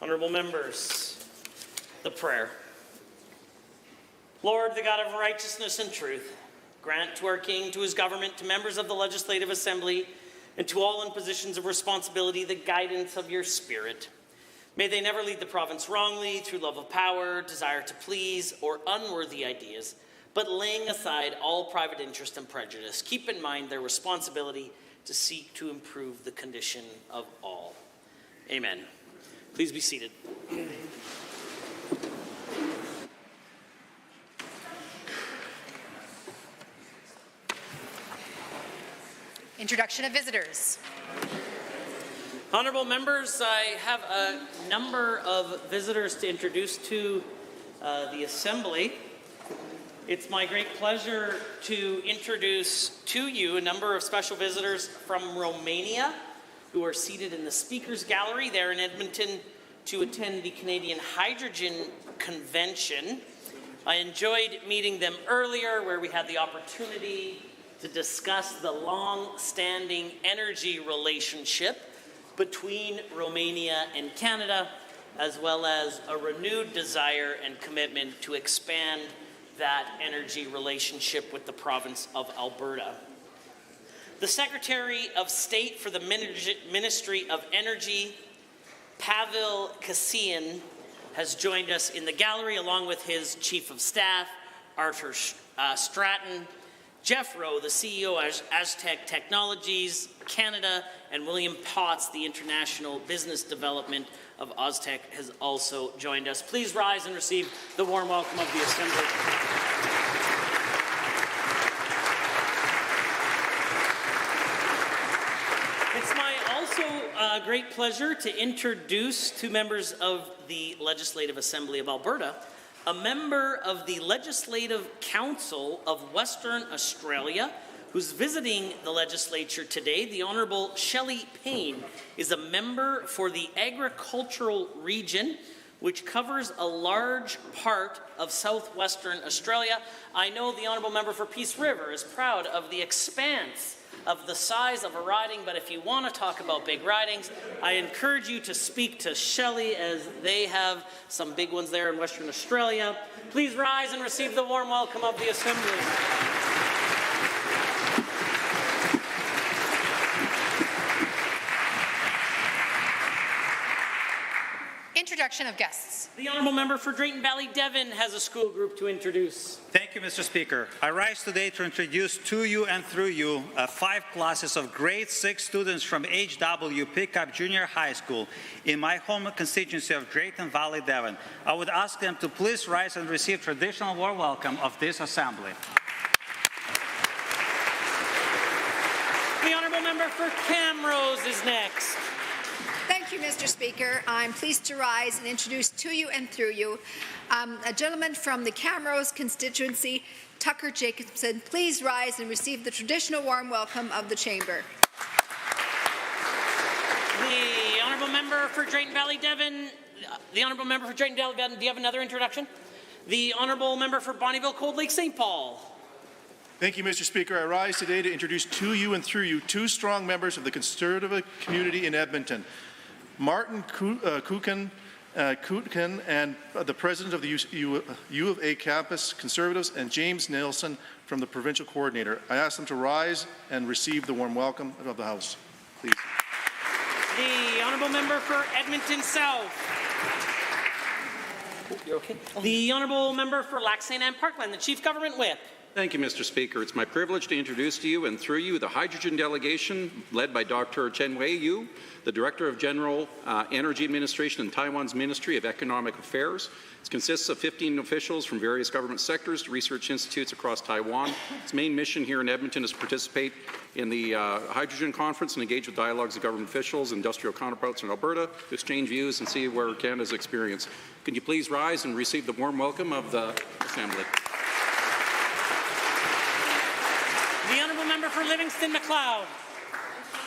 Honourable members, the prayer. Lord, the God of righteousness and truth, grant to our King, to his government, to members of the Legislative Assembly, and to all in positions of responsibility, the guidance of your Spirit. May they never lead the province wrongly through love of power, desire to please, or unworthy ideas, but laying aside all private interest and prejudice, keep in mind their responsibility to seek to improve the condition of all. Amen. Please be seated. Introduction of visitors. Honourable members, I have a number of visitors to introduce to the Assembly. It's my great pleasure to introduce to you a number of special visitors from Romania who are seated in the Speakers Gallery there in Edmonton to attend the Canadian Hydrogen Convention. I enjoyed meeting them earlier, where we had the opportunity to discuss the long-standing energy relationship between Romania and Canada, as well as a renewed desire and commitment to expand that energy relationship with the province of Alberta. The Secretary of State for the Ministry of Energy, Pavel Kasian, has joined us in the gallery, along with his Chief of Staff, Arthur Stratton, Jeff Rowe, the CEO of Aztec Technologies Canada, and William Potts, the International Business Development of Aztec, has also joined us. Please rise and receive the warm welcome of the Assembly. It's my also great pleasure to introduce two members of the Legislative Assembly of Alberta, a member of the Legislative Council of Western Australia who's visiting the legislature today. The Honourable Shelley Payne is a member for the Agricultural Region, which covers a large part of southwestern Australia. I know the Honourable Member for Peace River is proud of the expanse of the size of a riding, but if you want to talk about big ridings, I encourage you to speak to Shelley, as they have some big ones there in Western Australia. Please rise and receive the warm welcome of the Assembly. Introduction of guests. The Honourable Member for Drayton Valley Devon has a school group to introduce. Thank you, Mr. Speaker. I rise today to introduce to you and through you 5 classes of grade 6 students from HW Pickup Junior High School in my home constituency of Drayton Valley Devon. I would ask them to please rise and receive traditional warm welcome of this Assembly. The Honourable Member for Camrose is next. Thank you, Mr. Speaker. I'm pleased to rise and introduce to you and through you a gentleman from the Camrose constituency, Tucker Jacobson. Please rise and receive the traditional warm welcome of the Chamber. The Honourable Member for Drayton Valley Devon. The Honourable Member for Drayton Valley Devon. Do you have another introduction? The Honourable Member for Bonnyville Cold Lake St. Paul. Thank you, Mr. Speaker. I rise today to introduce to you and through you 2 strong members of the Conservative community in Edmonton. Martin Kutkin and the President of the U of A Campus Conservatives, and James Nelson from the Provincial Coordinator. I ask them to rise and receive the warm welcome of the House, please. The Honourable Member for Edmonton South. You're okay? The Honourable Member for Lac St. Anne Parkland, the Chief Government Whip. Thank you, Mr. Speaker. It's my privilege to introduce to you and through you the hydrogen delegation led by Dr. Chen Wei-Yu, the Director of General Energy Administration in Taiwan's Ministry of Economic Affairs. It consists of 15 officials from various government sectors to research institutes across Taiwan. Its main mission here in Edmonton is to participate in the hydrogen conference and engage with dialogues of government officials, industrial counterparts in Alberta, to exchange views and see where Canada's experience. Can you please rise and receive the warm welcome of the Assembly? The Honourable Member for Livingston-Macleod.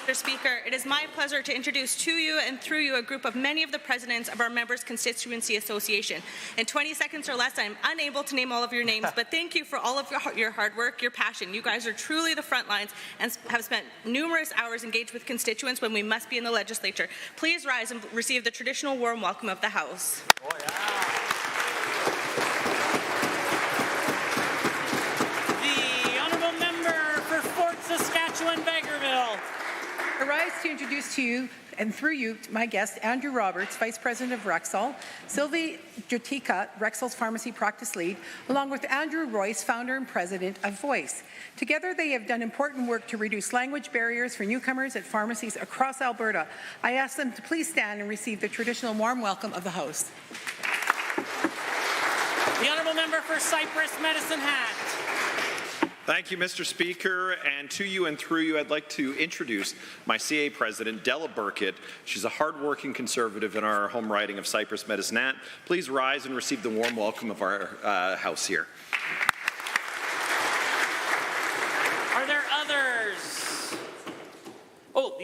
Mr. Speaker, it is my pleasure to introduce to you and through you a group of many of the presidents of our members' constituency association. In 20 seconds or less, I'm unable to name all of your names, but thank you for all of your hard work, your passion. You guys are truly the front lines and have spent numerous hours engaged with constituents when we must be in the legislature. Please rise and receive the traditional warm welcome of the House. Oh, yeah. The honourable member for Fort Saskatchewan-Vegreville. I rise to introduce to you and through you my guest, Andrew Roberts, Vice President of Rexall, Sylvie Jotika, Rexall's Pharmacy Practice Lead, along with Andrew Royce, Founder and President of Voice. Together, they have done important work to reduce language barriers for newcomers at pharmacies across Alberta. I ask them to please stand and receive the traditional warm welcome of the House. The honourable member for Cypress Medicine Hat. Thank you, Mr. Speaker, and to you and through you, I'd like to introduce my CA President, Della Burkett. She's a hard-working Conservative in our home riding of Cypress Medicine Hat. Please rise and receive the warm welcome of our House here. Are there others? Oh,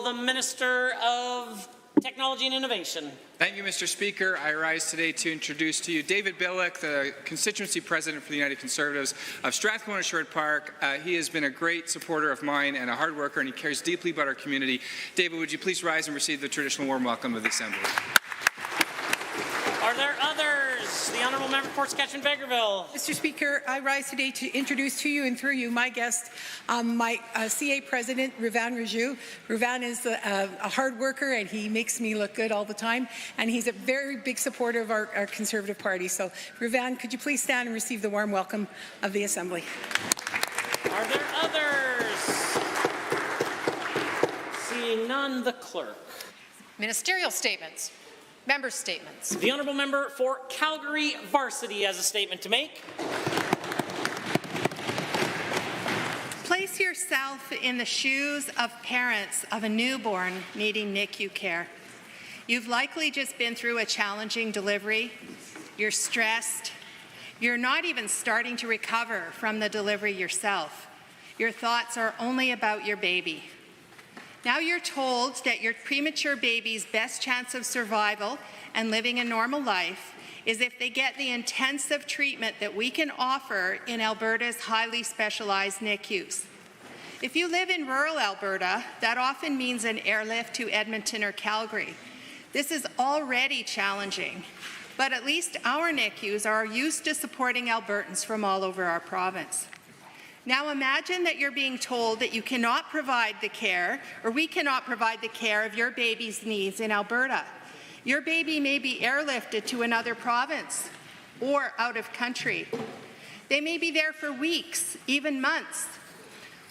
the Minister of Technology and Innovation. Thank you, Mr. Speaker. I rise today to introduce to you David Billick, the Constituency President for the United Conservatives of Strathcona and Sherwood Park. He has been a great supporter of mine and a hard worker, and he cares deeply about our community. David, would you please rise and receive the traditional warm welcome of the Assembly? Are there others? The honourable member for Saskatchewan-Vegreville. Mr. Speaker, I rise today to introduce to you and through you my guest, my CA President, Ruvan Raju. Ruvan is a hard worker and he makes me look good all the time, and he's a very big supporter of our Conservative Party. So, Ruvan, could you please stand and receive the warm welcome of the Assembly? Are there others? Seeing none, the clerk. Ministerial statements. Member statements. The honourable member for Calgary Varsity has a statement to make. Place yourself in the shoes of parents of a newborn needing NICU care. You've likely just been through a challenging delivery. You're stressed. You're not even starting to recover from the delivery yourself. Your thoughts are only about your baby. Now you're told that your premature baby's best chance of survival and living a normal life is if they get the intensive treatment that we can offer in Alberta's highly specialized NICUs. If you live in rural Alberta, that often means an airlift to Edmonton or Calgary. This is already challenging, but at least our NICUs are used to supporting Albertans from all over our province. Now imagine that you're being told that you cannot provide the care, or we cannot provide the care of your baby's needs in Alberta. Your baby may be airlifted to another province or out of country. They may be there for weeks, even months.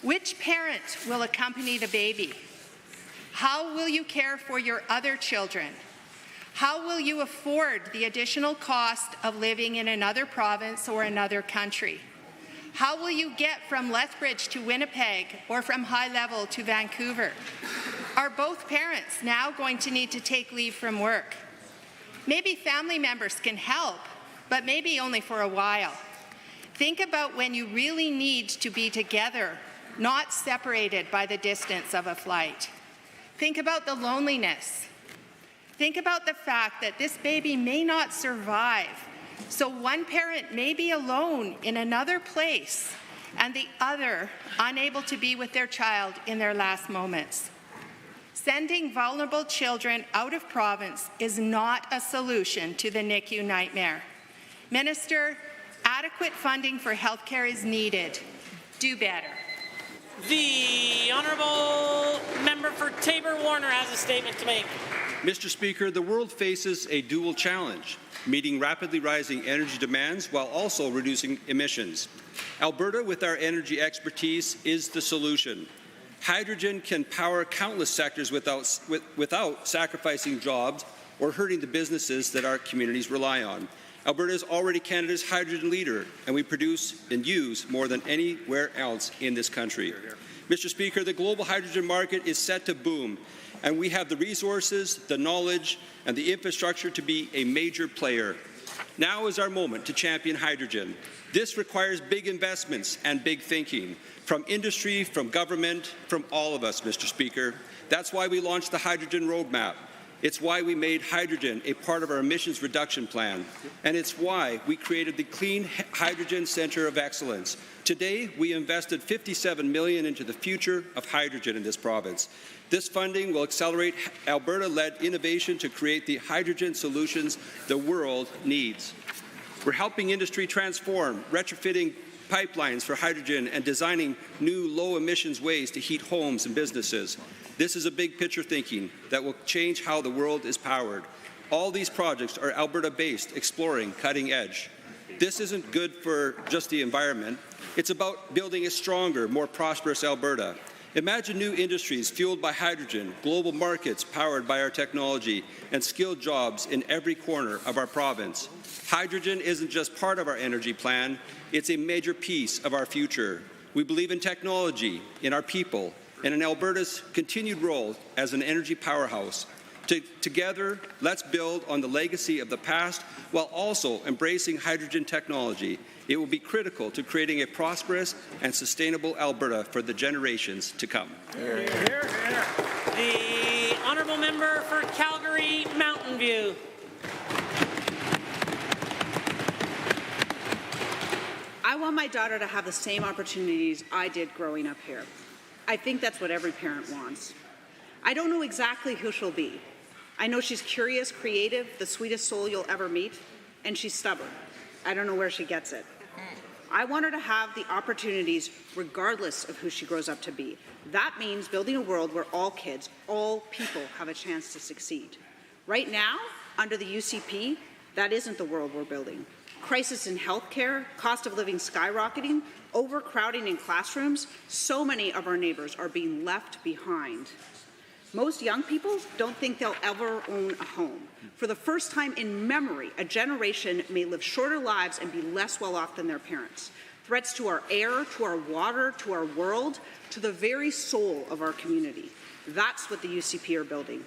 Which parent will accompany the baby? How will you care for your other children? How will you afford the additional cost of living in another province or another country? How will you get from Lethbridge to Winnipeg or from High Level to Vancouver? Are both parents now going to need to take leave from work? Maybe family members can help, but maybe only for a while. Think about when you really need to be together, not separated by the distance of a flight. Think about the loneliness. Think about the fact that this baby may not survive. So one parent may be alone in another place and the other unable to be with their child in their last moments. Sending vulnerable children out of province is not a solution to the NICU nightmare. Minister, adequate funding for healthcare is needed. Do better. The honourable member for Taber-Warner has a statement to make. Mr. Speaker, the world faces a dual challenge, meeting rapidly rising energy demands while also reducing emissions. Alberta, with our energy expertise, is the solution. Hydrogen can power countless sectors without sacrificing jobs or hurting the businesses that our communities rely on. Alberta is already Canada's hydrogen leader, and we produce and use more than anywhere else in this country. Mr. Speaker, the global hydrogen market is set to boom, and we have the resources, the knowledge, and the infrastructure to be a major player. Now is our moment to champion hydrogen. This requires big investments and big thinking from industry, from government, from all of us, Mr. Speaker. That's why we launched the Hydrogen Roadmap. It's why we made hydrogen a part of our emissions reduction plan. And it's why we created the Clean Hydrogen Centre of Excellence. Today, we invested $57 million into the future of hydrogen in this province. This funding will accelerate Alberta-led innovation to create the hydrogen solutions the world needs. We're helping industry transform, retrofitting pipelines for hydrogen and designing new low-emissions ways to heat homes and businesses. This is a big picture thinking that will change how the world is powered. All these projects are Alberta-based, exploring cutting edge. This isn't good for just the environment. It's about building a stronger, more prosperous Alberta. Imagine new industries fueled by hydrogen, global markets powered by our technology, and skilled jobs in every corner of our province. Hydrogen isn't just part of our energy plan, it's a major piece of our future. We believe in technology, in our people, and in Alberta's continued role as an energy powerhouse. Together, let's build on the legacy of the past while also embracing hydrogen technology. It will be critical to creating a prosperous and sustainable Alberta for the generations to come. The honourable member for Calgary Mountain View. I want my daughter to have the same opportunities I did growing up here. I think that's what every parent wants. I don't know exactly who she'll be. I know she's curious, creative, the sweetest soul you'll ever meet, and she's stubborn. I don't know where she gets it. I want her to have the opportunities regardless of who she grows up to be. That means building a world where all kids, all people have a chance to succeed. Right now, under the UCP, that isn't the world we're building. Crisis in healthcare, cost of living skyrocketing, overcrowding in classrooms, so many of our neighbors are being left behind. Most young people don't think they'll ever own a home. For the first time in memory, a generation may live shorter lives and be less well off than their parents. Threats to our air, to our water, to our world, to the very soul of our community. That's what the UCP are building.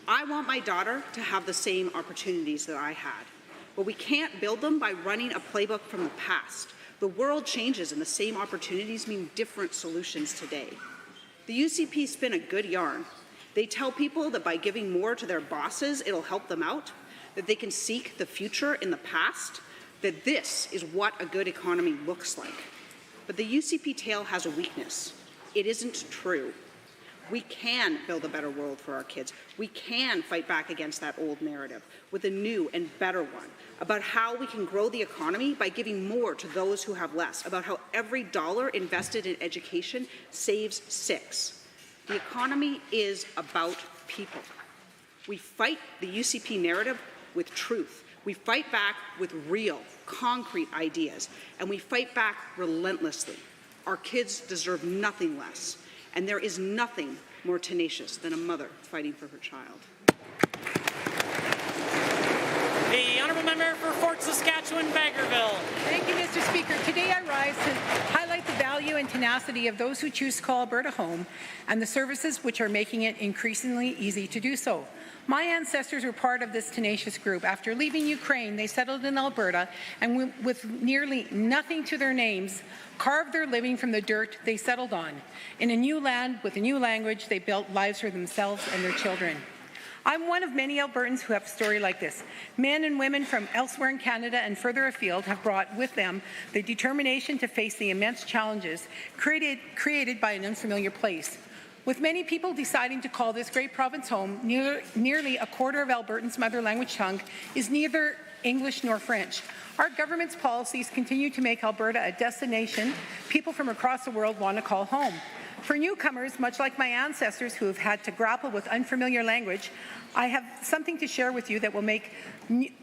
I want my daughter to have the same opportunities that I had. But we can't build them by running a playbook from the past. The world changes and the same opportunities mean different solutions today. The UCP spin a good yarn. They tell people that by giving more to their bosses, it'll help them out, that they can seek the future in the past, that this is what a good economy looks like. But the UCP tale has a weakness. It isn't true. We can build a better world for our kids. We can fight back against that old narrative with a new and better one about how we can grow the economy by giving more to those who have less, about how every dollar invested in education saves 6. The economy is about people. We fight the UCP narrative with truth. We fight back with real, concrete ideas, and we fight back relentlessly. Our kids deserve nothing less. And there is nothing more tenacious than a mother fighting for her child. The honourable member for Fort Saskatchewan-Baggerville. Thank you, Mr. Speaker. Today I rise to highlight the value and tenacity of those who choose to call Alberta home and the services which are making it increasingly easy to do so. My ancestors were part of this tenacious group. After leaving Ukraine, they settled in Alberta and with nearly nothing to their names, carved their living from the dirt they settled on. In a new land with a new language, they built lives for themselves and their children. I'm one of many Albertans who have a story like this. Men and women from elsewhere in Canada and further afield have brought with them the determination to face the immense challenges created by an unfamiliar place. With many people deciding to call this great province home, nearly a quarter of Albertans' mother language tongue is neither English nor French. Our government's policies continue to make Alberta a destination people from across the world want to call home. For newcomers, much like my ancestors who have had to grapple with unfamiliar language, I have something to share with you that will make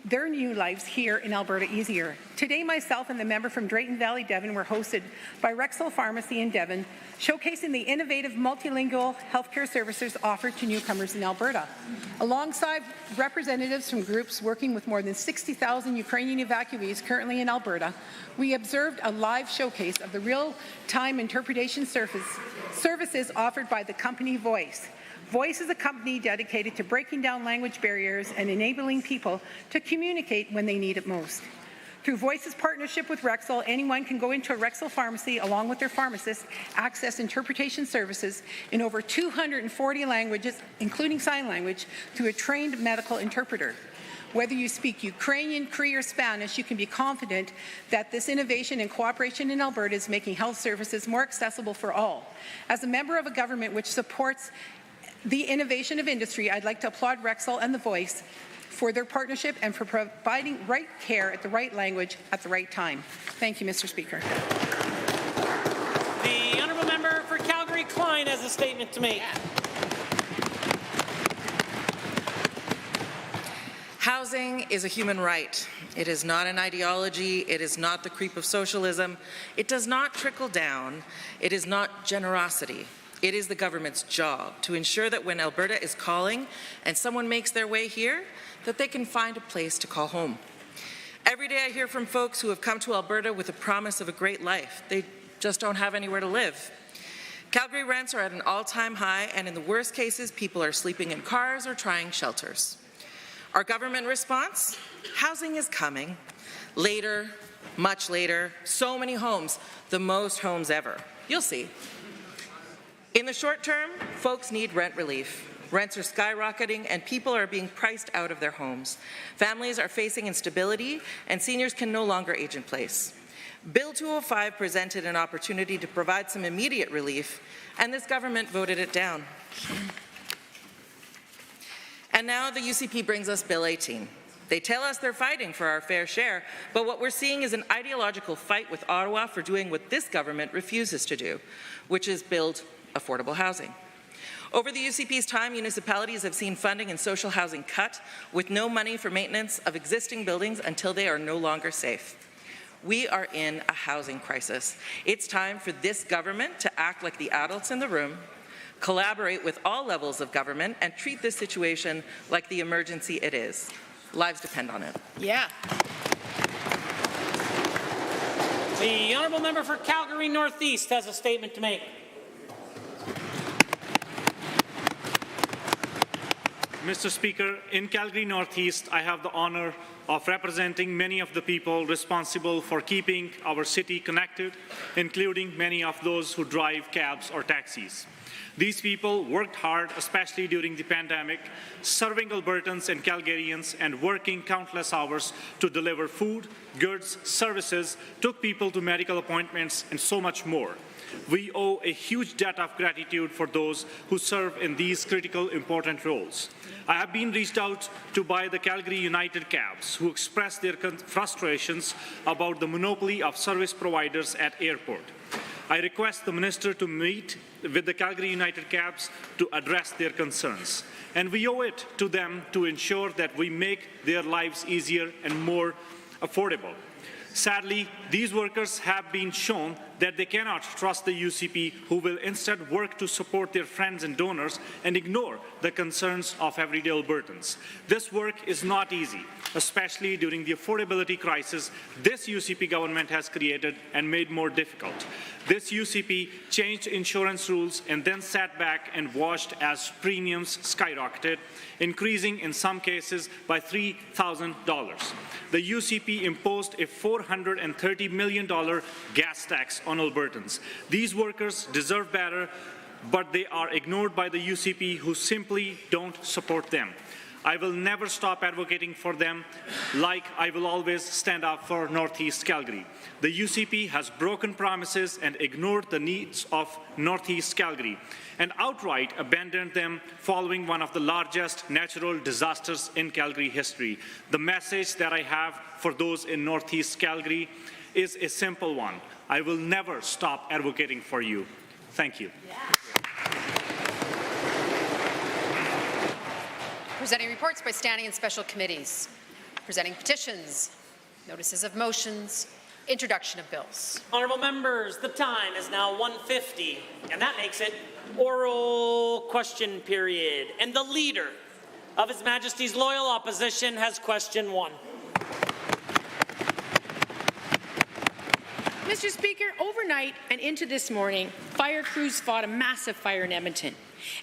their new lives here in Alberta easier. Today, myself and the member from Drayton Valley, Devon, were hosted by Rexall Pharmacy in Devon, showcasing the innovative multilingual healthcare services offered to newcomers in Alberta. Alongside representatives from groups working with more than 60,000 Ukrainian evacuees currently in Alberta, we observed a live showcase of the real-time interpretation services offered by the company Voice. Voice is a company dedicated to breaking down language barriers and enabling people to communicate when they need it most. Through Voice's partnership with Rexall, anyone can go into a Rexall pharmacy along with their pharmacist, access interpretation services in over 240 languages, including sign language, through a trained medical interpreter. Whether you speak Ukrainian, Cree, or Spanish, you can be confident that this innovation and cooperation in Alberta is making health services more accessible for all. As a member of a government which supports the innovation of industry, I'd like to applaud Rexall and The Voice for their partnership and for providing right care at the right language at the right time. Thank you, Mr. Speaker. The honourable member for Calgary-Klein has a statement to make. Housing is a human right. It is not an ideology. It is not the creep of socialism. It does not trickle down. It is not generosity. It is the government's job to ensure that when Alberta is calling and someone makes their way here, that they can find a place to call home. Every day I hear from folks who have come to Alberta with a promise of a great life. They just don't have anywhere to live. Calgary rents are at an all-time high, and in the worst cases, people are sleeping in cars or trying shelters. Our government response? Housing is coming. Later, much later, so many homes, the most homes ever. You'll see. In the short term, folks need rent relief. Rents are skyrocketing and people are being priced out of their homes. Families are facing instability and seniors can no longer age in place. Bill 205 presented an opportunity to provide some immediate relief, and this government voted it down. And now the UCP brings us Bill 18. They tell us they're fighting for our fair share, but what we're seeing is an ideological fight with Ottawa for doing what this government refuses to do, which is build affordable housing. Over the UCP's time, municipalities have seen funding in social housing cut, with no money for maintenance of existing buildings until they are no longer safe. We are in a housing crisis. It's time for this government to act like the adults in the room, collaborate with all levels of government, and treat this situation like the emergency it is. Lives depend on it. Yeah. The honourable member for Calgary Northeast has a statement to make. Mr. Speaker, in Calgary Northeast, I have the honour of representing many of the people responsible for keeping our city connected, including many of those who drive cabs or taxis. These people worked hard, especially during the pandemic, serving Albertans and Calgarians and working countless hours to deliver food, goods, services, took people to medical appointments, and so much more. We owe a huge debt of gratitude for those who serve in these critical, important roles. I have been reached out to by the Calgary United Cabs, who expressed their frustrations about the monopoly of service providers at airport. I request the Minister to meet with the Calgary United Cabs to address their concerns. And we owe it to them to ensure that we make their lives easier and more affordable. Sadly, these workers have been shown that they cannot trust the UCP, who will instead work to support their friends and donors and ignore the concerns of everyday Albertans. This work is not easy, especially during the affordability crisis this UCP government has created and made more difficult. This UCP changed insurance rules and then sat back and watched as premiums skyrocketed, increasing in some cases by $3,000. The UCP imposed a $430 million gas tax on Albertans. These workers deserve better, but they are ignored by the UCP, who simply don't support them. I will never stop advocating for them, like I will always stand up for Northeast Calgary. The UCP has broken promises and ignored the needs of Northeast Calgary, and outright abandoned them following one of the largest natural disasters in Calgary history. The message that I have for those in Northeast Calgary is a simple one. I will never stop advocating for you. Thank you. Presenting reports by standing and special committees. Presenting petitions, notices of motions, introduction of bills. Honourable members, the time is now 1:50, and that makes it oral question period. And the Leader of His Majesty's Loyal Opposition has question 1. Mr. Speaker, overnight and into this morning, fire crews fought a massive fire in Edmonton.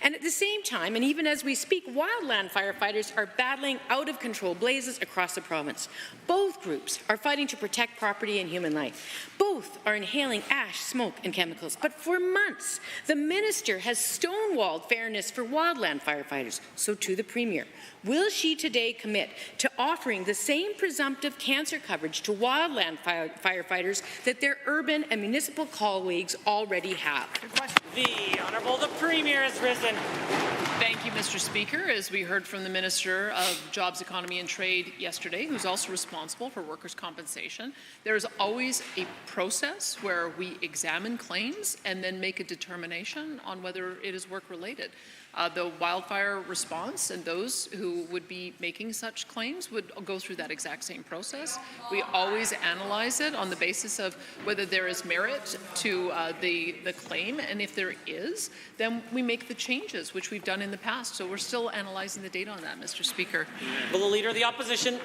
And at the same time, and even as we speak, wildland firefighters are battling out-of-control blazes across the province. Both groups are fighting to protect property and human life. Both are inhaling ash, smoke, and chemicals. But for months, the minister has stonewalled fairness for wildland firefighters. So to the Premier, will she today commit to offering the same presumptive cancer coverage to wildland firefighters that their urban and municipal colleagues already have? The Honourable the Premier has risen. Thank you, Mr. Speaker. As we heard from the Minister of Jobs, Economy and Trade yesterday, who's also responsible for workers' compensation, there is always a process where we examine claims and then make a determination on whether it is work-related. The wildfire response and those who would be making such claims would go through that exact same process. We always analyze it on the basis of whether there is merit to the claim, and if there is, then we make the changes, which we've done in the past. So we're still analyzing the data on that, Mr. Speaker. Will the Leader of the Opposition?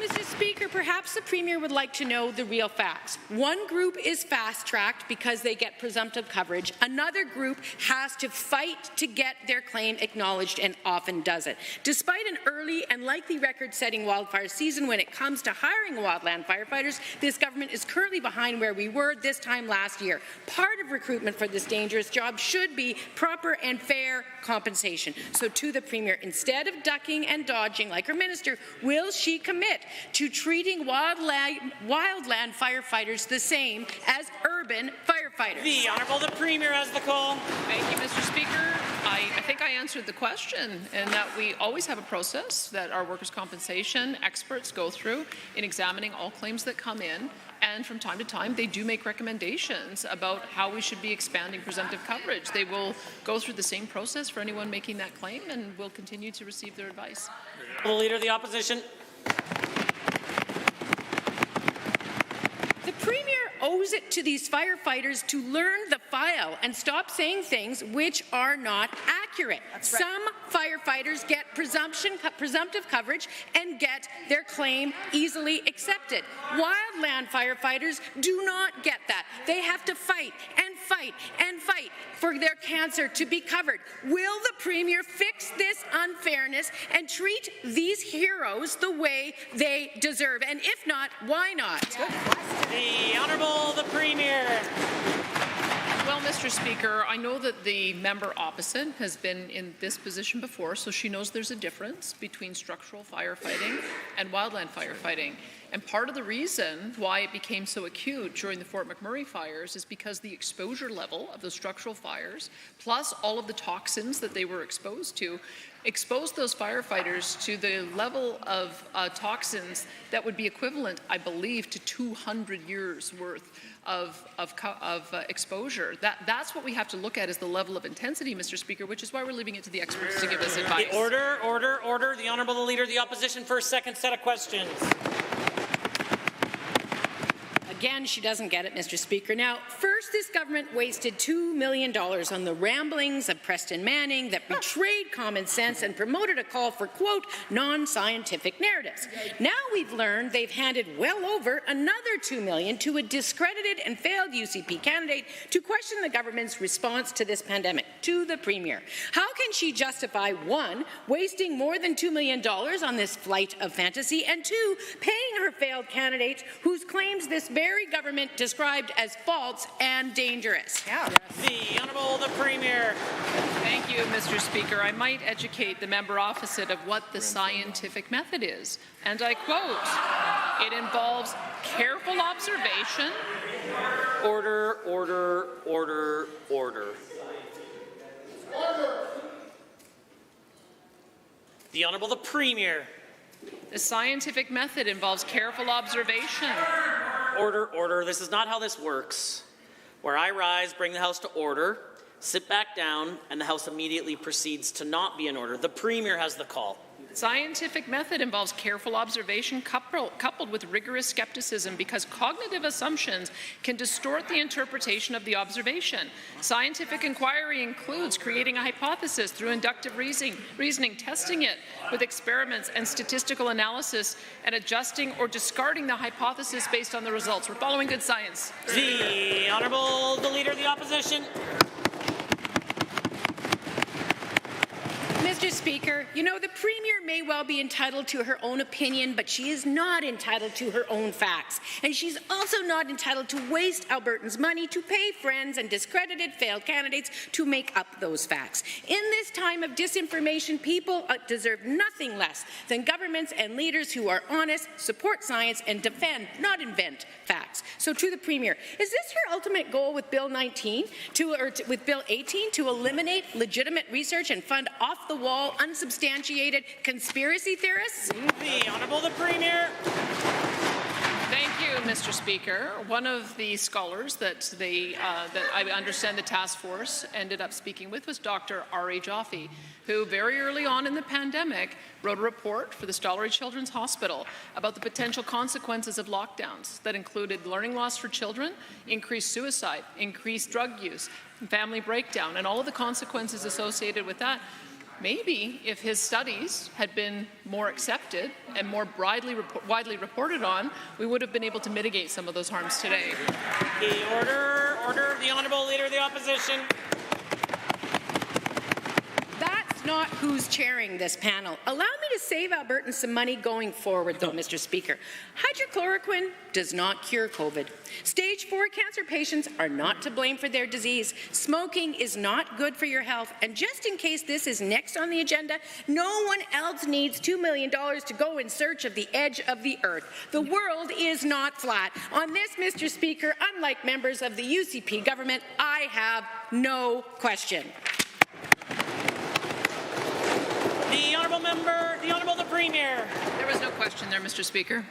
Mr. Speaker, perhaps the Premier would like to know the real facts. One group is fast-tracked because they get presumptive coverage. Another group has to fight to get their claim acknowledged and often does it. Despite an early and likely record-setting wildfire season when it comes to hiring wildland firefighters, this government is currently behind where we were this time last year. Part of recruitment for this dangerous job should be proper and fair compensation. So to the Premier, instead of ducking and dodging like her minister, will she commit to treating wildland firefighters the same as urban firefighters? The Honourable the Premier has the call. Thank you, Mr. Speaker. I think I answered the question, and that we always have a process that our workers' compensation experts go through in examining all claims that come in. And from time to time, they do make recommendations about how we should be expanding presumptive coverage. They will go through the same process for anyone making that claim, and will continue to receive their advice. The Leader of the Opposition. The Premier owes it to these firefighters to learn the file and stop saying things which are not accurate. That's right. Some firefighters get presumptive coverage and get their claim easily accepted. Wildland firefighters do not get that. They have to fight and fight and fight for their cancer to be covered. Will the Premier fix this unfairness and treat these heroes the way they deserve? And if not, why not? The Honourable the Premier. Well, Mr. Speaker, I know that the member opposite has been in this position before, so she knows there's a difference between structural firefighting and wildland firefighting. And part of the reason why it became so acute during the Fort McMurray fires is because the exposure level of the structural fires, plus all of the toxins that they were exposed to, exposed those firefighters to the level of toxins that would be equivalent, I believe, to 200 years worth of exposure. That's what we have to look at, is the level of intensity, Mr. Speaker, which is why we're leaving it to the experts to give us advice. Order. The Honourable the Leader of the Opposition for a second set of questions. Again, she doesn't get it, Mr. Speaker. Now, first, this government wasted $2 million on the ramblings of Preston Manning that betrayed common sense and promoted a call for, quote, non-scientific narratives. Now we've learned they've handed well over another $2 million to a discredited and failed UCP candidate to question the government's response to this pandemic. To the Premier, how can she justify, one, wasting more than $2 million on this flight of fantasy, and two, paying her failed candidate whose claims this very government described as false and dangerous? Yeah. The Honourable the Premier. Thank you, Mr. Speaker. I might educate the member opposite of what the scientific method is. And I quote, it involves careful observation. Order. The Honourable the Premier. The scientific method involves careful observation. Order. This is not how this works. Where I rise, bring the House to order, sit back down, and the House immediately proceeds to not be in order. The Premier has the call. Scientific method involves careful observation coupled with rigorous skepticism because cognitive assumptions can distort the interpretation of the observation. Scientific inquiry includes creating a hypothesis through inductive reasoning, testing it with experiments and statistical analysis, and adjusting or discarding the hypothesis based on the results. We're following good science. The Honourable the Leader of the Opposition. Mr. Speaker, you know, the Premier may well be entitled to her own opinion, but she is not entitled to her own facts. And she's also not entitled to waste Albertans' money to pay friends and discredited failed candidates to make up those facts. In this time of disinformation, people deserve nothing less than governments and leaders who are honest, support science, and defend, not invent, facts. So to the Premier, is this her ultimate goal with Bill 19, with Bill 18, to eliminate legitimate research and fund off-the-wall, unsubstantiated conspiracy theorists? The Honourable the Premier. Thank you, Mr. Speaker. One of the scholars that I understand the task force ended up speaking with was Dr. R.A. Jaffe, who very early on in the pandemic wrote a report for the Stollery Children's Hospital about the potential consequences of lockdowns that included learning loss for children, increased suicide, increased drug use, family breakdown, and all of the consequences associated with that. Maybe if his studies had been more accepted and more widely reported on, we would have been able to mitigate some of those harms today. The order of the Honourable Leader of the Opposition. That's not who's chairing this panel. Allow me to save Albertans some money going forward, though, Mr. Speaker. Hydrochloroquine does not cure COVID. Stage 4 cancer patients are not to blame for their disease. Smoking is not good for your health. And just in case this is next on the agenda, no one else needs $2 million to go in search of the edge of the earth. The world is not flat. On this, Mr. Speaker, unlike members of the UCP government, I have no question. The Honourable Member, the Honourable the Premier. There was no question there, Mr. Speaker.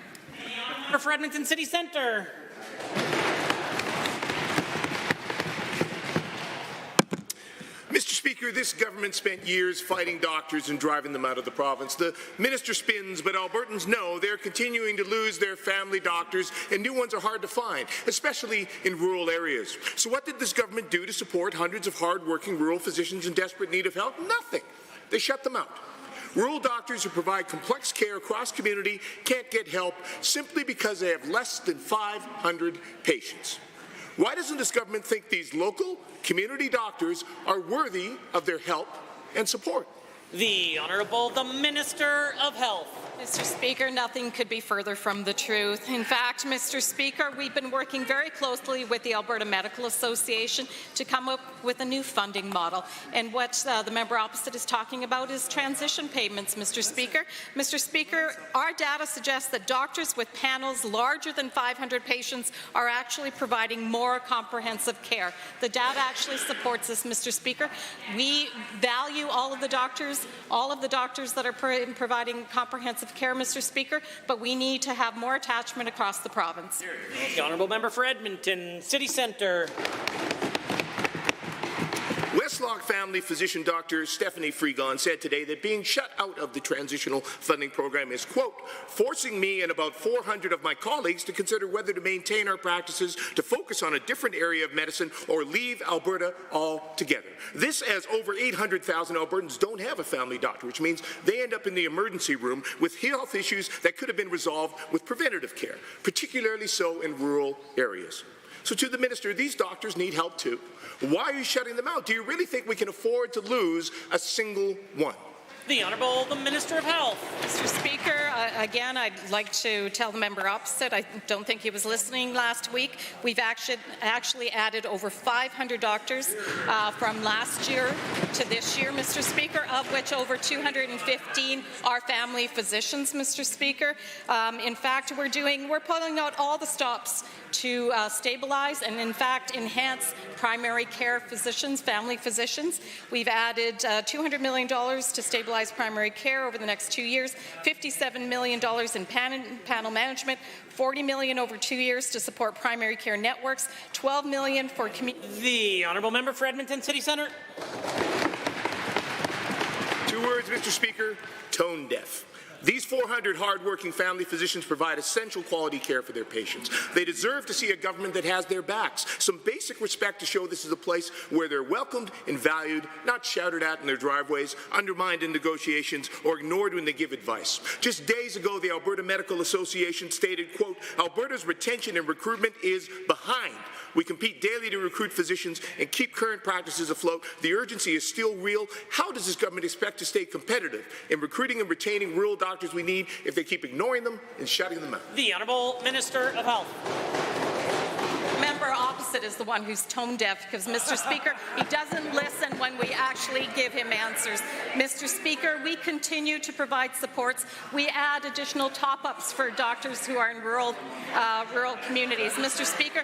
Member for Edmonton City Centre. Mr. Speaker, this government spent years fighting doctors and driving them out of the province. The minister spins, but Albertans know they're continuing to lose their family doctors, and new ones are hard to find, especially in rural areas. So what did this government do to support hundreds of hard-working rural physicians in desperate need of help? Nothing. They shut them out. Rural doctors who provide complex care across community can't get help simply because they have less than 500 patients. Why doesn't this government think these local community doctors are worthy of their help and support? The Honourable the Minister of Health. Mr. Speaker, nothing could be further from the truth. In fact, Mr. Speaker, we've been working very closely with the Alberta Medical Association to come up with a new funding model. And what the member opposite is talking about is transition payments, Mr. Speaker. Mr. Speaker, our data suggests that doctors with panels larger than 500 patients are actually providing more comprehensive care. The data actually supports this, Mr. Speaker. We value all of the doctors that are providing comprehensive care, Mr. Speaker, but we need to have more attachment across the province. The Honourable Member for Edmonton City Centre. Westlock family physician Dr. Stephanie Freegon said today that being shut out of the transitional funding program is, quote, forcing me and about 400 of my colleagues to consider whether to maintain our practices, to focus on a different area of medicine, or leave Alberta altogether. This as over 800,000 Albertans don't have a family doctor, which means they end up in the emergency room with health issues that could have been resolved with preventative care, particularly so in rural areas. So to the minister, these doctors need help too. Why are you shutting them out? Do you really think we can afford to lose a single one? The Honourable the Minister of Health. Mr. Speaker, again, I'd like to tell the member opposite, I don't think he was listening last week. We've actually added over 500 doctors from last year to this year, Mr. Speaker, of which over 215 are family physicians, Mr. Speaker. In fact, we're pulling out all the stops to stabilize and, in fact, enhance primary care physicians, family physicians. We've added $200 million to stabilize primary care over the next 2 years, $57 million in panel management, $40 million over 2 years to support primary care networks, $12 million for community. The Honourable Member for Edmonton City Centre. 2 words, Mr. Speaker, tone deaf. These 400 hard-working family physicians provide essential quality care for their patients. They deserve to see a government that has their backs, some basic respect to show this is a place where they're welcomed and valued, not shouted at in their driveways, undermined in negotiations, or ignored when they give advice. Just days ago, the Alberta Medical Association stated, quote, Alberta's retention and recruitment is behind. We compete daily to recruit physicians and keep current practices afloat. The urgency is still real. How does this government expect to stay competitive in recruiting and retaining rural doctors we need if they keep ignoring them and shutting them out? The Honourable Minister of Health. Member opposite is the one who's tone deaf because, Mr. Speaker, he doesn't listen when we actually give him answers. Mr. Speaker, we continue to provide supports. We add additional top-ups for doctors who are in rural communities. Mr. Speaker,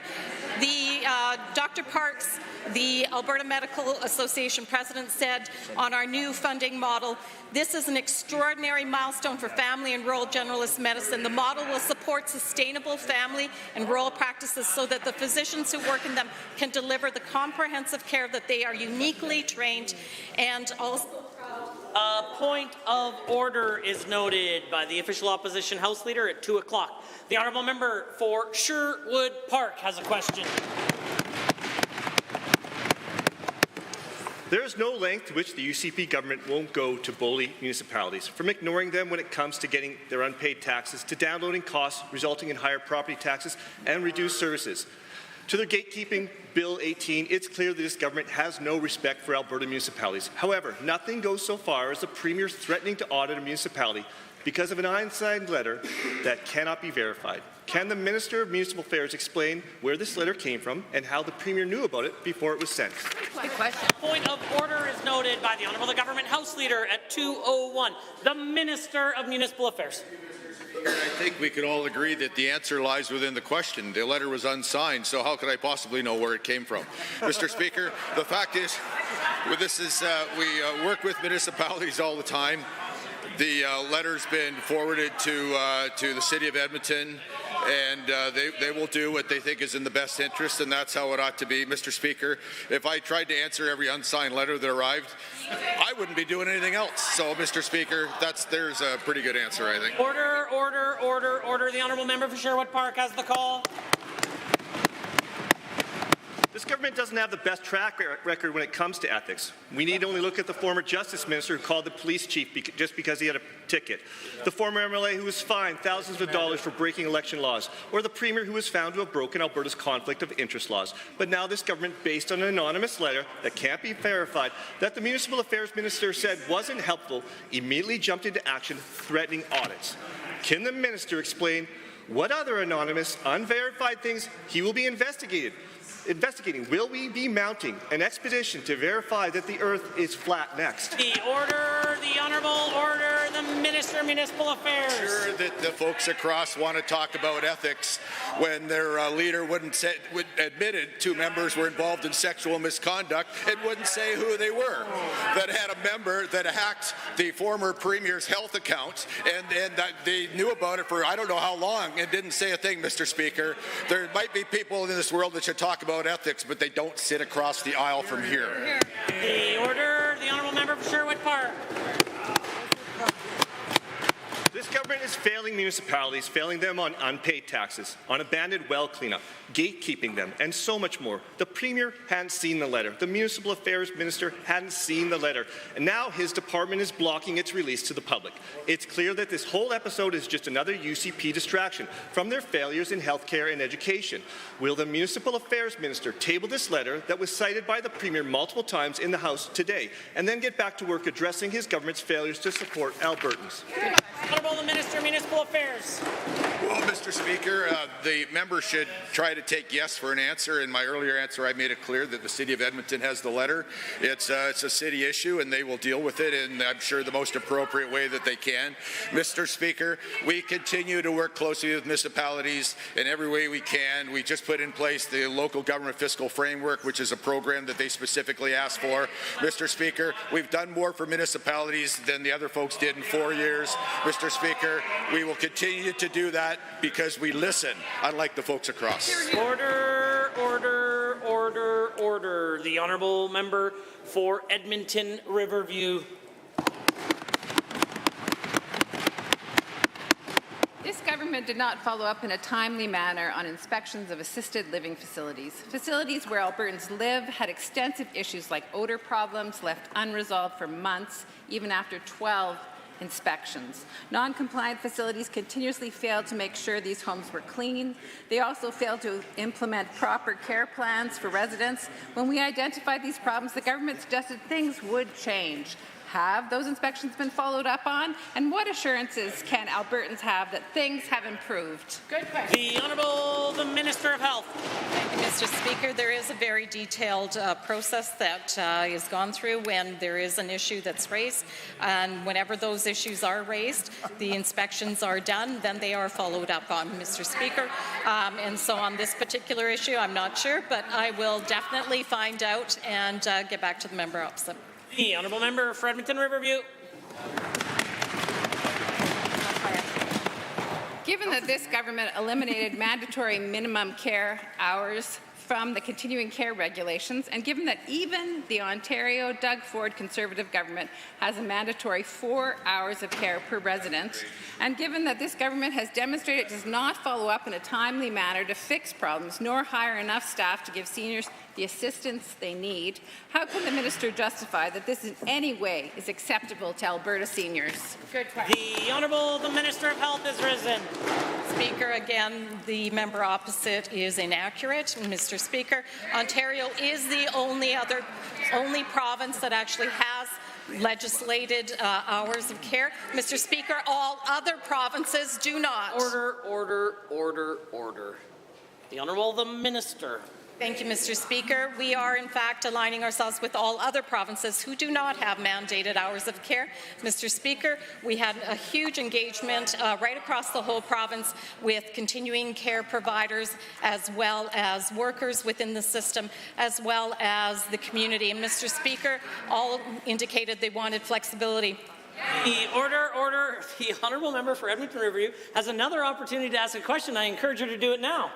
Dr. Parks, the Alberta Medical Association president, said on our new funding model, this is an extraordinary milestone for family and rural generalist medicine. The model will support sustainable family and rural practices so that the physicians who work in them can deliver the comprehensive care that they are uniquely trained and also. A point of order is noted by the official opposition House Leader at 2 o'clock. The honourable member for Sherwood Park has a question. There is no length to which the UCP government won't go to bully municipalities, from ignoring them when it comes to getting their unpaid taxes to downloading costs resulting in higher property taxes and reduced services. To their gatekeeping Bill 18, it's clear that this government has no respect for Alberta municipalities. However, nothing goes so far as the Premier threatening to audit a municipality because of an unsigned letter that cannot be verified. Can the Minister of Municipal Affairs explain where this letter came from and how the Premier knew about it before it was sent? Good question. Point of order is noted by the Honourable Government House Leader at 2:01. The Minister of Municipal Affairs. I think we could all agree that the answer lies within the question. The letter was unsigned, so how could I possibly know where it came from? Mr. Speaker, the fact is, we work with municipalities all the time. The letter's been forwarded to the City of Edmonton, and they will do what they think is in the best interest, and that's how it ought to be. Mr. Speaker, if I tried to answer every unsigned letter that arrived, I wouldn't be doing anything else. So, Mr. Speaker, there's a pretty good answer, I think. Order, order, order, order. The honourable member for Sherwood Park has the call. This government doesn't have the best track record when it comes to ethics. We need only look at the former Justice Minister who called the police chief just because he had a ticket, the former MLA who was fined thousands of dollars for breaking election laws, or the Premier who was found to have broken Alberta's conflict of interest laws. But now this government, based on an anonymous letter that can't be verified, that the Municipal Affairs Minister said wasn't helpful, immediately jumped into action threatening audits. Can the Minister explain what other anonymous, unverified things he will be investigating? Will we be mounting an expedition to verify that the Earth is flat next? The order, the honourable order, the Minister of Municipal Affairs. I'm sure that the folks across want to talk about ethics when their leader admitted 2 members were involved in sexual misconduct and wouldn't say who they were. That had a member that hacked the former Premier's health account and that they knew about it for I don't know how long and didn't say a thing, Mr. Speaker. There might be people in this world that should talk about ethics, but they don't sit across the aisle from here. The order, the honourable member for Sherwood Park. This government is failing municipalities, failing them on unpaid taxes, on abandoned well cleanup, gatekeeping them, and so much more. The Premier hadn't seen the letter. The Municipal Affairs Minister hadn't seen the letter. And now his department is blocking its release to the public. It's clear that this whole episode is just another UCP distraction from their failures in healthcare and education. Will the Municipal Affairs Minister table this letter that was cited by the Premier multiple times in the House today, and then get back to work addressing his government's failures to support Albertans? Honourable the Minister of Municipal Affairs. Well, Mr. Speaker, the member should try to take yes for an answer. In my earlier answer, I made it clear that the City of Edmonton has the letter. It's a city issue, and they will deal with it in, I'm sure, the most appropriate way that they can. Mr. Speaker, we continue to work closely with municipalities in every way we can. We just put in place the Local Government Fiscal Framework, which is a program that they specifically asked for. Mr. Speaker, we've done more for municipalities than the other folks did in 4 years. Mr. Speaker, we will continue to do that because we listen, unlike the folks across. Order, order, order, order. The honourable member for Edmonton Riverview. government did not follow up in a timely manner on inspections of assisted living facilities. Facilities where Albertans live had extensive issues like odor problems left unresolved for months, even after 12 inspections. Non-compliant facilities continuously failed to make sure these homes were clean. They also failed to implement proper care plans for residents. When we identified these problems, the government suggested things would change. Have those inspections been followed up on? And what assurances can Albertans have that things have improved? Good question. The Honourable the Minister of Health. Thank you, Mr. Speaker. There is a very detailed process that is gone through when there is an issue that's raised. And whenever those issues are raised, the inspections are done, then they are followed up on, Mr. Speaker. And so on this particular issue, I'm not sure, but I will definitely find out and get back to the member opposite. The Honourable Member for Edmonton Riverview. Given that this government eliminated mandatory minimum care hours from the continuing care regulations, and given that even the Ontario Doug Ford Conservative government has a mandatory 4 hours of care per resident, and given that this government has demonstrated it does not follow up in a timely manner to fix problems, nor hire enough staff to give seniors the assistance they need, how can the minister justify that this in any way is acceptable to Alberta seniors? Good question. The Honourable the Minister of Health is risen. Speaker, again, the member opposite is inaccurate. Mr. Speaker, Ontario is the only province that actually has legislated hours of care. Mr. Speaker, all other provinces do not. Order. The Honourable the Minister. Thank you, Mr. Speaker. We are, in fact, aligning ourselves with all other provinces who do not have mandated hours of care. Mr. Speaker, we had a huge engagement right across the whole province with continuing care providers as well as workers within the system as well as the community. And Mr. Speaker, all indicated they wanted flexibility. The order. The Honourable Member for Edmonton Riverview has another opportunity to ask a question. I encourage her to do it now.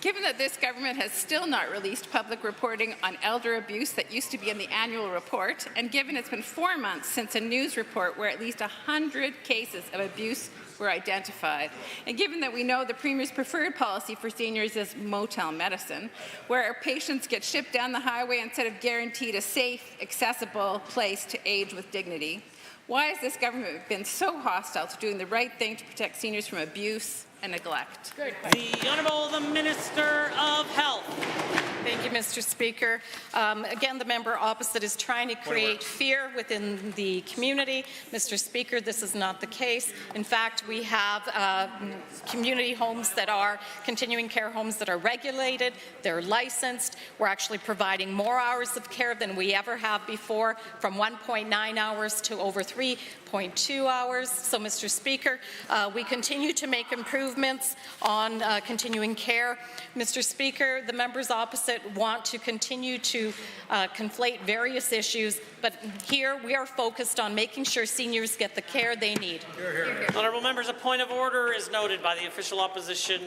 Given that this government has still not released public reporting on elder abuse that used to be in the annual report, and given it's been 4 months since a news report where at least 100 cases of abuse were identified, and given that we know the Premier's preferred policy for seniors is motel medicine, where our patients get shipped down the highway instead of guaranteed a safe, accessible place to age with dignity, why has this government been so hostile to doing the right thing to protect seniors from abuse and neglect? The Honourable the Minister of Health. Thank you, Mr. Speaker. Again, the member opposite is trying to create fear within the community. Mr. Speaker, this is not the case. In fact, we have community homes that are continuing care homes that are regulated, they're licensed. We're actually providing more hours of care than we ever have before, from 1.9 hours to over 3.2 hours. So, Mr. Speaker, we continue to make improvements on continuing care. Mr. Speaker, the members opposite want to continue to conflate various issues, but here we are focused on making sure seniors get the care they need. Honourable members, a point of order is noted by the official opposition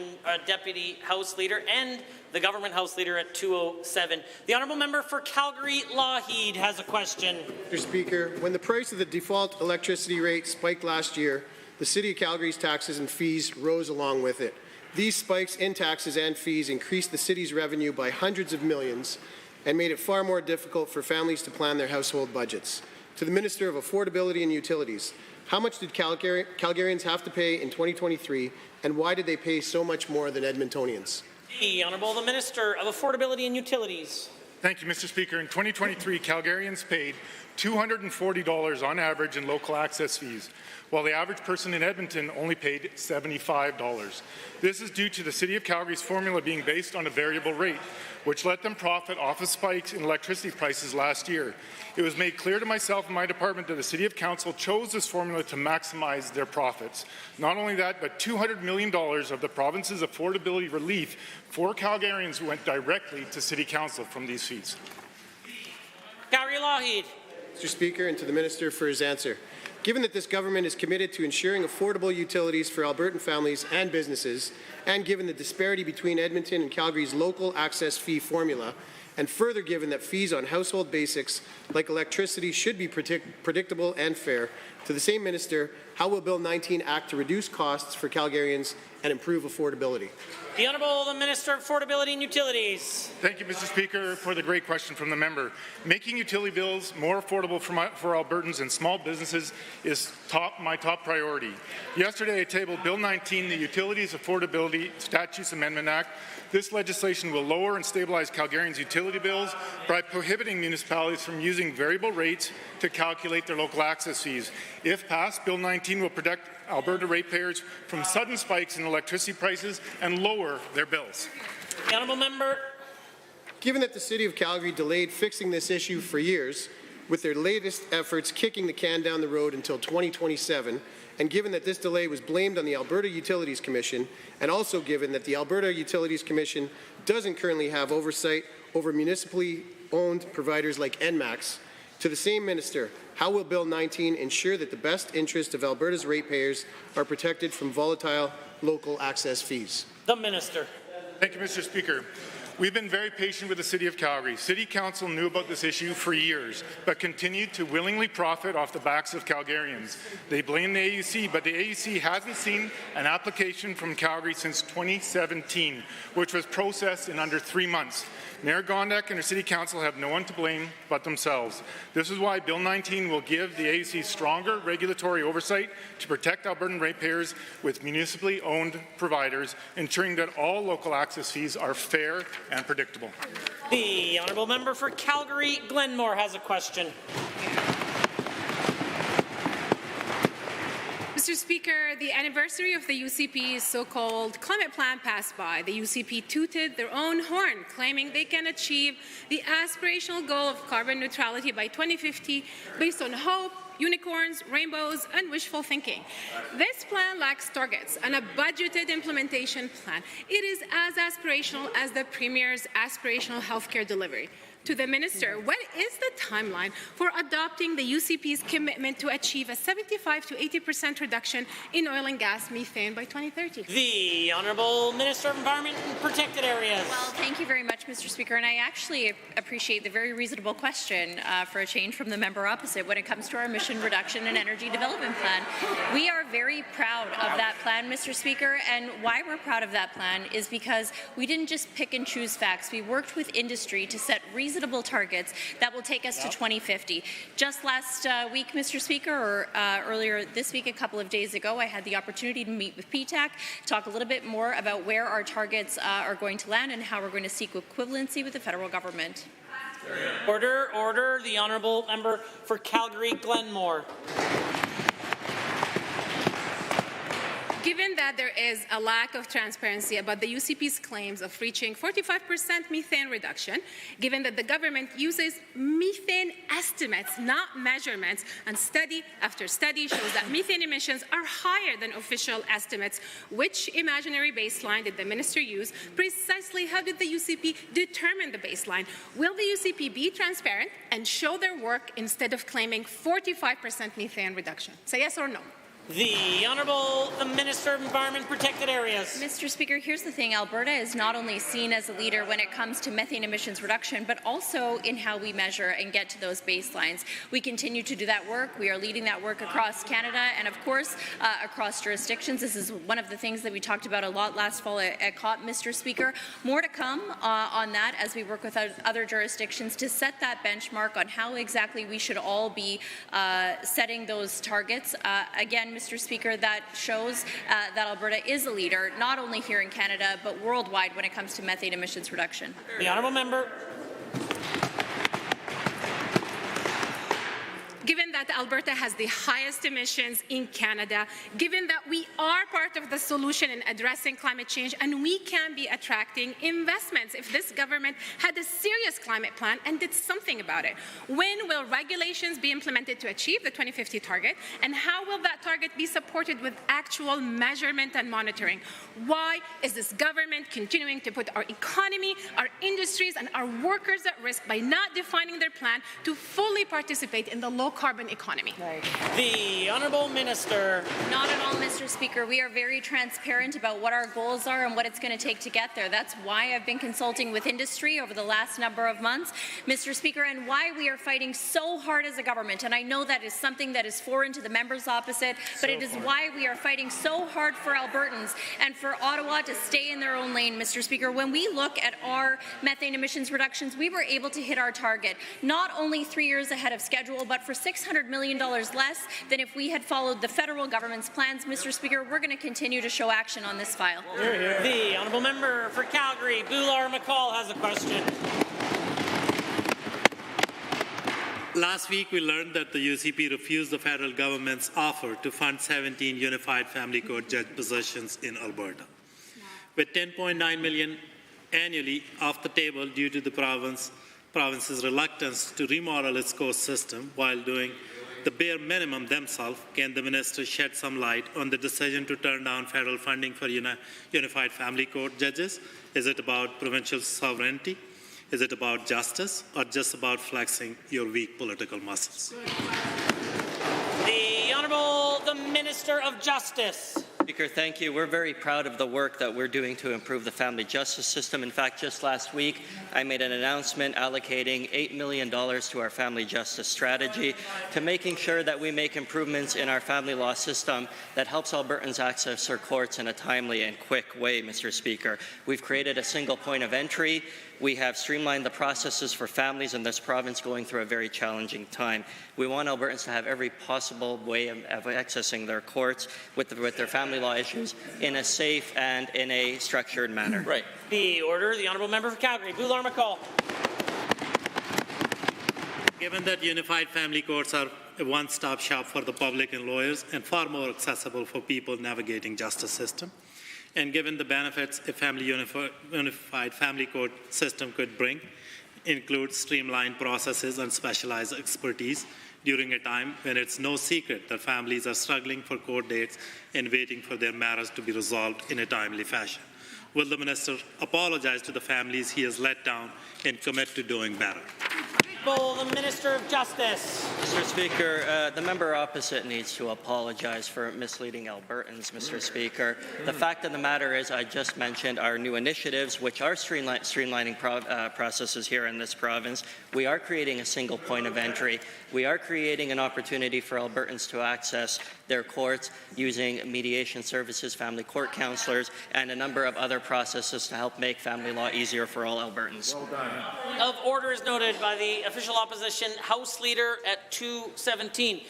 Deputy House Leader and the Government House Leader at 2:07. The Honourable Member for Calgary-Lougheed has a question. Mr. Speaker, when the price of the default electricity rate spiked last year, the City of Calgary's taxes and fees rose along with it. These spikes in taxes and fees increased the city's revenue by hundreds of millions and made it far more difficult for families to plan their household budgets. To the Minister of Affordability and Utilities, how much did Calgarians have to pay in 2023, and why did they pay so much more than Edmontonians? The Honourable the Minister of Affordability and Utilities. Thank you, Mr. Speaker. In 2023, Calgarians paid $240 on average in local access fees, while the average person in Edmonton only paid $75. This is due to the City of Calgary's formula being based on a variable rate, which let them profit off of spikes in electricity prices last year. It was made clear to myself and my department that the City of Council chose this formula to maximize their profits. Not only that, but $200 million of the province's affordability relief for Calgarians went directly to City Council from these fees. Calgary-Lougheed. Mr. Speaker, and to the Minister for his answer. Given that this government is committed to ensuring affordable utilities for Albertan families and businesses, and given the disparity between Edmonton and Calgary's local access fee formula, And further, given that fees on household basics like electricity should be predictable and fair, to the same minister, how will Bill 19 act to reduce costs for Calgarians and improve affordability? The Honourable the Minister of Affordability and Utilities. Thank you, Mr. Speaker, for the great question from the member. Making utility bills more affordable for Albertans and small businesses is my top priority. Yesterday, I tabled Bill 19, the Utilities Affordability Statutes Amendment Act. This legislation will lower and stabilize Calgarians' utility bills by prohibiting municipalities from using variable rates to calculate their local access fees. If passed, Bill 19 will protect Alberta ratepayers from sudden spikes in electricity prices and lower their bills. The honourable member. Given that the City of Calgary delayed fixing this issue for years, with their latest efforts kicking the can down the road until 2027, and given that this delay was blamed on the Alberta Utilities Commission, and also given that the Alberta Utilities Commission doesn't currently have oversight over municipally owned providers like ENMAX, to the same minister, how will Bill 19 ensure that the best interest of Alberta's ratepayers are protected from volatile local access fees? The Minister. Thank you, Mr. Speaker. We've been very patient with the City of Calgary. City Council knew about this issue for years, but continued to willingly profit off the backs of Calgarians. They blame the AUC, but the AUC hasn't seen an application from Calgary since 2017, which was processed in under 3 months. Mayor Gondek and her City Council have no one to blame but themselves. This is why Bill 19 will give the AUC stronger regulatory oversight to protect Albertan ratepayers with municipally owned providers, ensuring that all local access fees are fair and predictable. The honourable member for Calgary Glenmore has a question. Mr. Speaker, the anniversary of the UCP's so-called climate plan passed by. The UCP tooted their own horn, claiming they can achieve the aspirational goal of carbon neutrality by 2050 based on hope, unicorns, rainbows, and wishful thinking. This plan lacks targets and a budgeted implementation plan. It is as aspirational as the Premier's aspirational healthcare delivery. To the Minister, what is the timeline for adopting the UCP's commitment to achieve a 75 to 80% reduction in oil and gas methane by 2030? The Honourable Minister of Environment and Protected Areas. Well, thank you very much, Mr. Speaker, and I actually appreciate the very reasonable question for a change from the member opposite when it comes to our emission reduction and energy development plan. We are very proud of that plan, Mr. Speaker, and why we're proud of that plan is because we didn't just pick and choose facts. We worked with industry to set reasonable targets that will take us to 2050. Just last week, Mr. Speaker, or earlier this week, a couple of days ago, I had the opportunity to meet with PTAC, talk a little bit more about where our targets are going to land and how we're going to seek equivalency with the federal government. Order, order. The honourable member for Calgary Glenmore. Given that there is a lack of transparency about the UCP's claims of reaching 45% methane reduction, given that the government uses methane estimates, not measurements, and study after study shows that methane emissions are higher than official estimates, which imaginary baseline did the minister use? Precisely how did the UCP determine the baseline? Will the UCP be transparent and show their work instead of claiming 45% methane reduction? Say yes or no. The Honourable the Minister of Environment Protected Areas. Mr. Speaker, here's the thing. Alberta is not only seen as a leader when it comes to methane emissions reduction, but also in how we measure and get to those baselines. We continue to do that work. We are leading that work across Canada and, of course, across jurisdictions. This is one of the things that we talked about a lot last fall at COP, Mr. Speaker. More to come on that as we work with other jurisdictions to set that benchmark on how exactly we should all be setting those targets. Again, Mr. Speaker, that shows that Alberta is a leader, not only here in Canada, but worldwide when it comes to methane emissions reduction. The honourable member. Given that Alberta has the highest emissions in Canada, given that we are part of the solution in addressing climate change, and we can be attracting investments if this government had a serious climate plan and did something about it. When will regulations be implemented to achieve the 2050 target, and how will that target be supported with actual measurement and monitoring? Why is this government continuing to put our economy, our industries, and our workers at risk by not defining their plan to fully participate in the local low-carbon economy. The Honourable Minister. Not at all, Mr. Speaker. We are very transparent about what our goals are and what it's going to take to get there. That's why I've been consulting with industry over the last number of months, Mr. Speaker, and why we are fighting so hard as a government. And I know that is something that is foreign to the members opposite, but it is why we are fighting so hard for Albertans and for Ottawa to stay in their own lane, Mr. Speaker. When we look at our methane emissions reductions, we were able to hit our target, not only 3 years ahead of schedule, but for $600 million less than if we had followed the federal government's plans. Mr. Speaker, we're going to continue to show action on this file. The Honourable Member for Calgary, Bular-McCall, has a question. Last week, we learned that the UCP refused the federal government's offer to fund 17 Unified Family Court judge positions in Alberta. With $10.9 million annually off the table due to the province's reluctance to remodel its court system while doing the bare minimum themselves, can the minister shed some light on the decision to turn down federal funding for Unified Family Court judges? Is it about provincial sovereignty? Is it about justice, or just about flexing your weak political muscles? The Honourable the Minister of Justice. Speaker, thank you. We're very proud of the work that we're doing to improve the family justice system. In fact, just last week, I made an announcement allocating $8 million to our family justice strategy, to making sure that we make improvements in our family law system that helps Albertans access their courts in a timely and quick way, Mr. Speaker. We've created a single point of entry. We have streamlined the processes for families in this province going through a very challenging time. We want Albertans to have every possible way of accessing their courts with their family law issues in a safe and in a structured manner. Right. The order, the Honourable Member for Calgary, Bular-McCall. Given that unified family courts are a one-stop shop for the public and lawyers and far more accessible for people navigating justice system, and given the benefits a unified family court system could bring, include streamlined processes and specialized expertise during a time when it's no secret that families are struggling for court dates and waiting for their matters to be resolved in a timely fashion. Will the minister apologize to the families he has let down and commit to doing better? The Minister of Justice. Mr. Speaker, the member opposite needs to apologize for misleading Albertans, Mr. Speaker. The fact of the matter is, I just mentioned our new initiatives, which are streamlining processes here in this province. We are creating a single point of entry. We are creating an opportunity for Albertans to access their courts using mediation services, family court counselors, and a number of other processes to help make family law easier for all Albertans. Well done. Of order is noted by the official opposition House Leader at 2:17.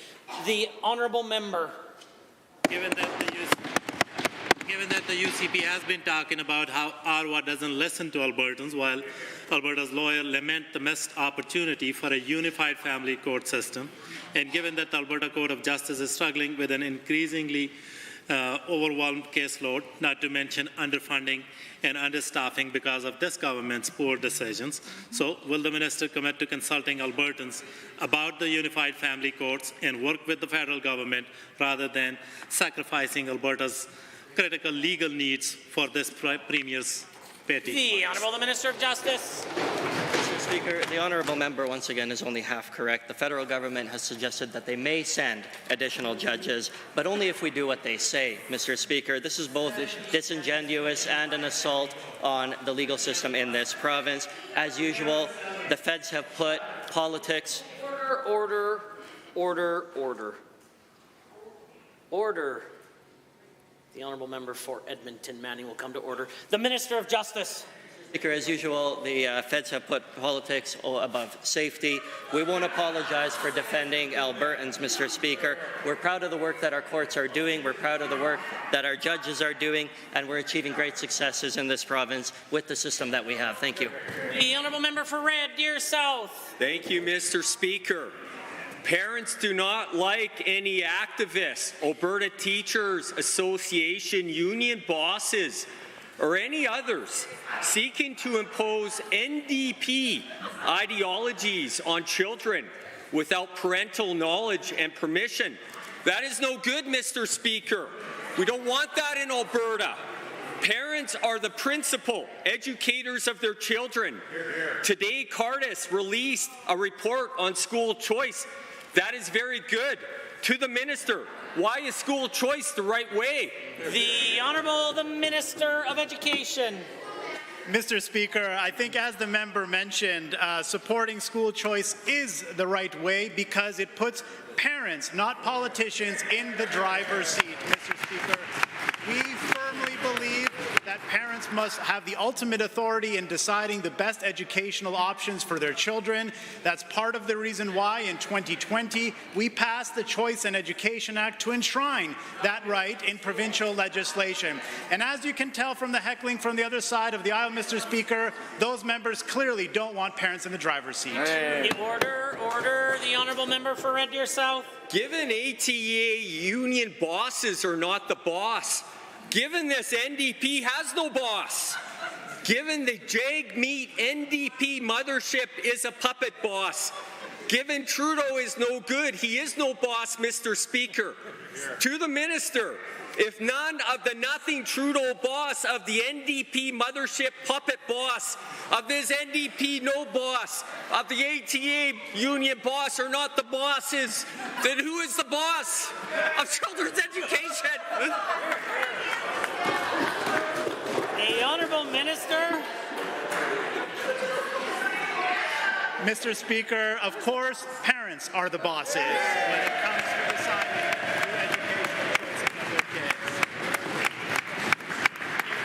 The Honourable Member. Given that the UCP has been talking about how Ottawa doesn't listen to Albertans, while Alberta's lawyers lament the missed opportunity for a unified family court system, and given that the Alberta Court of Justice is struggling with an increasingly overwhelmed caseload, not to mention underfunding and understaffing because of this government's poor decisions. So will the minister commit to consulting Albertans about the unified family courts and work with the federal government rather than sacrificing Alberta's critical legal needs for this Premier's petty? The Honourable the Minister of Justice. Mr. Speaker, the honourable member once again is only half correct. The federal government has suggested that they may send additional judges, but only if we do what they say, Mr. Speaker. This is both disingenuous and an assault on the legal system in this province. As usual, the feds have put politics... Order. The Honourable Member for Edmonton Manning will come to order. The Minister of Justice. Speaker, as usual, the feds have put politics above safety. We won't apologize for defending Albertans, Mr. Speaker. We're proud of the work that our courts are doing. We're proud of the work that our judges are doing, and we're achieving great successes in this province with the system that we have. Thank you. The Honourable Member for Red Deer South. Thank you, Mr. Speaker. Parents do not like any activists, Alberta Teachers Association union bosses, or any others seeking to impose NDP ideologies on children without parental knowledge and permission. That is no good, Mr. Speaker. We don't want that in Alberta. Parents are the principal educators of their children. Today, Cardis released a report on school choice That is very good. To the minister, why is school choice the right way? The Honourable the Minister of Education. Mr. Speaker, I think as the member mentioned, supporting school choice is the right way because it puts parents, not politicians, in the driver's seat, Mr. Speaker. We firmly believe that parents must have the ultimate authority in deciding the best educational options for their children. That's part of the reason why in 2020 we passed the Choice in Education Act to enshrine that right in provincial legislation. And as you can tell from the heckling from the other side of the aisle, Mr. Speaker, those members clearly don't want parents in the driver's seat. Hey. Order. The Honourable Member for Red Deer South. Given ATA union bosses are not the boss, given this NDP has no boss, given the Jagmeet NDP mothership is a puppet boss, given Trudeau is no good, he is no boss, Mr. Speaker. To the minister, if none of the nothing Trudeau boss of the NDP mothership puppet boss, of this NDP no boss, of the ATA union boss are not the bosses, then who is the boss of children's education? The Honourable Minister. Mr. Speaker, of course, parents are the bosses when it comes to deciding the educational choices of their kids.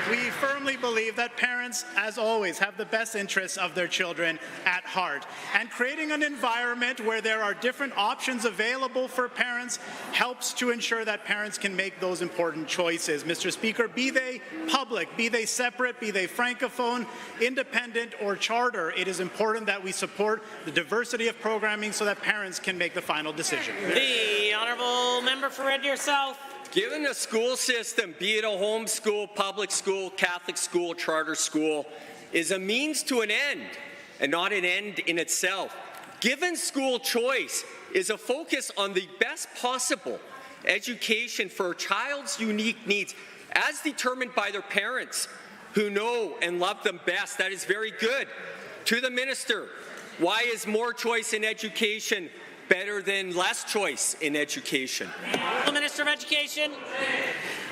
We firmly believe that parents, as always, have the best interests of their children at heart. And creating an environment where there are different options available for parents helps to ensure that parents can make those important choices. Mr. Speaker, be they public, be they separate, be they francophone, independent, or charter, it is important that we support the diversity of programming so that parents can make the final decision. The Honourable Member for Red Deer South. Given a school system, be it a home school, public school, Catholic school, charter school, is a means to an end and not an end in itself. Given school choice is a focus on the best possible education for a child's unique needs as determined by their parents who know and love them best. That is very good. To the minister, why is more choice in education better than less choice in education? The Minister of Education.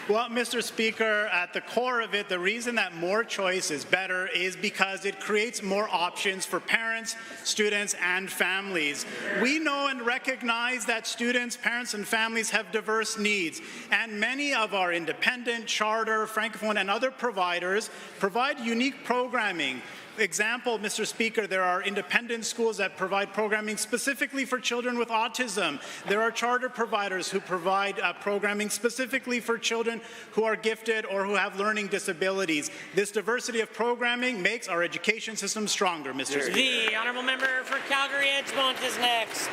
Well, Mr. Speaker, at the core of it, the reason that more choice is better is because it creates more options for parents, students, and families. We know and recognize that students, parents, and families have diverse needs, and many of our independent, charter, francophone, and other providers provide unique programming. Example, Mr. Speaker, there are independent schools that provide programming specifically for children with autism. There are charter providers who provide programming specifically for children who are gifted or who have learning disabilities. This diversity of programming makes our education system stronger, Mr. Speaker. The Honourable Member for Calgary-Edgemont is next.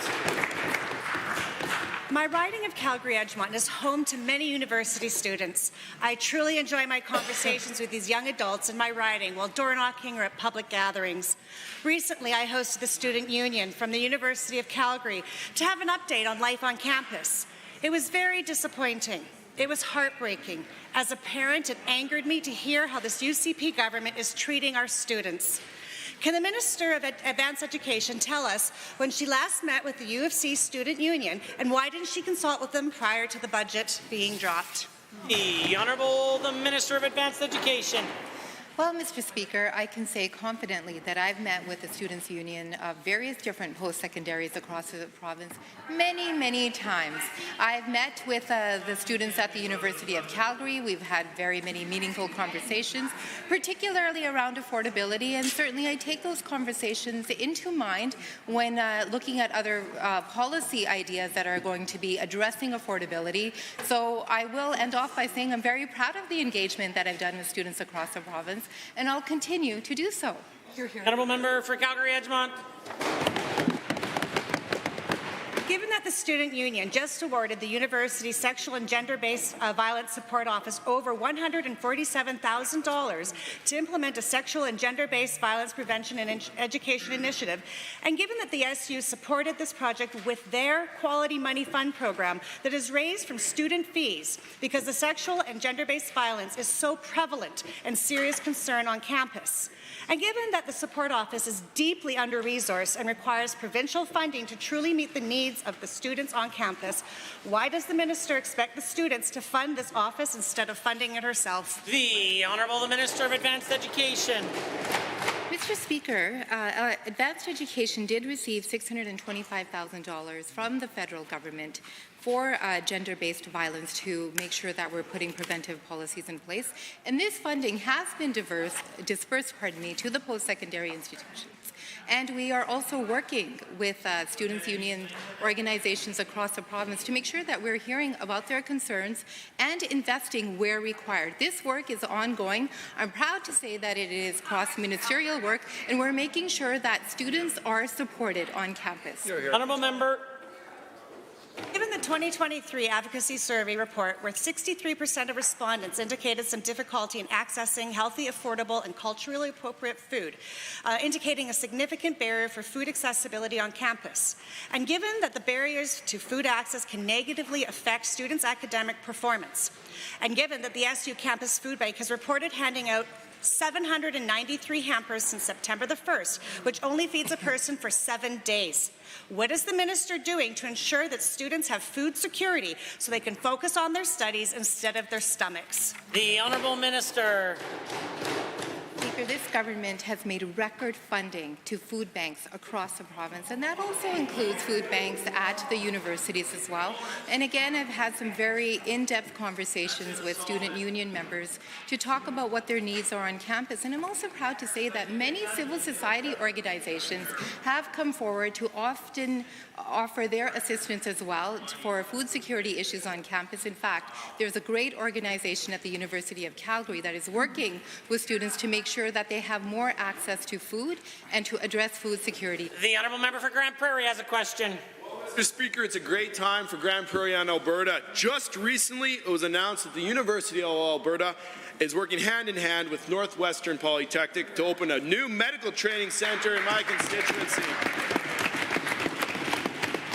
My riding of Calgary-Edgemont is home to many university students. I truly enjoy my conversations with these young adults in my riding while door knocking or at public gatherings. Recently, I hosted the Student Union from the University of Calgary to have an update on life on campus. It was very disappointing. It was heartbreaking. As a parent, it angered me to hear how this UCP government is treating our students. Can the Minister of Advanced Education tell us when she last met with the U of C Student Union and why didn't she consult with them prior to the budget being dropped? The Honourable the Minister of Advanced Education. Well, Mr. Speaker, I can say confidently that I've met with the Students' Union of various different post-secondaries across the province many, many times. I've met with the students at the University of Calgary. We've had very many meaningful conversations, particularly around affordability, and certainly I take those conversations into mind when looking at other policy ideas that are going to be addressing affordability. So I will end off by saying I'm very proud of the engagement that I've done with students across the province, and I'll continue to do so. Honourable Member for Calgary-Edgemont. Given that the Student Union just awarded the University Sexual and Gender-Based Violence Support Office over $147,000 to implement a sexual and gender-based violence prevention and education initiative, and given that the SU supported this project with their Quality Money Fund program that is raised from student fees because the sexual and gender-based violence is so prevalent and serious concern on campus, and given that the support office is deeply under-resourced and requires provincial funding to truly meet the needs needs of the students on campus. Why does the minister expect the students to fund this office instead of funding it herself? The Honourable the Minister of Advanced Education. Mr. Speaker, advanced education did receive $625,000 from the federal government for gender-based violence to make sure that we're putting preventive policies in place. And this funding has been dispersed to the post-secondary institutions. And we are also working with students' union organizations across the province to make sure that we're hearing about their concerns and investing where required. This work is ongoing. I'm proud to say that it is cross-ministerial work, and we're making sure that students are supported on campus. Honourable member. Given the 2023 advocacy survey report, where 63% of respondents indicated some difficulty in accessing healthy, affordable, and culturally appropriate food, indicating a significant barrier for food accessibility on campus, and given that the barriers to food access can negatively affect students' academic performance, and given that the SU Campus Food Bank has reported handing out 793 hampers since September the 1st, which only feeds a person for 7 days. What is the minister doing to ensure that students have food security so they can focus on their studies instead of their stomachs? The Honourable Minister. Speaker, this government has made record funding to food banks across the province, and that also includes food banks at the universities as well. And again, I've had some very in-depth conversations with student union members to talk about what their needs are on campus. And I'm also proud to say that many civil society organizations have come forward to often offer their assistance as well for food security issues on campus. In fact, there's a great organization at the University of Calgary that is working with students to make sure that they have more access to food and to address food security. The Honourable Member for Grand Prairie has a question. Mr. Speaker, it's a great time for Grand Prairie and Alberta. Just recently, it was announced that the University of Alberta is working hand in hand with Northwestern Polytechnic to open a new medical training centre in my constituency.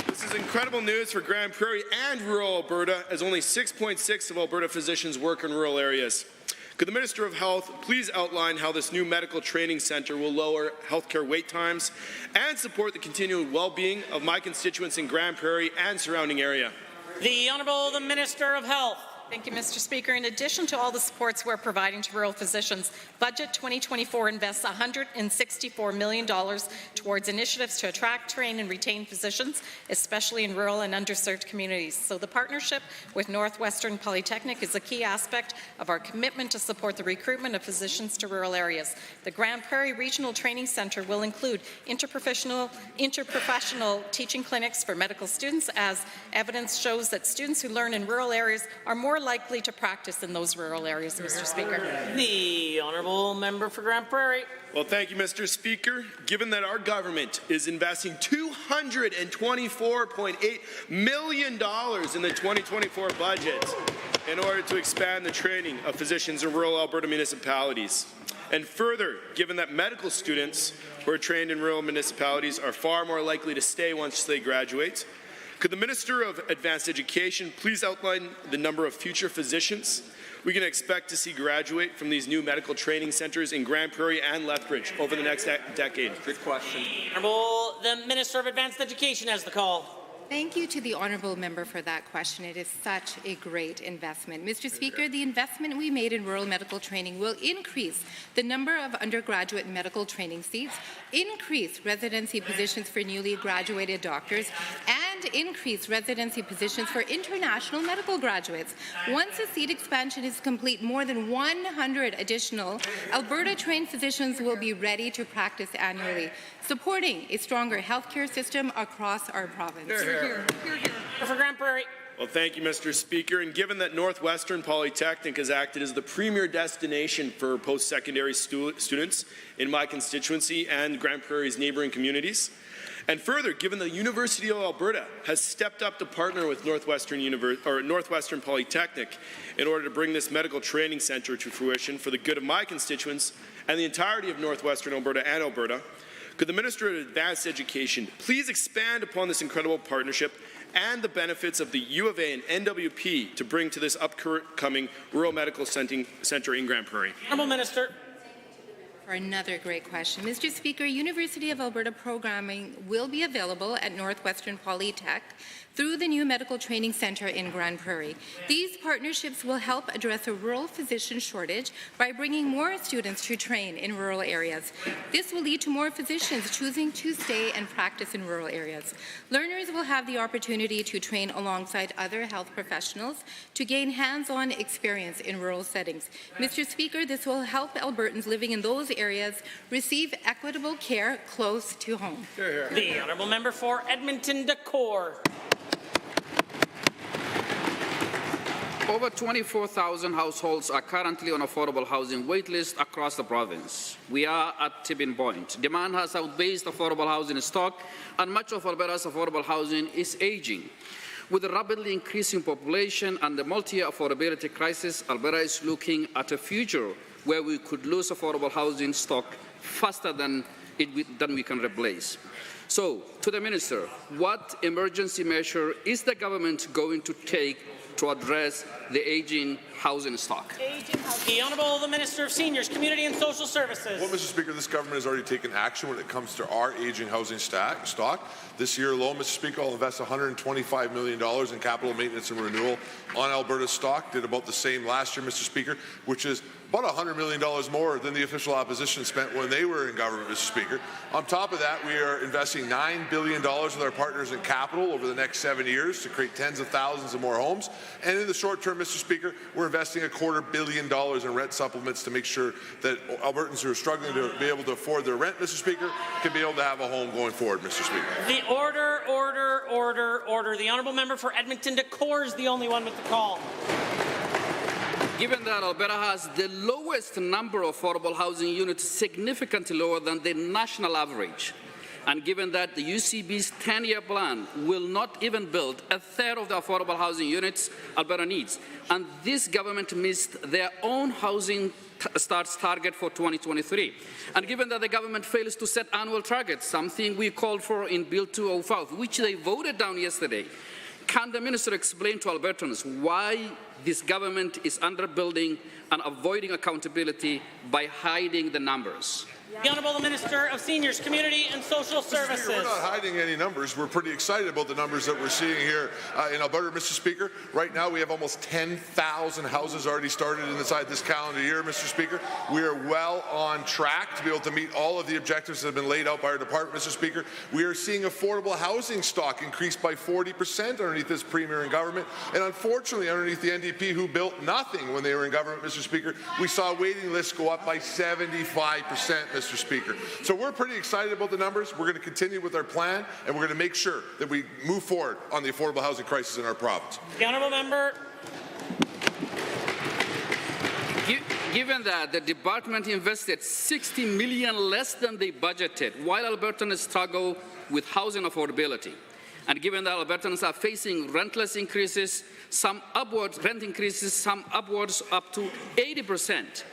This is incredible news for Grand Prairie and rural Alberta, as only 6.6% of Alberta physicians work in rural areas. Could the Minister of Health please outline how this new medical training centre will lower healthcare wait times and support the continued well-being of my constituents in Grand Prairie and surrounding area? The Honourable the Minister of Health. Thank you, Mr. Speaker. In addition to all the supports we're providing to rural physicians, Budget 2024 invests $164 million towards initiatives to attract, train, and retain physicians, especially in rural and underserved communities. So the partnership with Northwestern Polytechnic is a key aspect of our commitment to support the recruitment of physicians to rural areas. The Grand Prairie Regional Training Centre will include interprofessional teaching clinics for medical students, as evidence shows that students who learn in rural areas are more likely to practice in those rural areas, Mr. Speaker. The Honourable Member for Grand Prairie. Well, thank you, Mr. Speaker. Given that our government is investing $224.8 million in the 2024 budget in order to expand the training of physicians in rural Alberta municipalities, and further, given that medical students who are trained in rural municipalities are far more likely to stay once they graduate, could the Minister of Advanced Education please outline the number of future physicians we can expect to see graduate from these new medical training centres in Grand Prairie and Lethbridge over the next decade? Good question. Honourable the Minister of Advanced Education has the call. Thank you to the honourable member for that question. It is such a great investment. Mr. Speaker, the investment we made in rural medical training will increase the number of undergraduate medical training seats, increase residency positions for newly graduated doctors, and increase residency positions for international medical graduates. Once the seat expansion is complete, more than 100 additional Alberta-trained physicians will be ready to practice annually, supporting a stronger healthcare system across our province. For Grand Prairie. Well, thank you, Mr. Speaker. And given that Northwestern Polytechnic has acted as the premier destination for post-secondary students in my constituency and Grand Prairie's neighbouring communities, and further, given the University of Alberta has stepped up to partner with Northwestern Polytechnic in order to bring this medical training centre to fruition for the good of my constituents and the entirety of Northwestern Alberta and Alberta, could the Minister of Advanced Education please expand upon this incredible partnership and the benefits of the U of A and NWP to bring to this upcoming rural medical centre in Grand Prairie? Honourable Minister. For another great question. Mr. Speaker, University of Alberta programming will be available at Northwestern Polytech through the new Medical Training Centre in Grand Prairie. These partnerships will help address a rural physician shortage by bringing more students to train in rural areas. This will lead to more physicians choosing to stay and practice in rural areas. Learners will have the opportunity to train alongside other health professionals to gain hands-on experience in rural settings. Mr. Speaker, this will help Albertans living in those areas receive equitable care close to home. The honourable member for Edmonton Decore. Over 24,000 households are currently on affordable housing waitlist across the province. We are at tipping point. Demand has outpaced affordable housing stock, and much of Alberta's affordable housing is aging. With a rapidly increasing population and the multi-year affordability crisis, Alberta is looking at a future where we could lose affordable housing stock faster than we can replace. So, to the Minister, what emergency measure is the government going to take to address the aging housing stock? The Honourable the Minister of Seniors, Community and Social Services. Well, Mr. Speaker, this government has already taken action when it comes to our aging housing stock. This year alone, Mr. Speaker, I'll invest $125 million in capital maintenance and renewal on Alberta's stock. Did about the same last year, Mr. Speaker, which is about $100 million more than the official opposition spent when they were in government, Mr. Speaker. On top of that, we are investing $9 billion with our partners in capital over the next 7 years to create tens of thousands of more homes. And in the short term, Mr. Speaker, we're investing $250 million in rent supplements to make sure that Albertans who are struggling to be able to afford their rent, Mr. Speaker, can be able to have a home going forward, Mr. Speaker. The order. The honourable member for Edmonton Decore is the only one with the call. Given that Alberta has the lowest number of affordable housing units, significantly lower than the national average, and given that the UCB's 10-year plan will not even build a third of the affordable housing units Alberta needs, and this government missed their own housing starts target for 2023, and given that the government fails to set annual targets, something we called for in Bill 205, which they voted down yesterday, can the Minister explain to Albertans why this government is underbuilding and avoiding accountability by hiding the numbers? The Honourable Minister of Seniors, Community and Social Services. We're not hiding any numbers. We're pretty excited about the numbers that we're seeing here in Alberta, Mr. Speaker. Right now, we have almost 10,000 houses already started inside this calendar year, Mr. Speaker. We are well on track to be able to meet all of the objectives that have been laid out by our department, Mr. Speaker. We are seeing affordable housing stock increase by 40% underneath this Premier in government. And unfortunately, underneath the NDP, who built nothing when they were in government, Mr. Speaker, we saw waiting lists go up by 75%, Mr. Speaker. So we're pretty excited about the numbers. We're going to continue with our plan, and we're going to make sure that we move forward on the affordable housing crisis in our province. The honourable member. Given that the department invested $60 million less than they budgeted, while Albertans struggle with housing affordability, and given that Albertans are facing rentless increases, some upwards up to 80%,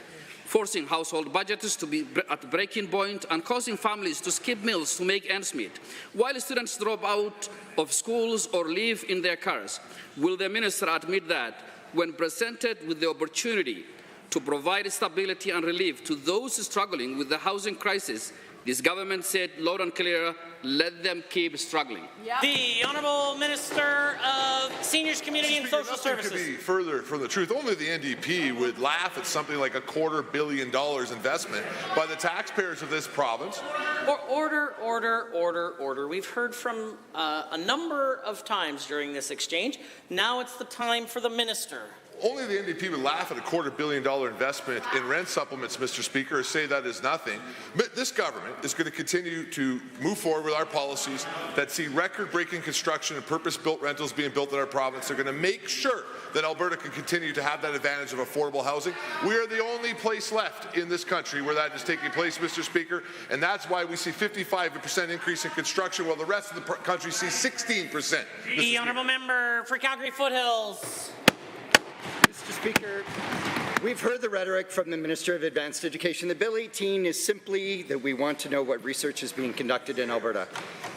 forcing household budgets to be at breaking point and causing families to skip meals to make ends meet, while students drop out of schools or live in their cars. Will the Minister admit that when presented with the opportunity to provide stability and relief to those struggling with the housing crisis, this government said loud and clear, let them keep struggling? Yep. The Honourable Minister of Seniors, Community and Social Services. To be further from the truth, only the NDP would laugh at something like $250 million investment by the taxpayers of this province. Order. We've heard from a number of times during this exchange. Now it's the time for the Minister. Only the NDP would laugh at $250 million investment in rent supplements, Mr. Speaker, or say that is nothing. But this government is going to continue to move forward with our policies that see record-breaking construction and purpose-built rentals being built in our province. They're going to make sure that Alberta can continue to have that advantage of affordable housing. We are the only place left in this country where that is taking place, Mr. Speaker, and that's why we see 55% increase in construction while the rest of the country sees 16%. The Honourable Member for Calgary Foothills. Mr. Speaker, we've heard the rhetoric from the Minister of Advanced Education. The Bill 18 is simply that we want to know what research is being conducted in Alberta.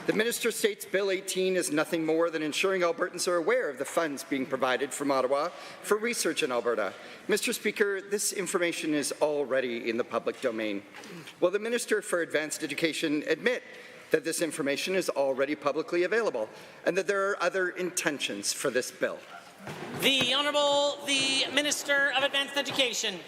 The Minister states Bill 18 is nothing more than ensuring Albertans are aware of the funds being provided from Ottawa for research in Alberta. Mr. Speaker, this information is already in the public domain. Will the Minister for Advanced Education admit that this information is already publicly available and that there are other intentions for this bill? The Honourable the Minister of Advanced Education.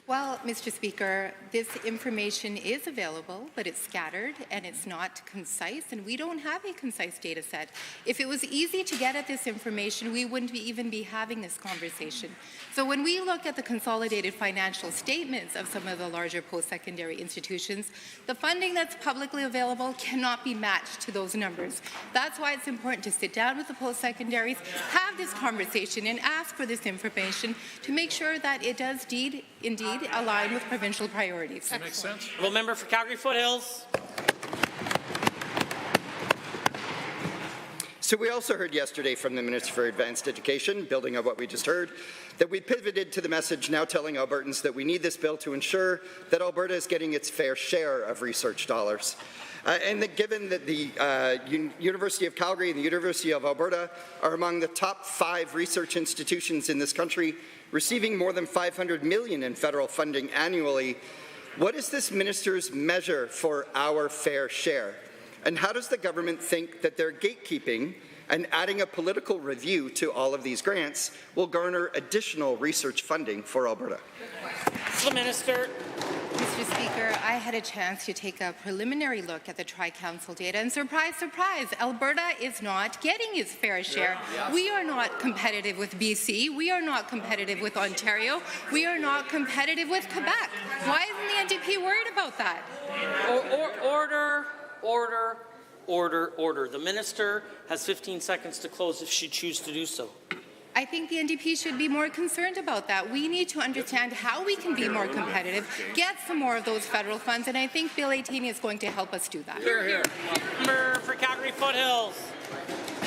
Well, Mr. Speaker, this information is available, but it's scattered and it's not concise, and we don't have a concise data set. If it was easy to get at this information, we wouldn't even be having this conversation. So when we look at the consolidated financial statements of some of the larger post-secondary institutions, the funding that's publicly available cannot be matched to those numbers. That's why it's important to sit down with the post-secondaries, have this conversation, and ask for this information to make sure that it does indeed align with provincial priorities. That makes sense. Well, member for Calgary Foothills. So we also heard yesterday from the Minister for Advanced Education, building on what we just heard, that we pivoted to the message now telling Albertans that we need this bill to ensure that Alberta is getting its fair share of research dollars. And that given that the University of Calgary and the University of Alberta are among the top 5 research institutions in this country, receiving more than $500 million in federal funding annually, what is this minister's measure for our fair share? And how does the government think that their gatekeeping and adding a political review to all of these grants will garner additional research funding for Alberta? The Minister. Mr. Speaker, I had a chance to take a preliminary look at the Tri-Council data, and surprise, surprise, Alberta is not getting its fair share. We are not competitive with BC. We are not competitive with Ontario. We are not competitive with Quebec. Why isn't the NDP worried about that? Order. The Minister has 15 seconds to close if she chooses to do so. I think the NDP should be more concerned about that. We need to understand how we can be more competitive, get some more of those federal funds, and I think Bill 18 is going to help us do that. Member for Calgary Foothills.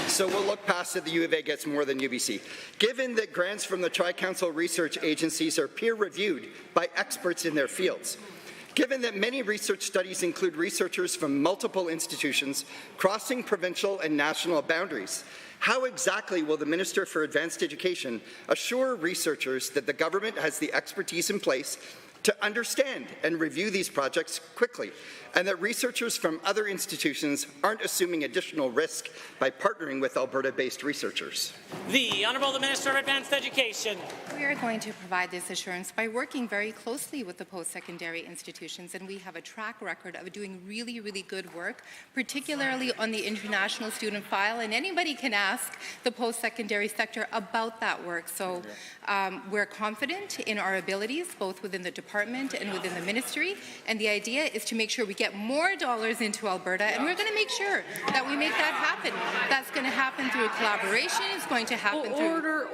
So we'll look past it. The U of A gets more than UBC. Given that grants from the Tri-Council research agencies are peer-reviewed by experts in their fields, given that many research studies include researchers from multiple institutions crossing provincial and national boundaries, how exactly will the Minister for Advanced Education assure researchers that the government has the expertise in place to understand and review these projects quickly, and that researchers from other institutions aren't assuming additional risk by partnering with Alberta-based researchers? The Honourable the Minister of Advanced Education. We are going to provide this assurance by working very closely with the post-secondary institutions, and we have a track record of doing really, really good work, particularly on the international student file, and anybody can ask the post-secondary sector about that work. So we're confident in our abilities, both within the department and within the ministry, and the idea is to make sure we get more dollars into Alberta, and we're going to make sure that we make that happen. That's going to happen through collaboration. It's going to happen through...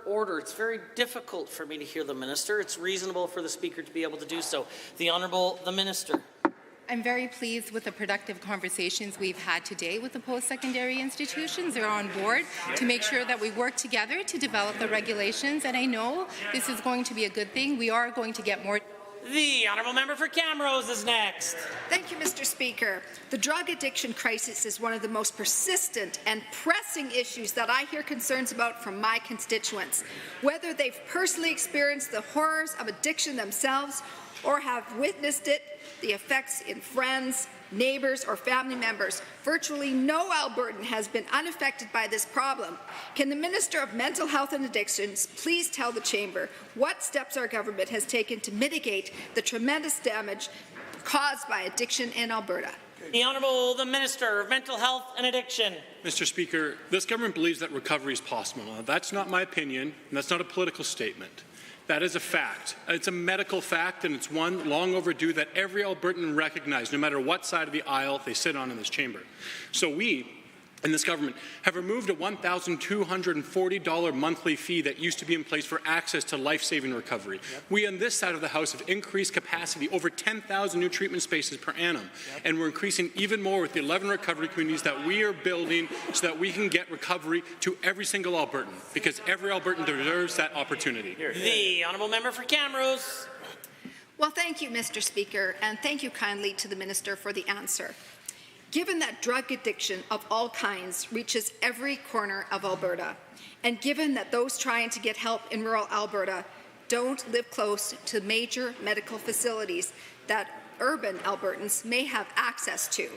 Order. It's very difficult for me to hear the Minister. It's reasonable for the Speaker to be able to do so. The Honourable the Minister. I'm very pleased with the productive conversations we've had today with the post-secondary institutions. They're on board to make sure that we work together to develop the regulations, and I know this is going to be a good thing. We are going to get more... The Honourable Member for Camrose is next. Thank you, Mr. Speaker. The drug addiction crisis is one of the most persistent and pressing issues that I hear concerns about from my constituents. Whether they've personally experienced the horrors of addiction themselves or have witnessed it, the effects in friends, neighbours or family members, virtually no Albertan has been unaffected by this problem. Can the Minister of Mental Health and Addictions please tell the Chamber what steps our government has taken to mitigate the tremendous damage caused by addiction in Alberta? The Honourable the Minister of Mental Health and Addiction. Mr. Speaker, this government believes that recovery is possible. Now, that's not my opinion, and that's not a political statement. That is a fact. It's a medical fact, and it's one long overdue that every Albertan recognizes, no matter what side of the aisle they sit on in this chamber. So we, in this government, have removed a $1,240 monthly fee that used to be in place for access to life-saving recovery. We, on this side of the House, have increased capacity, over 10,000 new treatment spaces per annum, and we're increasing even more with the 11 recovery communities that we are building so that we can get recovery to every single Albertan, because every Albertan deserves that opportunity. The Honourable Member for Camrose. Well, thank you, Mr. Speaker, and thank you kindly to the Minister for the answer. Given that drug addiction of all kinds reaches every corner of Alberta, and given that those trying to get help in rural Alberta don't live close to major medical facilities that urban Albertans may have access to,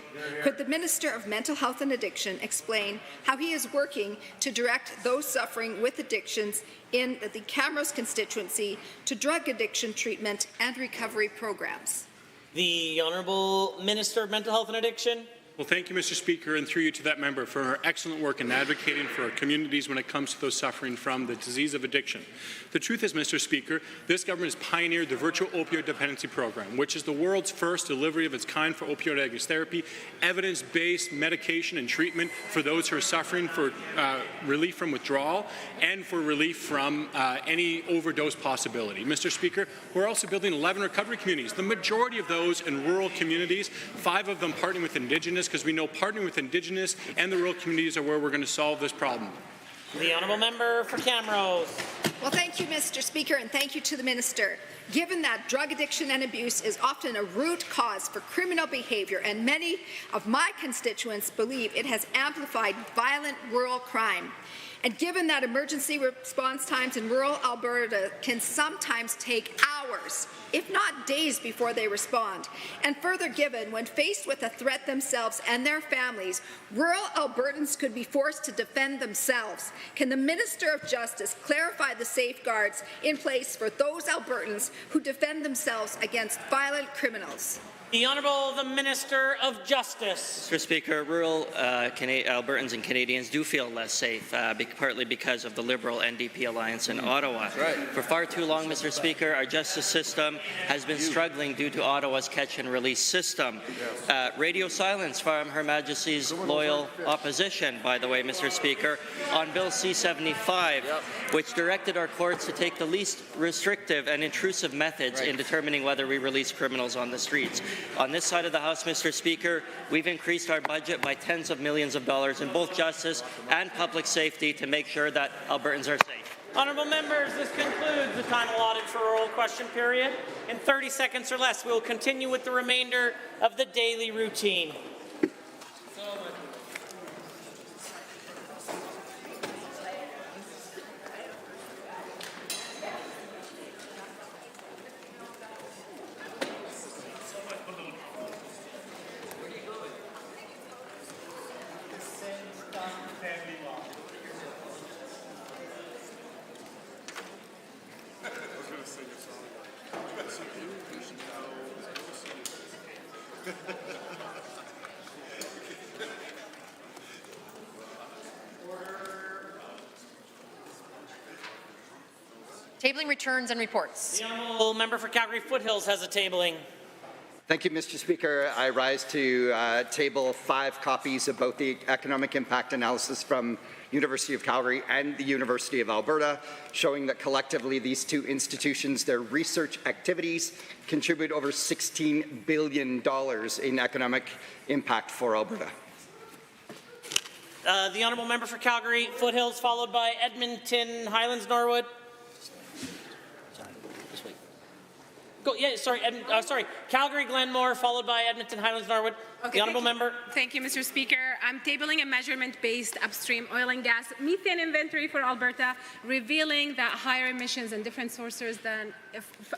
could the Minister of Mental Health and Addiction explain how he is working to direct those suffering with addictions in the Camrose constituency to drug addiction treatment and recovery programs? The Honourable Minister of Mental Health and Addiction. Well, thank you, Mr. Speaker, and through you to that member for her excellent work in advocating for our communities when it comes to those suffering from the disease of addiction. The truth is, Mr. Speaker, this government has pioneered the virtual opioid dependency program, which is the world's first delivery of its kind for opioid agonist therapy, evidence-based medication and treatment for those who are suffering for relief from withdrawal and for relief from any overdose possibility. Mr. Speaker, we're also building 11 recovery communities, the majority of those in rural communities, 5 of them partnering with Indigenous, because we know partnering with Indigenous and the rural communities are where we're going to solve this problem. The Honourable Member for Camrose. Well, thank you, Mr. Speaker, and thank you to the Minister. Given that drug addiction and abuse is often a root cause for criminal behaviour, and many of my constituents believe it has amplified violent rural crime, and given that emergency response times in rural Alberta can sometimes take hours, if not days, before they respond, and further given when faced with a threat themselves and their families, rural Albertans could be forced to defend themselves. Can the Minister of Justice clarify the safeguards in place for those Albertans who defend themselves against violent criminals? The Honourable the Minister of Justice. Mr. Speaker, rural Albertans and Canadians do feel less safe, partly because of the Liberal NDP alliance in Ottawa. Right. For far too long, Mr. Speaker, our justice system has been struggling due to Ottawa's catch and release system. Radio silence from Her Majesty's loyal opposition, by the way, Mr. Speaker, on Bill C-75, which directed our courts to take the least restrictive and intrusive methods in determining whether we release criminals on the streets. On this side of the House, Mr. Speaker, we've increased our budget by tens of millions of dollars in both justice and public safety to make sure that Albertans are safe. Honourable members, this concludes the time allotted for oral question period. In 30 seconds or less, we will continue with the remainder of the daily routine. Tabling returns and reports. The Honourable Member for Calgary Foothills has a tabling. Thank you, Mr. Speaker. I rise to table 5 copies of both the economic impact analysis from University of Calgary and the University of Alberta, showing that collectively these 2 institutions, their research activities contribute over $16 billion in economic impact for Alberta. The Honourable Member for Calgary Foothills, followed by Edmonton Highlands Norwood. Calgary Glenmore, followed by Edmonton Highlands Norwood. Okay, the Honourable Member. Thank you, Mr. Speaker. I'm tabling a measurement-based upstream oil and gas methane inventory for Alberta, revealing that higher emissions and different sources than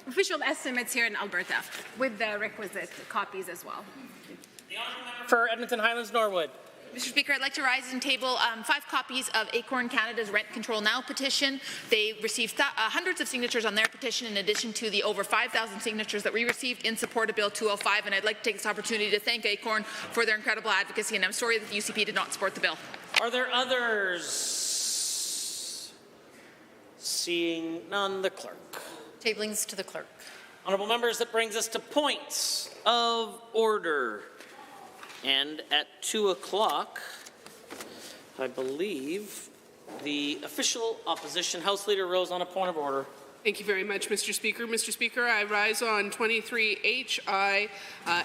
official estimates here in Alberta, with the requisite copies as well. The Honourable Member for Edmonton Highlands Norwood. Mr. Speaker, I'd like to rise and table 5 copies of Acorn Canada's Rent Control Now petition. They received hundreds of signatures on their petition in addition to the over 5,000 signatures that we received in support of Bill 205, and I'd like to take this opportunity to thank Acorn for their incredible advocacy, and I'm sorry that the UCP did not support the bill. Are there others? Seeing none, the clerk. Tablings to the clerk. Honourable members, that brings us to points of order. And at 2 o'clock, I believe, the official opposition House Leader rose on a point of order. Thank you very much, Mr. Speaker. Mr. Speaker, I rise on 23H, I,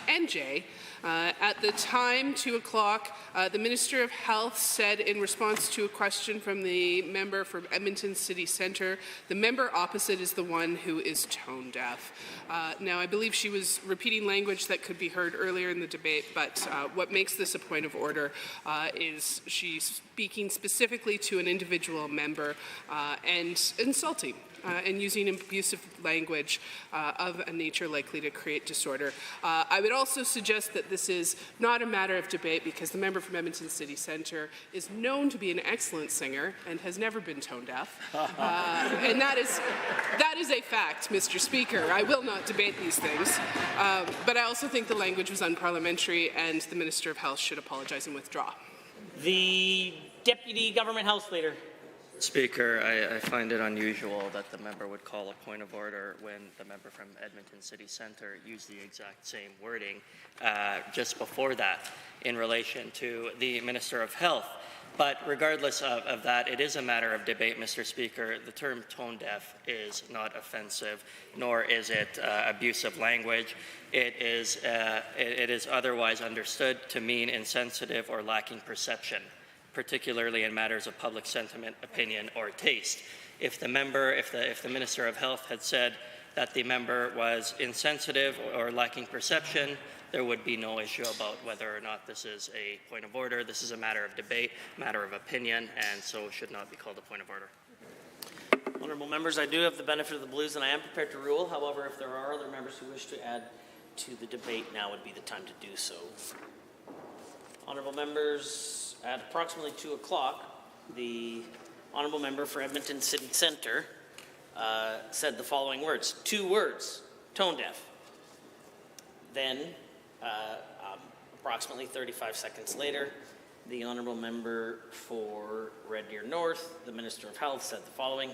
and J. At the time, 2 o'clock, the Minister of Health said in response to a question from the member from Edmonton City Centre, the member opposite is the one who is tone deaf. Now, I believe she was repeating language that could be heard earlier in the debate, but what makes this a point of order is she's speaking specifically to an individual member and insulting and using abusive language of a nature likely to create disorder. I would also suggest that this is not a matter of debate because the member from Edmonton City Centre is known to be an excellent singer and has never been tone deaf. And that is a fact, Mr. Speaker. I will not debate these things. But I also think the language was unparliamentary and the Minister of Health should apologize and withdraw. The Deputy Government House Leader. Speaker, I find it unusual that the member would call a point of order when the member from Edmonton City Centre used the exact same wording just before that in relation to the Minister of Health. But regardless of that, it is a matter of debate, Mr. Speaker. The term tone deaf is not offensive, nor is it abusive language. It is otherwise understood to mean insensitive or lacking perception, particularly in matters of public sentiment, opinion, or taste. If the Minister of Health had said that the member was insensitive or lacking perception, there would be no issue about whether or not this is a point of order. This is a matter of debate, matter of opinion, and so should not be called a point of order. Honourable members, I do have the benefit of the blues and I am prepared to rule. However, if there are other members who wish to add to the debate, now would be the time to do so. Honourable members, at approximately 2 o'clock, the honourable member for Edmonton City Centre said the following words, 2 words, tone deaf. Then, approximately 35 seconds later, the honourable member for Red Deer North, the Minister of Health, said the following,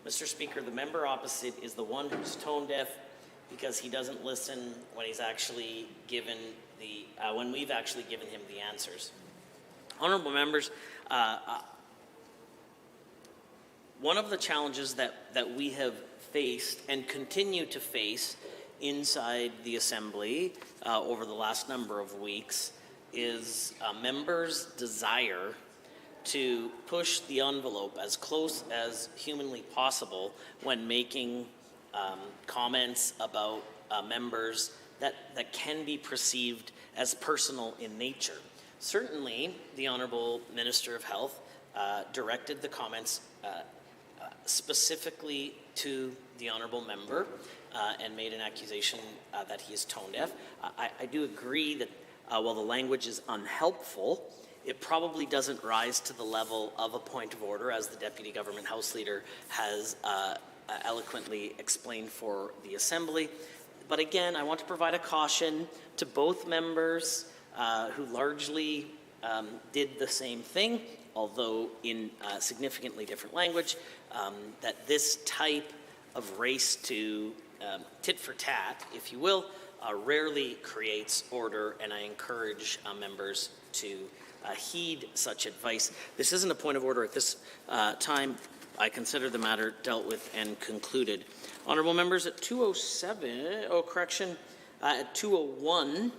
Mr. Speaker, the member opposite is the one who's tone deaf because he doesn't listen when he's actually given when we've actually given him the answers. Honourable members, one of the challenges that we have faced and continue to face inside the Assembly over the last number of weeks is members' desire to push the envelope as close as humanly possible when making comments about members that can be perceived as personal in nature. Certainly, the Honourable Minister of Health directed the comments specifically to the Honourable Member and made an accusation that he is tone deaf. I do agree that while the language is unhelpful, it probably doesn't rise to the level of a point of order, as the Deputy Government House Leader has eloquently explained for the Assembly. But again, I want to provide a caution to both members who largely did the same thing, although in significantly different language, that this type of race to tit for tat, if you will, rarely creates order, and I encourage members to heed such advice. This isn't a point of order at this time. I consider the matter dealt with and concluded. Honourable members, at 2:07, at 2:01,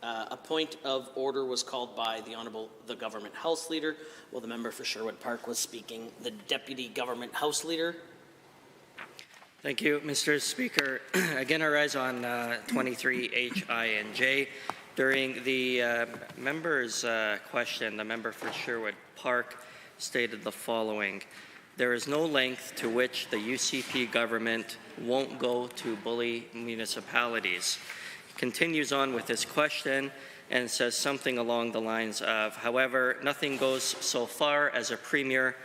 a point of order was called by the Government House Leader. While the member for Sherwood Park was speaking, the Deputy Government House Leader. Thank you, Mr. Speaker. Again, I rise on 23H, I, and J. During the member's question, the member for Sherwood Park stated the following: there is no length to which the UCP government won't go to bully municipalities. He continues on with his question and says something along the lines of, however, nothing goes so far as a premier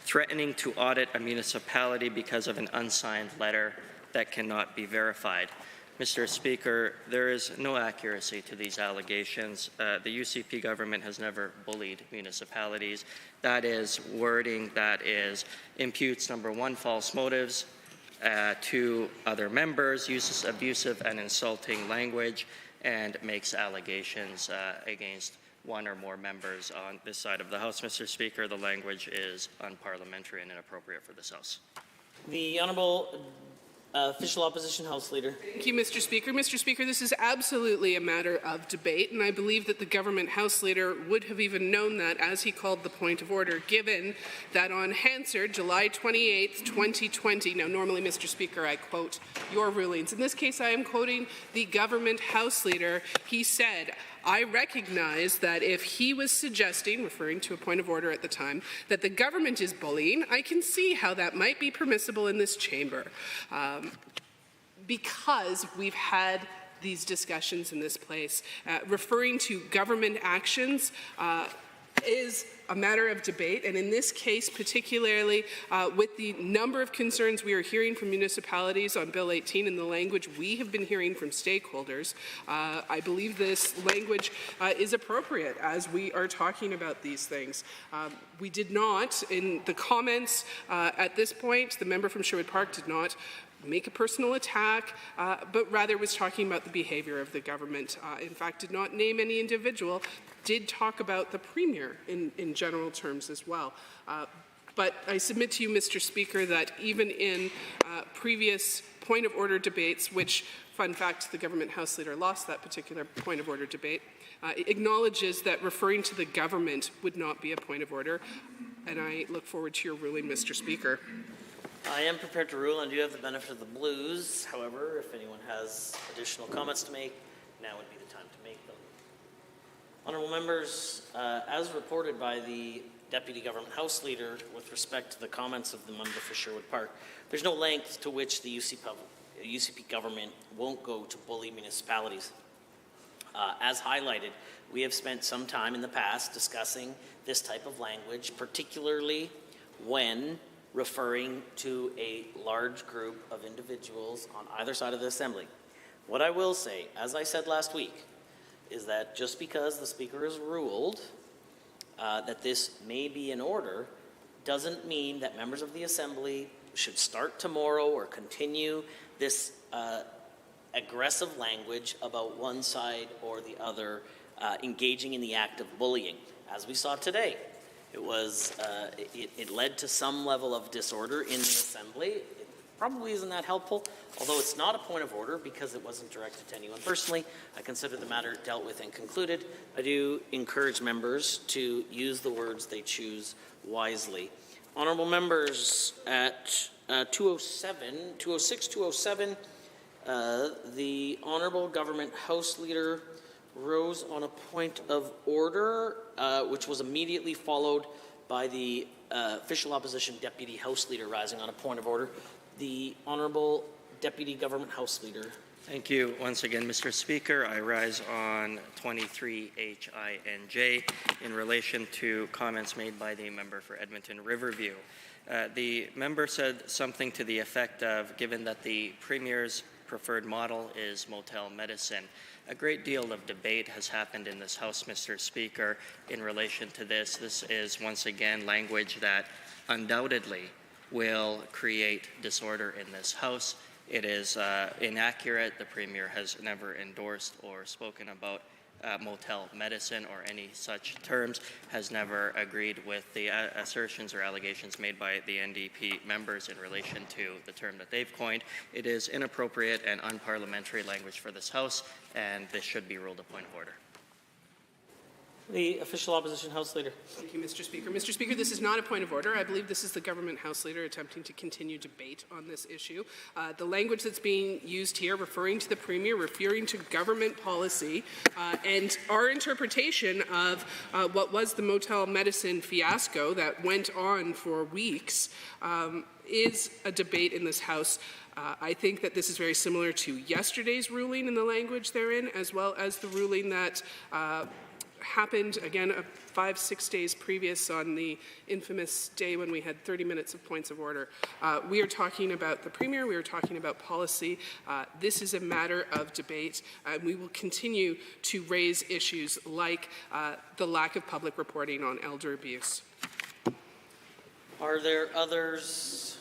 threatening to audit a municipality because of an unsigned letter that cannot be verified. Mr. Speaker, there is no accuracy to these allegations. The UCP government has never bullied municipalities. That is wording that imputes, number one, false motives to other members, uses abusive and insulting language, and makes allegations against one or more members on this side of the House. Mr. Speaker, the language is unparliamentary and inappropriate for this House. The Honourable Official Opposition House Leader. Thank you, Mr. Speaker. Mr. Speaker, this is absolutely a matter of debate, and I believe that the government House Leader would have even known that as he called the point of order, given that on Hansard, July 28th, 2020, now normally, Mr. Speaker, I quote your rulings. In this case, I am quoting the government House Leader. He said, I recognize that if he was suggesting, referring to a point of order at the time, that the government is bullying, I can see how that might be permissible in this chamber. Because we've had these discussions in this place, referring to government actions is a matter of debate, and in this case particularly with the number of concerns we are hearing from municipalities on Bill 18 and the language we have been hearing from stakeholders, I believe this language is appropriate as we are talking about these things. We did not, in the comments at this point, the member from Sherwood Park did not make a personal attack, but rather was talking about the behavior of the government. In fact, did not name any individual, did talk about the Premier in general terms as well. But I submit to you, Mr. Speaker, that even in previous point of order debates, which, fun fact, the government House Leader lost that particular point of order debate, acknowledges that referring to the government would not be a point of order, and I look forward to your ruling, Mr. Speaker. I am prepared to rule and do have the benefit of the blues. However, if anyone has additional comments to make, now would be the time to make them. Honourable members, as reported by the Deputy Government House Leader with respect to the comments of the member for Sherwood Park, there's no length to which the UCP government won't go to bully municipalities. As highlighted, we have spent some time in the past discussing this type of language, particularly when referring to a large group of individuals on either side of the Assembly. What I will say, as I said last week, is that just because the Speaker has ruled that this may be in order, doesn't mean that members of the Assembly should start tomorrow or continue this aggressive language about one side or the other engaging in the act of bullying. As we saw today, it was it led to some level of disorder in the Assembly. It probably isn't that helpful, although it's not a point of order because it wasn't directed to anyone personally. I consider the matter dealt with and concluded. I do encourage members to use the words they choose wisely. Honourable members, at 206, 207, the Honourable Government House Leader rose on a point of order, which was immediately followed by the Official Opposition Deputy House Leader rising on a point of order. The Honourable Deputy Government House Leader. Thank you once again, Mr. Speaker. I rise on 23HINJ in relation to comments made by the member for Edmonton Riverview. The member said something to the effect of, given that the Premier's preferred model is motel medicine, a great deal of debate has happened in this House, Mr. Speaker, in relation to this. This is, once again, language that undoubtedly will create disorder in this House. It is inaccurate. The Premier has never endorsed or spoken about motel medicine or any such terms, has never agreed with the assertions or allegations made by the NDP members in relation to the term that they've coined. It is inappropriate and unparliamentary language for this House, and this should be ruled a point of order. The Official Opposition House Leader. Thank you, Mr. Speaker. Mr. Speaker, this is not a point of order. I believe this is the Government House Leader attempting to continue debate on this issue. The language that's being used here, referring to the Premier, referring to government policy, and our interpretation of what was the motel medicine fiasco that went on for weeks, is a debate in this House. I think that this is very similar to yesterday's ruling in the language therein, as well as the ruling that happened again 5-6 days previous on the infamous day when we had 30 minutes of points of order. We are talking about the Premier, we are talking about policy. This is a matter of debate, and we will continue to raise issues like the lack of public reporting on elder abuse. Are there others?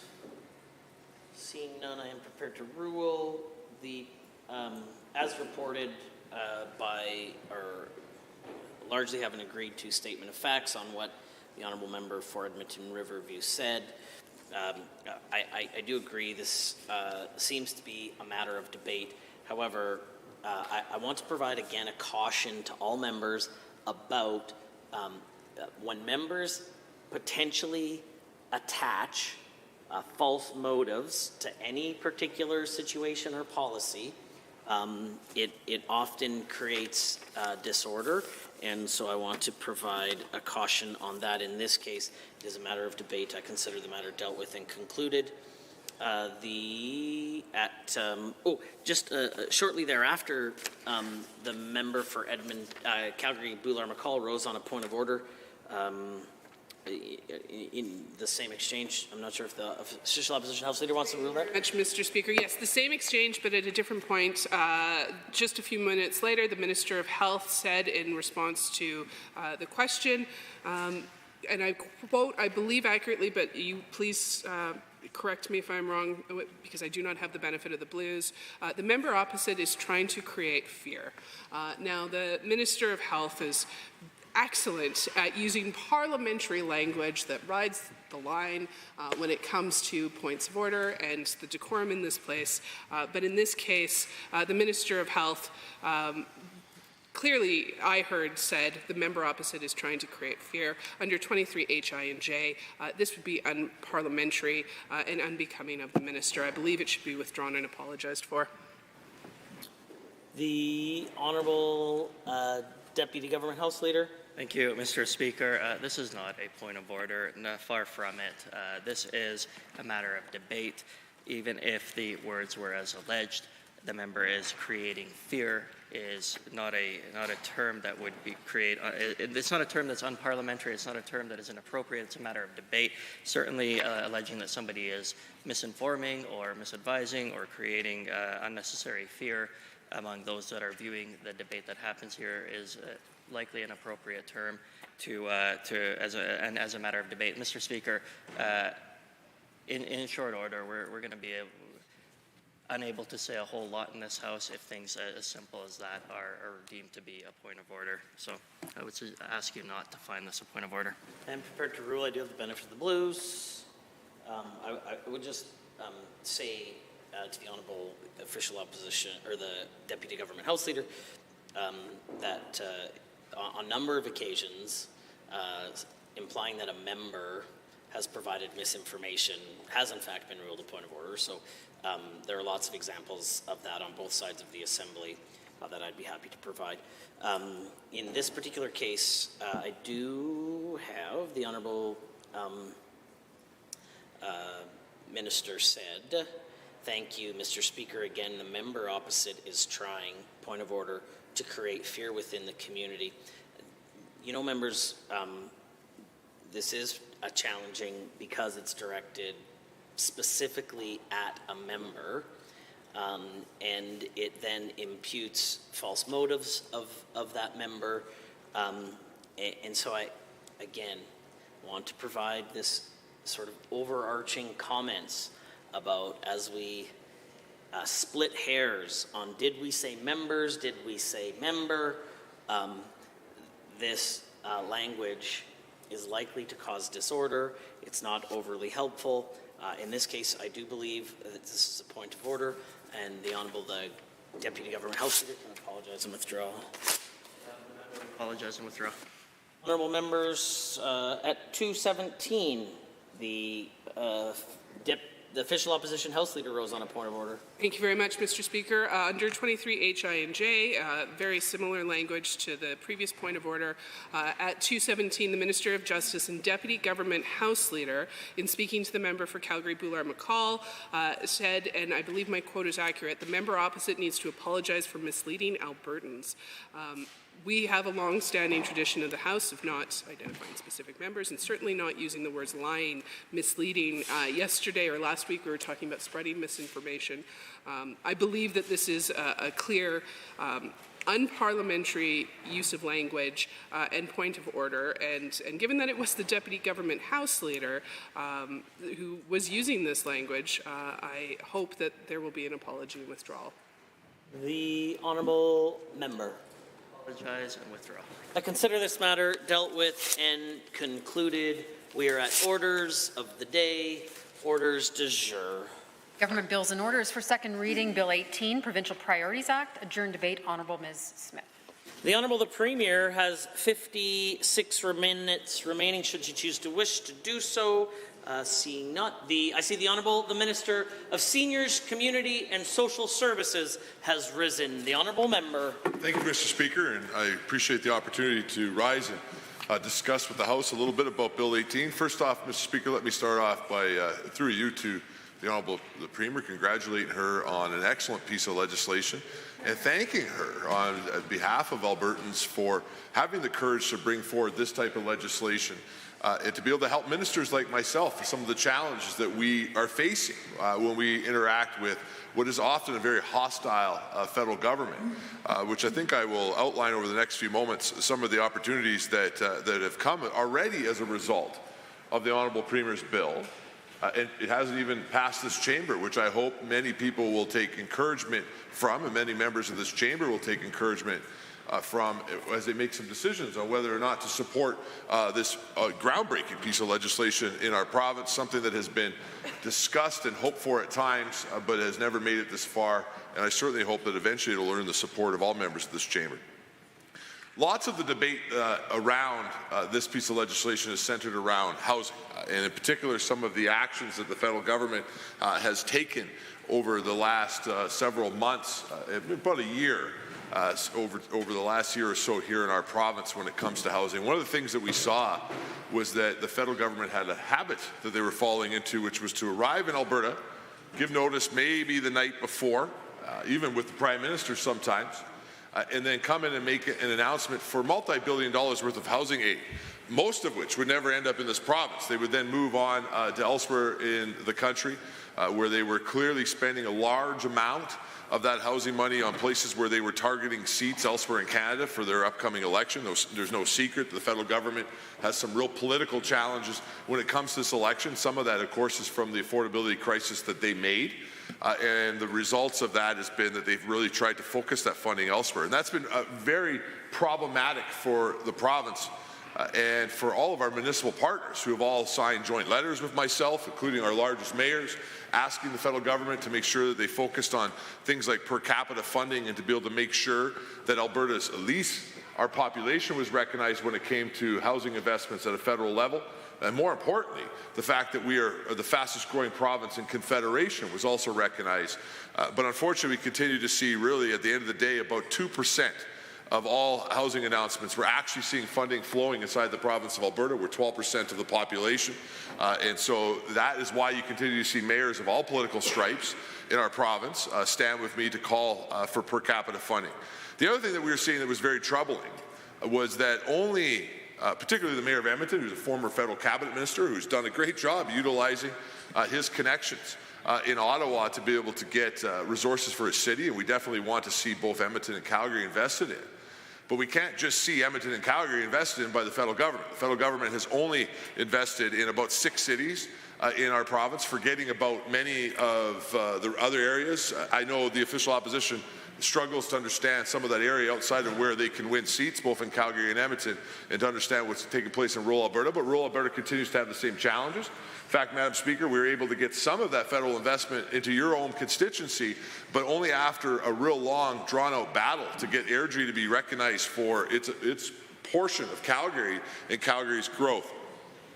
Seeing none, I am prepared to rule. The as reported by our largely haven't agreed to statement of facts on what the Honourable Member for Edmonton Riverview said. I do agree this seems to be a matter of debate. However, I want to provide again a caution to all members about when members potentially attach false motives to any particular situation or policy, it often creates disorder, and so I want to provide a caution on that. In this case, it is a matter of debate. I consider the matter dealt with and concluded. Shortly thereafter, the member for Edmund, Calgary, Boular-McCall rose on a point of order. In the same exchange, I'm not sure if the official opposition House Leader wants to rule that. Mr. Speaker, yes, the same exchange, but at a different point. Just a few minutes later, the Minister of Health said in response to the question, and I quote, I believe accurately, but you please correct me if I'm wrong, because I do not have the benefit of the blues. The member opposite is trying to create fear. Now, the Minister of Health is excellent at using parliamentary language that rides the line when it comes to points of order and the decorum in this place. But in this case, the Minister of Health clearly, I heard, said the member opposite is trying to create fear. Under 23 HI and J, this would be unparliamentary and unbecoming of the minister. I believe it should be withdrawn and apologized for. The Honourable Deputy Government House Leader. Thank you, Mr. Speaker. This is not a point of order, far from it. This is a matter of debate. Even if the words were as alleged, the member is creating fear is not a term that would be it's not a term that's unparliamentary, it's not a term that is inappropriate, it's a matter of debate. Certainly alleging that somebody is misinforming or misadvising or creating unnecessary fear among those that are viewing the debate that happens here is likely an appropriate term as a matter of debate. Mr. Speaker, in short order, we're going to be unable to say a whole lot in this House if things as simple as that are deemed to be a point of order. So I would ask you not to find this a point of order. I'm prepared to rule. I do have the benefit of the blues. I would just say to the Honourable Official Opposition, or the Deputy Government House Leader, that on a number of occasions, implying that a member has provided misinformation has in fact been ruled a point of order. So there are lots of examples of that on both sides of the Assembly that I'd be happy to provide. In this particular case, I do have the Honourable Minister said, thank you, Mr. Speaker. Again, the member opposite is trying, point of order, to create fear within the community. You know, members, this is challenging because it's directed specifically at a member, and it then imputes false motives of that member. And so I, again, want to provide this sort of overarching comments about, as we split hairs on did we say members, did we say member, this language is likely to cause disorder. It's not overly helpful. In this case, I do believe that this is a point of order, and the Honourable Deputy Government House Leader can apologize and withdraw. Apologize and withdraw. Honourable members, at 2:17, the official opposition House Leader rose on a point of order. Thank you very much, Mr. Speaker. Under 23 HI and J, very similar language to the previous point of order. At 2:17, the Minister of Justice and Deputy Government House Leader, in speaking to the member for Calgary Boular-McCall, said, and I believe my quote is accurate, the member opposite needs to apologize for misleading Albertans. We have a long-standing tradition of the House of not identifying specific members and certainly not using the words lying, misleading. Yesterday or last week we were talking about spreading misinformation. I believe that this is a clear unparliamentary use of language and point of order, and given that it was the Deputy Government House Leader who was using this language, I hope that there will be an apology and withdrawal. The Honourable Member. Apologize and withdraw. I consider this matter dealt with and concluded. We are at orders of the day Orders du jour. Government bills and orders for second reading. Bill 18, Provincial Priorities Act. Adjourned debate. Honourable Ms. Smith. The Honourable the Premier has 56 minutes remaining should she choose to wish to do so. Seeing not I see the Honourable the Minister of Seniors, Community and Social Services has risen. The Honourable Member. Thank you, Mr. Speaker, and I appreciate the opportunity to rise and discuss with the House a little bit about Bill 18. First off, Mr. Speaker, let me start off by, through you to the Honourable the Premier, congratulating her on an excellent piece of legislation and thanking her on behalf of Albertans for having the courage to bring forward this type of legislation and to be able to help ministers like myself with some of the challenges that we are facing when we interact with what is often a very hostile federal government, which I think I will outline over the next few moments some of the opportunities that have come already as a result of the Honourable Premier's bill. And it hasn't even passed this chamber, which I hope many people will take encouragement from, and many members of this chamber will take encouragement from as they make some decisions on whether or not to support this groundbreaking piece of legislation in our province, something that has been discussed and hoped for at times, but has never made it this far. And I certainly hope that eventually it will earn the support of all members of this chamber. Lots of the debate around this piece of legislation is centered around housing, and in particular some of the actions that the federal government has taken over the last several months, about a year, over the last year or so here in our province when it comes to housing. One of the things that we saw was that the federal government had a habit that they were falling into, which was to arrive in Alberta, give notice maybe the night before, even with the Prime Minister sometimes, and then come in and make an announcement for multi-billion dollars worth of housing aid, most of which would never end up in this province. They would then move on to elsewhere in the country where they were clearly spending a large amount of that housing money on places where they were targeting seats elsewhere in Canada for their upcoming election. There's no secret the federal government has some real political challenges when it comes to this election. Some of that, of course, is from the affordability crisis that they made. And the results of that has been that they've really tried to focus that funding elsewhere. And that's been very problematic for the province and for all of our municipal partners who have all signed joint letters with myself, including our largest mayors, asking the federal government to make sure that they focused on things like per capita funding and to be able to make sure that Alberta's, at least our population, was recognized when it came to housing investments at a federal level. And more importantly, the fact that we are the fastest growing province in Confederation was also recognized. But unfortunately, we continue to see really at the end of the day about 2% of all housing announcements. We're actually seeing funding flowing inside the province of Alberta. We're 12% of the population. And so that is why you continue to see mayors of all political stripes in our province stand with me to call for per capita funding. The other thing that we were seeing that was very troubling was that only particularly the Mayor of Edmonton, who's a former federal cabinet minister, who's done a great job utilizing his connections in Ottawa to be able to get resources for his city, and we definitely want to see both Edmonton and Calgary invested in. But we can't just see Edmonton and Calgary invested in by the federal government. The federal government has only invested in about 6 cities in our province, forgetting about many of the other areas. I know the official opposition struggles to understand some of that area outside of where they can win seats, both in Calgary and Edmonton, and to understand what's taking place in rural Alberta. But rural Alberta continues to have the same challenges. In fact, Madam Speaker, we were able to get some of that federal investment into your own constituency, but only after a real long, drawn-out battle to get Airdrie to be recognized for its portion of Calgary and Calgary's growth.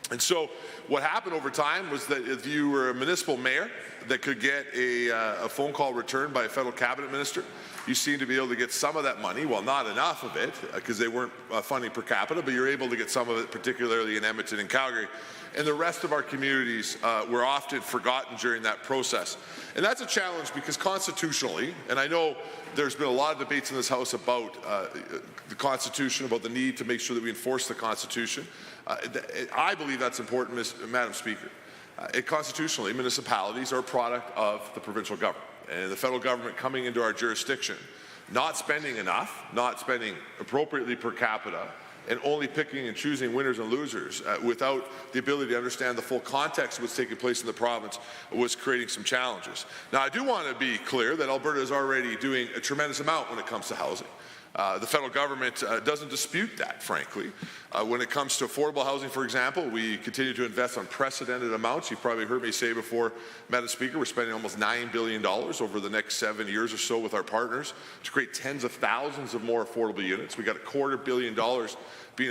And so what happened over time was that if you were a municipal mayor that could get a phone call returned by a federal cabinet minister, you seem to be able to get some of that money, well, not enough of it, because they weren't funding per capita, but you're able to get some of it, particularly in Edmonton and Calgary. And the rest of our communities were often forgotten during that process. And that's a challenge because constitutionally, and I know there's been a lot of debates in this House about the Constitution, about the need to make sure that we enforce the Constitution. I believe that's important, Madam Speaker. Constitutionally, municipalities are a product of the provincial government. And the federal government coming into our jurisdiction, not spending enough, not spending appropriately per capita, and only picking and choosing winners and losers without the ability to understand the full context of what's taking place in the province was creating some challenges. Now, I do want to be clear that Alberta is already doing a tremendous amount when it comes to housing. The federal government doesn't dispute that, frankly. When it comes to affordable housing, for example, we continue to invest unprecedented amounts. You've probably heard me say before, Madam Speaker, we're spending almost $9 billion over the next 7 years or so with our partners to create tens of thousands of more affordable units. We got $250 million being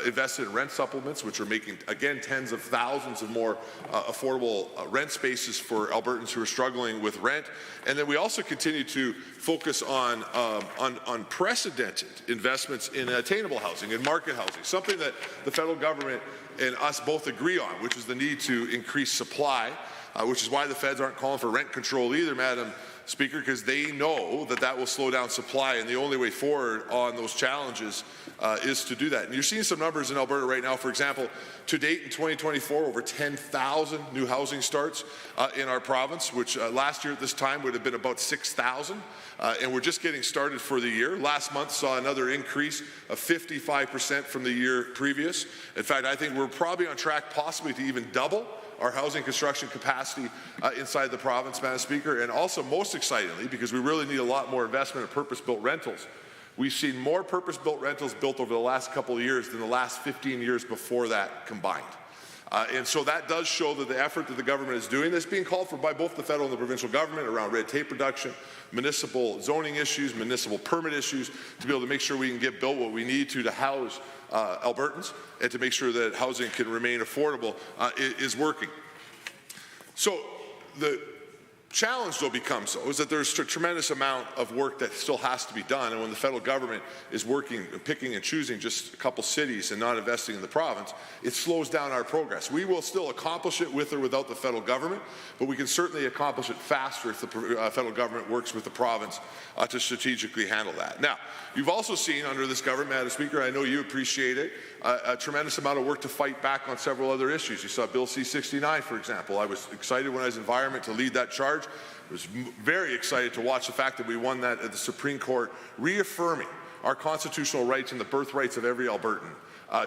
invested in rent supplements, which are making, again, tens of thousands of more affordable rent spaces for Albertans who are struggling with rent. And then we also continue to focus on unprecedented investments in attainable housing and market housing, something that the federal government and us both agree on, which is the need to increase supply, which is why the feds aren't calling for rent control either, Madam Speaker, because they know that that will slow down supply, and the only way forward on those challenges is to do that. And you're seeing some numbers in Alberta right now. For example, to date in 2024, over 10,000 new housing starts in our province, which last year at this time would have been about 6,000, and we're just getting started for the year. Last month saw another increase of 55% from the year previous. In fact, I think we're probably on track possibly to even double our housing construction capacity inside the province, Madam Speaker. And also, most excitingly, because we really need a lot more investment in purpose-built rentals, we've seen more purpose-built rentals built over the last couple of years than the last 15 years before that combined. And so that does show that the effort that the government is doing is being called for by both the federal and the provincial government around red tape reduction, municipal zoning issues, municipal permit issues, to be able to make sure we can get built what we need to house Albertans and to make sure that housing can remain affordable is working. So the challenge, though, becomes is that there's a tremendous amount of work that still has to be done, and when the federal government is working, picking and choosing just a couple cities and not investing in the province, it slows down our progress. We will still accomplish it with or without the federal government, but we can certainly accomplish it faster if the federal government works with the province to strategically handle that. Now, you've also seen under this government, Madam Speaker, I know you appreciate it, a tremendous amount of work to fight back on several other issues. You saw Bill C-69, for example. I was excited when I was in Environment to lead that charge. I was very excited to watch the fact that we won that at the Supreme Court, reaffirming our constitutional rights and the birthrights of every Albertan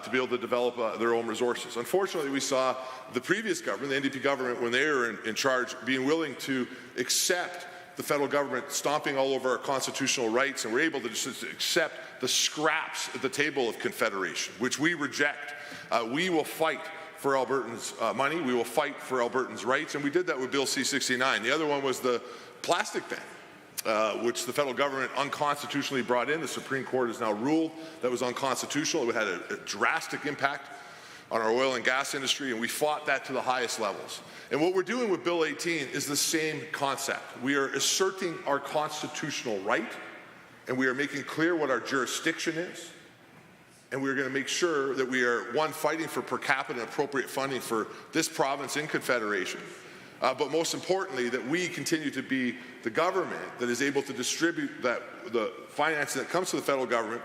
to be able to develop their own resources. Unfortunately, we saw the previous government, the NDP government, when they were in charge, being willing to accept the federal government stomping all over our constitutional rights, and we're able to just accept the scraps at the table of Confederation, which we reject. We will fight for Albertans' money. We will fight for Albertans' rights, and we did that with Bill C-69. The other one was the plastic ban, which the federal government unconstitutionally brought in. The Supreme Court has now ruled that was unconstitutional. It had a drastic impact on our oil and gas industry, and we fought that to the highest levels. And what we're doing with Bill 18 is the same concept. We are asserting our constitutional right, and we are making clear what our jurisdiction is. And we're going to make sure that we are, one, fighting for per capita appropriate funding for this province in Confederation, but most importantly, that we continue to be the government that is able to distribute the financing that comes to the federal government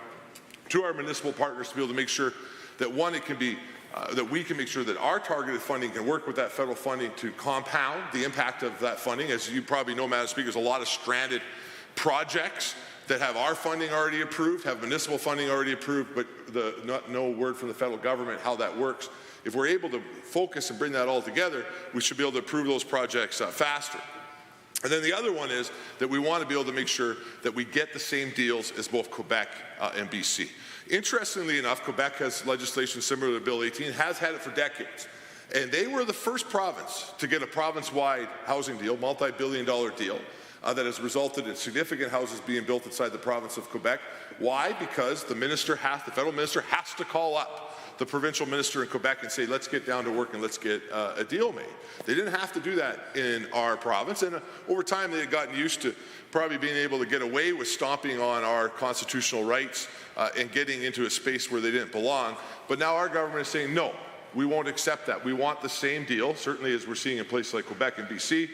to our municipal partners to be able to make sure that, one, it can be that we can make sure that our targeted funding can work with that federal funding to compound the impact of that funding. As you probably know, Madam Speaker, there's a lot of stranded projects that have our funding already approved, have municipal funding already approved, but no word from the federal government how that works. If we're able to focus and bring that all together, we should be able to approve those projects faster. And then the other one is that we want to be able to make sure that we get the same deals as both Quebec and BC. Interestingly enough, Quebec has legislation similar to Bill 18, has had it for decades. And they were the first province to get a province-wide housing deal, multi-billion-dollar deal, that has resulted in significant houses being built inside the province of Quebec. Why? Because the federal minister has to call up the provincial minister in Quebec and say, let's get down to work and let's get a deal made. They didn't have to do that in our province, and over time they had gotten used to probably being able to get away with stomping on our constitutional rights and getting into a space where they didn't belong. But now our government is saying, no, we won't accept that. We want the same deal, certainly as we're seeing in places like Quebec and BC.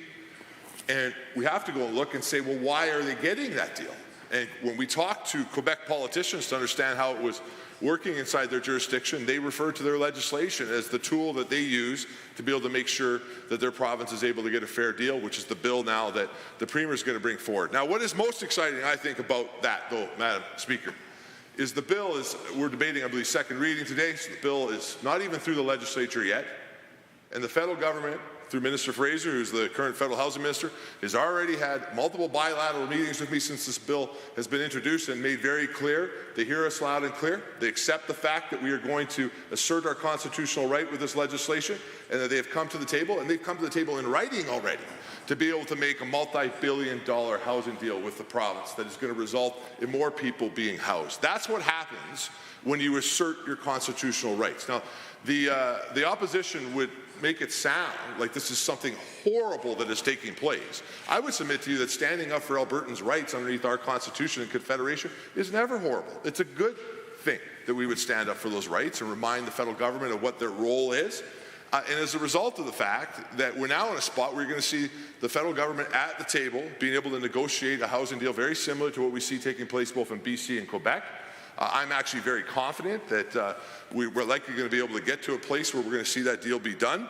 And we have to go and look and say, well, why are they getting that deal? And when we talk to Quebec politicians to understand how it was working inside their jurisdiction, they refer to their legislation as the tool that they use to be able to make sure that their province is able to get a fair deal, which is the bill now that the Premier is going to bring forward. Now, what is most exciting, I think, about that, though, Madam Speaker, is the bill is, we're debating, I believe, second reading today, so the bill is not even through the legislature yet, and the federal government, through Minister Fraser, who's the current federal housing minister, has already had multiple bilateral meetings with me since this bill has been introduced and made very clear they hear us loud and clear. They accept the fact that we are going to assert our constitutional right with this legislation, and that they have come to the table, and they've come to the table in writing already, to be able to make a multi-billion-dollar housing deal with the province that is going to result in more people being housed. That's what happens when you assert your constitutional rights. Now, the opposition would make it sound like this is something horrible that is taking place. I would submit to you that standing up for Albertans' rights underneath our Constitution and Confederation is never horrible. It's a good thing that we would stand up for those rights and remind the federal government of what their role is. And as a result of the fact that we're now in a spot where you're going to see the federal government at the table being able to negotiate a housing deal very similar to what we see taking place both in BC and Quebec. I'm actually very confident that we're likely going to be able to get to a place where we're going to see that deal be done.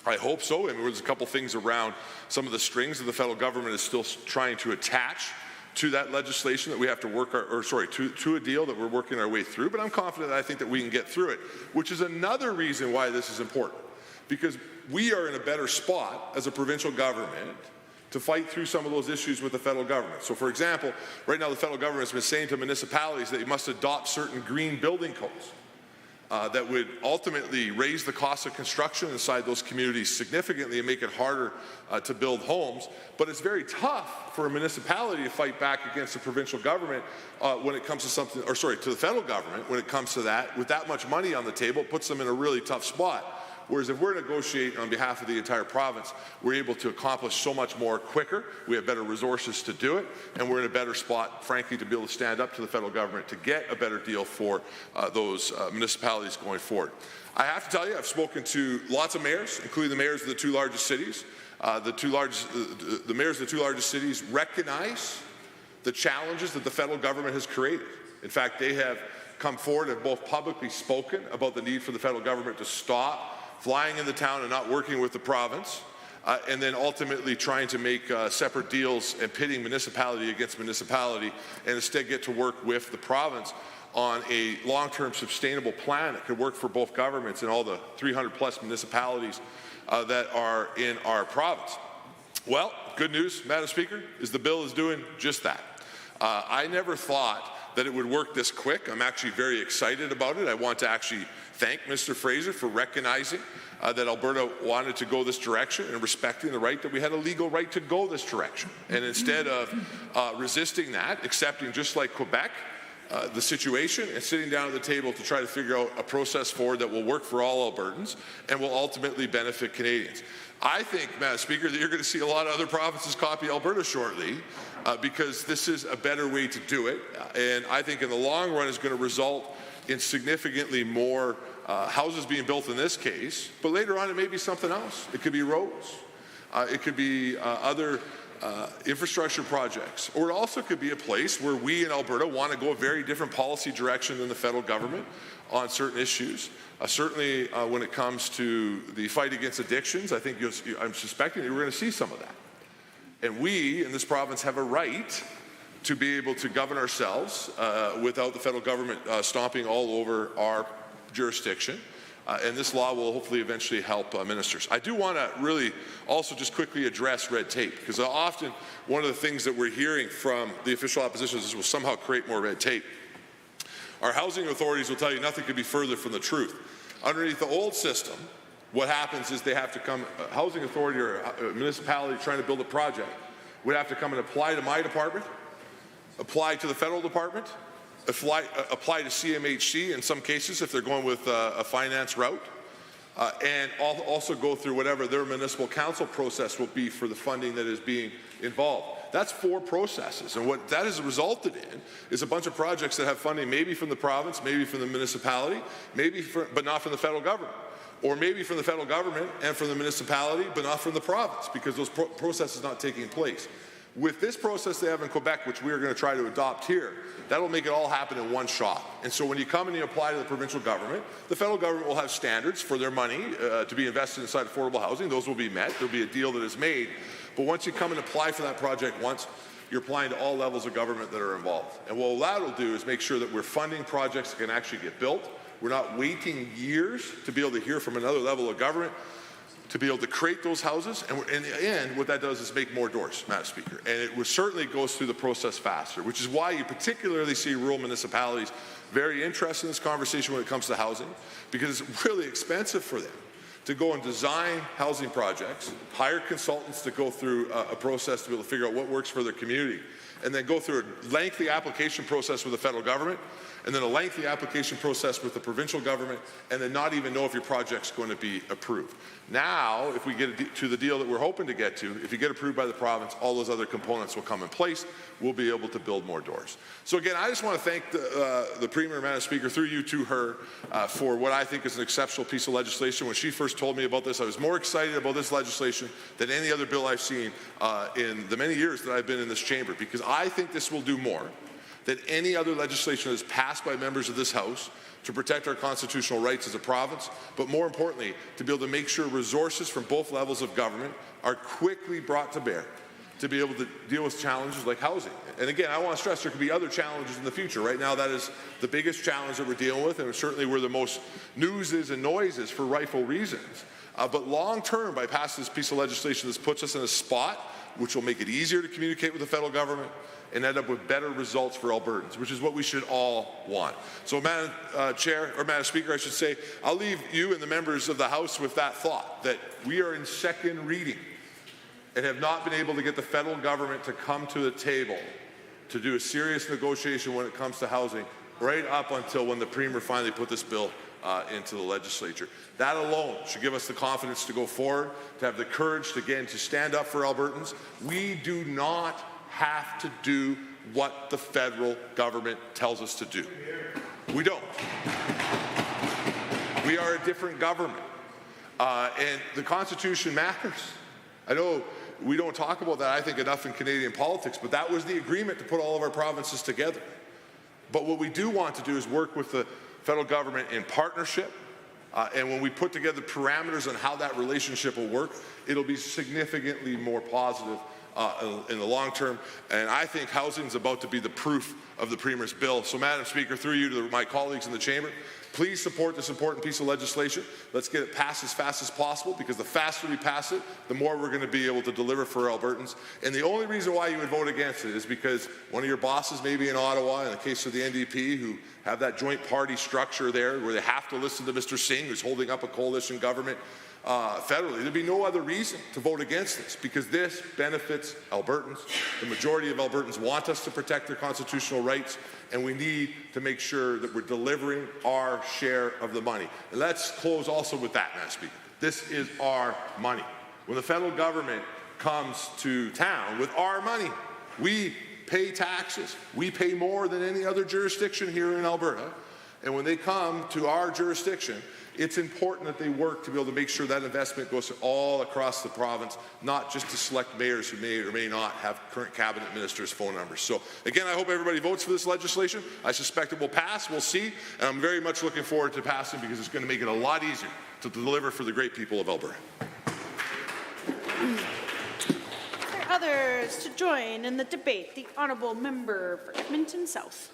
I hope so. And there's a couple things around some of the strings that the federal government is still trying to attach to that legislation that we have to work to a deal that we're working our way through. But I'm confident that I think that we can get through it, which is another reason why this is important. Because we are in a better spot as a provincial government to fight through some of those issues with the federal government. So, for example, right now the federal government has been saying to municipalities that they must adopt certain green building codes that would ultimately raise the cost of construction inside those communities significantly and make it harder to build homes. But it's very tough for a municipality to fight back against the provincial government when it comes to something, or sorry, to the federal government when it comes to that. With that much money on the table, it puts them in a really tough spot. Whereas if we're negotiating on behalf of the entire province, we're able to accomplish so much more quicker, we have better resources to do it, and we're in a better spot, frankly, to be able to stand up to the federal government to get a better deal for those municipalities going forward. I have to tell you, I've spoken to lots of mayors, including the mayors of the two largest cities. The mayors of the two largest cities recognize the challenges that the federal government has created. In fact, they have come forward and both publicly spoken about the need for the federal government to stop flying into town and not working with the province, and then ultimately trying to make separate deals and pitting municipality against municipality, and instead get to work with the province on a long-term sustainable plan that could work for both governments and all the 300+ municipalities that are in our province. Well, good news, Madam Speaker, is the bill is doing just that. I never thought that it would work this quick. I'm actually very excited about it. I want to actually thank Mr. Fraser for recognizing that Alberta wanted to go this direction and respecting the right that we had a legal right to go this direction. And instead of resisting that, accepting just like Quebec, the situation and sitting down at the table to try to figure out a process forward that will work for all Albertans and will ultimately benefit Canadians. I think, Madam Speaker, that you're going to see a lot of other provinces copy Alberta shortly because this is a better way to do it. And I think in the long run is going to result in significantly more houses being built in this case, but later on it may be something else. It could be roads. It could be other infrastructure projects. Or it also could be a place where we in Alberta want to go a very different policy direction than the federal government on certain issues. Certainly when it comes to the fight against addictions, I think I'm suspecting that we're going to see some of that. And we in this province have a right to be able to govern ourselves without the federal government stomping all over our jurisdiction. And this law will hopefully eventually help ministers. I do want to really also just quickly address red tape, because often one of the things that we're hearing from the official opposition is this will somehow create more red tape. Our housing authorities will tell you nothing could be further from the truth. Underneath the old system, what happens is they have to come, a housing authority or a municipality trying to build a project would have to come and apply to my department, apply to the federal department, apply to CMHC in some cases if they're going with a finance route, and also go through whatever their municipal council process will be for the funding that is being involved. That's 4 processes, and what that has resulted in is a bunch of projects that have funding maybe from the province, maybe from the municipality, but not from the federal government, or maybe from the federal government and from the municipality, but not from the province, because those processes are not taking place. With this process they have in Quebec, which we are going to try to adopt here, that will make it all happen in one shot. And so when you come and you apply to the provincial government, the federal government will have standards for their money to be invested inside affordable housing. Those will be met. There will be a deal that is made. But once you come and apply for that project once, you're applying to all levels of government that are involved. And what that will do is make sure that we're funding projects that can actually get built. We're not waiting years to be able to hear from another level of government. to be able to create those houses, and in the end, what that does is make more doors, Madam Speaker, and it certainly goes through the process faster, which is why you particularly see rural municipalities very interested in this conversation when it comes to housing, because it's really expensive for them to go and design housing projects, hire consultants to go through a process to be able to figure out what works for their community, and then go through a lengthy application process with the federal government, and then a lengthy application process with the provincial government, and then not even know if your project's going to be approved. Now, if we get to the deal that we're hoping to get to, if you get approved by the province, all those other components will come in place. We'll be able to build more doors. So again, I just want to thank the Premier, Madam Speaker, through you to her, for what I think is an exceptional piece of legislation. When she first told me about this, I was more excited about this legislation than any other bill I've seen in the many years that I've been in this chamber, because I think this will do more than any other legislation that is passed by members of this House to protect our constitutional rights as a province, but more importantly, to be able to make sure resources from both levels of government are quickly brought to bear to be able to deal with challenges like housing. And again, I want to stress there could be other challenges in the future. Right now, that is the biggest challenge that we're dealing with, and certainly where the most news is and noise is for rightful reasons. But long term, by passing this piece of legislation, this puts us in a spot which will make it easier to communicate with the federal government and end up with better results for Albertans, which is what we should all want. So, Madam Speaker, I should say, I'll leave you and the members of the House with that thought, that we are in second reading and have not been able to get the federal government to come to the table to do a serious negotiation when it comes to housing, right up until when the Premier finally put this bill into the legislature. That alone should give us the confidence to go forward, to have the courage to, again, to stand up for Albertans. We do not have to do what the federal government tells us to do. We don't. We are a different government, and the Constitution matters. I know we don't talk about that, I think, enough in Canadian politics, but that was the agreement to put all of our provinces together. But what we do want to do is work with the federal government in partnership, and when we put together parameters on how that relationship will work, it'll be significantly more positive in the long term. And I think housing is about to be the proof of the Premier's bill. So, Madam Speaker, through you to my colleagues in the chamber, please support this important piece of legislation. Let's get it passed as fast as possible, because the faster we pass it, the more we're going to be able to deliver for Albertans. And the only reason why you would vote against it is because one of your bosses, maybe in Ottawa, in the case of the NDP, who have that joint party structure there where they have to listen to Mr. Singh, who's holding up a coalition government federally. There'd be no other reason to vote against this, because this benefits Albertans. The majority of Albertans want us to protect their constitutional rights, and we need to make sure that we're delivering our share of the money. And let's close also with that, Madam Speaker. This is our money. When the federal government comes to town with our money, we pay taxes. We pay more than any other jurisdiction here in Alberta. And when they come to our jurisdiction, it's important that they work to be able to make sure that investment goes all across the province, not just to select mayors who may or may not have current cabinet ministers' phone numbers. So again, I hope everybody votes for this legislation. I suspect it will pass. We'll see. And I'm very much looking forward to passing, because it's going to make it a lot easier to deliver for the great people of Alberta. Are there others to join in the debate? The Honourable Member for Edmonton South.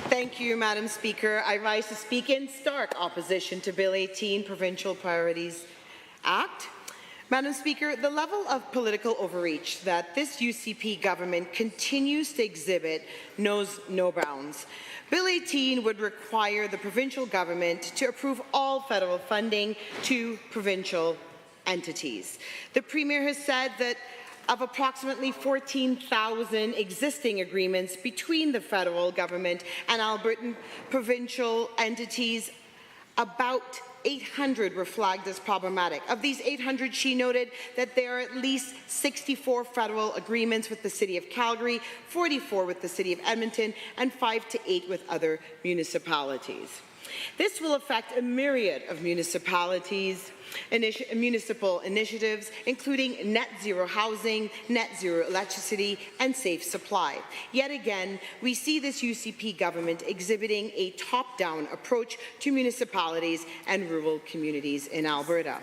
Thank you, Madam Speaker. I rise to speak in stark opposition to Bill 18, Provincial Priorities Act. Madam Speaker, the level of political overreach that this UCP government continues to exhibit knows no bounds. Bill 18 would require the provincial government to approve all federal funding to provincial entities. The Premier has said that of approximately 14,000 existing agreements between the federal government and Albertan provincial entities, about 800 were flagged as problematic. Of these 800, she noted that there are at least 64 federal agreements with the City of Calgary, 44 with the City of Edmonton, and 5 to 8 with other municipalities. This will affect a myriad of municipal initiatives, including net zero housing, net zero electricity, and safe supply. Yet again, we see this UCP government exhibiting a top-down approach to municipalities and rural communities in Alberta.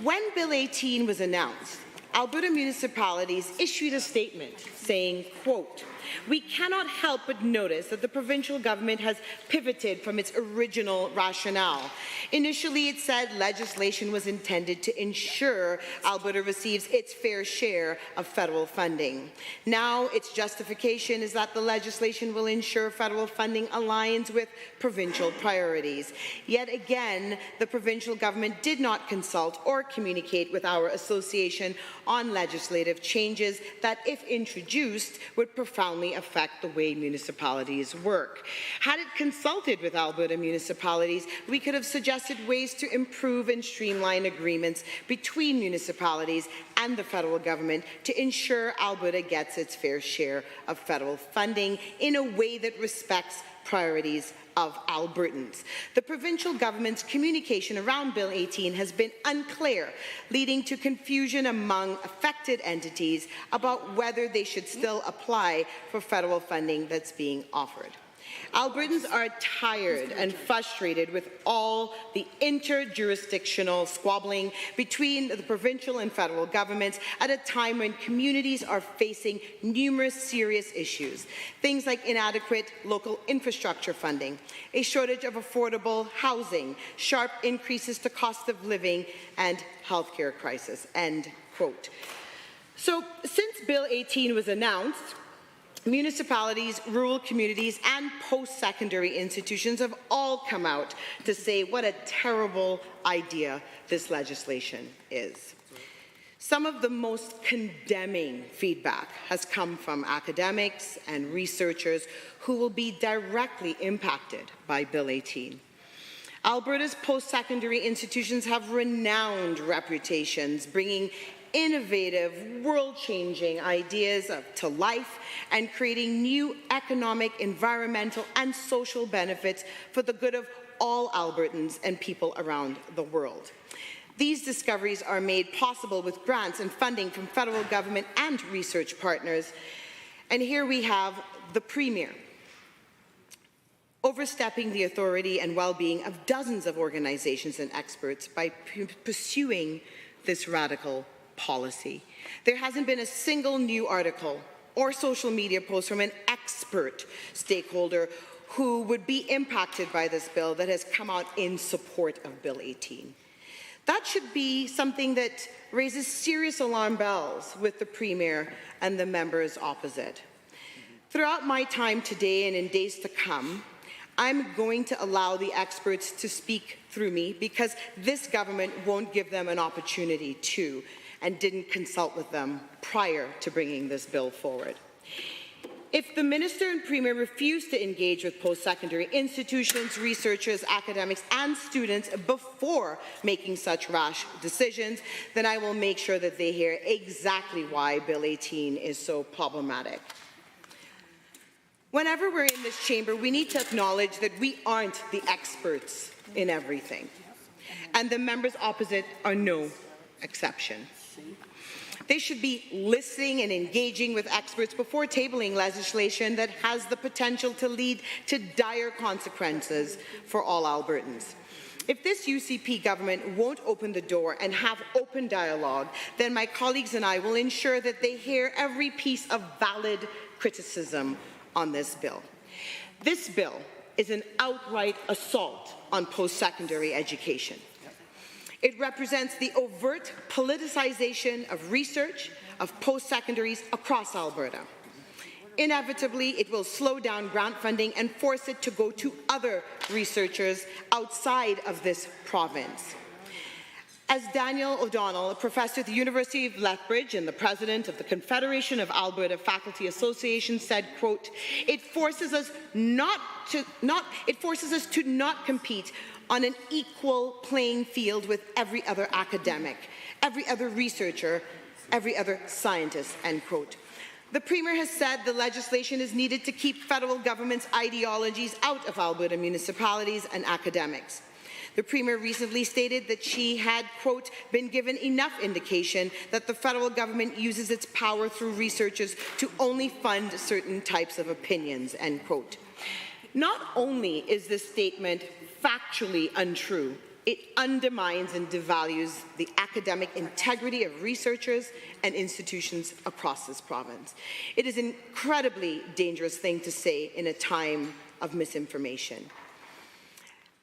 When Bill 18 was announced, Alberta municipalities issued a statement saying, quote, "We cannot help but notice that the provincial government has pivoted from its original rationale. Initially, it said legislation was intended to ensure Alberta receives its fair share of federal funding. Now, its justification is that the legislation will ensure federal funding aligns with provincial priorities. Yet again, the provincial government did not consult or communicate with our association on legislative changes that, if introduced, would profoundly affect the way municipalities work. Had it consulted with Alberta municipalities, we could have suggested ways to improve and streamline agreements between municipalities and the federal government to ensure Alberta gets its fair share of federal funding in a way that respects priorities of Albertans. The provincial government's communication around Bill 18 has been unclear, leading to confusion among affected entities about whether they should still apply for federal funding that's being offered. Albertans are tired and frustrated with all the interjurisdictional squabbling between the provincial and federal governments at a time when communities are facing numerous serious issues. Things like inadequate local infrastructure funding, a shortage of affordable housing, sharp increases to cost of living, and healthcare crisis." End quote. So, since Bill 18 was announced, municipalities, rural communities, and post-secondary institutions have all come out to say what a terrible idea this legislation is. Some of the most condemning feedback has come from academics and researchers who will be directly impacted by Bill 18. Alberta's post-secondary institutions have renowned reputations, bringing innovative, world-changing ideas to life and creating new economic, environmental, and social benefits for the good of all Albertans and people around the world. These discoveries are made possible with grants and funding from federal government and research partners. And here we have the Premier overstepping the authority and well-being of dozens of organizations and experts by pursuing this radical policy. There hasn't been a single new article or social media post from an expert stakeholder who would be impacted by this bill that has come out in support of Bill 18. That should be something that raises serious alarm bells with the Premier and the members opposite. Throughout my time today and in days to come, I'm going to allow the experts to speak through me because this government won't give them an opportunity to, and didn't consult with them prior to bringing this bill forward. If the Minister and Premier refuse to engage with post-secondary institutions, researchers, academics, and students before making such rash decisions, then I will make sure that they hear exactly why Bill 18 is so problematic. Whenever we're in this chamber, we need to acknowledge that we aren't the experts in everything, and the members opposite are no exception. They should be listening and engaging with experts before tabling legislation that has the potential to lead to dire consequences for all Albertans. If this UCP government won't open the door and have open dialogue, then my colleagues and I will ensure that they hear every piece of valid criticism on this bill. This bill is an outright assault on post-secondary education. It represents the overt politicization of research of post-secondaries across Alberta. Inevitably, it will slow down grant funding and force it to go to other researchers outside of this province. As Daniel O'Donnell, a professor at the University of Lethbridge and the president of the Confederation of Alberta Faculty Association, said, quote, it forces us to not compete on an equal playing field with every other academic, every other researcher, every other scientist, end quote. The Premier has said the legislation is needed to keep federal government's ideologies out of Alberta municipalities and academics. The Premier recently stated that she had, quote, been given enough indication that the federal government uses its power through researchers to only fund certain types of opinions, end quote. Not only is this statement factually untrue, It undermines and devalues the academic integrity of researchers and institutions across this province. It is an incredibly dangerous thing to say in a time of misinformation.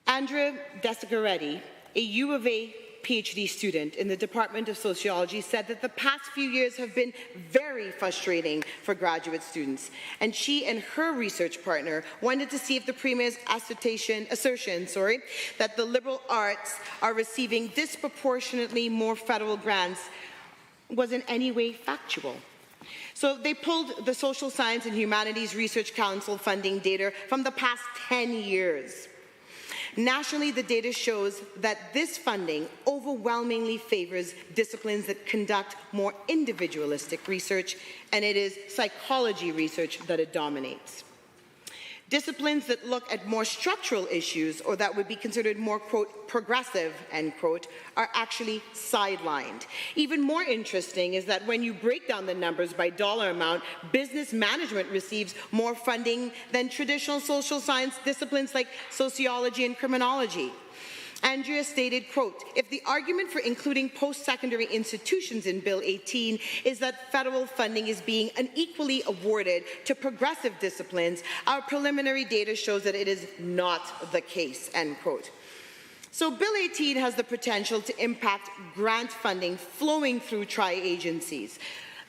Andrea Desigaretti, a U of A PhD student in the Department of Sociology, said that the past few years have been very frustrating for graduate students, and she and her research partner wanted to see if the Premier's assertion that the liberal arts are receiving disproportionately more federal grants was in any way factual. So they pulled the Social Science and Humanities Research Council funding data from the past 10 years. Nationally, the data shows that this funding overwhelmingly favors disciplines that conduct more individualistic research, and it is psychology research that it dominates. Disciplines that look at more structural issues, or that would be considered more, quote, progressive, end quote, are actually sidelined. Even more interesting is that when you break down the numbers by dollar amount, business management receives more funding than traditional social science disciplines like sociology and criminology. Andrea stated, quote, if the argument for including post-secondary institutions in Bill 18 is that federal funding is being unequally awarded to progressive disciplines, our preliminary data shows that it is not the case, end quote. So Bill 18 has the potential to impact grant funding flowing through tri-agencies.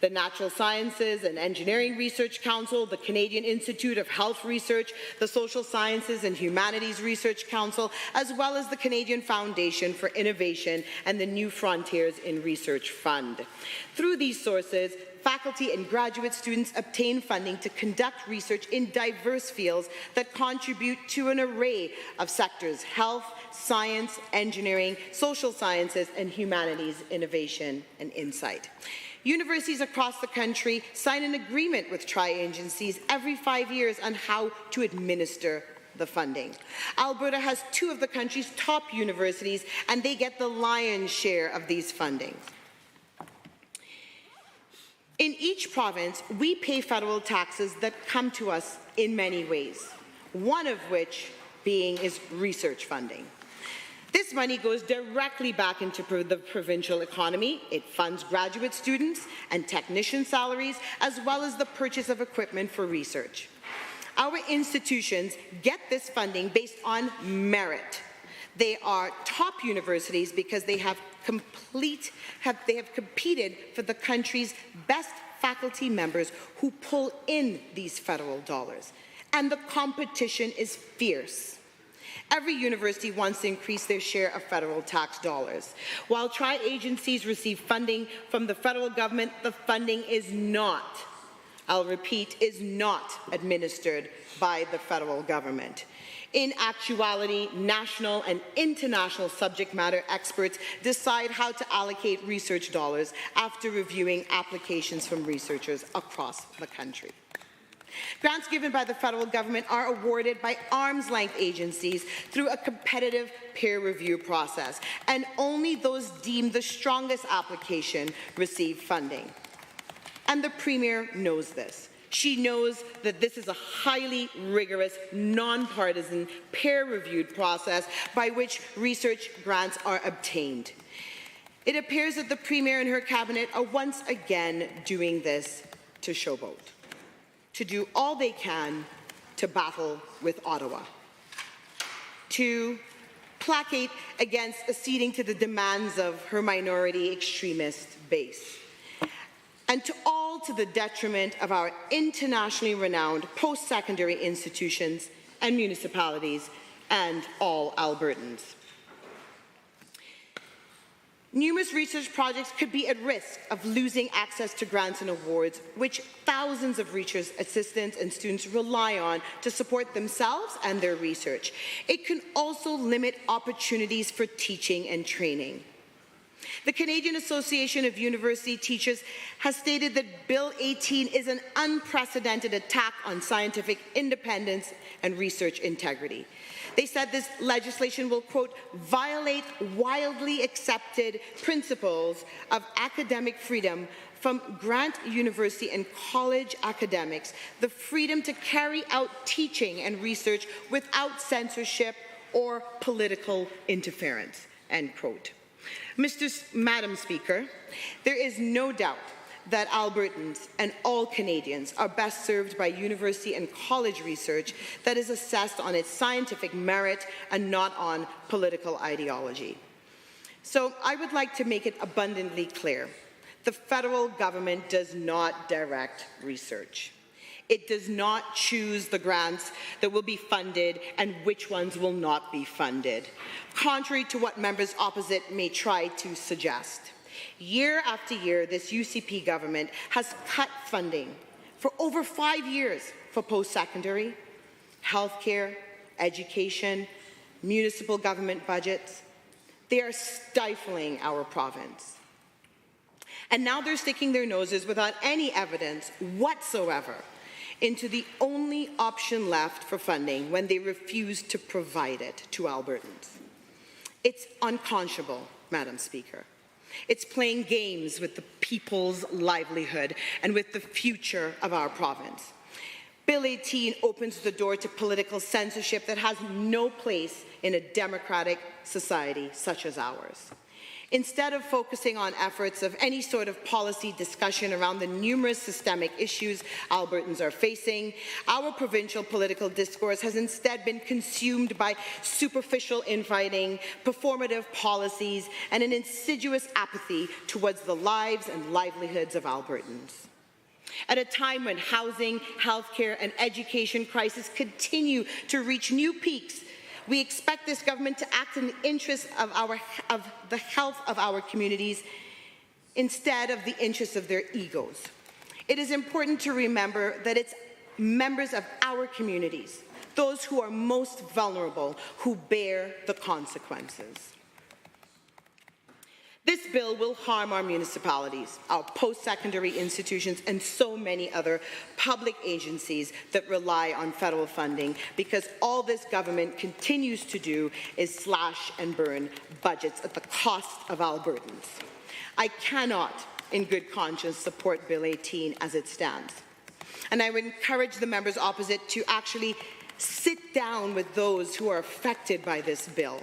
The Natural Sciences and Engineering Research Council, the Canadian Institute of Health Research, the Social Sciences and Humanities Research Council, as well as the Canadian Foundation for Innovation and the New Frontiers in Research Fund. Through these sources, faculty and graduate students obtain funding to conduct research in diverse fields that contribute to an array of sectors: health, science, engineering, social sciences, and humanities, innovation, and insight. Universities across the country sign an agreement with tri-agencies every 5 years on how to administer the funding. Alberta has 2 of the country's top universities, and they get the lion's share of these fundings. In each province, we pay federal taxes that come to us in many ways, one of which is research funding. This money goes directly back into the provincial economy. It funds graduate students and technician salaries, as well as the purchase of equipment for research. Our institutions get this funding based on merit. They are top universities because they have competed for the country's best faculty members who pull in these federal dollars. And the competition is fierce. Every university wants to increase their share of federal tax dollars. While tri-agencies receive funding from the federal government, the funding is not, I'll repeat, is not administered by the federal government. In actuality, national and international subject matter experts decide how to allocate research dollars after reviewing applications from researchers across the country. Grants given by the federal government are awarded by arm's-length agencies through a competitive peer review process, and only those deemed the strongest application receive funding. And the Premier knows this. She knows that this is a highly rigorous, nonpartisan, peer-reviewed process by which research grants are obtained. It appears that the Premier and her cabinet are once again doing this to showboat, to do all they can to battle with Ottawa, to placate against acceding to the demands of her minority extremist base, and all to the detriment of our internationally renowned post-secondary institutions and municipalities and all Albertans. Numerous research projects could be at risk of losing access to grants and awards, which thousands of research assistants and students rely on to support themselves and their research. It can also limit opportunities for teaching and training. The Canadian Association of University Teachers has stated that Bill 18 is an unprecedented attack on scientific independence and research integrity. They said this legislation will, quote, violate widely accepted principles of academic freedom from grant university and college academics, the freedom to carry out teaching and research without censorship or political interference, end quote. Madam Speaker, there is no doubt that Albertans and all Canadians are best served by university and college research that is assessed on its scientific merit and not on political ideology. So I would like to make it abundantly clear. The federal government does not direct research. It does not choose the grants that will be funded and which ones will not be funded, contrary to what members opposite may try to suggest. Year after year, this UCP government has cut funding for over 5 years for post-secondary, healthcare, education, municipal government budgets. They are stifling our province. And now they're sticking their noses without any evidence whatsoever into the only option left for funding when they refuse to provide it to Albertans. It's unconscionable, Madam Speaker. It's playing games with the people's livelihood and with the future of our province. Bill 18 opens the door to political censorship that has no place in a democratic society such as ours. Instead of focusing on efforts of any sort of policy discussion around the numerous systemic issues Albertans are facing, our provincial political discourse has instead been consumed by superficial infighting, performative policies, and an insidious apathy towards the lives and livelihoods of Albertans. At a time when housing, healthcare, and education crises continue to reach new peaks, we expect this government to act in the interest of the health of our communities instead of the interests of their egos. It is important to remember that it's members of our communities, those who are most vulnerable, who bear the consequences. This bill will harm our municipalities, our post-secondary institutions, and so many other public agencies that rely on federal funding, because all this government continues to do is slash and burn budgets at the cost of Albertans. I cannot, in good conscience, support Bill 18 as it stands. And I would encourage the members opposite to actually sit down with those who are affected by this bill,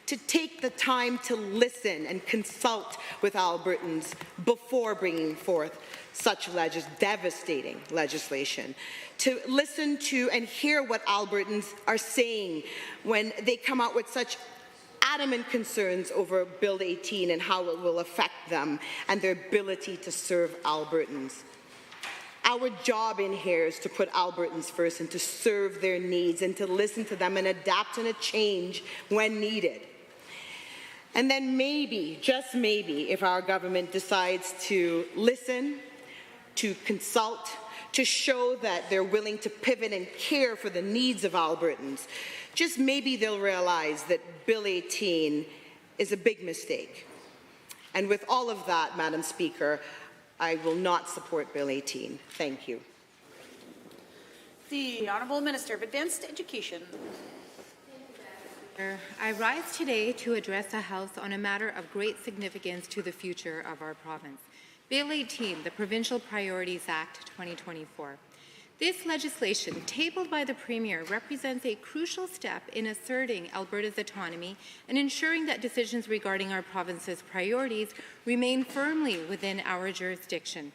to take the time to listen and consult with Albertans before bringing forth such devastating legislation, to listen to and hear what Albertans are saying when they come out with such adamant concerns over Bill 18 and how it will affect them and their ability to serve Albertans. Our job in here is to put Albertans first and to serve their needs and to listen to them and adapt and change when needed. And then maybe, just maybe, if our government decides to listen, to consult, to show that they're willing to pivot and care for the needs of Albertans, just maybe they'll realize that Bill 18 is a big mistake. And with all of that, Madam Speaker, I will not support Bill 18. Thank you. The Honourable Minister of Advanced Education. I rise today to address the House on a matter of great significance to the future of our province. Bill 18, the Provincial Priorities Act 2024. This legislation, tabled by the Premier, represents a crucial step in asserting Alberta's autonomy and ensuring that decisions regarding our province's priorities remain firmly within our jurisdiction.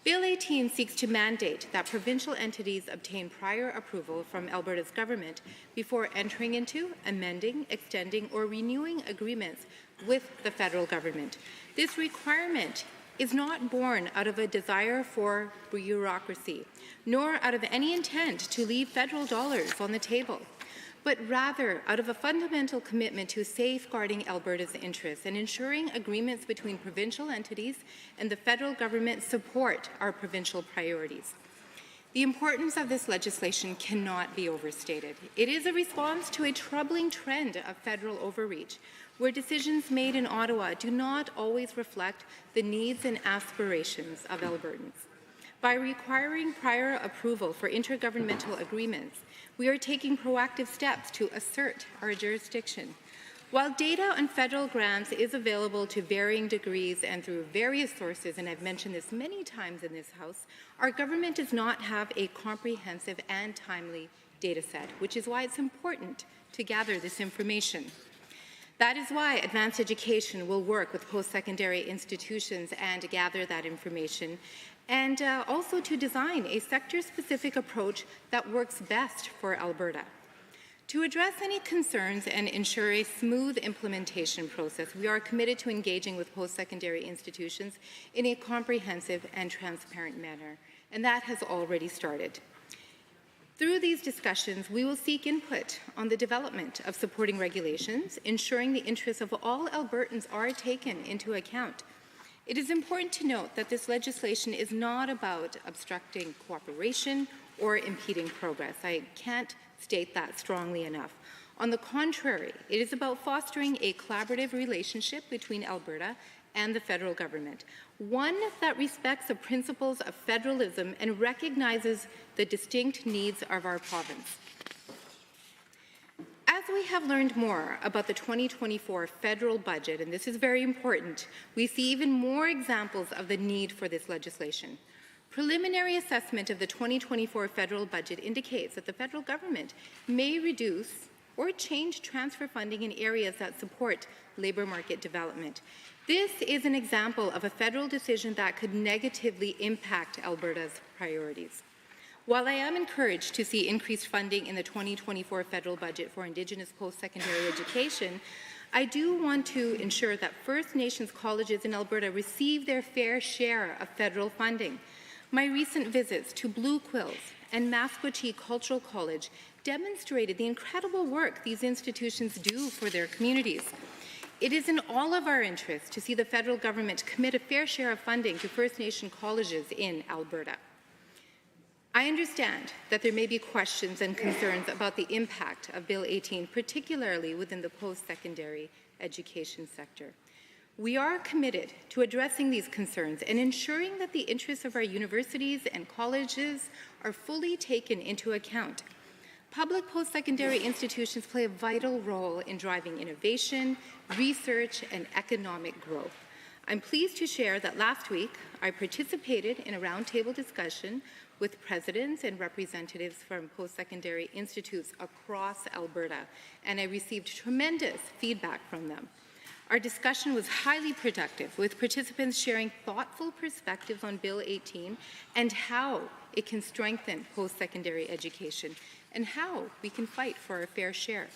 Bill 18 seeks to mandate that provincial entities obtain prior approval from Alberta's government before entering into, amending, extending, or renewing agreements with the federal government. This requirement is not born out of a desire for bureaucracy, nor out of any intent to leave federal dollars on the table, but rather out of a fundamental commitment to safeguarding Alberta's interests and ensuring agreements between provincial entities and the federal government support our provincial priorities. The importance of this legislation cannot be overstated. It is a response to a troubling trend of federal overreach, where decisions made in Ottawa do not always reflect the needs and aspirations of Albertans. By requiring prior approval for intergovernmental agreements, we are taking proactive steps to assert our jurisdiction. While data on federal grants is available to varying degrees and through various sources, and I've mentioned this many times in this House, our government does not have a comprehensive and timely data set, which is why it's important to gather this information. That is why advanced education will work with post-secondary institutions and gather that information, and also to design a sector-specific approach that works best for Alberta. To address any concerns and ensure a smooth implementation process, we are committed to engaging with post-secondary institutions in a comprehensive and transparent manner, and that has already started. Through these discussions, we will seek input on the development of supporting regulations, ensuring the interests of all Albertans are taken into account. It is important to note that this legislation is not about obstructing cooperation or impeding progress. I can't state that strongly enough. On the contrary, it is about fostering a collaborative relationship between Alberta and the federal government, one that respects the principles of federalism and recognizes the distinct needs of our province. As we have learned more about the 2024 federal budget, and this is very important, we see even more examples of the need for this legislation. Preliminary assessment of the 2024 federal budget indicates that the federal government may reduce or change transfer funding in areas that support labour market development. This is an example of a federal decision that could negatively impact Alberta's priorities. While I am encouraged to see increased funding in the 2024 federal budget for Indigenous post-secondary education, I do want to ensure that First Nations colleges in Alberta receive their fair share of federal funding. My recent visits to Blue Quills and Masquatchee Cultural College demonstrated the incredible work these institutions do for their communities. It is in all of our interests to see the federal government commit a fair share of funding to First Nation colleges in Alberta. I understand that there may be questions and concerns about the impact of Bill 18, particularly within the post-secondary education sector. We are committed to addressing these concerns and ensuring that the interests of our universities and colleges are fully taken into account. Public post-secondary institutions play a vital role in driving innovation, research, and economic growth. I'm pleased to share that last week I participated in a roundtable discussion with presidents and representatives from post-secondary institutes across Alberta, and I received tremendous feedback from them. Our discussion was highly productive, with participants sharing thoughtful perspectives on Bill 18 and how it can strengthen post-secondary education and how we can fight for our fair share.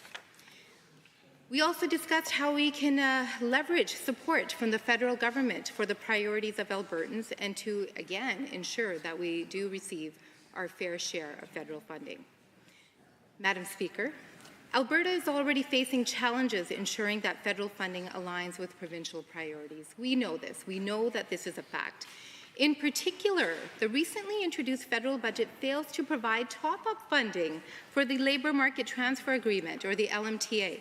We also discussed how we can leverage support from the federal government for the priorities of Albertans and to, again, ensure that we do receive our fair share of federal funding. Madam Speaker, Alberta is already facing challenges ensuring that federal funding aligns with provincial priorities. We know this. We know that this is a fact. In particular, the recently introduced federal budget fails to provide top-up funding for the Labour Market Transfer Agreement, or the LMTA.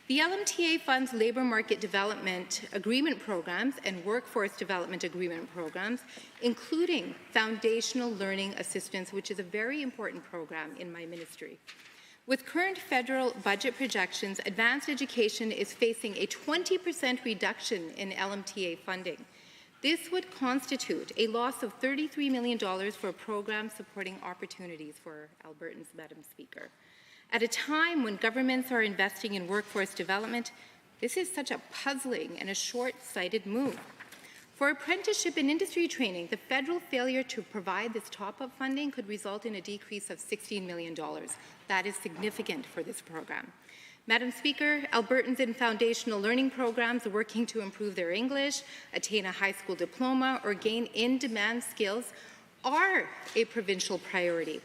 The LMTA funds labour market development agreement programs and workforce development agreement programs, including foundational learning assistance, which is a very important program in my ministry. With current federal budget projections, advanced education is facing a 20% reduction in LMTA funding. This would constitute a loss of $33 million for programs supporting opportunities for Albertans, Madam Speaker. At a time when governments are investing in workforce development, this is such a puzzling and a short-sighted move. For apprenticeship and industry training, the federal failure to provide this top-up funding could result in a decrease of $16 million. That is significant for this program. Madam Speaker, Albertans in foundational learning programs working to improve their English, attain a high school diploma, or gain in-demand skills are a provincial priority.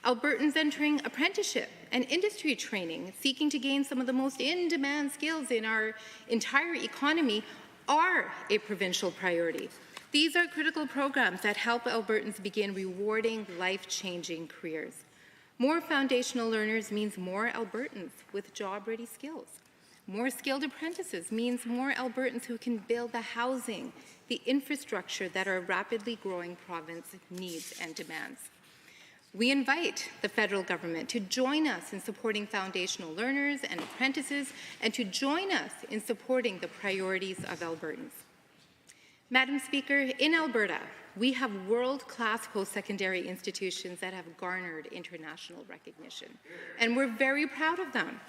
Albertans entering apprenticeship and industry training, seeking to gain some of the most in-demand skills in our entire economy, are a provincial priority. These are critical programs that help Albertans begin rewarding, life-changing careers. More foundational learners means more Albertans with job-ready skills. More skilled apprentices means more Albertans who can build the housing, the infrastructure that our rapidly growing province needs and demands. We invite the federal government to join us in supporting foundational learners and apprentices and to join us in supporting the priorities of Albertans. Madam Speaker, in Alberta, We have world-class post-secondary institutions that have garnered international recognition, and we're very proud of them.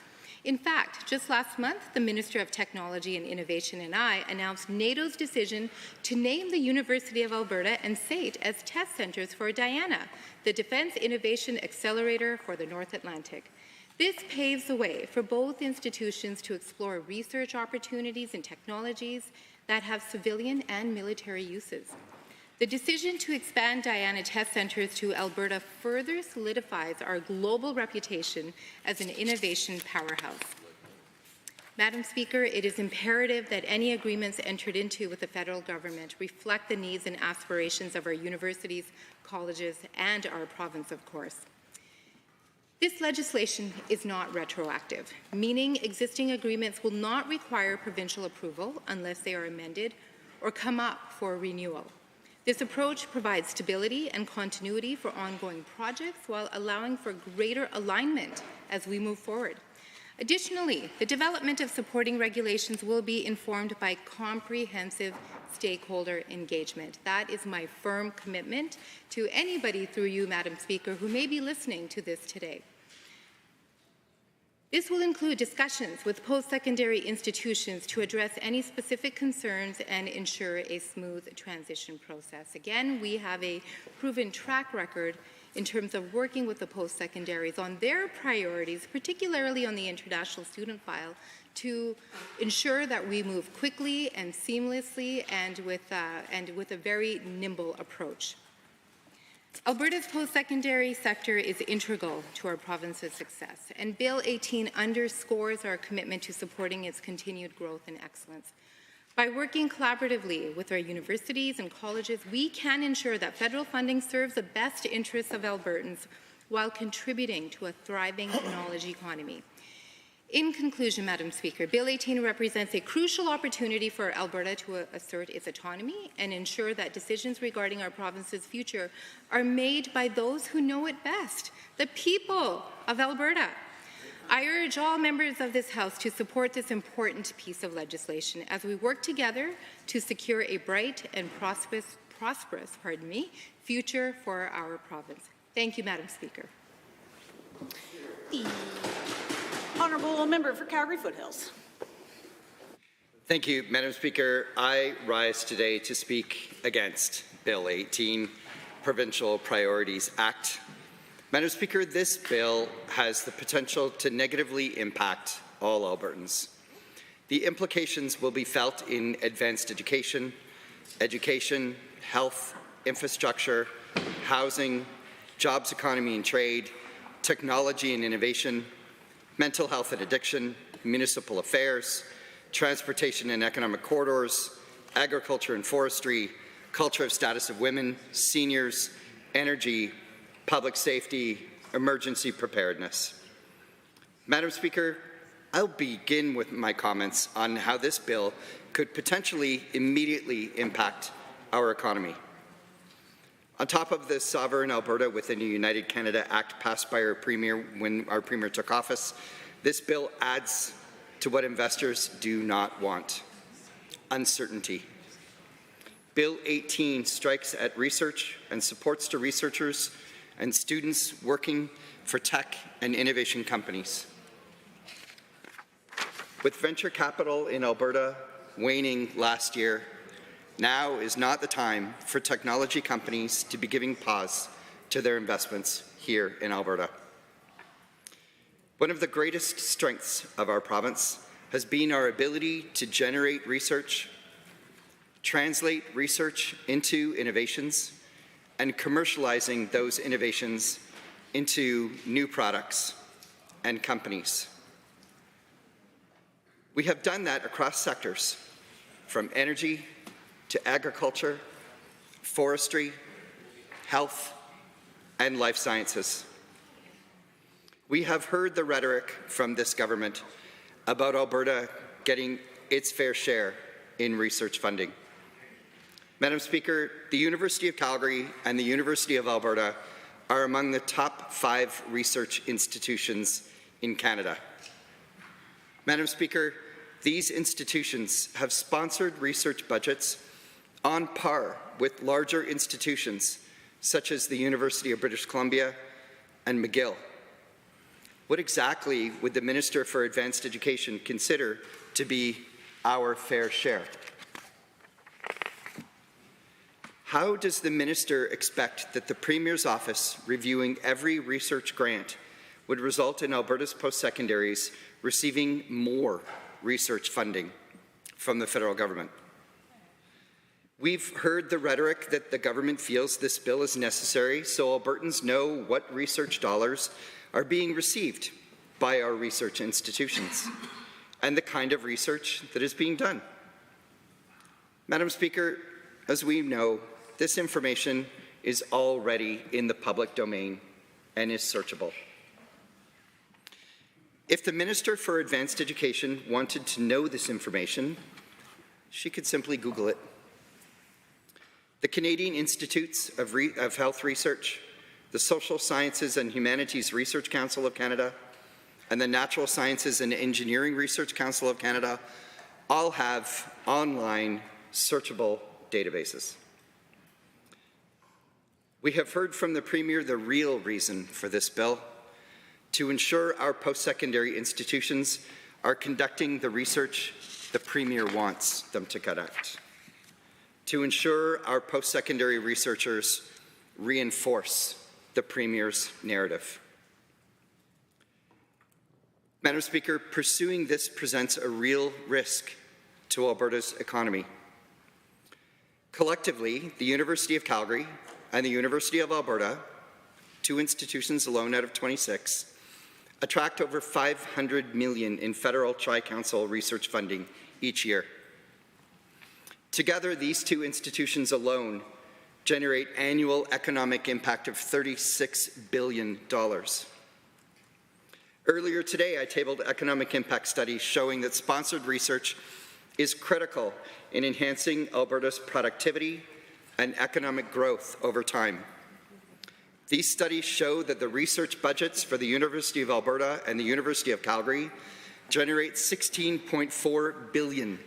In fact, just last month, the Minister of Technology and Innovation and I announced NATO's decision to name the University of Alberta and SAIT as test centres for DIANA, the Defence Innovation Accelerator for the North Atlantic. This paves the way for both institutions to explore research opportunities and technologies that have civilian and military uses. The decision to expand DIANA test centres to Alberta further solidifies our global reputation as an innovation powerhouse. Madam Speaker, it is imperative that any agreements entered into with the federal government reflect the needs and aspirations of our universities, colleges, and our province, of course. This legislation is not retroactive, meaning existing agreements will not require provincial approval unless they are amended or come up for renewal. This approach provides stability and continuity for ongoing projects while allowing for greater alignment as we move forward. Additionally, the development of supporting regulations will be informed by comprehensive stakeholder engagement. That is my firm commitment to anybody through you, Madam Speaker, who may be listening to this today. This will include discussions with post-secondary institutions to address any specific concerns and ensure a smooth transition process. Again, we have a proven track record in terms of working with the post-secondaries on their priorities, particularly on the international student file, to ensure that we move quickly and seamlessly and with a very nimble approach. Alberta's post-secondary sector is integral to our province's success, and Bill 18 underscores our commitment to supporting its continued growth and excellence. By working collaboratively with our universities and colleges, we can ensure that federal funding serves the best interests of Albertans while contributing to a thriving knowledge economy. In conclusion, Madam Speaker, Bill 18 represents a crucial opportunity for Alberta to assert its autonomy and ensure that decisions regarding our province's future are made by those who know it best, the people of Alberta. I urge all members of this House to support this important piece of legislation as we work together to secure a bright and prosperous future for our province. Thank you, Madam Speaker. Honourable Member for Calgary Foothills. Thank you, Madam Speaker. I rise today to speak against Bill 18, Provincial Priorities Act. Madam Speaker, this bill has the potential to negatively impact all Albertans. The implications will be felt in advanced education, health, infrastructure, housing, jobs, economy and trade, technology and innovation, mental health and addiction, municipal affairs, transportation and economic corridors, agriculture and forestry, culture of status of women, seniors, energy, public safety, emergency preparedness. Madam Speaker, I'll begin with my comments on how this bill could potentially immediately impact our economy. On top of the Sovereign Alberta within a United Canada Act passed by our Premier when our Premier took office, this bill adds to what investors do not want: uncertainty. Bill 18 strikes at research and supports to researchers and students working for tech and innovation companies. With venture capital in Alberta waning last year, now is not the time for technology companies to be giving pause to their investments here in Alberta. One of the greatest strengths of our province has been our ability to generate research, translate research into innovations, and commercializing those innovations into new products and companies. We have done that across sectors, from energy to agriculture, forestry, health, and life sciences. We have heard the rhetoric from this government about Alberta getting its fair share in research funding. Madam Speaker, the University of Calgary and the University of Alberta are among the top 5 research institutions in Canada. Madam Speaker, these institutions have sponsored research budgets on par with larger institutions such as the University of British Columbia and McGill? What exactly would the Minister for Advanced Education consider to be our fair share? How does the Minister expect that the Premier's office reviewing every research grant would result in Alberta's post-secondaries receiving more research funding from the federal government? We've heard the rhetoric that the government feels this bill is necessary so Albertans know what research dollars are being received by our research institutions and the kind of research that is being done. Madam Speaker, as we know, this information is already in the public domain and is searchable. If the Minister for Advanced Education wanted to know this information, she could simply Google it. The Canadian Institutes of Health Research, the Social Sciences and Humanities Research Council of Canada, and the Natural Sciences and Engineering Research Council of Canada all have online searchable databases. We have heard from the Premier the real reason for this bill: to ensure our post-secondary institutions are conducting the research the Premier wants them to conduct, to ensure our post-secondary researchers reinforce the Premier's narrative. Madam Speaker, pursuing this presents a real risk to Alberta's economy. Collectively, the University of Calgary and the University of Alberta, 2 institutions alone out of 26, attract over $500 million in federal Tri-Council research funding each year. Together, these 2 institutions alone generate annual economic impact of $36 billion. Earlier today, I tabled economic impact studies showing that sponsored research is critical in enhancing Alberta's productivity and economic growth over time. These studies show that the research budgets for the University of Alberta and the University of Calgary generate $16.4 billion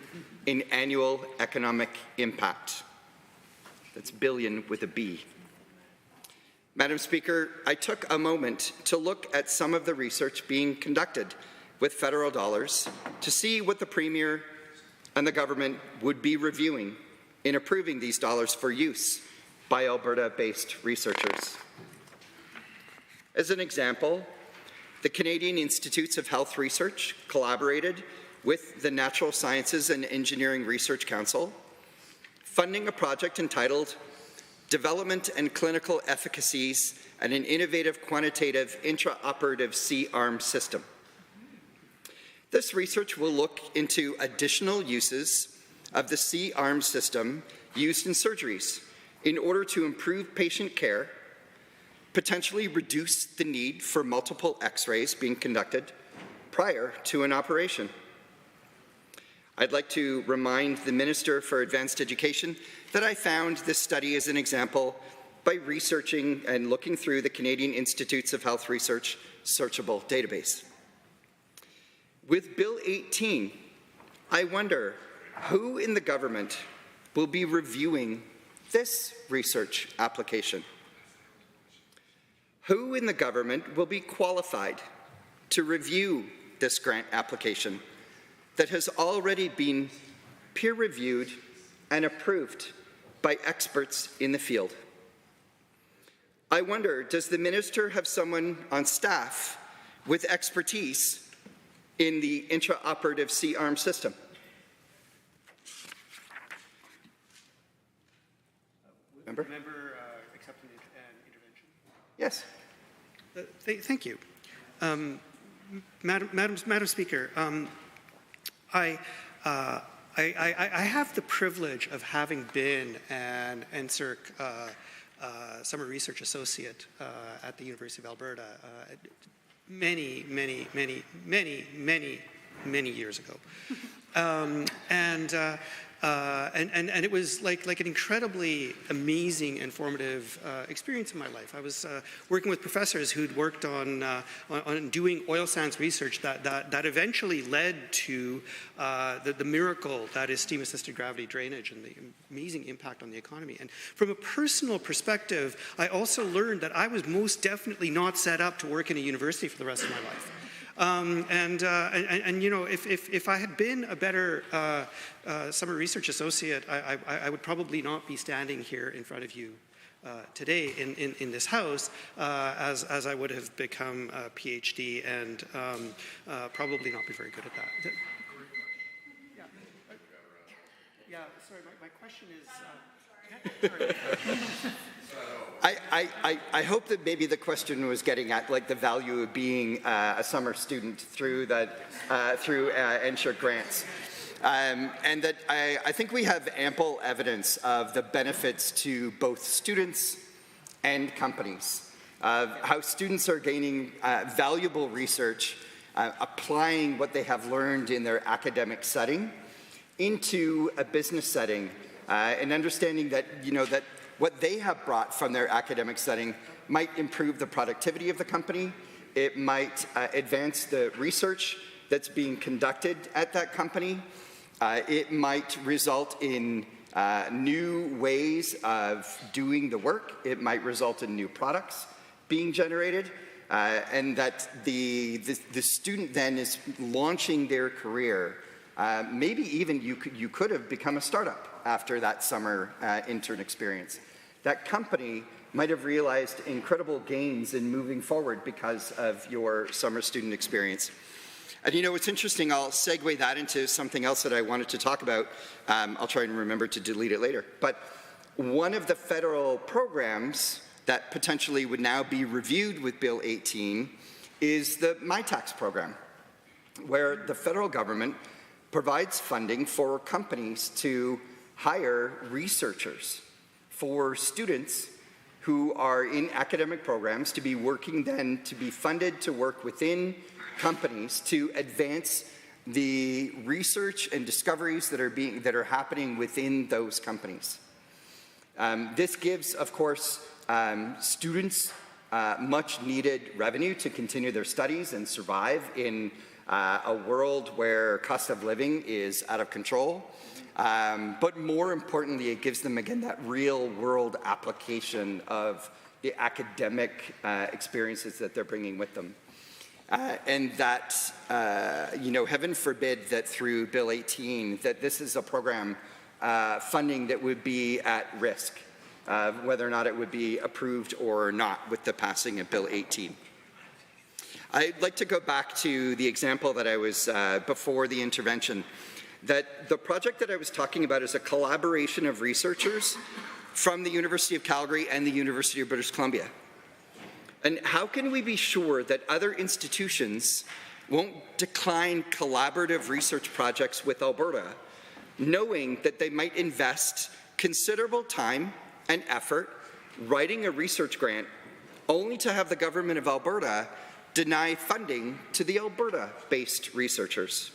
in annual economic impact. That's billion with a B. Madam Speaker, I took a moment to look at some of the research being conducted with federal dollars to see what the Premier and the government would be reviewing in approving these dollars for use by Alberta-based researchers. As an example, the Canadian Institutes of Health Research collaborated with the Natural Sciences and Engineering Research Council, funding a project entitled Development and Clinical Efficacies and an Innovative Quantitative Intraoperative C-arm System. This research will look into additional uses of the C-arm system used in surgeries in order to improve patient care, potentially reduce the need for multiple X-rays being conducted prior to an operation. I'd like to remind the Minister for Advanced Education that I found this study as an example by researching and looking through the Canadian Institutes of Health Research searchable database. With Bill 18, I wonder who in the government will be reviewing this research application? Who in the government will be qualified to review this grant application that has already been peer-reviewed and approved by experts in the field? I wonder, does the minister have someone on staff with expertise in the intraoperative C-arm system? Member? Accepting an intervention? Yes. Thank you. Madam Speaker, I have the privilege of having been an NSERC summer research associate at the University of Alberta many years ago. And it was like an incredibly amazing and formative experience in my life. I was working with professors who'd worked on doing oil sands research that eventually led to the miracle that is steam-assisted gravity drainage and the amazing impact on the economy. And from a personal perspective, I also learned that I was most definitely not set up to work in a university for the rest of my life. You know, if I had been a better summer research associate, I would probably not be standing here in front of you today in this house as I would have become a PhD and probably not be very good at that. Yeah, sorry, my question is... I hope that maybe the question was getting at like the value of being a summer student through NSHRC grants. And that I think we have ample evidence of the benefits to both students and companies, of how students are gaining valuable research, applying what they have learned in their academic setting into a business setting, and understanding that, you know, that what they have brought from their academic setting might improve the productivity of the company. It might advance the research that's being conducted at that company. It might result in new ways of doing the work. It might result in new products being generated. And that the student then is launching their career. Maybe even you could have become a startup after that summer intern experience. That company might have realized incredible gains in moving forward because of your summer student experience. And you know, it's interesting, I'll segue that into something else that I wanted to talk about. I'll try and remember to delete it later. But one of the federal programs that potentially would now be reviewed with Bill 18 is the MyTax program, where the federal government provides funding for companies to hire researchers for students who are in academic programs to be working then, to be funded to work within companies to advance the research and discoveries that are happening within those companies. This gives, of course, students much needed revenue to continue their studies and survive in a world where cost of living is out of control. But more importantly, it gives them, again, that real world application of the academic experiences that they're bringing with them. And that, you know, heaven forbid that through Bill 18, that this is a program funding that would be at risk, whether or not it would be approved or not with the passing of Bill 18. I'd like to go back to the example that I was before the intervention, that the project that I was talking about is a collaboration of researchers from the University of Calgary and the University of British Columbia. And how can we be sure that other institutions won't decline collaborative research projects with Alberta, knowing that they might invest considerable time and effort writing a research grant only to have the government of Alberta deny funding to the Alberta-based researchers?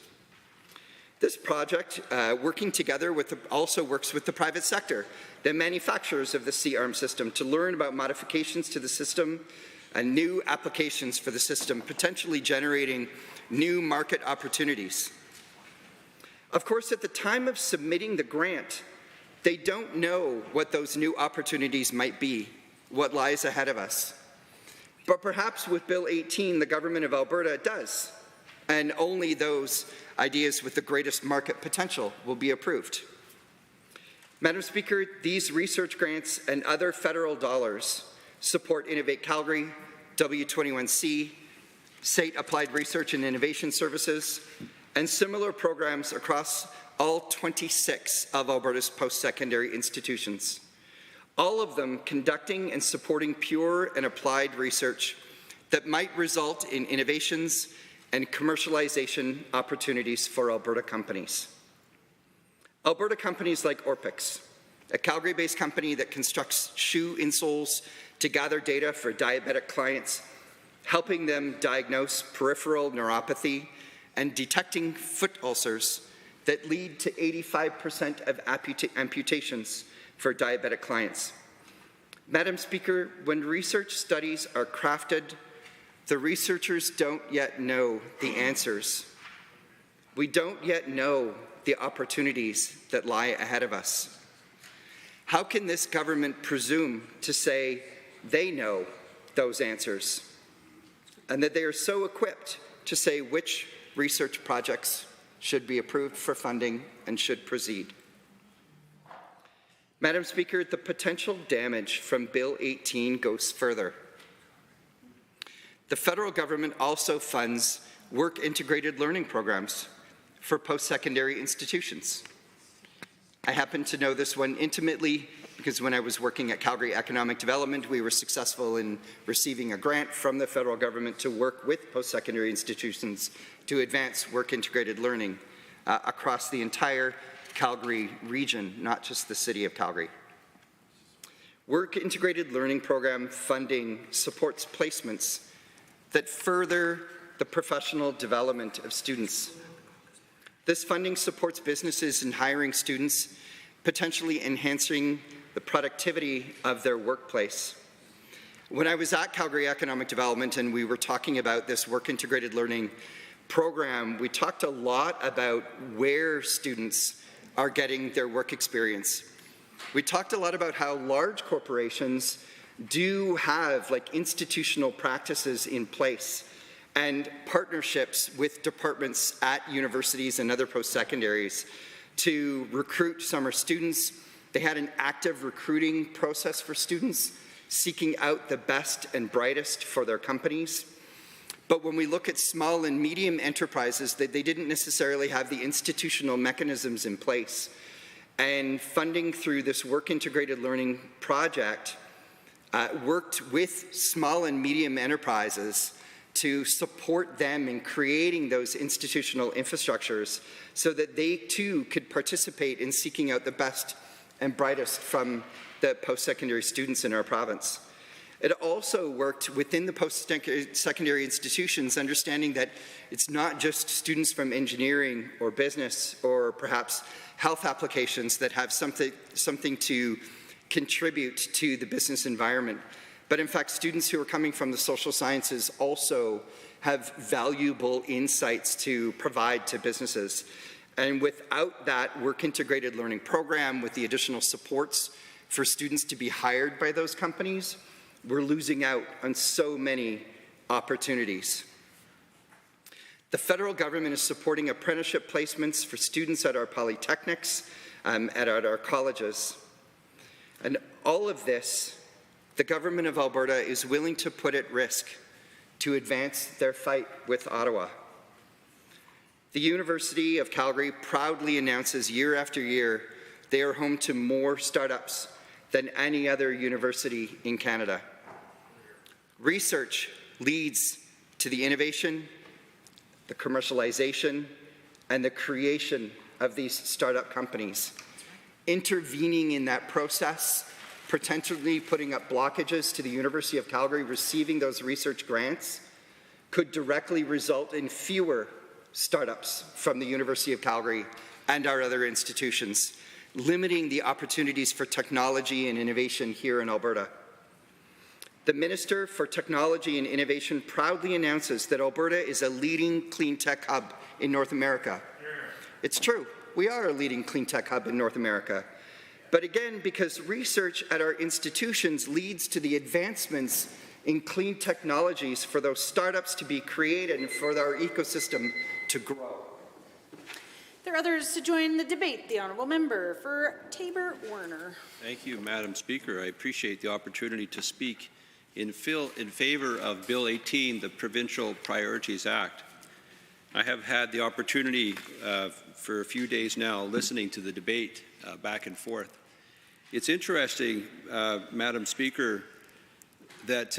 This project, working together also works with the private sector, the manufacturers of the C-arm system, to learn about modifications to the system and new applications for the system, potentially generating new market opportunities. Of course, at the time of submitting the grant, they don't know what those new opportunities might be, what lies ahead of us. But perhaps with Bill 18, the government of Alberta does, and only those ideas with the greatest market potential will be approved. Madam Speaker, these research grants and other federal dollars support Innovate Calgary, W21C, SAIT Applied Research and Innovation Services, and similar programs across all 26 of Alberta's post-secondary institutions, all of them conducting and supporting pure and applied research that might result in innovations and commercialization opportunities for Alberta companies. Alberta companies like Orpix, a Calgary-based company that constructs shoe insoles to gather data for diabetic clients, helping them diagnose peripheral neuropathy and detecting foot ulcers that lead to 85% of amputations for diabetic clients. Madam Speaker, when research studies are crafted, the researchers don't yet know the answers. We don't yet know the opportunities that lie ahead of us. How can this government presume to say they know those answers and that they are so equipped to say which research projects should be approved for funding and should proceed? Madam Speaker, the potential damage from Bill 18 goes further. The federal government also funds work-integrated learning programs for post-secondary institutions. I happen to know this one intimately because when I was working at Calgary Economic Development, we were successful in receiving a grant from the federal government to work with post-secondary institutions to advance work-integrated learning across the entire Calgary region, not just the city of Calgary. Work-integrated learning program funding supports placements that further the professional development of students. This funding supports businesses in hiring students, potentially enhancing the productivity of their workplace. When I was at Calgary Economic Development and we were talking about this work-integrated learning program, we talked a lot about where students are getting their work experience. We talked a lot about how large corporations do have institutional practices in place and partnerships with departments at universities and other post-secondaries to recruit summer students. They had an active recruiting process for students, seeking out the best and brightest for their companies. But when we look at small and medium enterprises, they didn't necessarily have the institutional mechanisms in place. And funding through this work-integrated learning project worked with small and medium enterprises to support them in creating those institutional infrastructures so that they too could participate in seeking out the best and brightest from the post-secondary students in our province. It also worked within the post-secondary institutions, understanding that it's not just students from engineering or business or perhaps health applications that have something to contribute to the business environment, but in fact students who are coming from the social sciences also have valuable insights to provide to businesses. And without that work-integrated learning program, with the additional supports for students to be hired by those companies, we're losing out on so many opportunities. The federal government is supporting apprenticeship placements for students at our polytechnics, at our colleges. And all of this, the government of Alberta is willing to put at risk to advance their fight with Ottawa. The University of Calgary proudly announces year after year they are home to more startups than any other university in Canada. Research leads to the innovation, the commercialization, and the creation of these startup companies. Intervening in that process, potentially putting up blockages to the University of Calgary receiving those research grants, could directly result in fewer startups from the University of Calgary and our other institutions, limiting the opportunities for technology and innovation here in Alberta. The Minister for Technology and Innovation proudly announces that Alberta is a leading clean tech hub in North America. It's true, we are a leading clean tech hub in North America. But again, because research at our institutions leads to the advancements in clean technologies for those startups to be created and for our ecosystem to grow. There are others to join the debate. The Honourable Member for Taber-Werner. Thank you, Madam Speaker. I appreciate the opportunity to speak in favor of Bill 18, the Provincial Priorities Act. I have had the opportunity for a few days now listening to the debate back and forth. It's interesting, Madam Speaker, that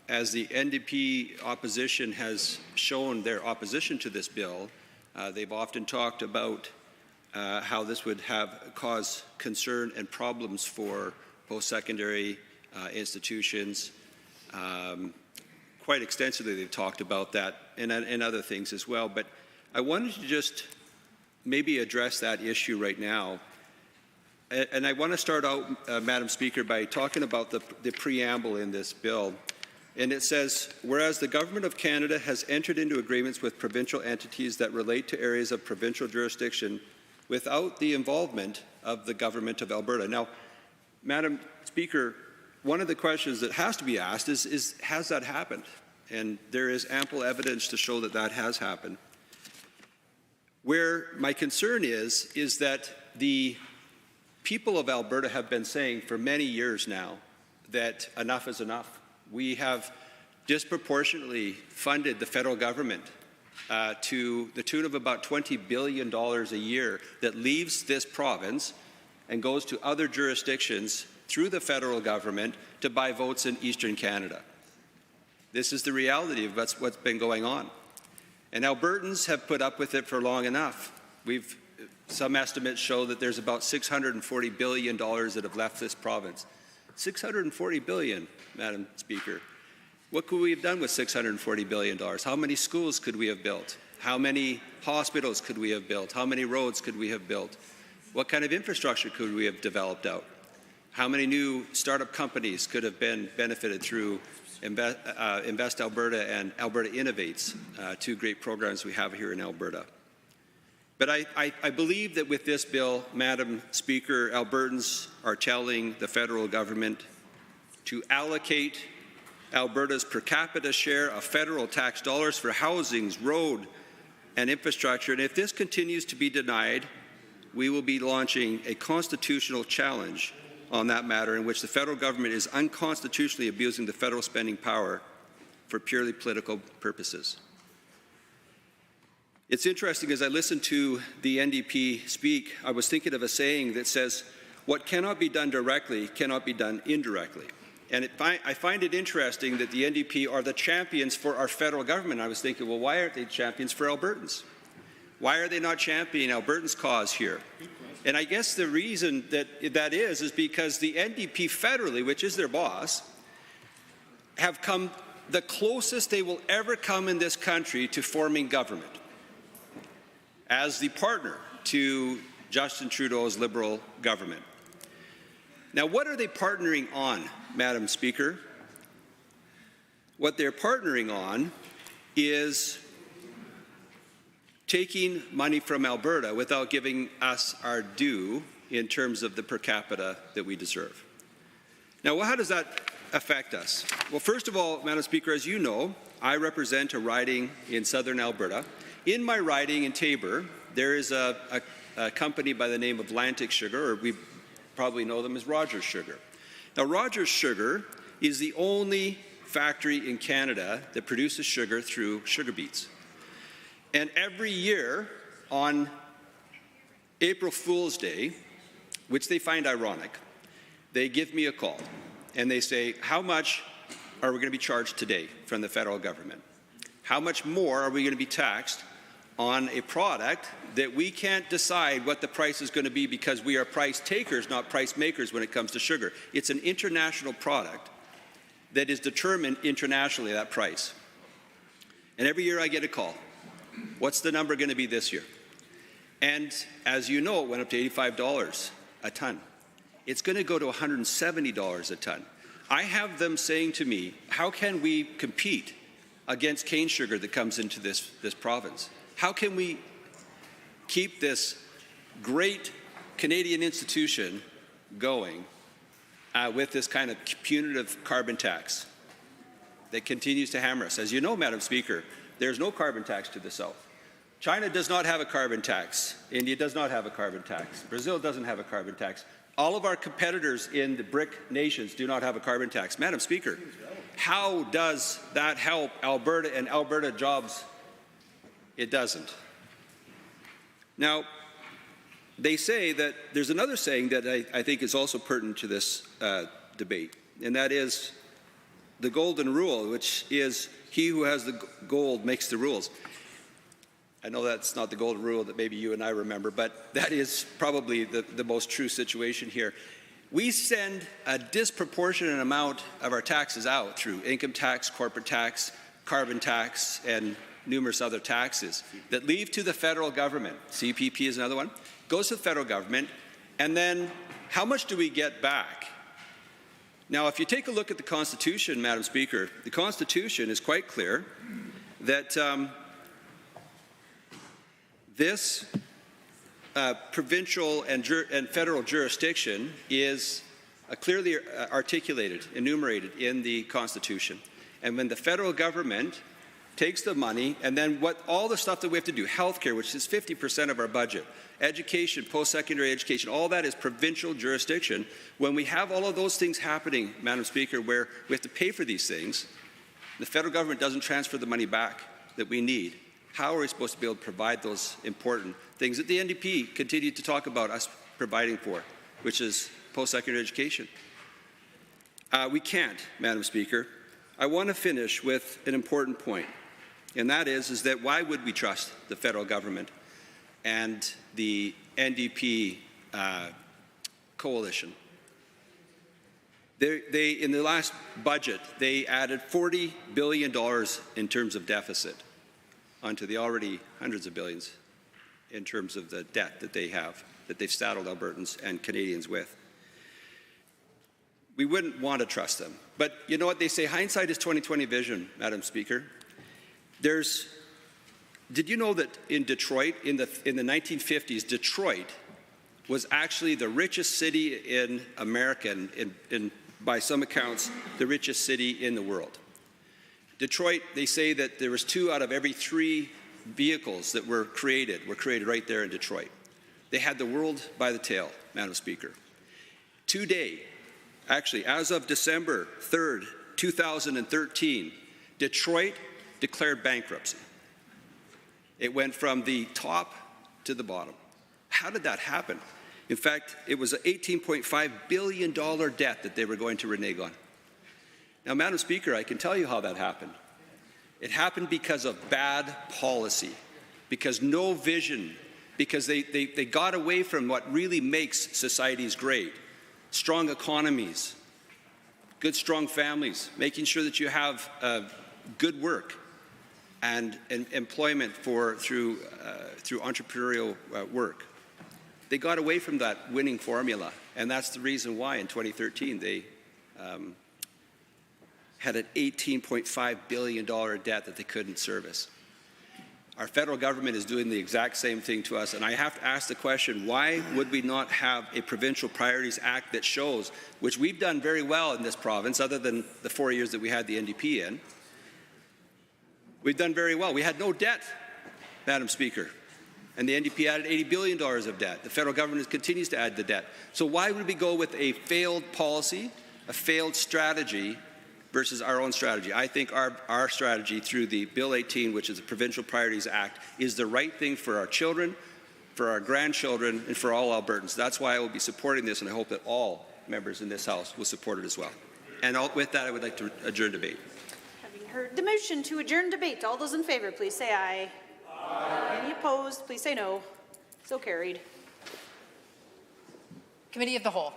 as the NDP opposition has shown their opposition to this bill, they've often talked about how this would cause concern and problems for post-secondary institutions. Quite extensively they've talked about that and other things as well. But I wanted to just maybe address that issue right now. And I want to start out, Madam Speaker, by talking about the preamble in this bill. And it says, whereas the Government of Canada has entered into agreements with provincial entities that relate to areas of provincial jurisdiction without the involvement of the Government of Alberta. Now, Madam Speaker, one of the questions that has to be asked is has that happened? And there is ample evidence to show that that has happened. Where my concern is that the people of Alberta have been saying for many years now that enough is enough. We have disproportionately funded the federal government to the tune of about $20 billion a year that leaves this province and goes to other jurisdictions through the federal government to buy votes in Eastern Canada. This is the reality of what's been going on. And Albertans have put up with it for long enough. Some estimates show that there's about $640 billion that have left this province. $640 billion, Madam Speaker. What could we have done with $640 billion? How many schools could we have built? How many hospitals could we have built? How many roads could we have built? What kind of infrastructure could we have developed out? How many new startup companies could have been benefited through Invest Alberta and Alberta Innovates, two great programs we have here in Alberta? But I believe that with this bill, Madam Speaker, Albertans are telling the federal government to allocate Alberta's per capita share of federal tax dollars for housings, road, and infrastructure. And if this continues to be denied, we will be launching a constitutional challenge on that matter in which the federal government is unconstitutionally abusing the federal spending power for purely political purposes. It's interesting, as I listened to the NDP speak, I was thinking of a saying that says, what cannot be done directly cannot be done indirectly. And I find it interesting that the NDP are the champions for our federal government. I was thinking, well, why aren't they champions for Albertans? Why are they not championing Albertans' cause here? And I guess the reason that is because the NDP federally, which is their boss, have come the closest they will ever come in this country to forming government as the partner to Justin Trudeau's Liberal government. Now, what are they partnering on, Madam Speaker? What they're partnering on is taking money from Alberta without giving us our due in terms of the per capita that we deserve. Now, how does that affect us? Well, first of all, Madam Speaker, as you know, I represent a riding in southern Alberta. In my riding in Tabor, there is a company by the name of Atlantic Sugar, or we probably know them as Rogers Sugar. Now, Rogers Sugar is the only factory in Canada that produces sugar through sugar beets. And every year on April Fool's Day, which they find ironic, they give me a call and they say, how much are we going to be charged today from the federal government? How much more are we going to be taxed on a product that we can't decide what the price is going to be because we are price takers, not price makers when it comes to sugar? It's an international product that is determined internationally, that price. And every year I get a call. What's the number going to be this year? And as you know, it went up to $85 a ton. It's going to go to $170 a ton. I have them saying to me, how can we compete against cane sugar that comes into this province? How can we keep this great Canadian institution going with this kind of punitive carbon tax that continues to hammer us? As you know, Madam Speaker, there's no carbon tax to the south. China does not have a carbon tax. India does not have a carbon tax. Brazil doesn't have a carbon tax. All of our competitors in the BRIC nations do not have a carbon tax. Madam Speaker, how does that help Alberta and Alberta jobs? It doesn't. Now, they say that there's another saying that I think is also pertinent to this debate, and that is the golden rule, which is he who has the gold makes the rules. I know that's not the golden rule that maybe you and I remember, but that is probably the most true situation here. We send a disproportionate amount of our taxes out through income tax, corporate tax, carbon tax, and numerous other taxes that leave to the federal government. CPP is another one. Goes to the federal government, and then how much do we get back? Now, if you take a look at the Constitution, Madam Speaker, the Constitution is quite clear that this provincial and federal jurisdiction is clearly articulated, enumerated in the Constitution. And when the federal government takes the money, and then all the stuff that we have to do, healthcare, which is 50% of our budget, education, post-secondary education, all that is provincial jurisdiction. When we have all of those things happening, Madam Speaker, where we have to pay for these things, the federal government doesn't transfer the money back that we need. How are we supposed to be able to provide those important things that the NDP continued to talk about us providing for, which is post-secondary education? We can't, Madam Speaker. I want to finish with an important point, and that is that why would we trust the federal government and the NDP coalition? They, in the last budget, they added $40 billion in terms of deficit onto the already hundreds of billions in terms of the debt that they have, that they've saddled Albertans and Canadians with. We wouldn't want to trust them. But you know what they say, hindsight is 20/20 vision, Madam Speaker. Did you know that in Detroit, in the 1950s, Detroit was actually the richest city in America, and by some accounts, the richest city in the world? Detroit, they say that there was 2 out of every 3 vehicles that were created right there in Detroit. They had the world by the tail, Madam Speaker. Today, actually, as of December 3rd, 2013, Detroit declared bankruptcy. It went from the top to the bottom. How did that happen? In fact, it was an $18.5 billion debt that they were going to renege on. Now, Madam Speaker, I can tell you how that happened. It happened because of bad policy, because no vision, because they got away from what really makes societies great. Strong economies, good, strong families, making sure that you have good work and employment through entrepreneurial work. They got away from that winning formula, and that's the reason why in 2013 they had an $18.5 billion debt that they couldn't service. Our federal government is doing the exact same thing to us, and I have to ask the question, why would we not have a Provincial Priorities Act that shows, which we've done very well in this province, other than the 4 years that we had the NDP in. We've done very well. We had no debt, Madam Speaker, and the NDP added $80 billion of debt. The federal government continues to add the debt. So why would we go with a failed policy, a failed strategy, versus our own strategy? I think our strategy through the Bill 18, which is the Provincial Priorities Act, is the right thing for our children, for our grandchildren, and for all Albertans. That's why I will be supporting this, and I hope that all members in this House will support it as well. And with that, I would like to adjourn debate. Having heard the motion to adjourn debate, all those in favour, please say aye. Aye. Any opposed, please say no. So carried. Committee of the Whole.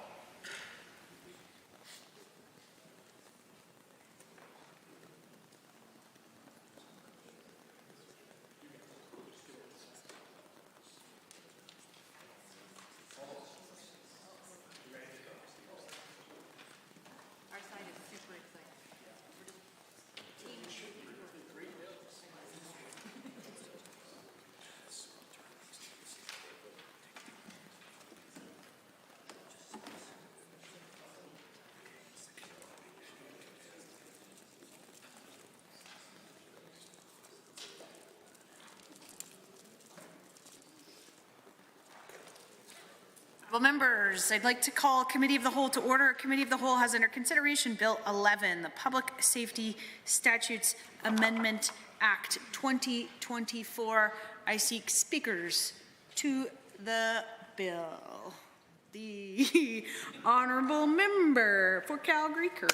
Well, members, I'd like to call Committee of the Whole to order. Committee of the Whole has under consideration Bill 11, the Public Safety Statutes Amendment Act 2024. I seek speakers to the bill. The Honourable Member for Calgary-Curry.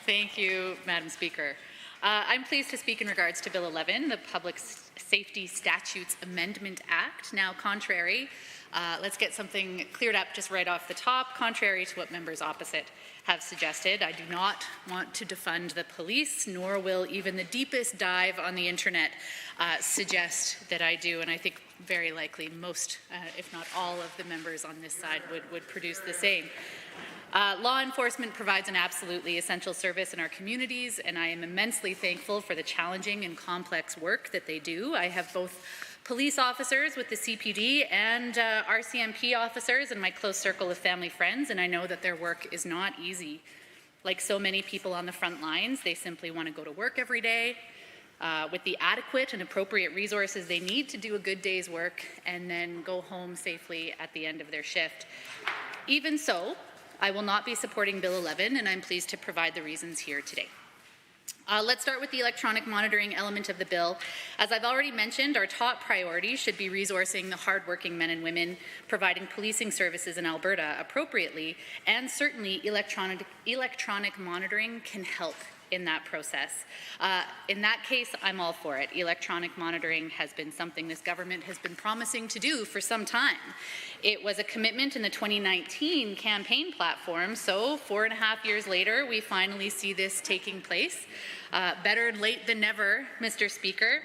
Thank you, Madam Speaker. I'm pleased to speak in regards to Bill 11, the Public Safety Statutes Amendment Act. Now, contrary, let's get something cleared up just right off the top. Contrary to what members opposite have suggested, I do not want to defund the police, nor will even the deepest dive on the internet suggest that I do. And I think very likely most, if not all, of the members on this side would produce the same. Law enforcement provides an absolutely essential service in our communities, and I am immensely thankful for the challenging and complex work that they do. I have both police officers with the CPD and RCMP officers in my close circle of family friends, and I know that their work is not easy. Like so many people on the front lines, they simply want to go to work every day with the adequate and appropriate resources they need to do a good day's work and then go home safely at the end of their shift. Even so, I will not be supporting Bill 11, and I'm pleased to provide the reasons here today. Let's start with the electronic monitoring element of the bill. As I've already mentioned, our top priority should be resourcing the hardworking men and women providing policing services in Alberta appropriately, and certainly electronic monitoring can help in that process. In that case, I'm all for it. Electronic monitoring has been something this government has been promising to do for some time. It was a commitment in the 2019 campaign platform, so 4.5 years later, we finally see this taking place. Better late than never, Mr. Speaker.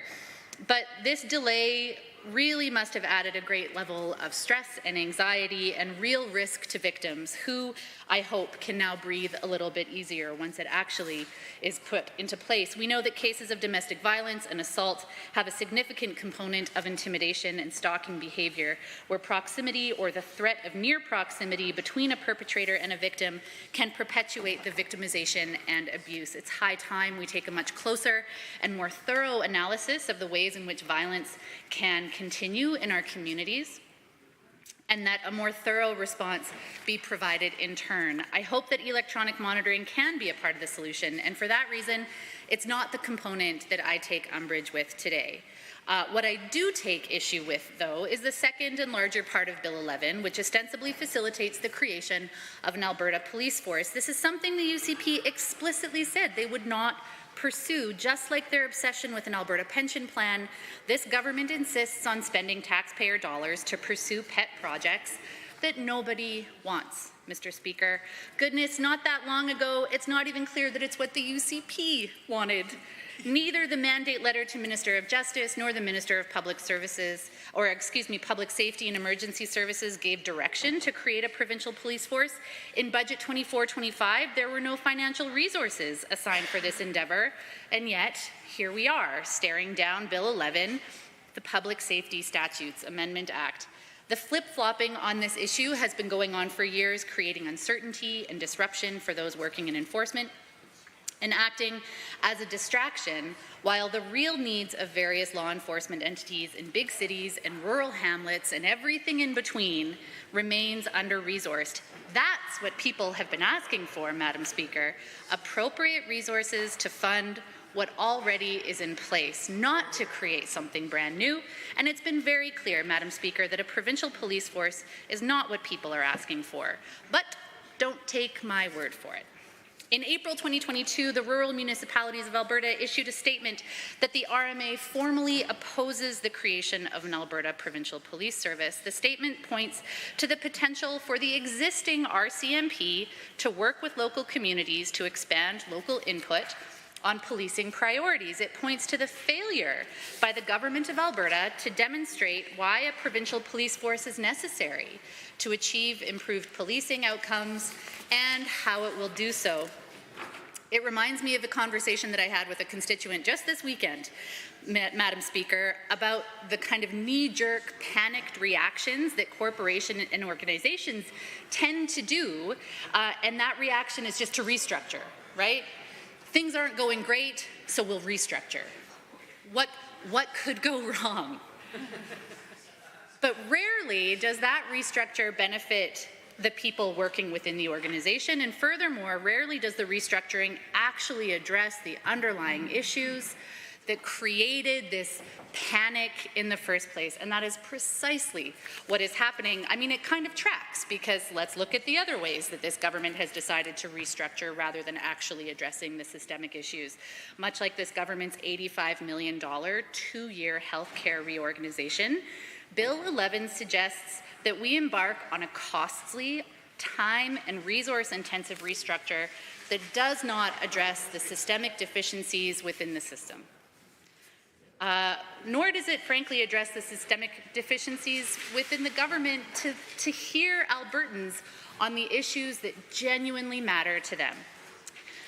But this delay really must have added a great level of stress and anxiety and real risk to victims who, I hope, can now breathe a little bit easier once it actually is put into place. We know that cases of domestic violence and assault have a significant component of intimidation and stalking behavior, where proximity or the threat of near proximity between a perpetrator and a victim can perpetuate the victimization and abuse. It's high time we take a much closer and more thorough analysis of the ways in which violence can continue in our communities, and that a more thorough response be provided in turn. I hope that electronic monitoring can be a part of the solution, and for that reason, it's not the component that I take umbrage with today. What I do take issue with, though, is the second and larger part of Bill 11, which ostensibly facilitates the creation of an Alberta police force. This is something the UCP explicitly said they would not pursue. Just like their obsession with an Alberta pension plan, this government insists on spending taxpayer dollars to pursue pet projects that nobody wants, Mr. Speaker. Goodness, not that long ago, it's not even clear that it's what the UCP wanted. Neither the mandate letter to Minister of Justice nor the Minister of Public Services, or Public Safety and Emergency Services gave direction to create a provincial police force. In Budget 24-25, there were no financial resources assigned for this endeavour, and yet here we are, staring down Bill 11, the Public Safety Statutes Amendment Act. The flip-flopping on this issue has been going on for years, creating uncertainty and disruption for those working in enforcement, and acting as a distraction while the real needs of various law enforcement entities in big cities and rural hamlets and everything in between remains under-resourced. That's what people have been asking for, Madam Speaker, appropriate resources to fund what already is in place, not to create something brand new. And it's been very clear, Madam Speaker, that a provincial police force is not what people are asking for. But don't take my word for it. In April 2022, the rural municipalities of Alberta issued a statement that the RMA formally opposes the creation of an Alberta Provincial Police Service. The statement points to the potential for the existing RCMP to work with local communities to expand local input on policing priorities. It points to the failure by the Government of Alberta to demonstrate why a provincial police force is necessary to achieve improved policing outcomes and how it will do so. It reminds me of a conversation that I had with a constituent just this weekend, Madam Speaker, about the kind of knee-jerk, panicked reactions that corporations and organizations tend to do, and that reaction is just to restructure, right? Things aren't going great, so we'll restructure. What could go wrong? But rarely does that restructure benefit the people working within the organization, and furthermore, rarely does the restructuring actually address the underlying issues that created this panic in the first place, and that is precisely what is happening. I mean, it kind of tracks, because let's look at the other ways that this government has decided to restructure rather than actually addressing the systemic issues. Much like this government's $85 million two-year healthcare reorganization, Bill 11 suggests that we embark on a costly, time and resource-intensive restructure that does not address the systemic deficiencies within the system. Nor does it, frankly, address the systemic deficiencies within the government to hear Albertans on the issues that genuinely matter to them.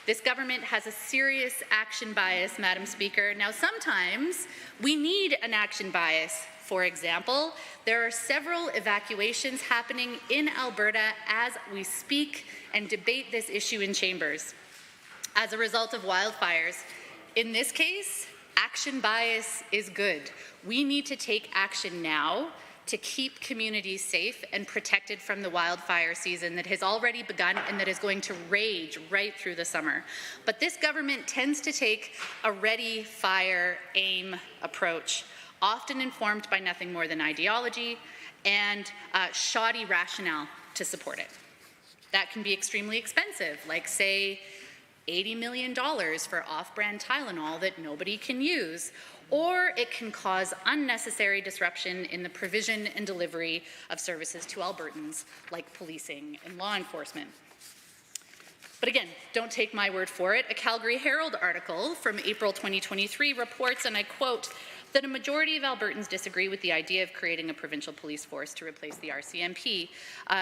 This government has a serious action bias, Madam Speaker. Now, sometimes we need an action bias. For example, there are several evacuations happening in Alberta as we speak and debate this issue in chambers as a result of wildfires. In this case, action bias is good. We need to take action now to keep communities safe and protected from the wildfire season that has already begun and that is going to rage right through the summer. But this government tends to take a ready, fire, aim approach, often informed by nothing more than ideology and shoddy rationale to support it. That can be extremely expensive, like, say, $80 million for off-brand Tylenol that nobody can use, or it can cause unnecessary disruption in the provision and delivery of services to Albertans, like policing and law enforcement. But again, don't take my word for it. A Calgary Herald article from April 2023 reports, and I quote, that a majority of Albertans disagree with the idea of creating a provincial police force to replace the RCMP,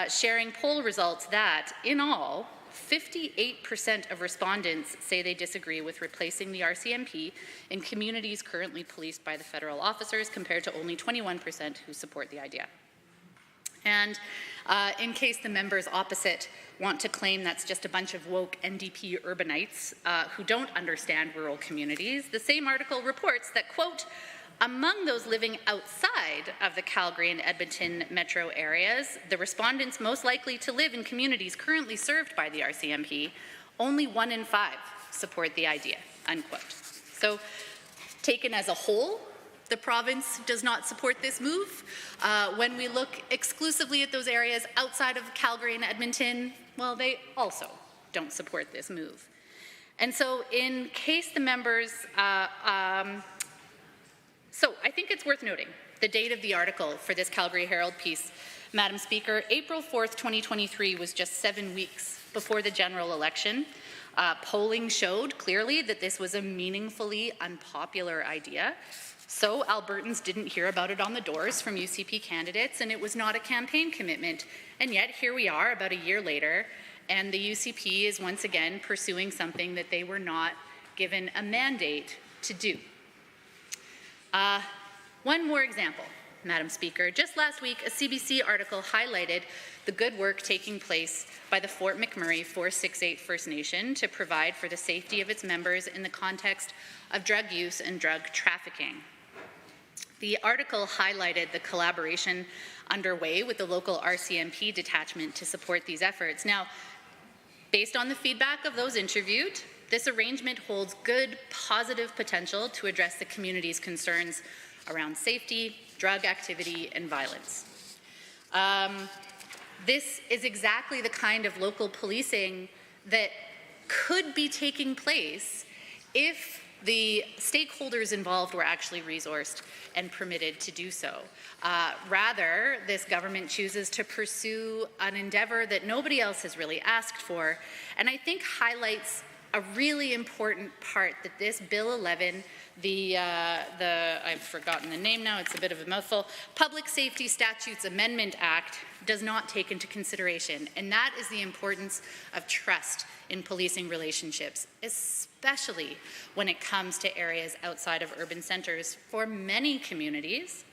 sharing poll results that, in all, 58% of respondents say they disagree with replacing the RCMP in communities currently policed by the federal officers, compared to only 21% who support the idea. And in case the members opposite want to claim that's just a bunch of woke NDP urbanites who don't understand rural communities, the same article reports that, quote, among those living outside of the Calgary and Edmonton metro areas, the respondents most likely to live in communities currently served by the RCMP, only 1 in 5 support the idea, unquote. So, taken as a whole, the province does not support this move. When we look exclusively at those areas outside of Calgary and Edmonton, well, they also don't support this move. And so, in case the members So I think it's worth noting the date of the article for this Calgary Herald piece. Madam Speaker, April 4th, 2023 was just 7 weeks before the general election. Polling showed clearly that this was a meaningfully unpopular idea. So Albertans didn't hear about it on the doors from UCP candidates, and it was not a campaign commitment. And yet here we are about a year later, and the UCP is once again pursuing something that they were not given a mandate to do. One more example, Madam Speaker. Just last week, a CBC article highlighted the good work taking place by the Fort McMurray 468 First Nation to provide for the safety of its members in the context of drug use and drug trafficking. The article highlighted the collaboration underway with the local RCMP detachment to support these efforts. Now, based on the feedback of those interviewed, this arrangement holds good, positive potential to address the community's concerns around safety, drug activity, and violence. This is exactly the kind of local policing that could be taking place if the stakeholders involved were actually resourced and permitted to do so. Rather, this government chooses to pursue an endeavor that nobody else has really asked for, and I think highlights a really important part that this Bill 11, I've forgotten the name now, it's a bit of a mouthful, Public Safety Statutes Amendment Act does not take into consideration, and that is the importance of trust in policing relationships, especially when it comes to areas outside of urban centres. For many communities,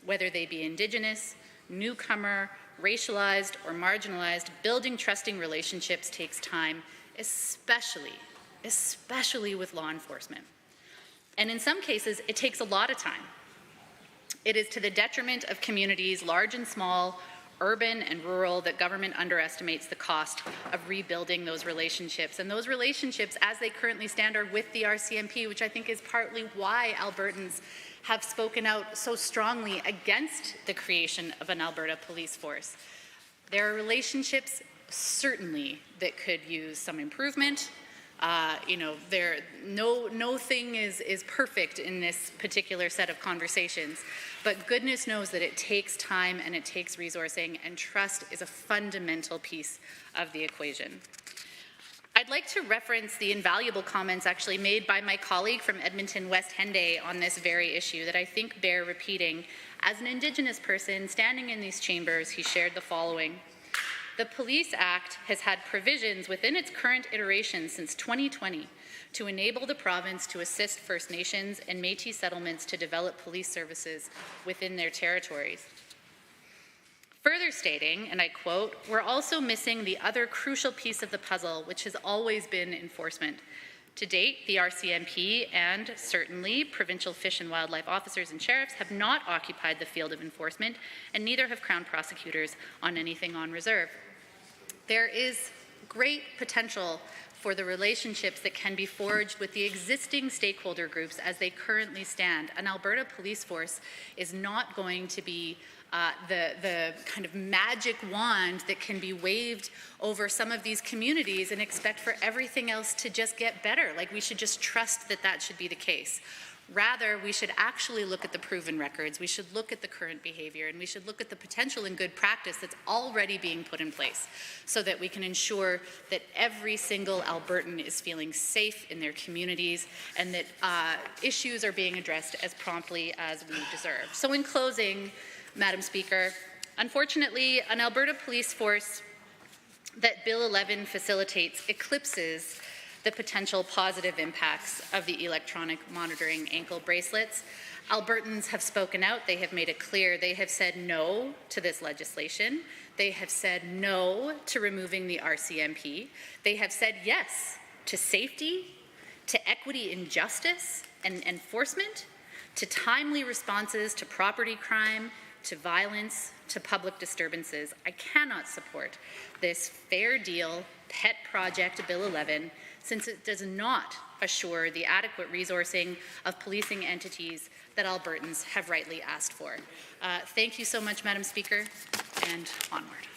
whether they be Indigenous, newcomer, racialized, or marginalized, building trusting relationships takes time, especially with law enforcement. And in some cases, it takes a lot of time. It is to the detriment of communities, large and small, urban and rural, that government underestimates the cost of rebuilding those relationships. And those relationships, as they currently stand, are with the RCMP, which I think is partly why Albertans have spoken out so strongly against the creation of an Alberta police force. There are relationships, certainly, that could use some improvement. No thing is perfect in this particular set of conversations, but goodness knows that it takes time and it takes resourcing, and trust is a fundamental piece of the equation. I'd like to reference the invaluable comments actually made by my colleague from Edmonton West Henday on this very issue that I think bear repeating. As an Indigenous person standing in these chambers, he shared the following. The Police Act has had provisions within its current iteration since 2020 to enable the province to assist First Nations and Métis settlements to develop police services within their territories. Further stating, and I quote, "We're also missing the other crucial piece of the puzzle, which has always been enforcement. To date, the RCMP and certainly provincial fish and wildlife officers and sheriffs have not occupied the field of enforcement, and neither have Crown prosecutors on anything on reserve." There is great potential for the relationships that can be forged with the existing stakeholder groups as they currently stand. An Alberta police force is not going to be the kind of magic wand that can be waved over some of these communities and expect for everything else to just get better. Like, we should just trust that that should be the case. Rather, we should actually look at the proven records, we should look at the current behavior, and we should look at the potential and good practice that's already being put in place so that we can ensure that every single Albertan is feeling safe in their communities and that issues are being addressed as promptly as we deserve. So in closing, Madam Speaker, unfortunately, an Alberta police force that Bill 11 facilitates eclipses the potential positive impacts of the electronic monitoring ankle bracelets. Albertans have spoken out. They have made it clear. They have said no to this legislation. They have said no to removing the RCMP. They have said yes to safety, to equity in justice and enforcement, to timely responses to property crime, to violence, to public disturbances. I cannot support this fair deal pet project Bill 11 since it does not assure the adequate resourcing of policing entities that Albertans have rightly asked for. Thank you so much, Madam Speaker, and onward.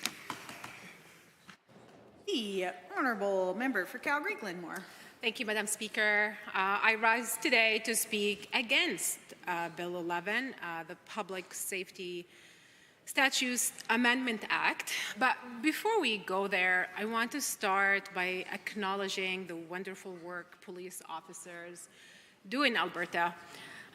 The Honourable Member for Calgary-Glenmore. Thank you, Madam Speaker. I rise today to speak against Bill 11, the Public Safety Statutes Amendment Act. But before we go there, I want to start by acknowledging the wonderful work police officers do in Alberta.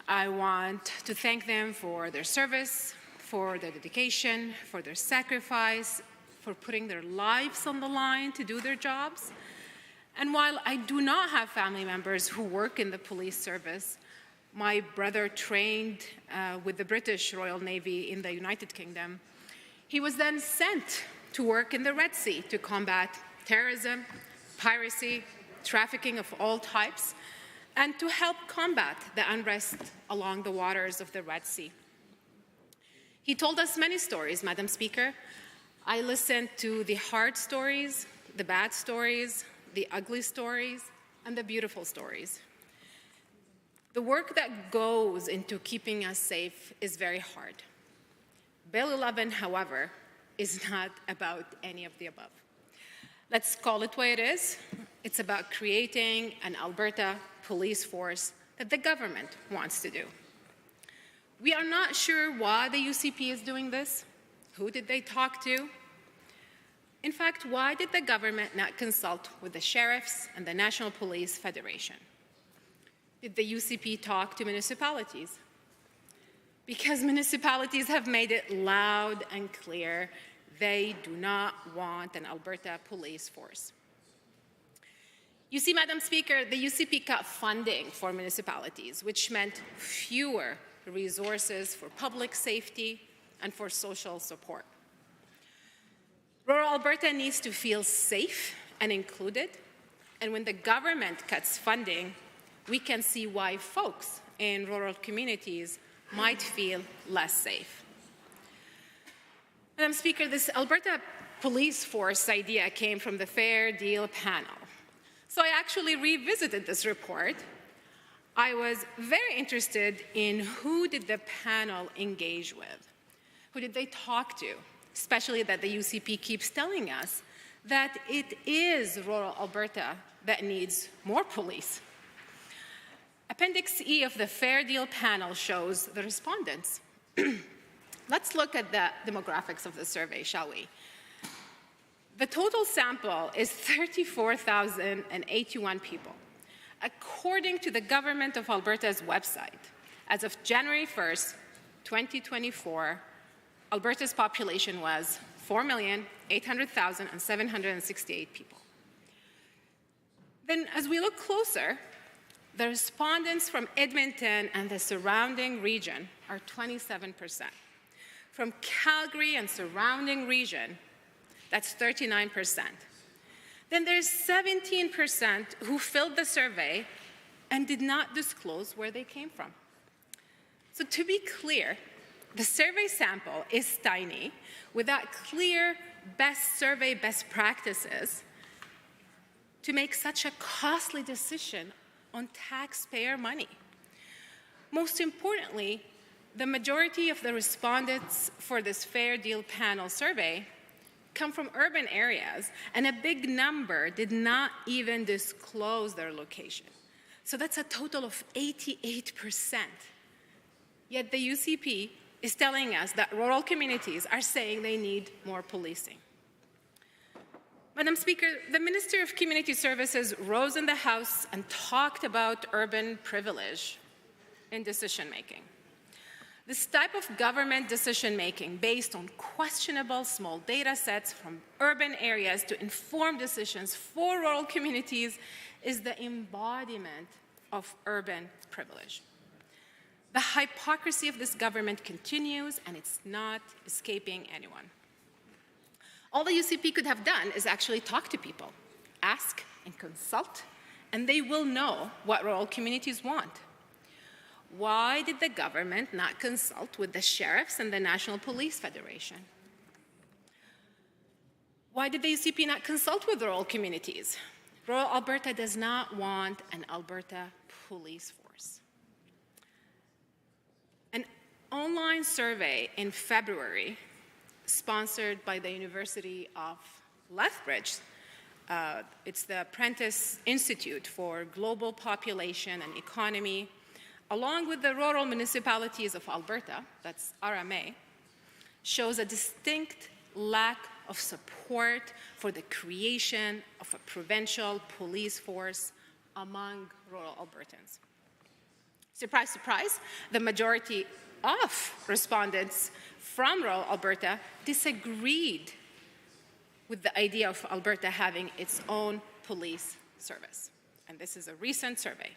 I want to thank them for their service, for their dedication, for their sacrifice, for putting their lives on the line to do their jobs. And while I do not have family members who work in the police service, my brother trained with the British Royal Navy in the United Kingdom. He was then sent to work in the Red Sea to combat terrorism, piracy, trafficking of all types, and to help combat the unrest along the waters of the Red Sea. He told us many stories, Madam Speaker. I listened to the hard stories, the bad stories, the ugly stories, and the beautiful stories. The work that goes into keeping us safe is very hard. Bill 11, however, is not about any of the above. Let's call it what it is. It's about creating an Alberta police force that the government wants to do. We are not sure why the UCP is doing this. Who did they talk to? In fact, why did the government not consult with the sheriffs and the National Police Federation? Did the UCP talk to municipalities? Because municipalities have made it loud and clear they do not want an Alberta police force. You see, Madam Speaker, the UCP cut funding for municipalities, which meant fewer resources for public safety and for social support. Rural Alberta needs to feel safe and included, and when the government cuts funding, we can see why folks in rural communities might feel less safe. Madam Speaker, this Alberta police force idea came from the Fair Deal panel. So I actually revisited this report. I was very interested in who did the panel engage with? Who did they talk to? Especially that the UCP keeps telling us that it is rural Alberta that needs more police. Appendix E of the Fair Deal panel shows the respondents. Let's look at the demographics of the survey, shall we? The total sample is 34,081 people. According to the Government of Alberta's website, as of January 1st, 2024, Alberta's population was 4,800,768 people. Then, as we look closer, the respondents from Edmonton and the surrounding region are 27%. From Calgary and surrounding region, that's 39%. Then there's 17% who filled the survey and did not disclose where they came from. So to be clear, the survey sample is tiny, without clear best practices to make such a costly decision on taxpayer money. Most importantly, the majority of the respondents for this Fair Deal panel survey come from urban areas, and a big number did not even disclose their location. So that's a total of 88%. Yet the UCP is telling us that rural communities are saying they need more policing. Madam Speaker, the Minister of Community Services rose in the House and talked about urban privilege in decision-making. This type of government decision-making based on questionable small data sets from urban areas to inform decisions for rural communities is the embodiment of urban privilege. The hypocrisy of this government continues, and it's not escaping anyone. All the UCP could have done is actually talk to people, ask and consult, and they will know what rural communities want. Why did the government not consult with the sheriffs and the National Police Federation? Why did the UCP not consult with rural communities? Rural Alberta does not want an Alberta police force. An online survey in February, sponsored by the University of Lethbridge, it's the Prentice Institute for Global Population and Economy, along with the rural municipalities of Alberta, that's RMA, shows a distinct lack of support for the creation of a provincial police force among rural Albertans. Surprise, surprise, the majority of respondents from rural Alberta disagreed with the idea of Alberta having its own police service. And this is a recent survey.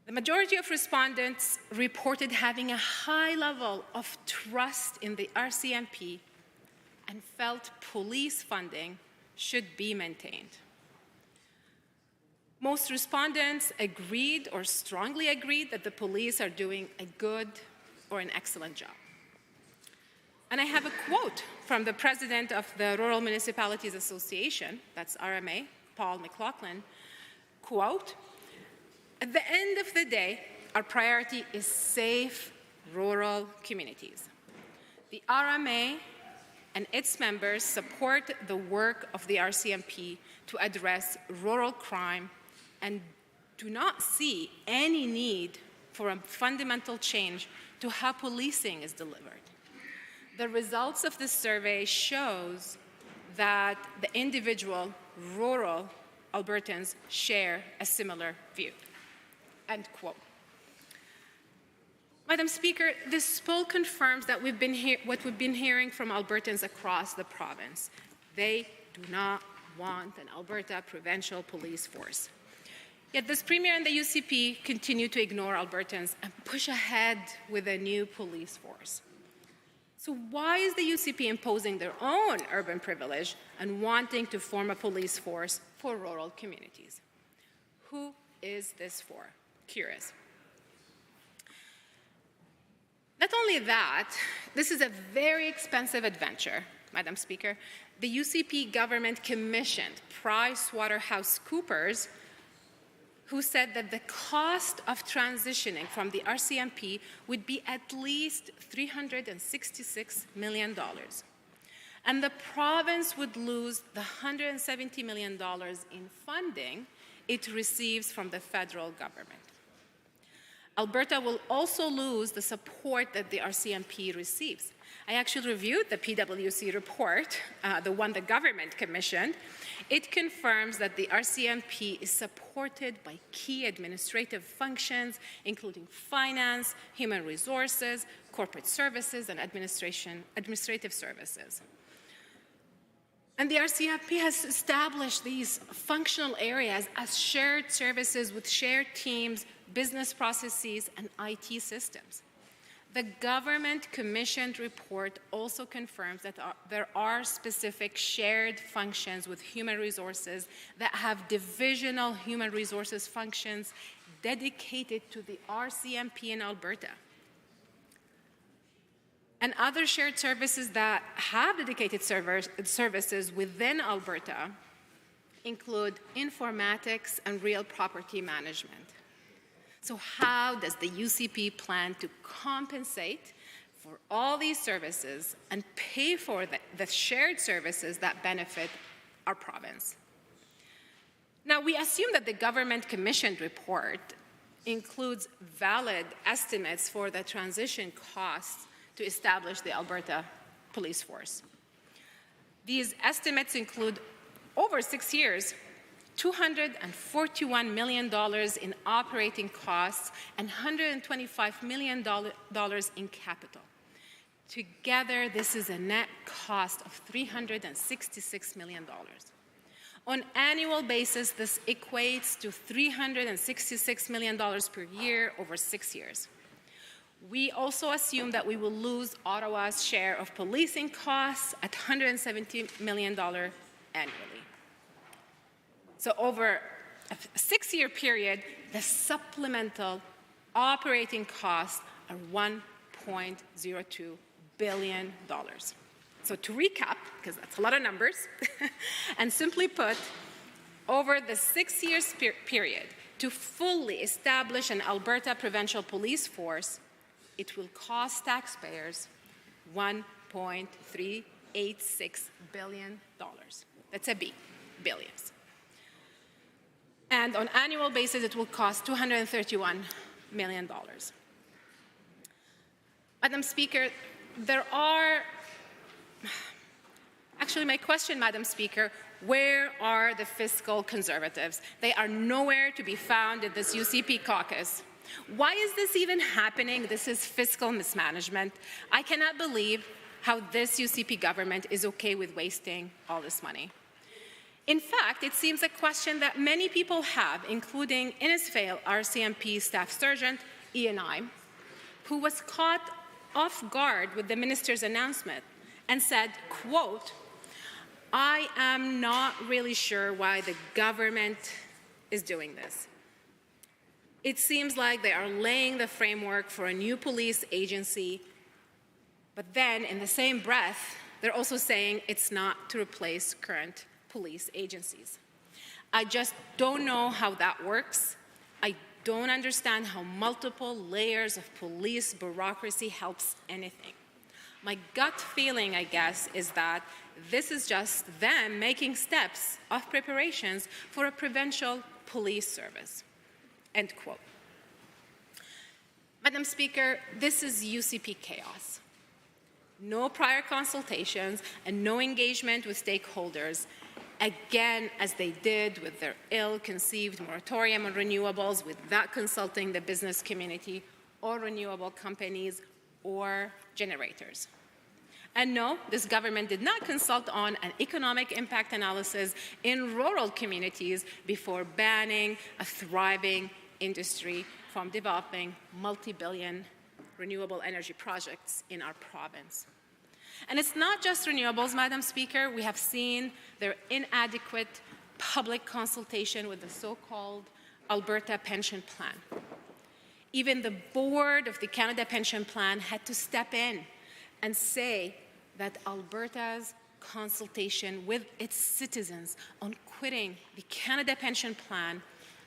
The majority of respondents reported having a high level of trust in the RCMP and felt police funding should be maintained. Most respondents agreed or strongly agreed that the police are doing a good or an excellent job. And I have a quote from the president of the Rural Municipalities Association, that's RMA, Paul McLaughlin, quote, "At the end of the day, our priority is safe rural communities. The RMA and its members support the work of the RCMP to address rural crime and do not see any need for a fundamental change to how policing is delivered." The results of this survey shows that the individual rural Albertans share a similar view. End quote. Madam Speaker, this poll confirms that what we've been hearing from Albertans across the province. They do not want an Alberta provincial police force. Yet this Premier and the UCP continue to ignore Albertans and push ahead with a new police force. So why is the UCP imposing their own urban privilege and wanting to form a police force for rural communities? Who is this for? Curious. Not only that, This is a very expensive adventure, Madam Speaker. The UCP government commissioned PricewaterhouseCoopers, who said that the cost of transitioning from the RCMP would be at least $366 million. And the province would lose the $170 million in funding it receives from the federal government. Alberta will also lose the support that the RCMP receives. I actually reviewed the PwC report, the one the government commissioned. It confirms that the RCMP is supported by key administrative functions, including finance, human resources, corporate services, and administrative services. And the RCMP has established these functional areas as shared services with shared teams, business processes, and IT systems. The government-commissioned report also confirms that there are specific shared functions with human resources that have divisional human resources functions dedicated to the RCMP in Alberta. And other shared services that have dedicated services within Alberta include informatics and real property management. So how does the UCP plan to compensate for all these services and pay for the shared services that benefit our province? Now, we assume that the government-commissioned report includes valid estimates for the transition costs to establish the Alberta Police Force. These estimates include, over 6 years, $241 million in operating costs and $125 million in capital. Together, this is a net cost of $366 million. On an annual basis, this equates to $366 million per year over 6 years. We also assume that we will lose Ottawa's share of policing costs at $170 million annually. So over a 6-year period, the supplemental operating costs are $1.02 billion. So to recap, because that's a lot of numbers, and simply put, over the 6 years period, to fully establish an Alberta provincial police force, it will cost taxpayers $1.386 billion. That's a B, billions. And on an annual basis, it will cost $231 million. Madam Speaker, actually my question, Madam Speaker, where are the fiscal conservatives? They are nowhere to be found in this UCP caucus. Why is this even happening? This is fiscal mismanagement. I cannot believe how this UCP government is okay with wasting all this money. In fact, it seems a question that many people have, including Innisfail RCMP Staff Sergeant Ian I, who was caught off guard with the minister's announcement and said, quote, "I am not really sure why the government is doing this. It seems like they are laying the framework for a new police agency, but then in the same breath, they're also saying it's not to replace current police agencies. I just don't know how that works. I don't understand how multiple layers of police bureaucracy helps anything. My gut feeling, I guess, is that this is just them making steps of preparations for a provincial police service." End quote. Madam Speaker, this is UCP chaos. No prior consultations and no engagement with stakeholders, again, as they did with their ill-conceived moratorium on renewables without consulting the business community or renewable companies or generators. And no, this government did not consult on an economic impact analysis in rural communities before banning a thriving industry from developing multi-billion renewable energy projects in our province. And it's not just renewables, Madam Speaker. We have seen their inadequate public consultation with the so-called Alberta Pension Plan. Even the board of the Canada Pension Plan had to step in and say that Alberta's consultation with its citizens on quitting the Canada Pension Plan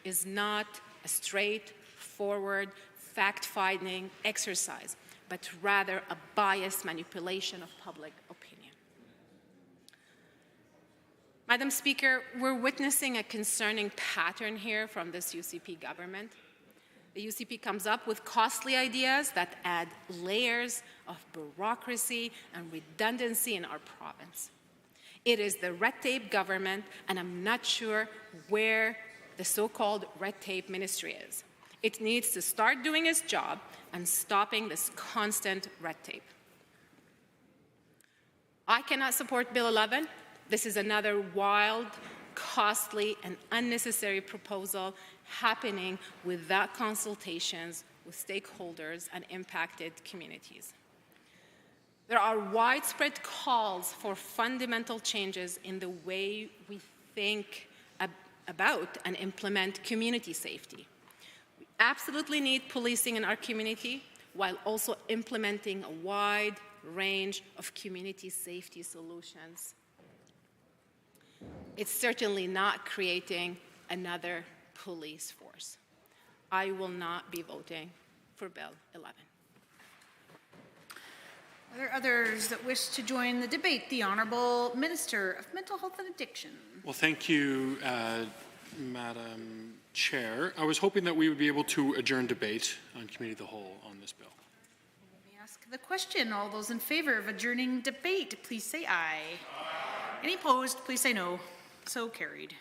is not a straightforward fact-finding exercise, but rather a biased manipulation of public opinion. Madam Speaker, we're witnessing a concerning pattern here from this UCP government. The UCP comes up with costly ideas that add layers of bureaucracy and redundancy in our province. It is the red tape government, and I'm not sure where the so-called red tape ministry is. It needs to start doing its job and stopping this constant red tape. I cannot support Bill 11. This is another wild, costly, and unnecessary proposal happening without consultations with stakeholders and impacted communities. There are widespread calls for fundamental changes in the way we think about and implement community safety. We absolutely need policing in our community while also implementing a wide range of community safety solutions. It's certainly not creating another police force. I will not be voting for Bill 11. Are there others that wish to join the debate? The Honourable Minister of Mental Health and Addiction. Well, thank you, Madam Chair. I was hoping that we would be able to adjourn debate on Committee of the Whole on this bill. Let me ask the question. All those in favour of adjourning debate, please say aye. Any opposed, please say no. So carried.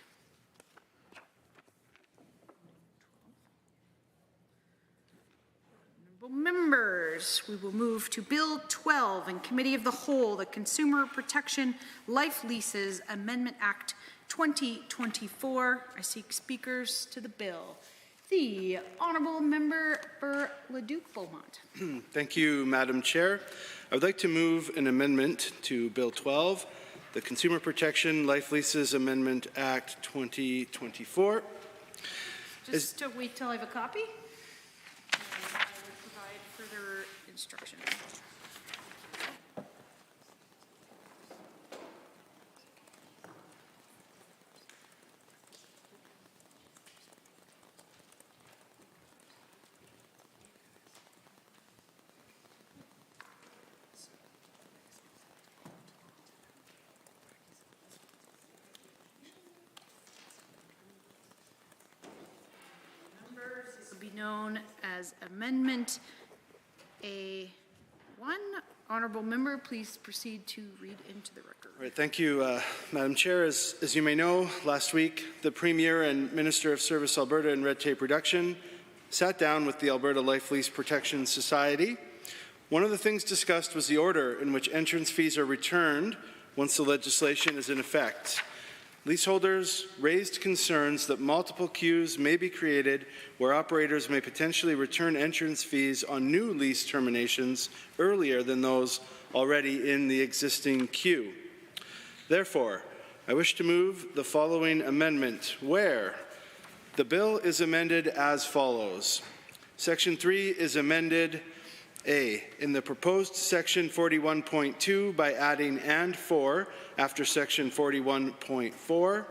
Members, we will move to Bill 12 in Committee of the Whole, the Consumer Protection Life Leases Amendment Act 2024. I seek speakers to the bill. The Honourable Member for Leduc-Beaumont. Thank you, Madam Chair. I would like to move an amendment to Bill 12, the Consumer Protection Life Leases Amendment Act 2024. Just to wait till I have a copy. I will provide further instruction. Be known as Amendment A1. Honourable Member, please proceed to read into the record. All right, thank you, Madam Chair. As you may know, last week, the Premier and Minister of Service Alberta and Red Tape Reduction sat down with the Alberta Life Lease Protection Society. One of the things discussed was the order in which entrance fees are returned once the legislation is in effect. Leaseholders raised concerns that multiple queues may be created where operators may potentially return entrance fees on new lease terminations earlier than those already in the existing queue. Therefore, I wish to move the following amendment where the bill is amended as follows. Section 3 is amended A, in the proposed section 41.2 by adding and for after section 41.4.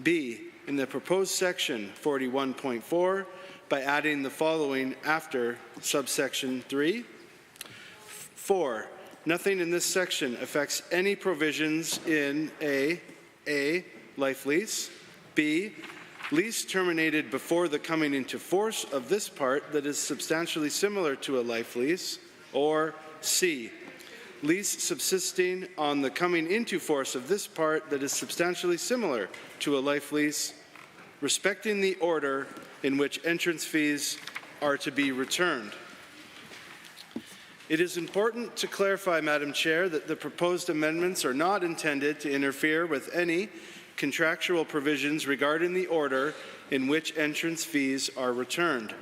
B, in the proposed section 41.4 by adding the following after subsection 3. 4, nothing in this section affects any provisions in A, life lease, B, lease terminated before the coming into force of this part that is substantially similar to a life lease, or C, lease subsisting on the coming into force of this part that is substantially similar to a life lease, respecting the order in which entrance fees are to be returned. It is important to clarify, Madam Chair, that the proposed amendments are not intended to interfere with any contractual provisions regarding the order in which entrance fees are returned.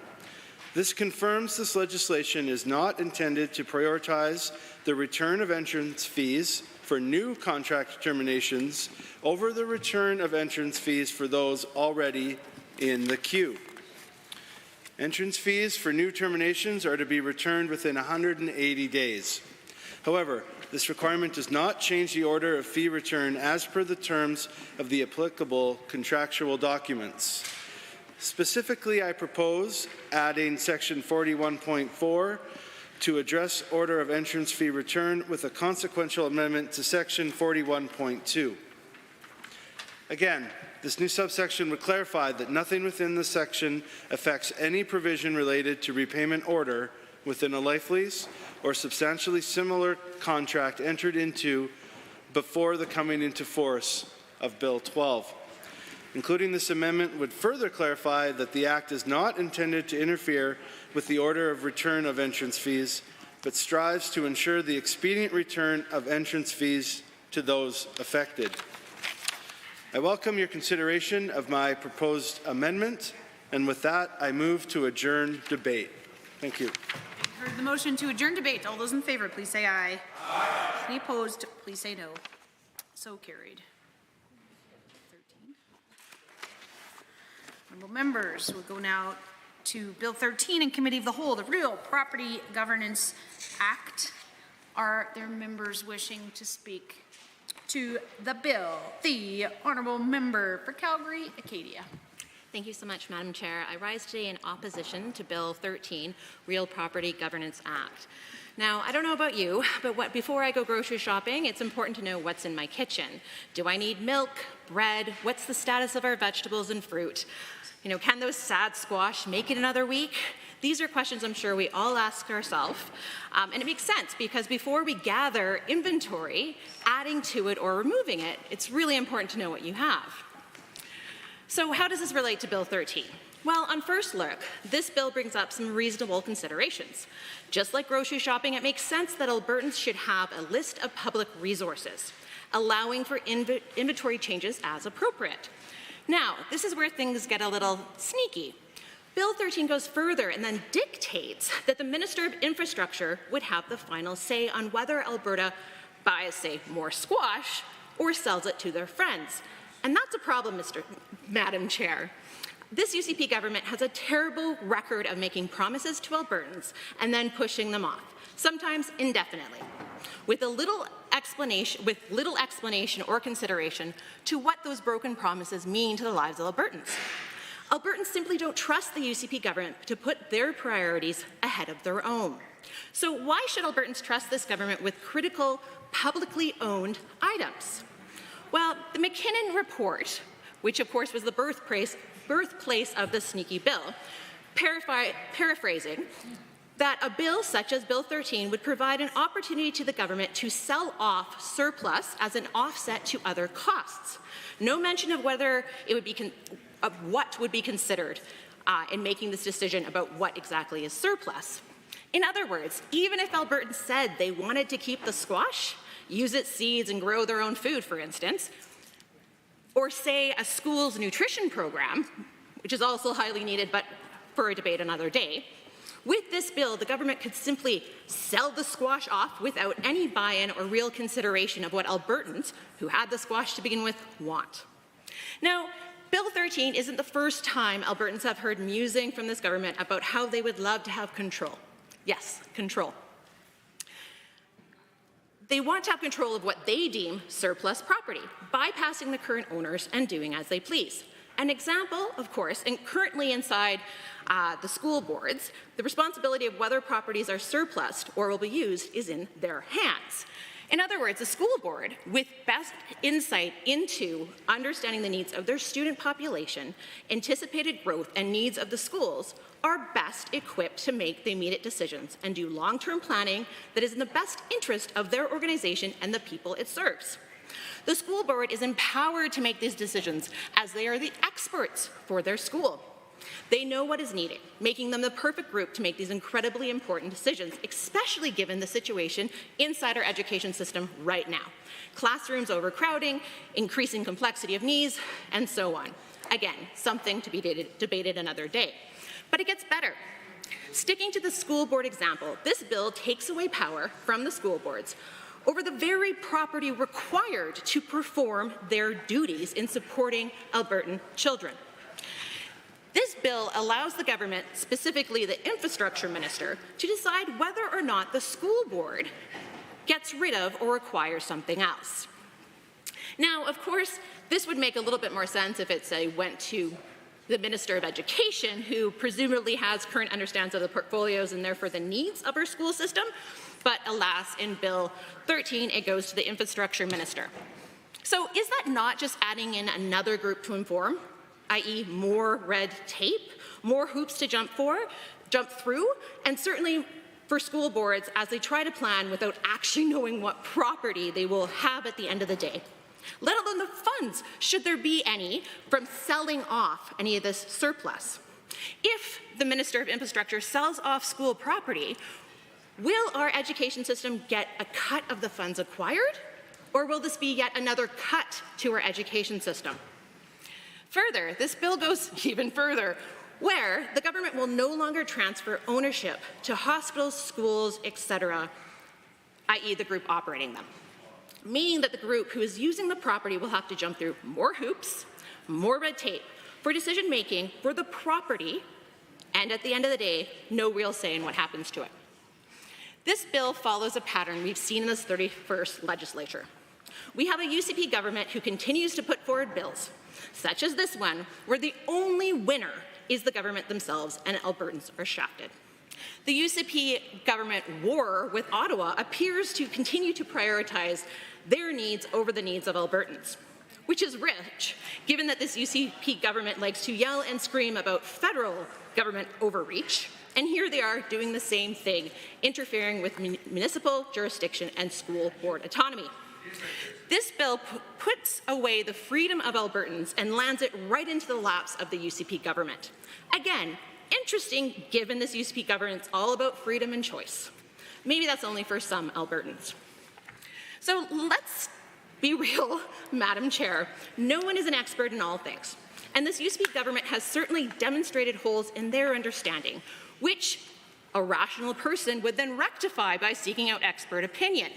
This confirms this legislation is not intended to prioritize the return of entrance fees for new contract terminations over the return of entrance fees for those already in the queue. Entrance fees for new terminations are to be returned within 180 days. However, this requirement does not change the order of fee return as per the terms of the applicable contractual documents. Specifically, I propose adding Section 41.4 to address order of entrance fee return with a consequential amendment to Section 41.2. Again, this new subsection would clarify that nothing within the section affects any provision related to repayment order within a life lease or substantially similar contract entered into before the coming into force of Bill 12. Including this amendment would further clarify that the Act is not intended to interfere with the order of return of entrance fees, but strives to ensure the expedient return of entrance fees to those affected. I welcome your consideration of my proposed amendment, and with that, I move to adjourn debate. Thank you. Heard the motion to adjourn debate. All those in favour, please say aye. Aye. Any opposed, please say no. So carried. 13. Honourable members, we'll go now to Bill 13 in Committee of the Whole, the Real Property Governance Act. Are there members wishing to speak to the bill? The Honourable Member for Calgary, Acadia. Thank you so much, Madam Chair. I rise today in opposition to Bill 13, Real Property Governance Act. Now, I don't know about you, but before I go grocery shopping, it's important to know what's in my kitchen. Do I need milk, bread? What's the status of our vegetables and fruit? You know, can those sad squash make it another week? These are questions I'm sure we all ask ourselves. And it makes sense because before we gather inventory, adding to it or removing it, it's really important to know what you have. So how does this relate to Bill 13? Well, on first look, this bill brings up some reasonable considerations. Just like grocery shopping, it makes sense that Albertans should have a list of public resources, allowing for inventory changes as appropriate. Now, this is where things get a little sneaky. Bill 13 goes further and then dictates that the Minister of Infrastructure would have the final say on whether Alberta buys, say, more squash or sells it to their friends. And that's a problem, Madam Chair. This UCP government has a terrible record of making promises to Albertans and then pushing them off, sometimes indefinitely, with little explanation or consideration to what those broken promises mean to the lives of Albertans. Albertans simply don't trust the UCP government to put their priorities ahead of their own. So why should Albertans trust this government with critical, publicly owned items? Well, the McKinnon report, which of course was the birthplace of the sneaky bill, paraphrasing, that a bill such as Bill 13 would provide an opportunity to the government to sell off surplus as an offset to other costs. No mention of whether it would be of what would be considered in making this decision about what exactly is surplus. In other words, even if Albertans said they wanted to keep the squash, use its seeds and grow their own food, for instance, or say a school's nutrition program, which is also highly needed but for a debate another day, with this bill, the government could simply sell the squash off without any buy-in or real consideration of what Albertans, who had the squash to begin with, want. Now, Bill 13 isn't the first time Albertans have heard musing from this government about how they would love to have control. Yes, control. They want to have control of what they deem surplus property, bypassing the current owners and doing as they please. An example, of course, and currently inside the school boards, the responsibility of whether properties are surplus or will be used is in their hands. In other words, the school board, with best insight into understanding the needs of their student population, anticipated growth and needs of the schools, are best equipped to make the immediate decisions and do long-term planning that is in the best interest of their organization and the people it serves. The school board is empowered to make these decisions as they are the experts for their school. They know what is needed, making them the perfect group to make these incredibly important decisions, especially given the situation inside our education system right now. Classrooms overcrowding, increasing complexity of needs, and so on. Again, something to be debated another day. But it gets better. Sticking to the school board example, this bill takes away power from the school boards over the very property required to perform their duties in supporting Albertan children. This bill allows the government, specifically the infrastructure minister, to decide whether or not the school board gets rid of or acquires something else. Now, of course, this would make a little bit more sense if it, say, went to the Minister of Education, who presumably has current understanding of the portfolios and therefore the needs of our school system. But alas, in Bill 13, it goes to the Infrastructure Minister. So is that not just adding in another group to inform, i.e. more red tape, more hoops to jump through, and certainly for school boards as they try to plan without actually knowing what property they will have at the end of the day, let alone the funds, should there be any, from selling off any of this surplus. If the Minister of Infrastructure sells off school property, will our education system get a cut of the funds acquired, or will this be yet another cut to our education system? Further, this bill goes even further, where the government will no longer transfer ownership to hospitals, schools, etc., i.e. the group operating them, meaning that the group who is using the property will have to jump through more hoops, more red tape for decision-making for the property, and at the end of the day, no real say in what happens to it. This bill follows a pattern we've seen in this 31st legislature. We have a UCP government who continues to put forward bills, such as this one, where the only winner is the government themselves and Albertans are shafted. The UCP government war with Ottawa appears to continue to prioritize their needs over the needs of Albertans, which is rich, given that this UCP government likes to yell and scream about federal government overreach, and here they are doing the same thing, interfering with municipal jurisdiction and school board autonomy. This bill puts away the freedom of Albertans and lands it right into the laps of the UCP government. Again, interesting given this UCP government's all about freedom and choice. Maybe that's only for some Albertans. So let's be real, Madam Chair. No one is an expert in all things. And this UCP government has certainly demonstrated holes in their understanding, which a rational person would then rectify by seeking out expert opinion.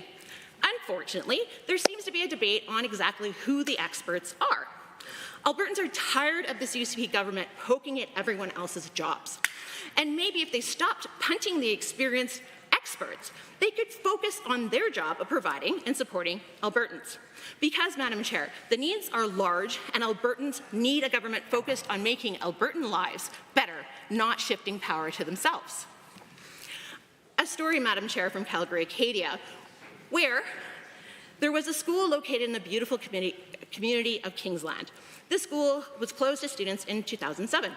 Unfortunately, there seems to be a debate on exactly who the experts are. Albertans are tired of this UCP government poking at everyone else's jobs. And maybe if they stopped punting the experienced experts, they could focus on their job of providing and supporting Albertans. Because, Madam Chair, the needs are large and Albertans need a government focused on making Albertan lives better, not shifting power to themselves. A story, Madam Chair, from Calgary, Acadia, where there was a school located in the beautiful community of Kingsland. This school was closed to students in 2007.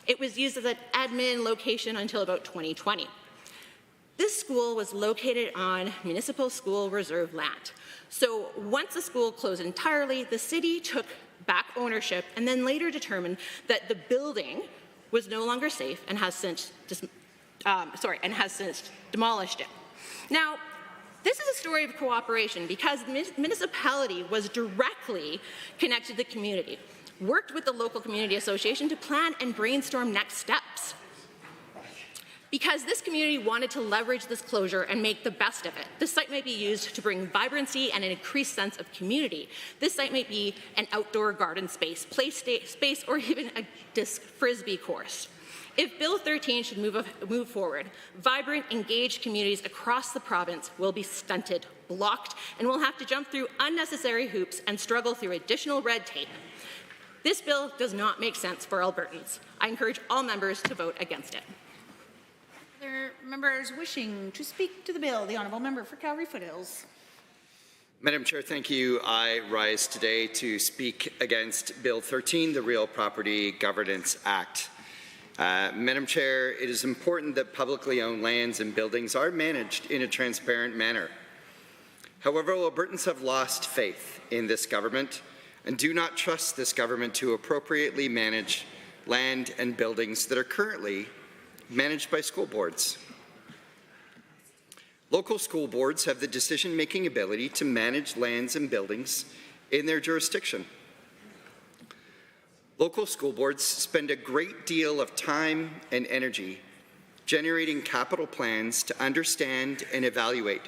It was used as an admin location until about 2020. This school was located on municipal school reserve land. So once the school closed entirely, the city took back ownership and then later determined that the building was no longer safe and has since demolished it. Now, this is a story of cooperation because the municipality was directly connected to the community, worked with the local community association to plan and brainstorm next steps. Because this community wanted to leverage this closure and make the best of it. This site might be used to bring vibrancy and an increased sense of community. This site might be an outdoor garden space, play space, or even a disc frisbee course. If Bill 13 should move forward, vibrant, engaged communities across the province will be stunted, blocked, and will have to jump through unnecessary hoops and struggle through additional red tape. This bill does not make sense for Albertans. I encourage all members to vote against it. Other members wishing to speak to the bill, the Honourable Member for Calgary Foothills. Madam Chair, thank you. I rise today to speak against Bill 13, the Real Property Governance Act. Madam Chair, it is important that publicly owned lands and buildings are managed in a transparent manner. However, Albertans have lost faith in this government and do not trust this government to appropriately manage land and buildings that are currently managed by school boards. Local school boards have the decision-making ability to manage lands and buildings in their jurisdiction. Local school boards spend a great deal of time and energy generating capital plans to understand and evaluate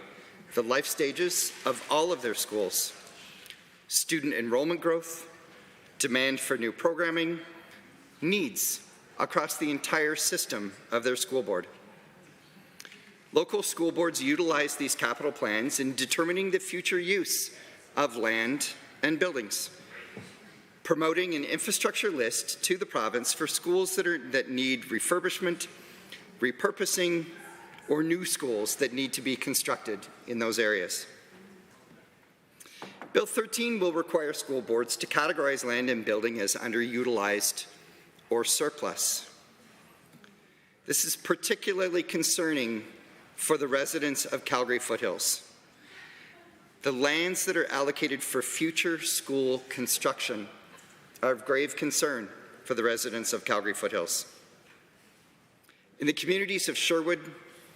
the life stages of all of their schools, student enrollment growth, demand for new programming, needs across the entire system of their school board. Local school boards utilize these capital plans in determining the future use of land and buildings, promoting an infrastructure list to the province for schools that need refurbishment, repurposing, or new schools that need to be constructed in those areas. Bill 13 will require school boards to categorize land and building as underutilized or surplus. This is particularly concerning for the residents of Calgary Foothills. The lands that are allocated for future school construction are of grave concern for the residents of Calgary Foothills. In the communities of Sherwood,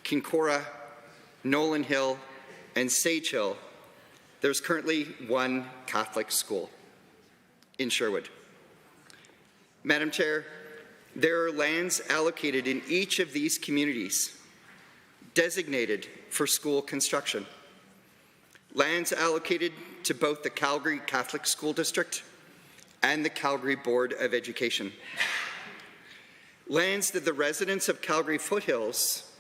Kincora, Nolan Hill, and Sage Hill, there's currently one Catholic school in Sherwood. Madam Chair, there are lands allocated in each of these communities designated for school construction. Lands allocated to both the Calgary Catholic School District and the Calgary Board of Education. Lands that the residents of Calgary Foothills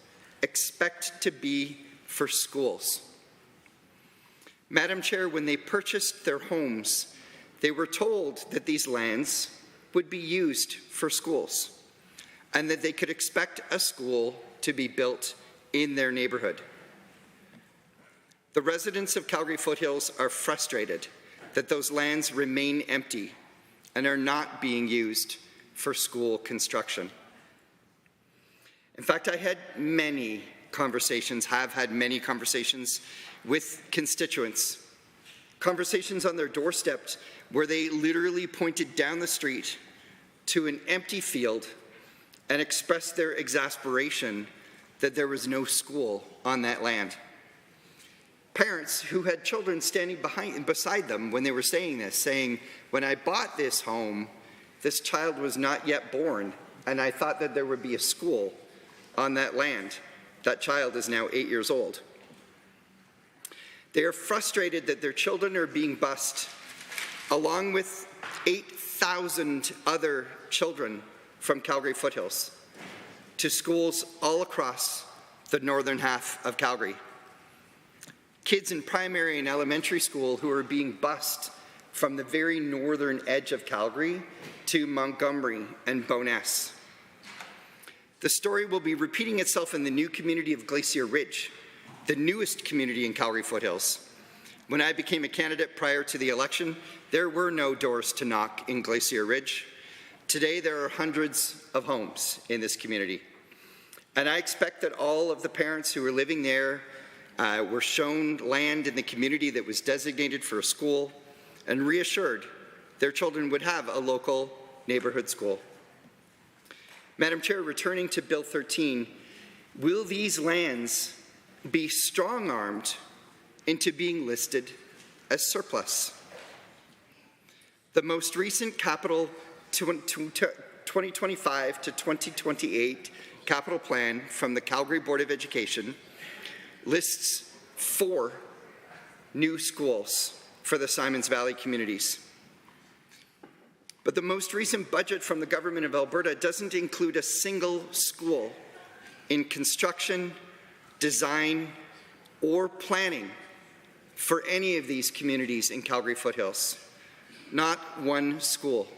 expect to be for schools. Madam Chair, when they purchased their homes, they were told that these lands would be used for schools and that they could expect a school to be built in their neighbourhood. The residents of Calgary Foothills are frustrated that those lands remain empty and are not being used for school construction. In fact, I have had many conversations with constituents, conversations on their doorstep where they literally pointed down the street to an empty field and expressed their exasperation that there was no school on that land. Parents who had children standing beside them when they were saying this, saying, when I bought this home, this child was not yet born, and I thought that there would be a school on that land. That child is now 8 years old. They are frustrated that their children are being bused, along with 8,000 other children from Calgary Foothills, to schools all across the northern half of Calgary. Kids in primary and elementary school who are being bused from the very northern edge of Calgary to Montgomery and Bowness. The story will be repeating itself in the new community of Glacier Ridge, the newest community in Calgary Foothills. When I became a candidate prior to the election, there were no doors to knock in Glacier Ridge. Today, there are hundreds of homes in this community. And I expect that all of the parents who are living there were shown land in the community that was designated for a school and reassured their children would have a local neighborhood school. Madam Chair, returning to Bill 13, will these lands be strong-armed into being listed as surplus? The most recent capital 2025 to 2028 capital plan from the Calgary Board of Education lists 4 new schools for the Simons Valley communities. But the most recent budget from the Government of Alberta doesn't include a single school in construction, design, or planning for any of these communities in Calgary Foothills. Not one school.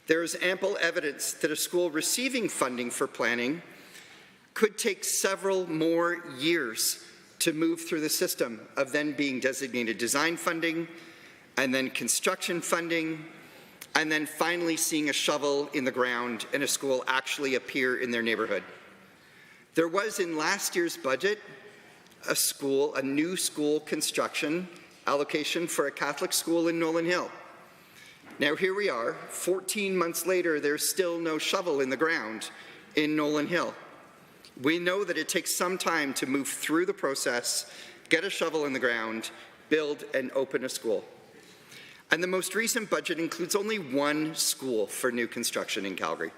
There is ample evidence that a school receiving funding for planning could take several more years to move through the system of then being designated design funding, and then construction funding, and then finally seeing a shovel in the ground and a school actually appear in their neighborhood. There was in last year's budget a new school construction allocation for a Catholic school in Nolan Hill. Now here we are, 14 months later, there's still no shovel in the ground in Nolan Hill. We know that it takes some time to move through the process, get a shovel in the ground, build and open a school. And the most recent budget includes only one school for new construction in Calgary.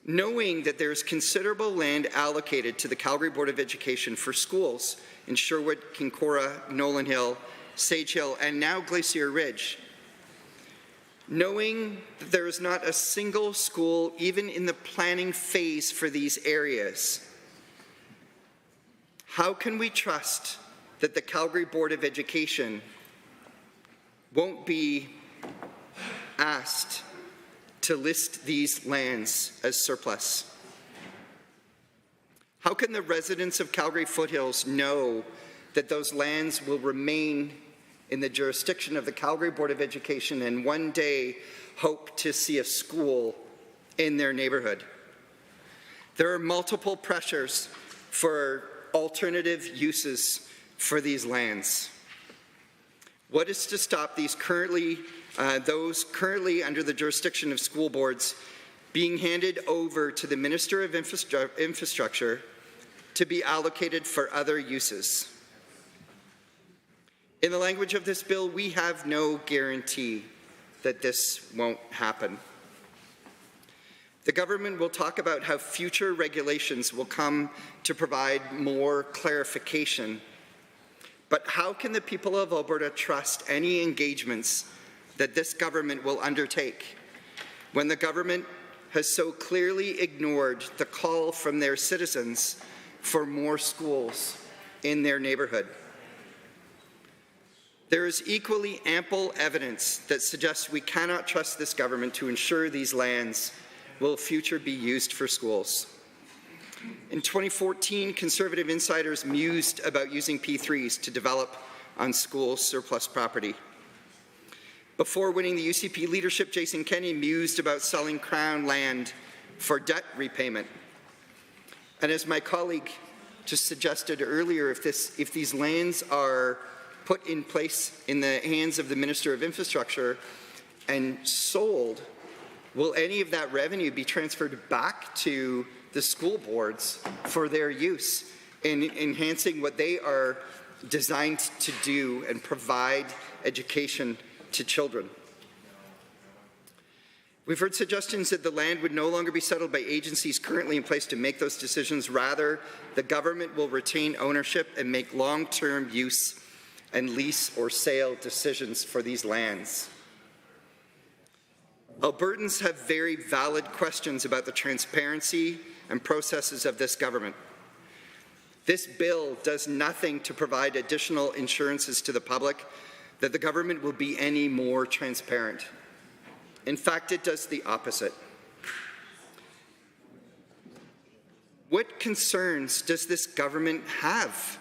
Knowing that there's considerable land allocated to the Calgary Board of Education for schools in Sherwood, Kincora, Nolan Hill, Sage Hill, and now Glacier Ridge, knowing that there is not a single school even in the planning phase for these areas, How can we trust that the Calgary Board of Education won't be asked to list these lands as surplus? How can the residents of Calgary Foothills know that those lands will remain in the jurisdiction of the Calgary Board of Education and one day hope to see a school in their neighbourhood? There are multiple pressures for alternative uses for these lands. What is to stop those currently under the jurisdiction of school boards being handed over to the Minister of Infrastructure to be allocated for other uses? In the language of this bill, we have no guarantee that this won't happen. The government will talk about how future regulations will come to provide more clarification. But how can the people of Alberta trust any engagements that this government will undertake when the government has so clearly ignored the call from their citizens for more schools in their neighbourhood? There is equally ample evidence that suggests we cannot trust this government to ensure these lands will in future be used for schools. In 2014, Conservative insiders mused about using P3s to develop on school surplus property. Before winning the UCP leadership, Jason Kenney mused about selling Crown land for debt repayment. And as my colleague just suggested earlier, if these lands are put in place in the hands of the Minister of Infrastructure and sold, will any of that revenue be transferred back to the school boards for their use in enhancing what they are designed to do and provide education to children? We've heard suggestions that the land would no longer be settled by agencies currently in place to make those decisions. Rather, the government will retain ownership and make long-term use and lease or sale decisions for these lands. Albertans have very valid questions about the transparency and processes of this government. This bill does nothing to provide additional assurances to the public that the government will be any more transparent. In fact, it does the opposite. What concerns does this government have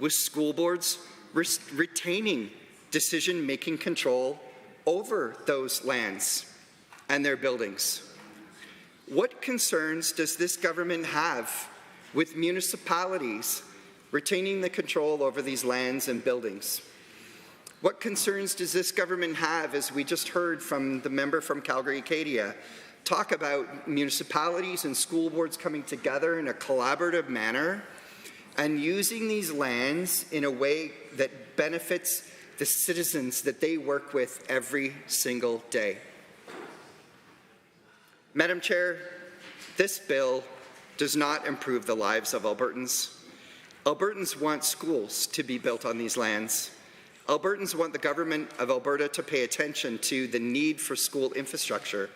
with school boards retaining decision-making control over those lands and their buildings? What concerns does this government have with municipalities retaining the control over these lands and buildings? What concerns does this government have, as we just heard from the member from Calgary-Acadia, talk about municipalities and school boards coming together in a collaborative manner and using these lands in a way that benefits the citizens that they work with every single day? Madam Chair, this bill does not improve the lives of Albertans. Albertans want schools to be built on these lands. Albertans want the government of Alberta to pay attention to the need for school infrastructure.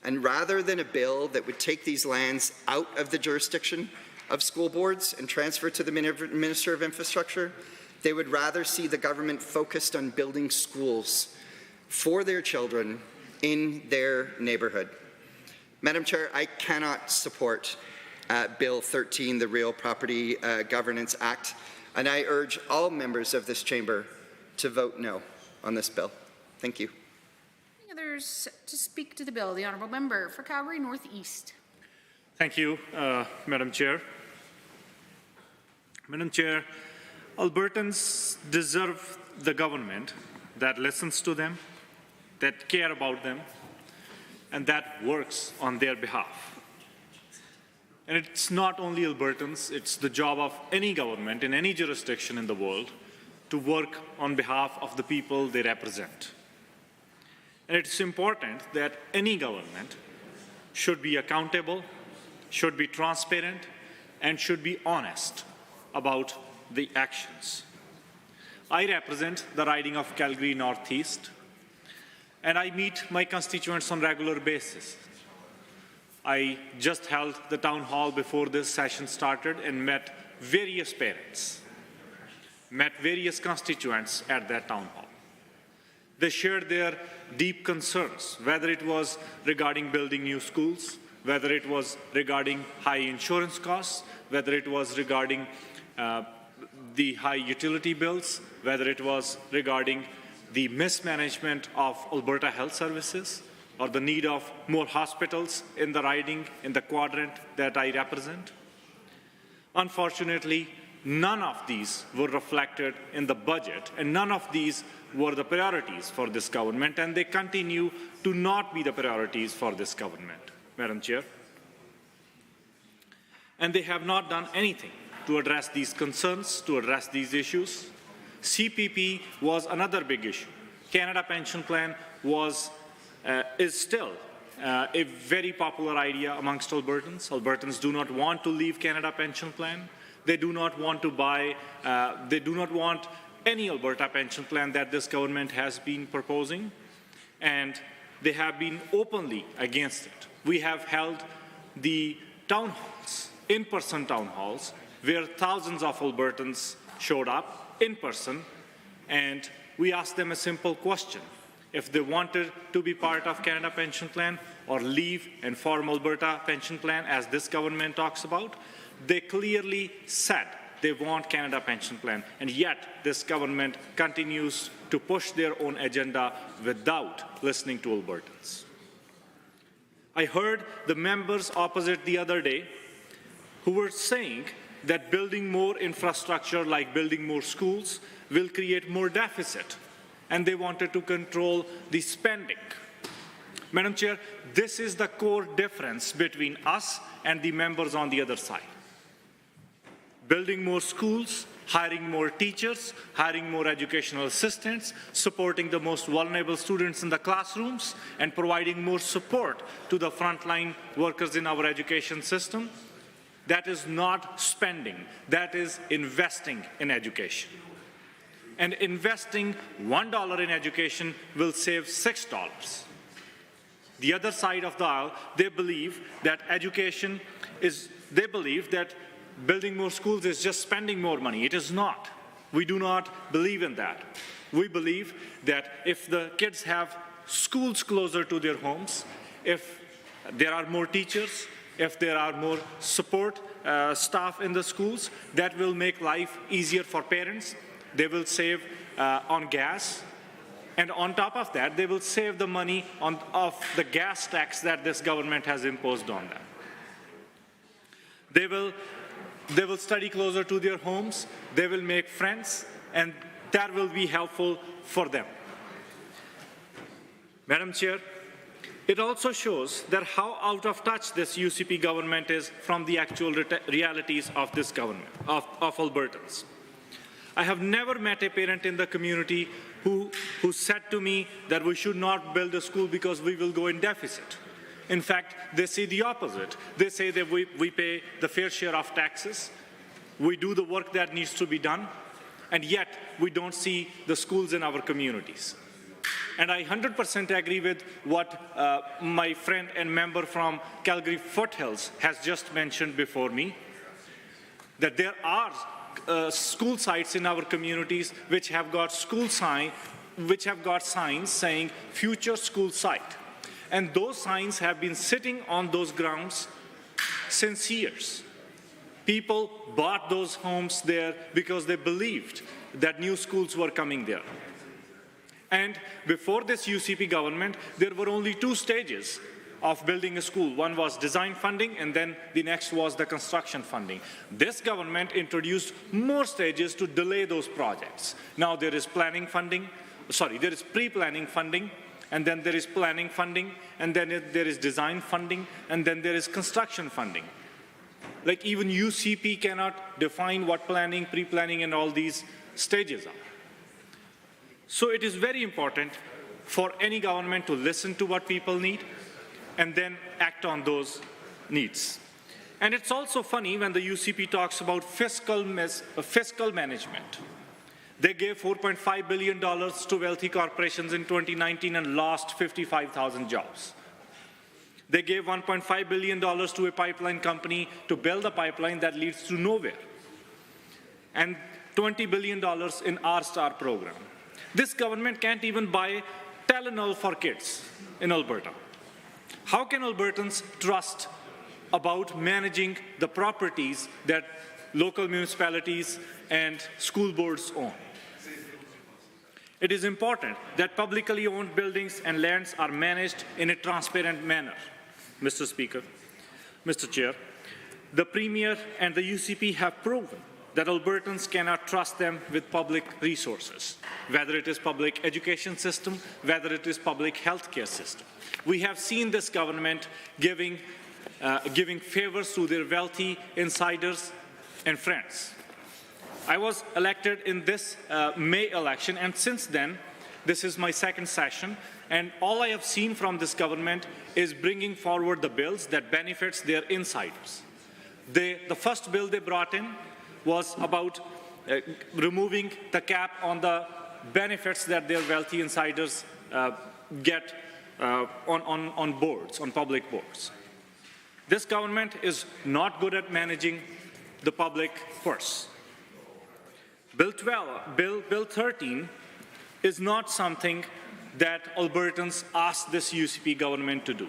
And rather than a bill that would take these lands out of the jurisdiction of school boards and transfer to the Minister of Infrastructure, they would rather see the government focused on building schools for their children in their neighbourhood. Madam Chair, I cannot support Bill 13, the Real Property Governance Act, and I urge all members of this chamber to vote no on this bill. Thank you. Any others to speak to the bill? The Honourable Member for Calgary Northeast. Thank you, Madam Chair. Madam Chair, Albertans deserve the government that listens to them, that care about them, and that works on their behalf. And it's not only Albertans, it's the job of any government in any jurisdiction in the world to work on behalf of the people they represent. And it's important that any government should be accountable, should be transparent, and should be honest about the actions. I represent the riding of Calgary Northeast, and I meet my constituents on a regular basis. I just held the town hall before this session started and met various parents, met various constituents at that town hall. They shared their deep concerns, whether it was regarding building new schools, whether it was regarding high insurance costs, whether it was regarding the high utility bills, whether it was regarding the mismanagement of Alberta Health Services, or the need of more hospitals in the riding, in the quadrant that I represent. Unfortunately, none of these were reflected in the budget, and none of these were the priorities for this government, and they continue to not be the priorities for this government, Madam Chair. And they have not done anything to address these concerns, to address these issues. CPP was another big issue. Canada Pension Plan is still a very popular idea amongst Albertans. Albertans do not want to leave Canada Pension Plan. They do not want to buy, they do not want any Alberta pension plan that this government has been proposing, and they have been openly against it. We have held the town halls, in-person town halls, where thousands of Albertans showed up in person, and we asked them a simple question. If they wanted to be part of Canada Pension Plan or leave and form Alberta Pension Plan, as this government talks about, they clearly said they want Canada Pension Plan, and yet this government continues to push their own agenda without listening to Albertans. I heard the members opposite the other day who were saying that building more infrastructure, like building more schools, will create more deficit, and they wanted to control the spending. Madam Chair, this is the core difference between us and the members on the other side. Building more schools, hiring more teachers, hiring more educational assistants, supporting the most vulnerable students in the classrooms, and providing more support to the frontline workers in our education system. That is not spending, that is investing in education. And investing $1 in education will save $6. The other side of the aisle, they believe that building more schools is just spending more money. It is not. We do not believe in that. We believe that if the kids have schools closer to their homes, if there are more teachers, if there are more support staff in the schools, that will make life easier for parents. They will save on gas. And on top of that, they will save the money of the gas tax that this government has imposed on them. They will study closer to their homes, they will make friends, and that will be helpful for them. Madam Chair, it also shows that how out of touch this UCP government is from the actual realities of this government, of Albertans. I have never met a parent in the community who said to me that we should not build a school because we will go in deficit. In fact, they say the opposite. They say that we pay the fair share of taxes, we do the work that needs to be done, and yet we don't see the schools in our communities. And I 100% agree with what my friend and member from Calgary Foothills has just mentioned before me, that there are school sites in our communities which have got signs saying future school site. And those signs have been sitting on those grounds since years. People bought those homes there because they believed that new schools were coming there. And before this UCP government, there were only two stages of building a school. One was design funding, and then the next was the construction funding. This government introduced more stages to delay those projects. Now there is planning funding, there is pre-planning funding, and then there is planning funding, and then there is design funding, and then there is construction funding. Like even UCP cannot define what planning, pre-planning, and all these stages are. So it is very important for any government to listen to what people need and then act on those needs. And it's also funny when the UCP talks about fiscal management. They gave $4.5 billion to wealthy corporations in 2019 and lost 55,000 jobs. They gave $1.5 billion to a pipeline company to build a pipeline that leads to nowhere, and $20 billion in R-Star program. This government can't even buy Tylenol for kids in Alberta. How can Albertans trust about managing the properties that local municipalities and school boards own? It is important that publicly owned buildings and lands are managed in a transparent manner. Mr. Speaker, Mr. Chair, the Premier and the UCP have proven that Albertans cannot trust them with public resources, whether it is public education system, whether it is public health care system. We have seen this government giving favors to their wealthy insiders and friends. I was elected in this May election, and since then, this is my second session, and all I have seen from this government is bringing forward the bills that benefits their insiders. The first bill they brought in was about removing the cap on the benefits that their wealthy insiders get on boards, on public boards. This government is not good at managing the public purse. Bill 13 is not something that Albertans asked this UCP government to do.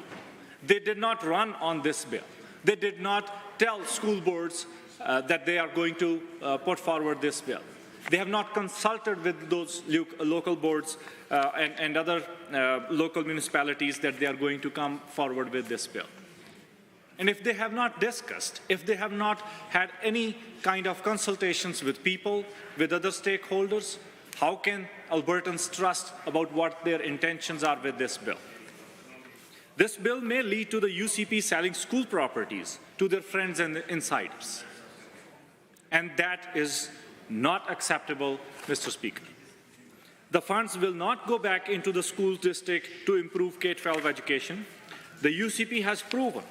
They did not run on this bill. They did not tell school boards that they are going to put forward this bill. They have not consulted with those local boards and other local municipalities that they are going to come forward with this bill. And if they have not discussed, if they have not had any kind of consultations with people, with other stakeholders, how can Albertans trust about what their intentions are with this bill? This bill may lead to the UCP selling school properties to their friends and insiders. And that is not acceptable, Mr. Speaker. The funds will not go back into the school district to improve K-12 education. The UCP has proven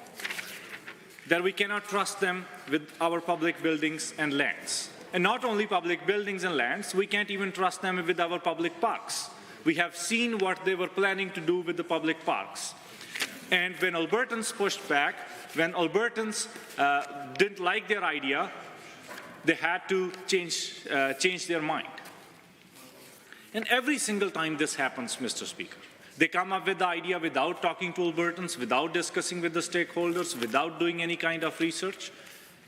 that we cannot trust them with our public buildings and lands. And not only public buildings and lands, we can't even trust them with our public parks. We have seen what they were planning to do with the public parks. And when Albertans pushed back, when Albertans didn't like their idea, they had to change their mind. And every single time this happens, Mr. Speaker, they come up with the idea without talking to Albertans, without discussing with the stakeholders, without doing any kind of research,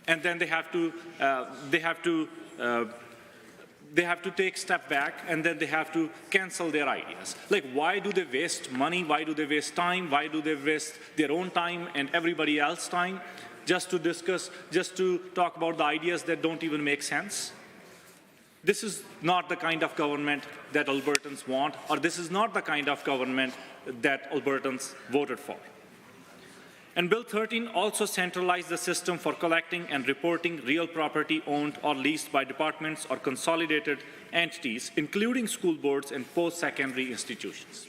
and then they have to take a step back, and then they have to cancel their ideas. Like, why do they waste money? Why do they waste time? Why do they waste their own time and everybody else's time just to discuss, just to talk about the ideas that don't even make sense? This is not the kind of government that Albertans want, or this is not the kind of government that Albertans voted for. And Bill 13 also centralized the system for collecting and reporting real property owned or leased by departments or consolidated entities, including school boards and post-secondary institutions.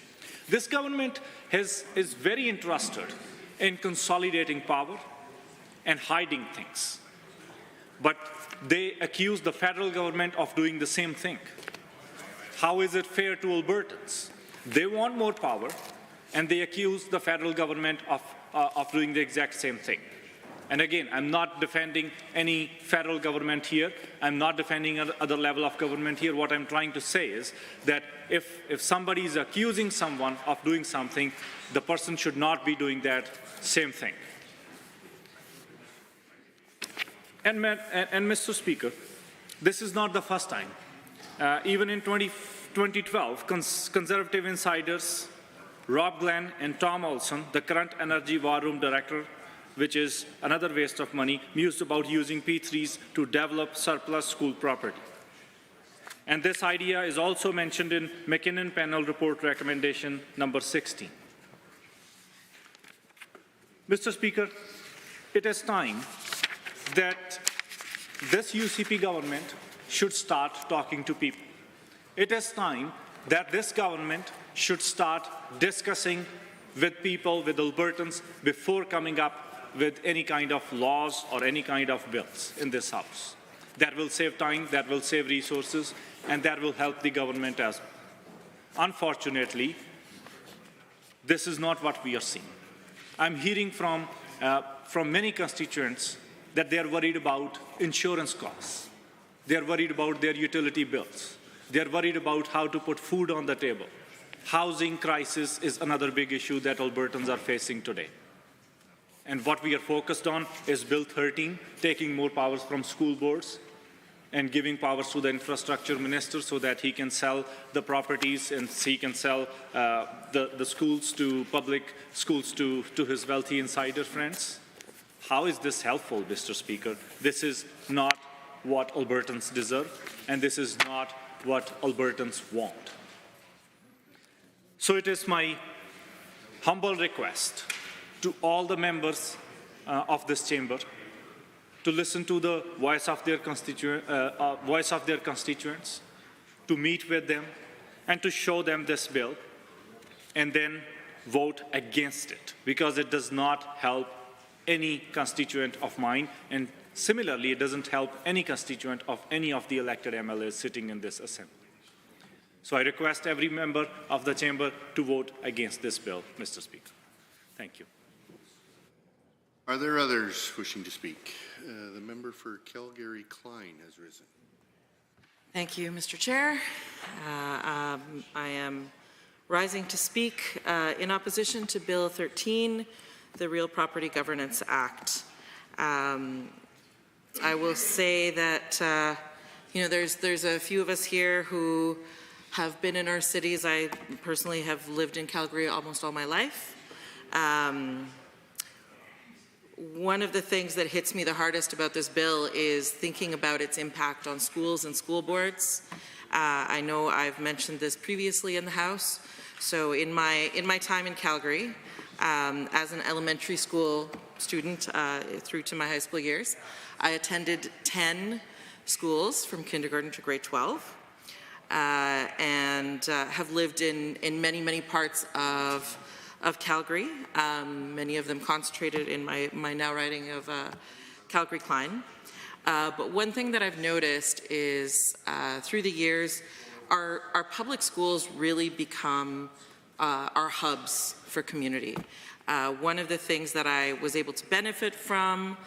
This government is very interested in consolidating power and hiding things. But they accuse the federal government of doing the same thing. How is it fair to Albertans? They want more power, and they accuse the federal government of doing the exact same thing. And again, I'm not defending any federal government here. I'm not defending other level of government here. What I'm trying to say is that if somebody is accusing someone of doing something, the person should not be doing that same thing. And Mr. Speaker, this is not the first time. Even in 2012, conservative insiders Rob Glenn and Tom Olson, the current Energy War Room Director, which is another waste of money, mused about using P3s to develop surplus school property. And this idea is also mentioned in McKinnon Panel Report Recommendation number 16. Mr. Speaker, it is time that this UCP government should start talking to people. It is time that this government should start discussing with people, with Albertans, before coming up with any kind of laws or any kind of bills in this House. That will save time, that will save resources, and that will help the government as well. Unfortunately, this is not what we are seeing. I'm hearing from many constituents that they are worried about insurance costs. They are worried about their utility bills. They are worried about how to put food on the table. Housing crisis is another big issue that Albertans are facing today. And what we are focused on is Bill 13, taking more powers from school boards and giving powers to the infrastructure minister so that he can sell the properties and he can sell the schools to public schools to his wealthy insider friends. How is this helpful, Mr. Speaker? This is not what Albertans deserve, and this is not what Albertans want. So it is my humble request to all the members of this chamber to listen to the voice of their constituents, to meet with them, and to show them this bill, and then vote against it, because it does not help any constituent of mine, and similarly, it doesn't help any constituent of any of the elected MLAs sitting in this assembly. So I request every member of the chamber to vote against this bill, Mr. Speaker. Thank you. Are there others wishing to speak? The member for Calgary-Klein has risen. Thank you, Mr. Chair. I am rising to speak in opposition to Bill 13, the Real Property Governance Act. I will say that there's a few of us here who have been in our cities. I personally have lived in Calgary almost all my life. One of the things that hits me the hardest about this bill is thinking about its impact on schools and school boards. I know I've mentioned this previously in the House. So in my time in Calgary, as an elementary school student through to my high school years, I attended 10 schools from kindergarten to grade 12, and have lived in many, many parts of Calgary, many of them concentrated in my now riding of Calgary-Klein. But one thing that I've noticed is through the years, our public schools really become our hubs for community. One of the things that I was able to benefit from,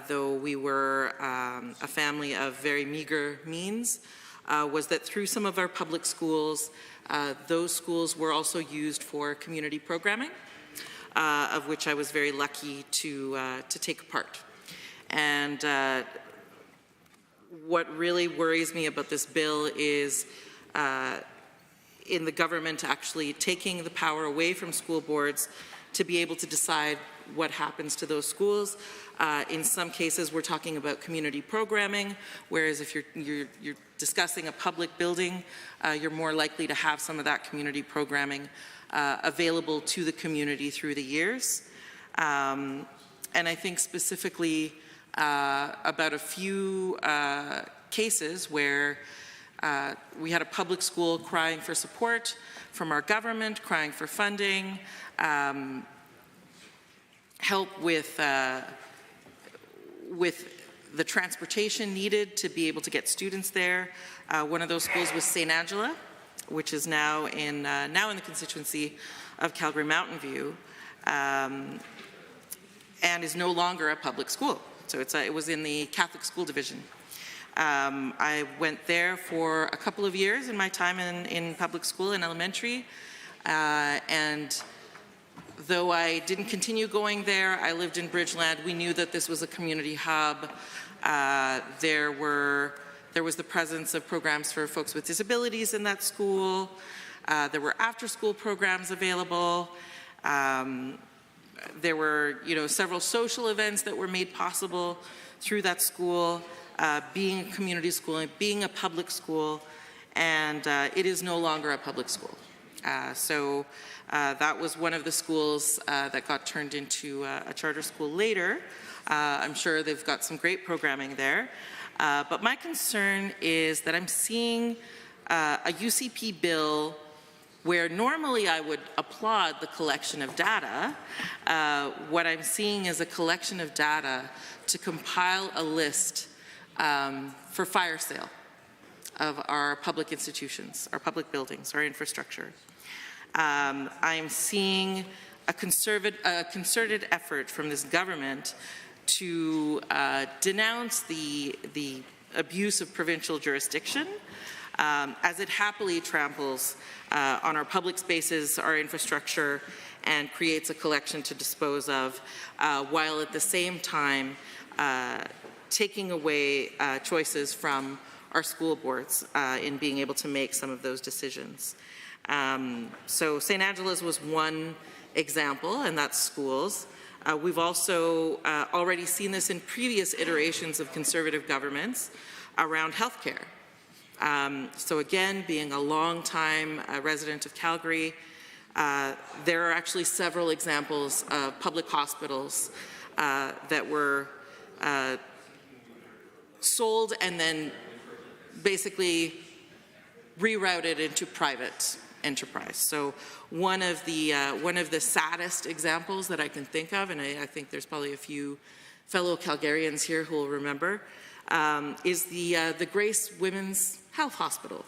though we were a family of very meager means, was that through some of our public schools, those schools were also used for community programming, of which I was very lucky to take part. And what really worries me about this bill is in the government actually taking the power away from school boards to be able to decide what happens to those schools. In some cases, we're talking about community programming, whereas if you're discussing a public building, you're more likely to have some of that community programming available to the community through the years. And I think specifically about a few cases where we had a public school crying for support from our government, crying for funding, help with the transportation needed to be able to get students there. One of those schools was St. Angela, which is now in the constituency of Calgary Mountain View, and is no longer a public school. So it was in the Catholic School Division. I went there for a couple of years in my time in public school in elementary, and though I didn't continue going there, I lived in Bridgeland. We knew that this was a community hub. There was the presence of programs for folks with disabilities in that school. There were after-school programs available. There were, several social events that were made possible through that school, being a community school, being a public school, and it is no longer a public school. So that was one of the schools that got turned into a charter school later. I'm sure they've got some great programming there. But my concern is that I'm seeing a UCP bill where normally I would applaud the collection of data. What I'm seeing is a collection of data to compile a list for fire sale of our public institutions, our public buildings, our infrastructure. I'm seeing a concerted effort from this government to denounce the abuse of provincial jurisdiction as it happily tramples on our public spaces, our infrastructure, and creates a collection to dispose of, while at the same time taking away choices from our school boards in being able to make some of those decisions. So St. Angela's was one example, and that's schools. We've also already seen this in previous iterations of Conservative governments around healthcare. So again, being a long-time resident of Calgary, there are actually several examples of public hospitals that were sold and then basically rerouted into private enterprise. So one of the saddest examples that I can think of, and I think there's probably a few fellow Calgarians here who will remember, is the Grace Women's Health Hospital.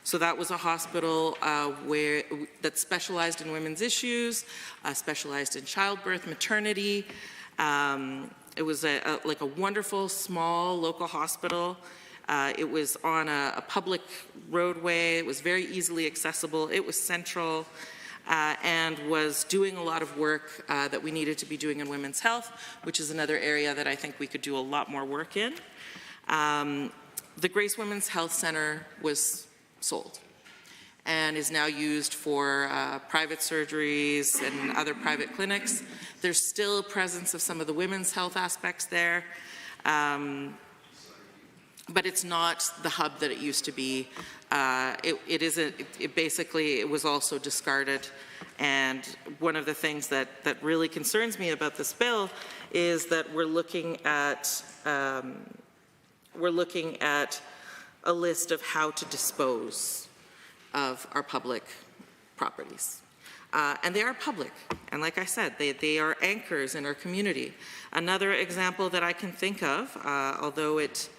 So that was a hospital that specialized in women's issues, specialized in childbirth, maternity. It was like a wonderful, small, local hospital. It was on a public roadway. It was very easily accessible. It was central and was doing a lot of work that we needed to be doing in women's health, which is another area that I think we could do a lot more work in. The Grace Women's Health Centre was sold and is now used for private surgeries and other private clinics. There's still presence of some of the women's health aspects there, but it's not the hub that it used to be. It was also discarded. And one of the things that really concerns me about this bill is that we're looking at a list of how to dispose of our public properties. And they are public, and like I said, they are anchors in our community. Another example that I can think of, although it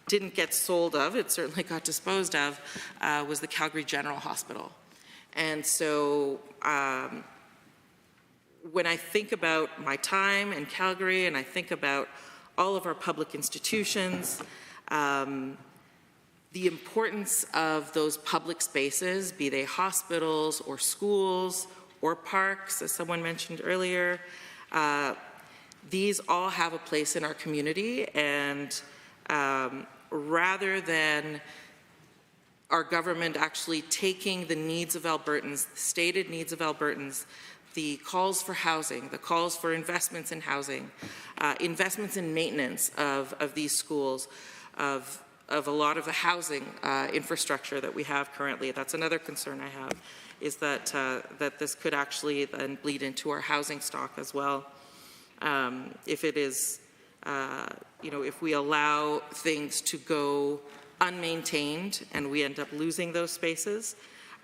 didn't get sold of, it certainly got disposed of, was the Calgary General Hospital. And so when I think about my time in Calgary and I think about all of our public institutions, the importance of those public spaces, be they hospitals or schools or parks, as someone mentioned earlier, these all have a place in our community, and rather than our government actually taking the needs of Albertans, the stated needs of Albertans, the calls for housing, the calls for investments in housing, investments in maintenance of these schools, of a lot of the housing infrastructure that we have currently. That's another concern I have, is that this could actually then bleed into our housing stock as well. If it is, if we allow things to go unmaintained and we end up losing those spaces,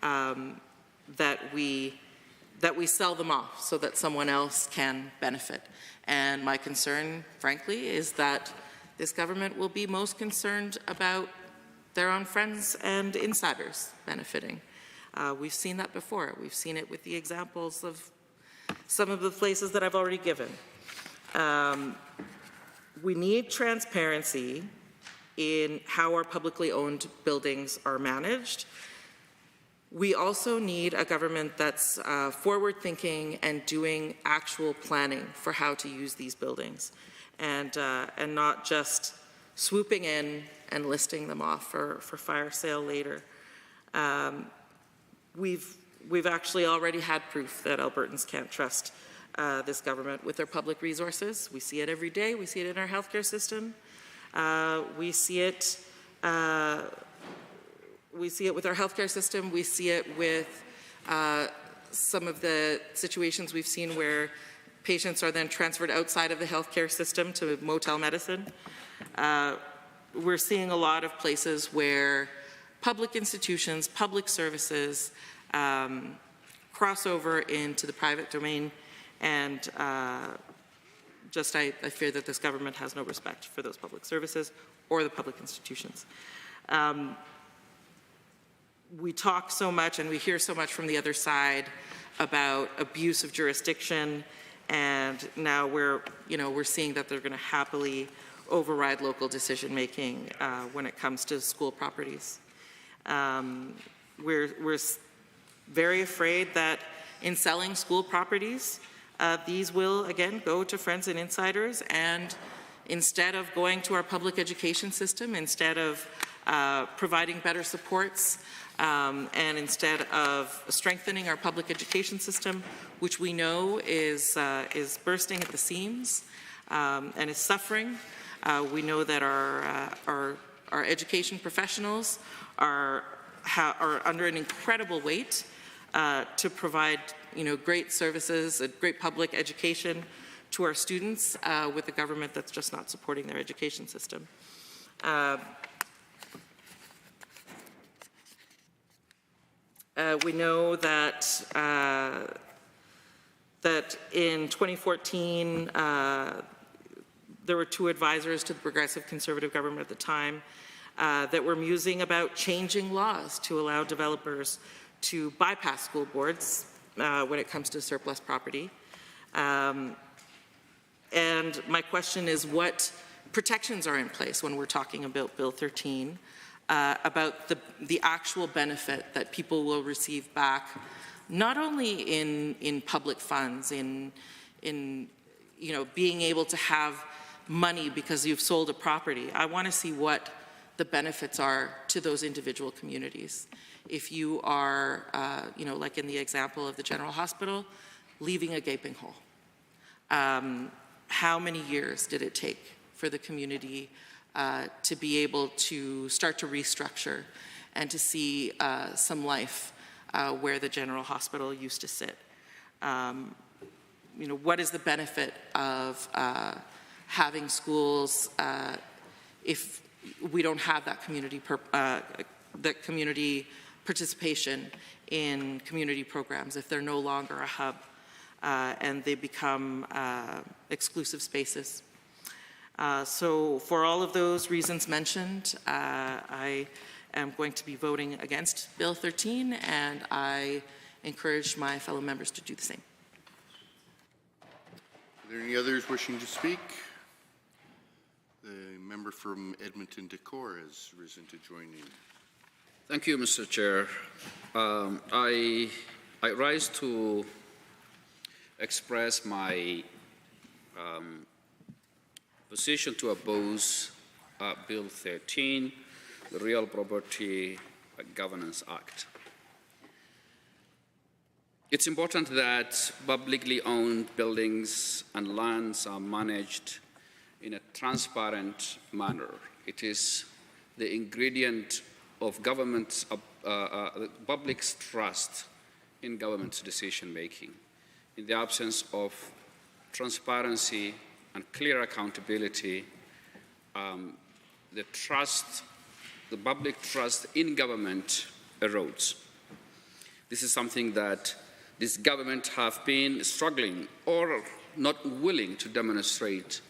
that we sell them off so that someone else can benefit. And my concern, frankly, is that this government will be most concerned about their own friends and insiders benefiting. We've seen that before. We've seen it with the examples of some of the places that I've already given. We need transparency in how our publicly owned buildings are managed. We also need a government that's forward-thinking and doing actual planning for how to use these buildings, and not just swooping in and listing them off for fire sale later. We've actually already had proof that Albertans can't trust this government with their public resources. We see it every day. We see it in our healthcare system. We see it with our healthcare system. We see it with some of the situations we've seen where patients are then transferred outside of the healthcare system to motel medicine. We're seeing a lot of places where public institutions, public services cross over into the private domain, and I fear that this government has no respect for those public services or the public institutions. We talk so much and we hear so much from the other side about abuse of jurisdiction, and now we're seeing that they're going to happily override local decision-making when it comes to school properties. We're very afraid that in selling school properties, these will, again, go to friends and insiders, and instead of going to our public education system, instead of providing better supports, and instead of strengthening our public education system, which we know is bursting at the seams and is suffering. We know that our education professionals are under an incredible weight to provide great services, a great public education to our students with a government that's just not supporting their education system. We know that that in 2014, there were 2 advisors to the Progressive Conservative government at the time that were musing about changing laws to allow developers to bypass school boards when it comes to surplus property. And my question is, what protections are in place when we're talking about Bill 13, about the actual benefit that people will receive back, not only in public funds, in being able to have money because you've sold a property. I want to see what the benefits are to those individual communities. If you are, like in the example of the General Hospital, leaving a gaping hole. How many years did it take for the community to be able to start to restructure and to see some life where the General Hospital used to sit? What is the benefit of having schools if we don't have that community participation in community programs, if they're no longer a hub and they become exclusive spaces? So for all of those reasons mentioned, I am going to be voting against Bill 13, and I encourage my fellow members to do the same. Are there any others wishing to speak? The member from Edmonton Decore has risen to join in. Thank you, Mr. Chair. I rise to express my position to oppose Bill 13, the Real Property Governance Act. It's important that publicly owned buildings and lands are managed in a transparent manner. It is the ingredient of government's, the public's trust in government's decision-making. In the absence of transparency and clear accountability, the public trust in government erodes. This is something that this government have been struggling or not willing to demonstrate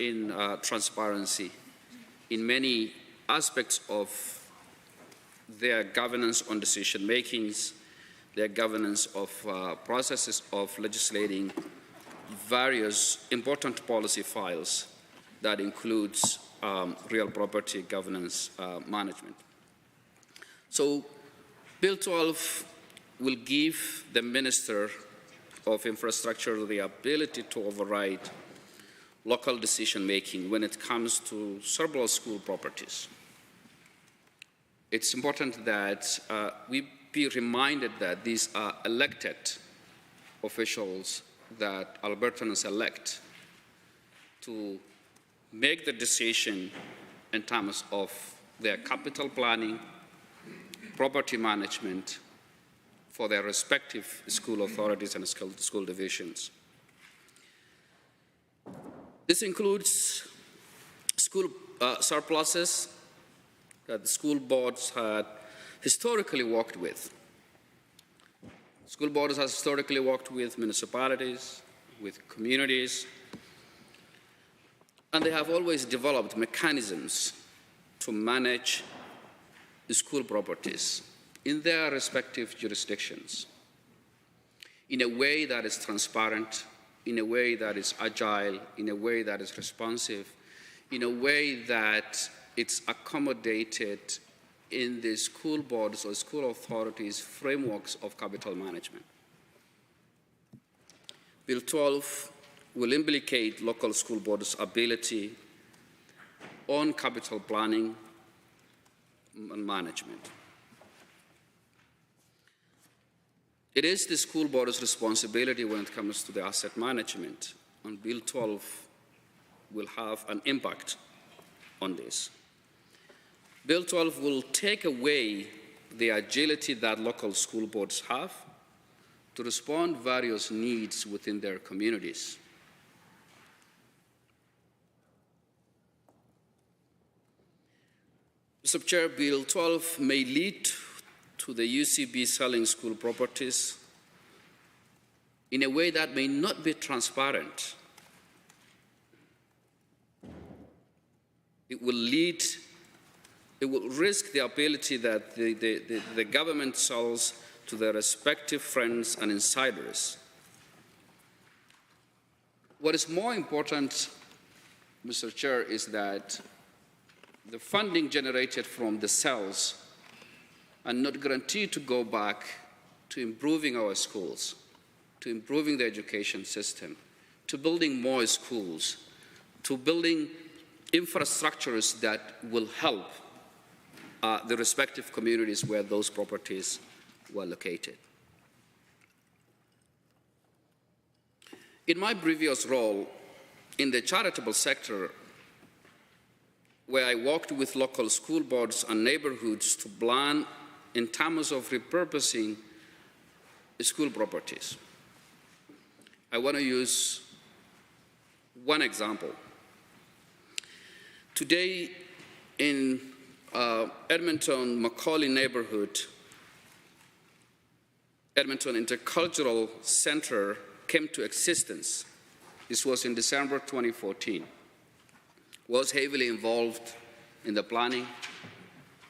in transparency in many aspects of their governance on decision makings, their governance of processes of legislating various important policy files that includes real property governance management. So Bill 12 will give the Minister of Infrastructure the ability to override local decision-making when it comes to surplus school properties. It's important that we be reminded that these are elected officials that Albertans elect to make the decision in terms of their capital planning, property management for their respective school authorities and school divisions. This includes school surpluses that the school boards had historically worked with. School boards have historically worked with municipalities, with communities, and they have always developed mechanisms to manage the school properties in their respective jurisdictions. in a way that is transparent, in a way that is agile, in a way that is responsive, in a way that it's accommodated in the school boards or school authorities' frameworks of capital management. Bill 12 will implicate local school boards' ability on capital planning and management. It is the school board's responsibility when it comes to the asset management, and Bill 12 will have an impact on this. Bill 12 will take away the agility that local school boards have to respond to various needs within their communities. Mr. Chair, Bill 12 may lead to the UCB selling school properties in a way that may not be transparent. It will risk the ability that the government sells to their respective friends and insiders. What is more important, Mr. Chair, is that the funding generated from the sales are not guaranteed to go back to improving our schools, to improving the education system, to building more schools, to building infrastructures that will help the respective communities where those properties were located. In my previous role in the charitable sector, where I worked with local school boards and neighborhoods to plan in terms of repurposing school properties, I want to use one example. Today in Edmonton Macaulay neighborhood, Edmonton Intercultural Center came to existence. This was in December 2014. Was heavily involved in the planning,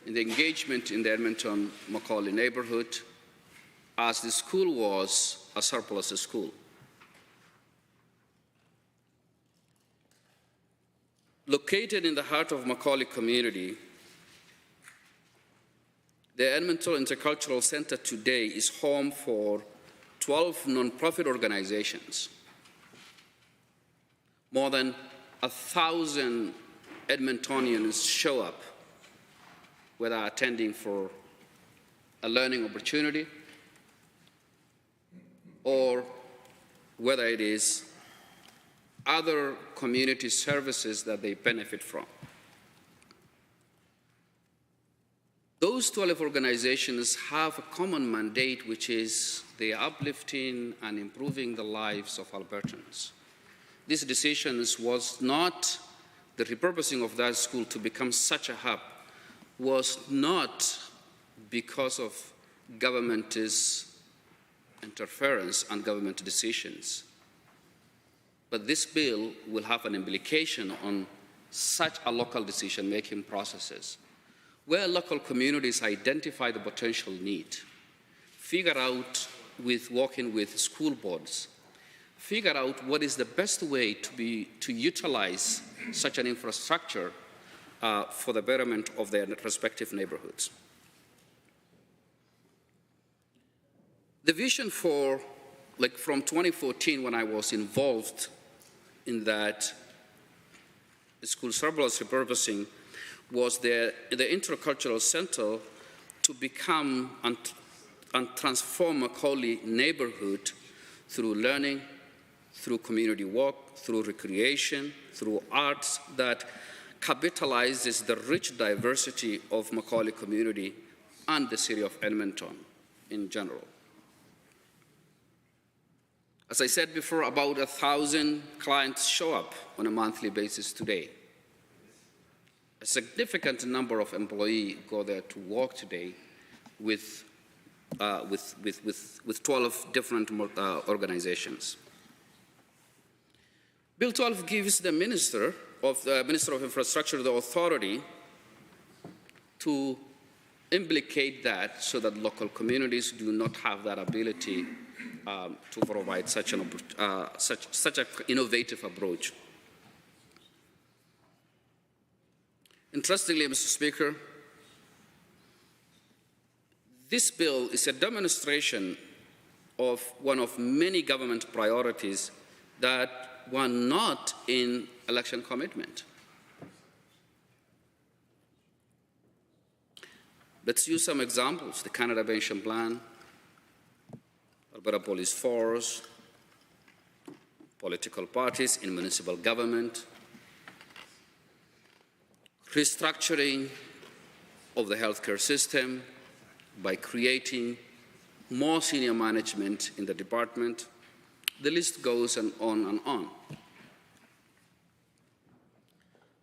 in the engagement in the Edmonton Macaulay neighborhood, as the school was a surplus school. Located in the heart of Macaulay community, the Edmonton Intercultural Center today is home for 12 nonprofit organizations. More than 1,000 Edmontonians show up, whether attending for a learning opportunity or whether it is other community services that they benefit from. Those 12 organizations have a common mandate, which is the uplifting and improving the lives of Albertans. This decision was not the repurposing of that school to become such a hub, was not because of government's interference and government decisions. But this bill will have an implication on such a local decision-making processes, where local communities identify the potential need, figure out with working with school boards, figure out what is the best way to utilize such an infrastructure for the betterment of their respective neighborhoods. The vision from 2014, when I was involved in that school surplus repurposing, was the Intercultural Center to become and transform Macaulay neighborhood through learning, through community work, through recreation, through arts that capitalizes the rich diversity of Macaulay community and the city of Edmonton in general. As I said before, about 1,000 clients show up on a monthly basis today. A significant number of employees go there to work today with 12 different organizations. Bill 12 gives the Minister of Infrastructure the authority to implicate that so that local communities do not have that ability to provide such an innovative approach. Interestingly, Mr. Speaker, this bill is a demonstration of one of many government priorities that were not in election commitment. Let's use some examples: the Canada Pension Plan, Alberta Police Force, political parties in municipal government, restructuring of the healthcare system by creating more senior management in the department. The list goes on and on.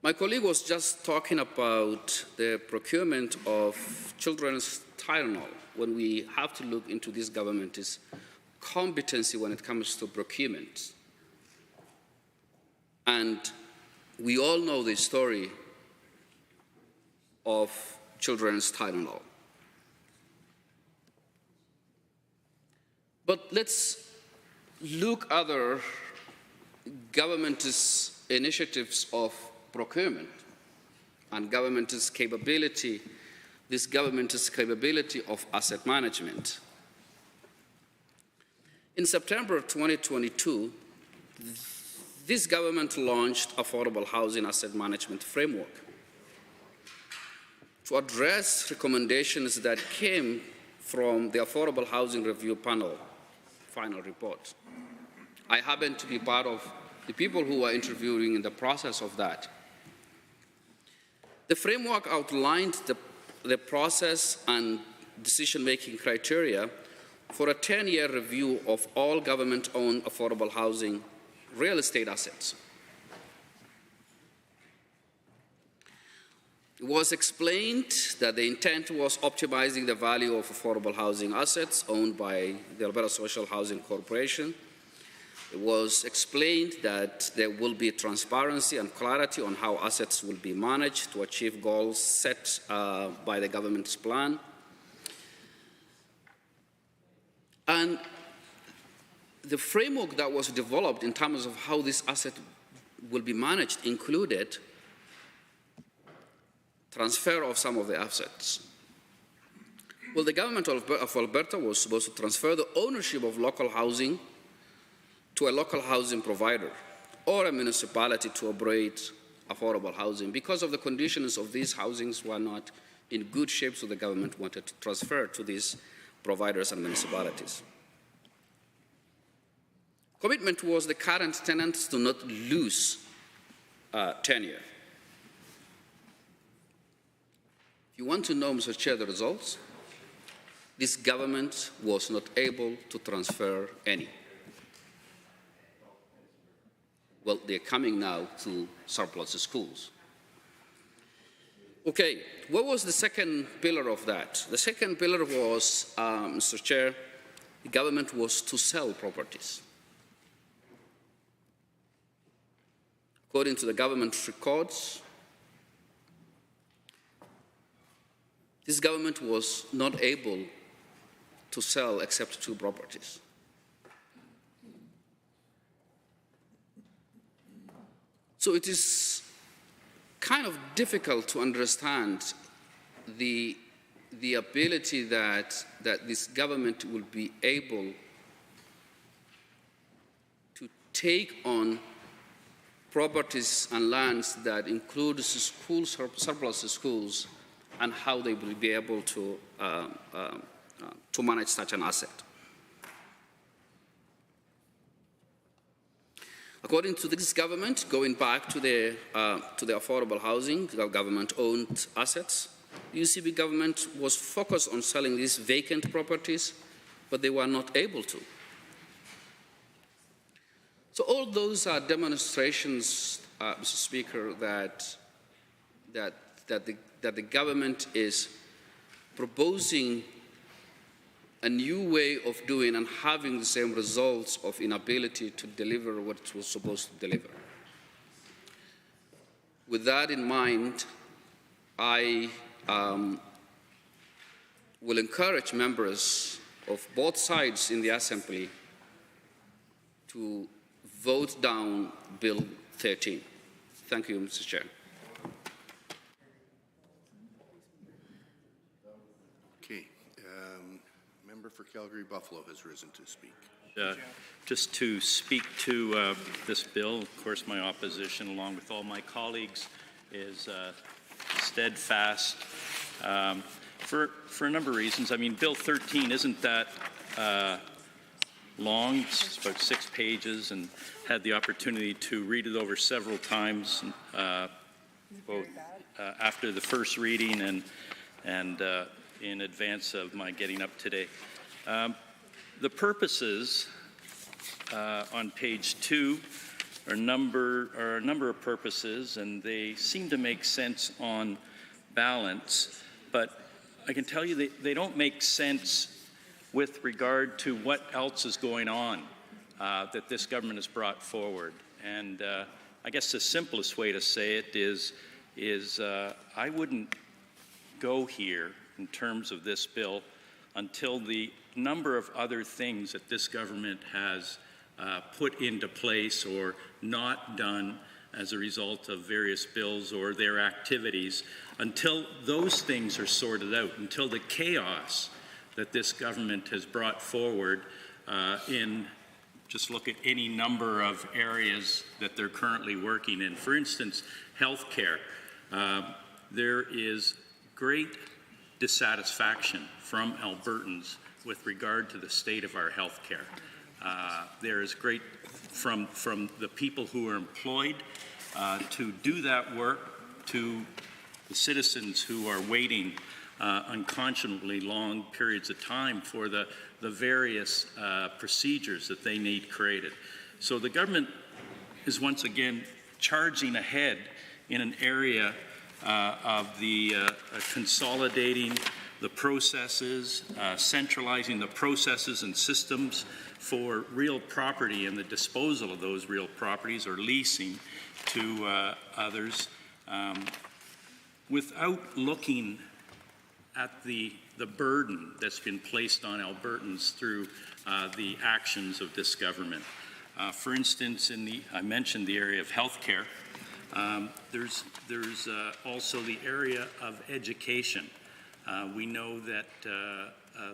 My colleague was just talking about the procurement of children's Tylenol, when we have to look into this government's competency when it comes to procurement. And we all know the story of children's Tylenol. But let's look at other government's initiatives of procurement and government's capability, this government's capability of asset management. In September of 2022, this government launched Affordable Housing Asset Management Framework to address recommendations that came from the Affordable Housing Review Panel final report. I happen to be part of the people who were interviewing in the process of that. The framework outlined the process and decision-making criteria for a 10-year review of all government-owned affordable housing real estate assets. It was explained that the intent was optimizing the value of affordable housing assets owned by the Alberta Social Housing Corporation. It was explained that there will be transparency and clarity on how assets will be managed to achieve goals set by the government's plan. And the framework that was developed in terms of how this asset will be managed included transfer of some of the assets. Well, the government of Alberta was supposed to transfer the ownership of local housing to a local housing provider or a municipality to operate affordable housing. Because of the conditions of these housings were not in good shape, so the government wanted to transfer to these providers and municipalities. Commitment was the current tenants to not lose tenure. If you want to know, Mr. Chair, the results, this government was not able to transfer any. Well, they're coming now to surplus schools. Okay, what was the second pillar of that? The second pillar was, Mr. Chair, the government was to sell properties. According to the government records, this government was not able to sell except 2 properties. So it is kind of difficult to understand the ability that this government will be able to take on properties and lands that include schools, surplus schools, and how they will be able to manage such an asset. According to this government, going back to the affordable housing, the government-owned assets, the UCP government was focused on selling these vacant properties, but they were not able to. So all those are demonstrations, Mr. Speaker, that the government is proposing a new way of doing and having the same results of inability to deliver what it was supposed to deliver. With that in mind, I will encourage members of both sides in the Assembly to vote down Bill 13. Thank you, Mr. Chair. Okay. Member for Calgary Buffalo has risen to speak. Just to speak to this bill, of course, my opposition, along with all my colleagues, is steadfast for a number of reasons. I mean, Bill 13 isn't that long. It's about 6 pages, and had the opportunity to read it over several times, both after the first reading and in advance of my getting up today. The purposes on page 2 are a number of purposes, and they seem to make sense on balance, but I can tell you they don't make sense with regard to what else is going on that this government has brought forward. And I guess the simplest way to say it is I wouldn't go here in terms of this bill until the number of other things that this government has put into place or not done as a result of various bills or their activities, until those things are sorted out, until the chaos that this government has brought forward just look at any number of areas that they're currently working in. For instance, health care. There is great dissatisfaction from Albertans with regard to the state of our health care. There is great, from the people who are employed to do that work, to the citizens who are waiting unconscionably long periods of time for the various procedures that they need created. So the government is once again charging ahead in an area of the consolidating the processes, centralizing the processes and systems for real property and the disposal of those real properties, or leasing to others, without looking at the burden that's been placed on Albertans through the actions of this government. For instance, I mentioned the area of health care. There's also the area of education. We know that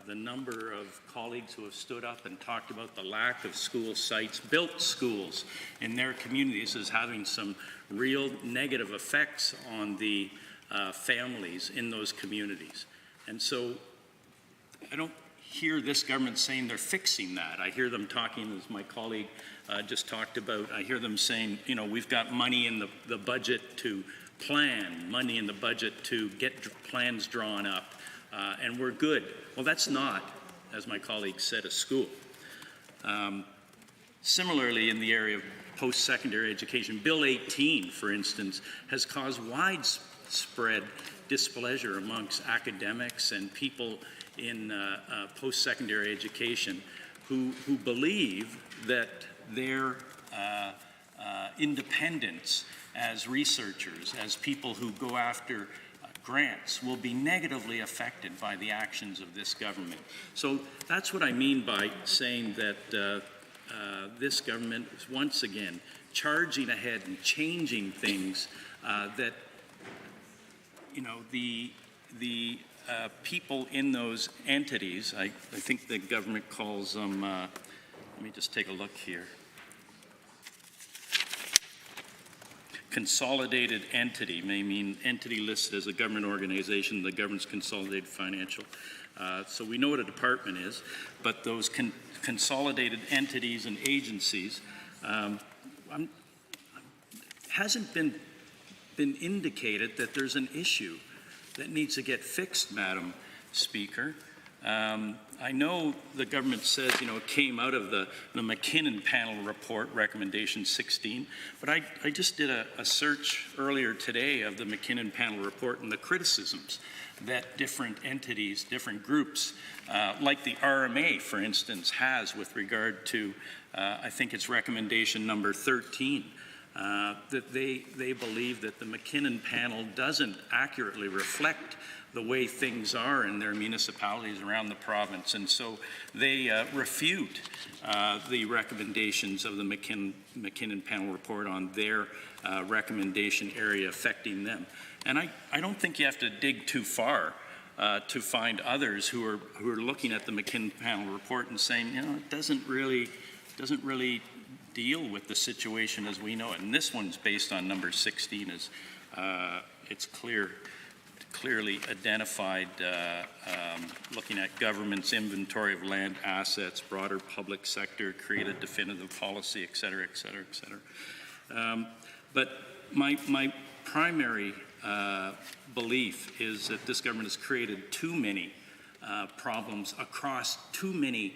the number of colleagues who have stood up and talked about the lack of school sites, built schools in their communities, is having some real negative effects on the families in those communities. And so I don't hear this government saying they're fixing that. I hear them talking, as my colleague just talked about, I hear them saying, you know, we've got money in the budget to plan, money in the budget to get plans drawn up, and we're good. Well, that's not, as my colleague said, a school. Similarly, in the area of post-secondary education, Bill 18, for instance, has caused widespread displeasure amongst academics and people in post-secondary education who believe that their independence as researchers, as people who go after grants, will be negatively affected by the actions of this government. So that's what I mean by saying that this government is once again charging ahead and changing things that, you know, the people in those entities, I think the government calls them, let me just take a look here. Consolidated entity may mean entity listed as a government organization, the government's consolidated financial. So we know what a department is, but those consolidated entities and agencies hasn't been indicated that there's an issue that needs to get fixed, Madam Speaker. I know the government says, you know, it came out of the McKinnon panel report, recommendation 16, but I just did a search earlier today of the McKinnon panel report and the criticisms that different entities, different groups, like the RMA, for instance, has with regard to, I think it's recommendation number 13, that they believe that the McKinnon panel doesn't accurately reflect the way things are in their municipalities around the province. And so they refute the recommendations of the McKinnon panel report on their recommendation area affecting them. And I don't think you have to dig too far to find others who are looking at the McKinnon panel report and saying, you know, it doesn't really deal with the situation as we know it. And this one's based on number 16, as it's clearly identified, looking at government's inventory of land assets, broader public sector, create a definitive policy, et cetera, et cetera, et cetera. But my primary belief is that this government has created too many problems across too many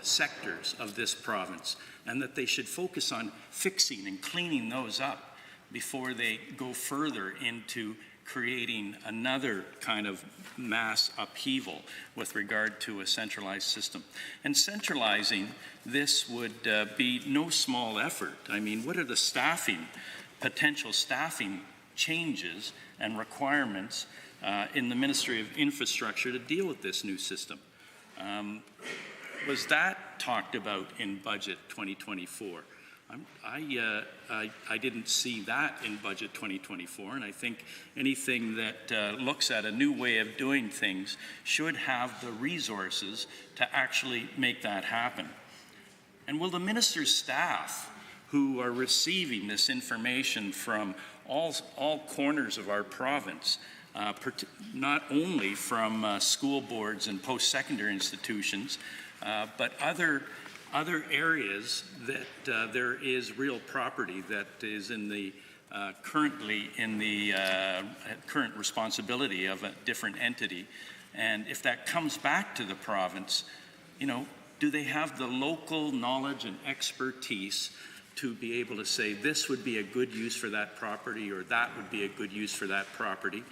sectors of this province, and that they should focus on fixing and cleaning those up before they go further into creating another kind of mass upheaval with regard to a centralized system. And centralizing this would be no small effort. I mean, what are the potential staffing changes and requirements in the Ministry of Infrastructure to deal with this new system? Was that talked about in Budget 2024? I didn't see that in Budget 2024, and I think anything that looks at a new way of doing things should have the resources to actually make that happen. And will the minister's staff, who are receiving this information from all corners of our province, not only from school boards and post-secondary institutions, but other areas that there is real property that is in the currently in the current responsibility of a different entity, and if that comes back to the province, you know, do they have the local knowledge and expertise to be able to say this would be a good use for that property or that would be a good use for that property?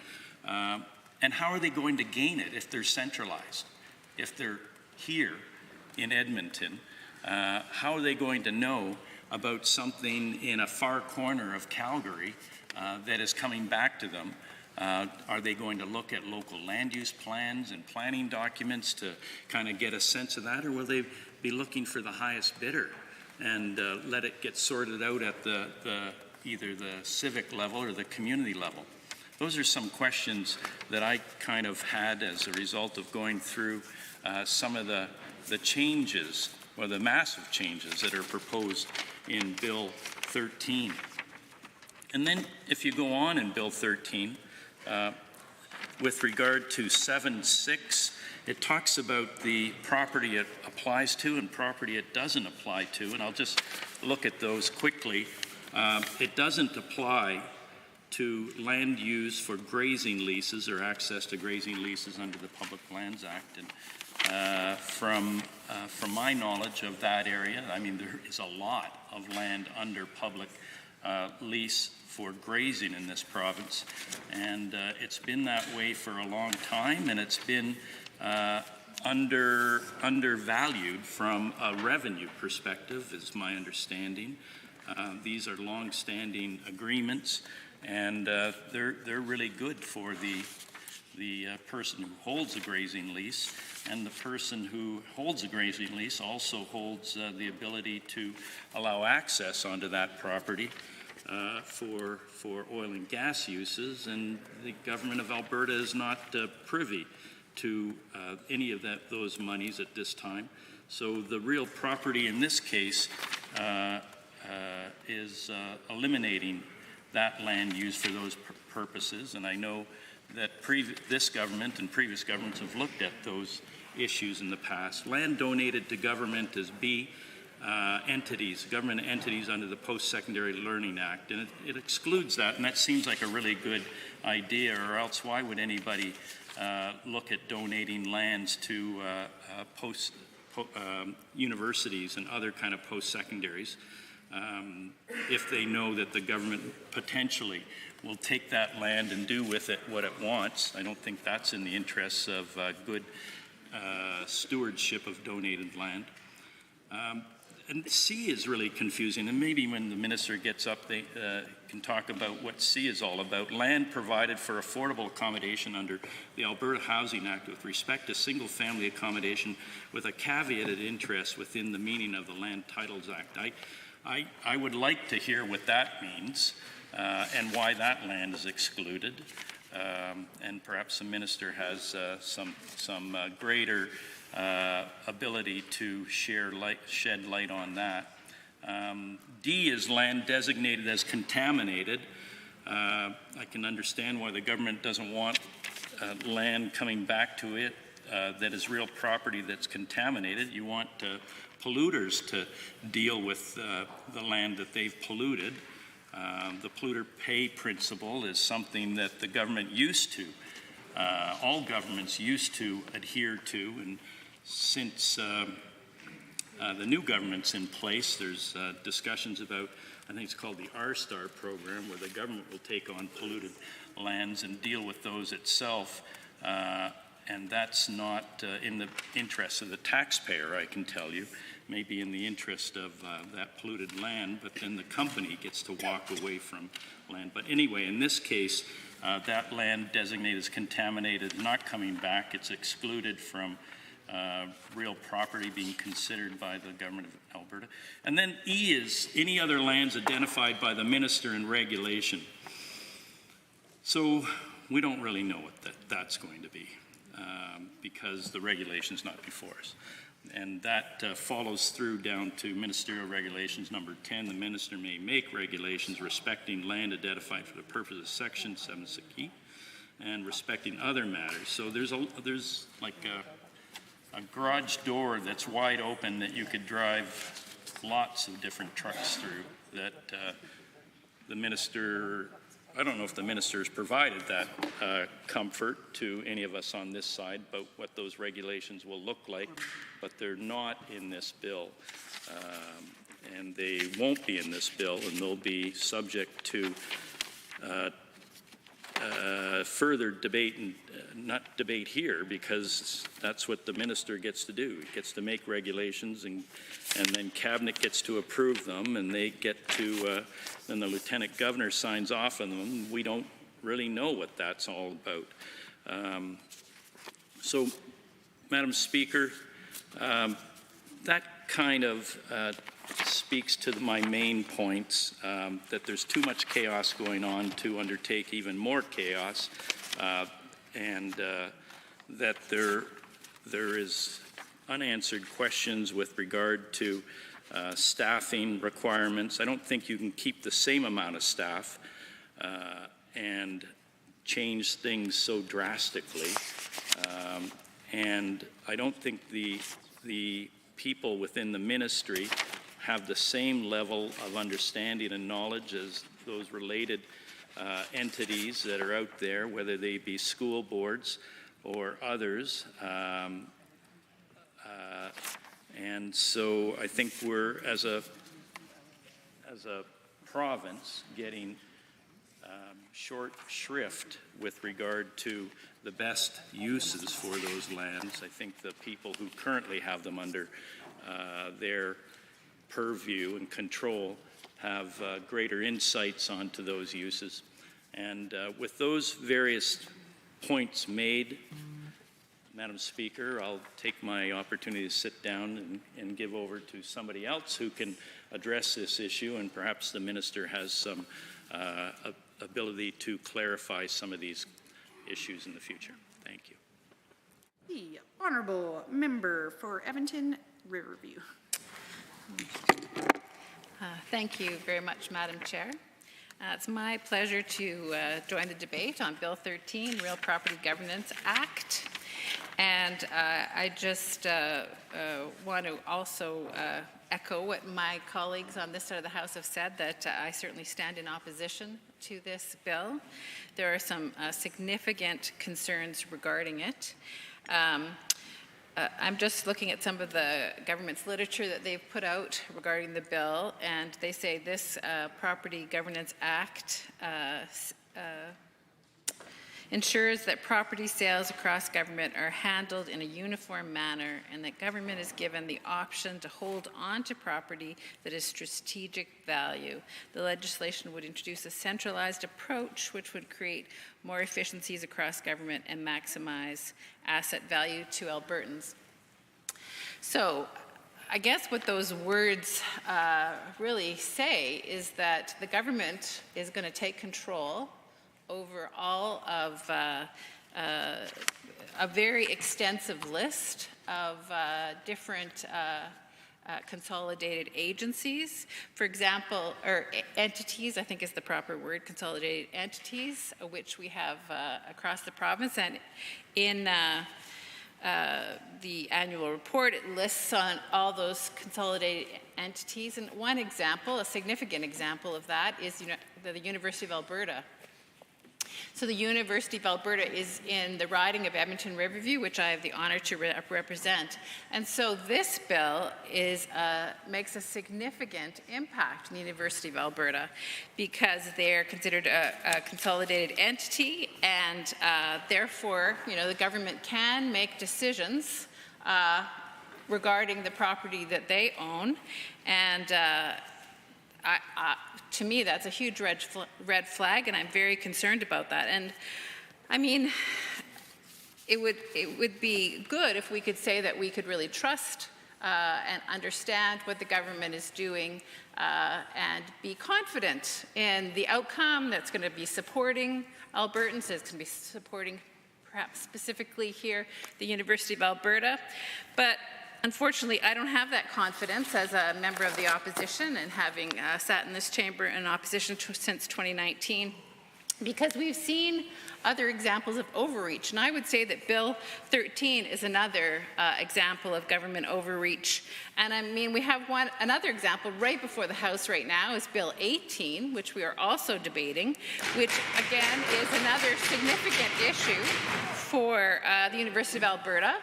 And how are they going to gain it if they're centralized? If they're here in Edmonton, how are they going to know about something in a far corner of Calgary that is coming back to them? Are they going to look at local land use plans and planning documents to kind of get a sense of that, or will they be looking for the highest bidder and let it get sorted out at either the civic level or the community level? Those are some questions that I kind of had as a result of going through some of the changes, or the massive changes that are proposed in Bill 13. And then if you go on in Bill 13, with regard to 7.6, it talks about the property it applies to and property it doesn't apply to, and I'll just look at those quickly. It doesn't apply to land use for grazing leases or access to grazing leases under the Public Lands Act. And from my knowledge of that area, I mean, there is a lot of land under public lease for grazing in this province, and it's been that way for a long time, and it's been undervalued from a revenue perspective, is my understanding. These are long-standing agreements, and they're really good for the person who holds a grazing lease, and the person who holds a grazing lease also holds the ability to allow access onto that property for oil and gas uses, and the government of Alberta is not privy to any of those monies at this time. So the real property in this case is eliminating that land used for those purposes, and I know that this government and previous governments have looked at those issues in the past. Land donated to government is entities, government entities under the Post-Secondary Learning Act, and it excludes that, and that seems like a really good idea, or else why would anybody look at donating lands to universities and other kind of post-secondaries if they know that the government potentially will take that land and do with it what it wants? I don't think that's in the interests of good stewardship of donated land. and C is really confusing, and maybe when the minister gets up, they can talk about what C is all about. Land provided for affordable accommodation under the Alberta Housing Act with respect to single-family accommodation with a caveated interest within the meaning of the Land Titles Act. I would like to hear what that means and why that land is excluded. And perhaps the minister has some greater ability to shed light on that. D is land designated as contaminated. I can understand why the government doesn't want land coming back to it that is real property that's contaminated. You want polluters to deal with the land that they've polluted. The polluter pay principle is something that the government used to, all governments used to adhere to, and since the new government's in place, there's discussions about, I think it's called the R-Star program, where the government will take on polluted lands and deal with those itself, and that's not in the interest of the taxpayer, I can tell you. Maybe in the interest of that polluted land, but then the company gets to walk away from land. But anyway, in this case, that land designated as contaminated, not coming back. It's excluded from real property being considered by the government of Alberta. And then E is any other lands identified by the minister in regulation. So we don't really know what that's going to be because the regulation is not before us. And that follows through down to ministerial regulations number 10. The minister may make regulations respecting land identified for the purpose of section 7(e) and respecting other matters. So there's like a garage door that's wide open that you could drive lots of different trucks through that the minister, I don't know if the minister has provided that comfort to any of us on this side about what those regulations will look like, but they're not in this bill. And they won't be in this bill, and they'll be subject to further debate, and not debate here, because that's what the minister gets to do. He gets to make regulations, and then cabinet gets to approve them, and they get to, then the lieutenant governor signs off on them. We don't really know what that's all about. So, Madam Speaker, that kind of speaks to my main points, that there's too much chaos going on to undertake even more chaos, and that there is unanswered questions with regard to staffing requirements. I don't think you can keep the same amount of staff and change things so drastically. And I don't think the people within the ministry have the same level of understanding and knowledge as those related entities that are out there, whether they be school boards or others. And so I think we're, as a province, getting short shrift with regard to the best uses for those lands. I think the people who currently have them under their purview and control have greater insights onto those uses. And with those various points made, Madam Speaker, I'll take my opportunity to sit down and give over to somebody else who can address this issue, and perhaps the minister has some ability to clarify some of these issues in the future. Thank you. The Honourable Member for Edmonton Riverview. Thank you very much, Madam Chair. It's my pleasure to join the debate on Bill 13, Real Property Governance Act. And I just want to also echo what my colleagues on this side of the House have said, that I certainly stand in opposition to this bill. There are some significant concerns regarding it. I'm just looking at some of the government's literature that they've put out regarding the bill, and they say this Property Governance Act ensures that property sales across government are handled in a uniform manner and that government is given the option to hold on to property that is strategic value. The legislation would introduce a centralized approach which would create more efficiencies across government and maximize asset value to Albertans. So, I guess what those words really say is that the government is going to take control over all of a very extensive list of different consolidated agencies, for example, or entities, I think is the proper word, consolidated entities, which we have across the province. And in the annual report, it lists on all those consolidated entities. And one example, a significant example of that is the University of Alberta. So the University of Alberta is in the riding of Edmonton Riverview, which I have the honor to represent. And so this bill makes a significant impact on the University of Alberta because they're considered a consolidated entity, and therefore, the government can make decisions regarding the property that they own. And to me, that's a huge red flag, and I'm very concerned about that. And I mean, it would be good if we could say that we could really trust and understand what the government is doing and be confident in the outcome that's going to be supporting Albertans, that's going to be supporting perhaps specifically here the University of Alberta. But unfortunately, I don't have that confidence as a member of the opposition and having sat in this chamber in opposition since 2019, because we've seen other examples of overreach. And I would say that Bill 13 is another example of government overreach. And I mean, we have another example right before the House right now is Bill 18, which we are also debating, which again is another significant issue for the University of Alberta,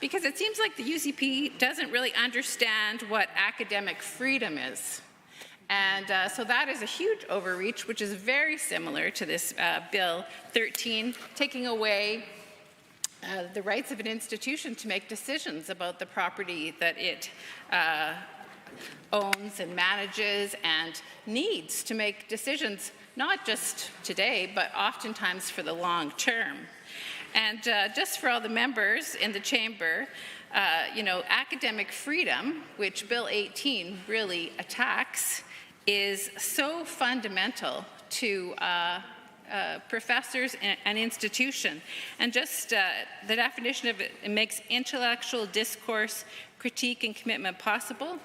because it seems like the UCP doesn't really understand what academic freedom is. And so that is a huge overreach, which is very similar to this Bill 13, taking away the rights of an institution to make decisions about the property that it owns and manages and needs to make decisions, not just today, but oftentimes for the long term. And just for all the members in the chamber, academic freedom, which Bill 18 really attacks, is so fundamental to professors and an institution. And just the definition of it makes intellectual discourse, critique, and commitment possible.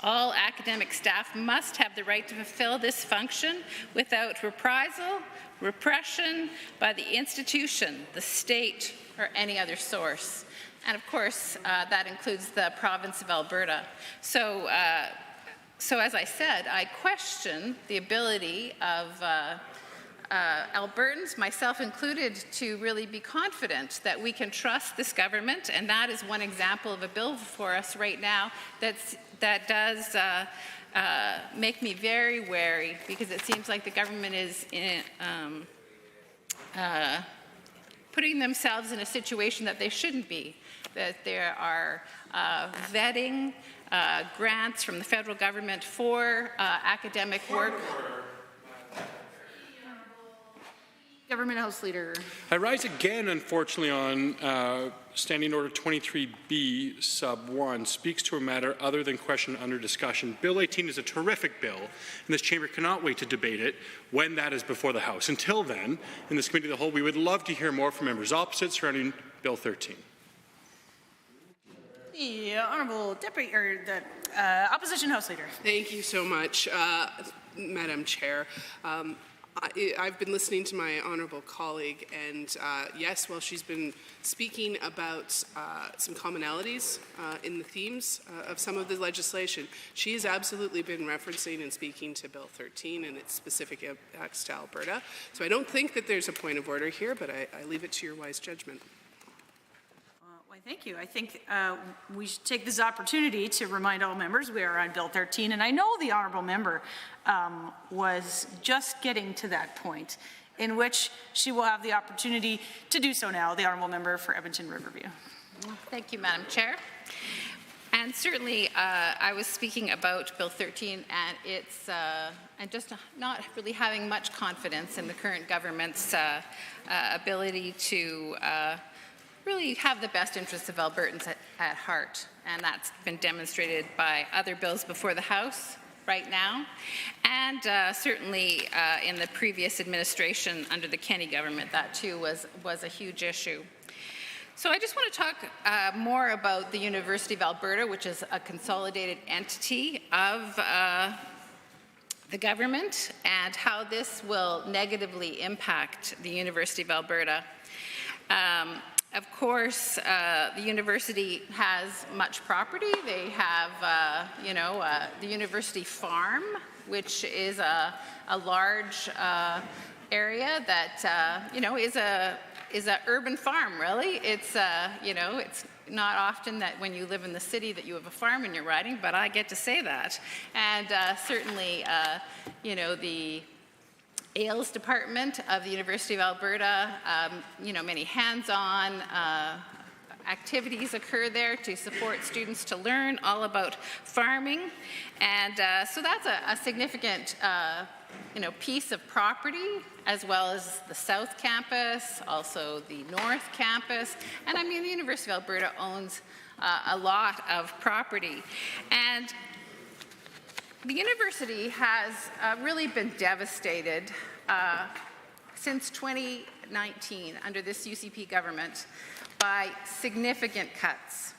All academic staff must have the right to fulfill this function without reprisal, repression by the institution, the state, or any other source. And of course, that includes the province of Alberta. So as I said, I question the ability of Albertans, myself included, to really be confident that we can trust this government, and that is one example of a bill for us right now that does make me very wary, because it seems like the government is putting themselves in a situation that they shouldn't be, that there are vetting grants from the federal government for academic work. Government House Leader. I rise again, unfortunately, on Standing Order 23B, sub 1, speaks to a matter other than question under discussion. Bill 18 is a terrific bill, and this chamber cannot wait to debate it when that is before the House. Until then, in this committee of the whole, we would love to hear more from members opposite surrounding Bill 13. The Honourable Deputy, or the Opposition House Leader. Thank you so much, Madam Chair. I've been listening to my honourable colleague, and yes, while she's been speaking about some commonalities in the themes of some of the legislation, she has absolutely been referencing and speaking to Bill 13 and its specific impacts to Alberta. So I don't think that there's a point of order here, but I leave it to your wise judgment. Thank you. I think we should take this opportunity to remind all members we are on Bill 13, and I know the honourable member was just getting to that point in which she will have the opportunity to do so now. The honourable member for Edmonton Riverview. Thank you, Madam Chair. And certainly, I was speaking about Bill 13 and its, and just not really having much confidence in the current government's ability to really have the best interests of Albertans at heart. And that's been demonstrated by other bills before the House right now, and certainly in the previous administration under the Kenney government, that too was a huge issue. So I just want to talk more about the University of Alberta, which is a consolidated entity of the government, and how this will negatively impact the University of Alberta. Of course, the university has much property. They have, the university farm, which is a large area that, is a urban farm, really. It's, it's not often that when you live in the city that you have a farm and you're riding, but I get to say that. And certainly, the Ales department of the University of Alberta, many hands-on activities occur there to support students to learn all about farming. And so that's a significant piece of property, as well as the South Campus, also the North Campus. And I mean, the University of Alberta owns a lot of property. And the university has really been devastated since 2019 under this UCP government by significant cuts.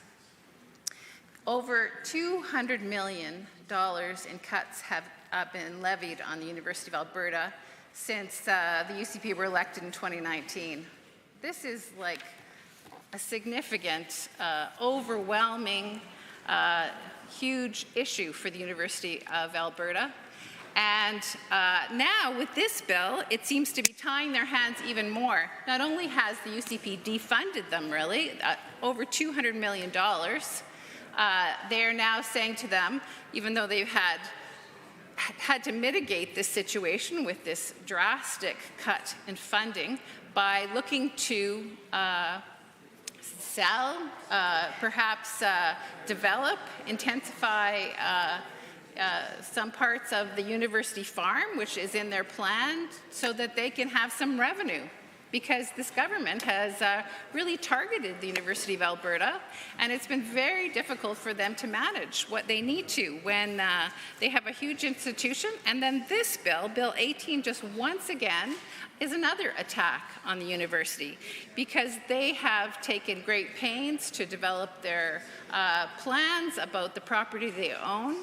Over $200 million in cuts have been levied on the University of Alberta since the UCP were elected in 2019. This is like a significant, overwhelming, huge issue for the University of Alberta. And now with this bill, it seems to be tying their hands even more. Not only has the UCP defunded them, really, over $200 million, they are now saying to them, even though they've had to mitigate this situation with this drastic cut in funding by looking to sell, perhaps develop, intensify some parts of the university farm, which is in their plan, so that they can have some revenue. Because this government has really targeted the University of Alberta, and it's been very difficult for them to manage what they need to when they have a huge institution. And then this bill, Bill 18, just once again, is another attack on the university, because they have taken great pains to develop their plans about the property they own.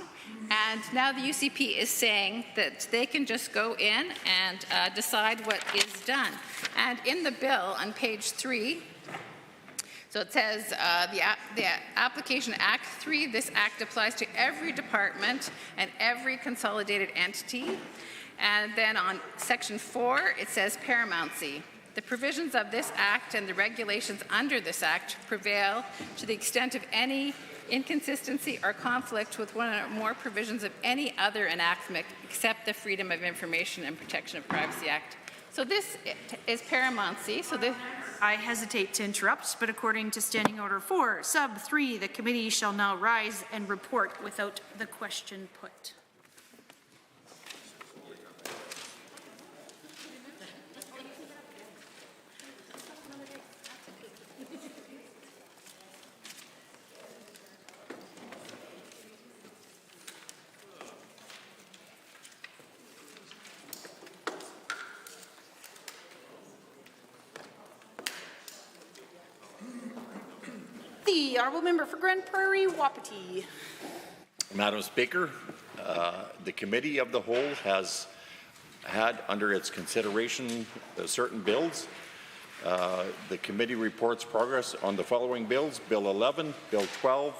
And now the UCP is saying that they can just go in and decide what is done. And in the bill on page 3, so it says the Application Act 3, this act applies to every department and every consolidated entity. And then on section 4, it says paramountcy. The provisions of this act and the regulations under this act prevail to the extent of any inconsistency or conflict with one or more provisions of any other enactment except the Freedom of Information and Protection of Privacy Act. So this is paramountcy. So this I hesitate to interrupt, but according to Standing Order 4, sub 3, the committee shall now rise and report without the question put. The honourable member for Grand Prairie, Wapiti. Madam Speaker, the Committee of the Whole has had under its consideration certain bills. The committee reports progress on the following bills: Bill 11, Bill 12,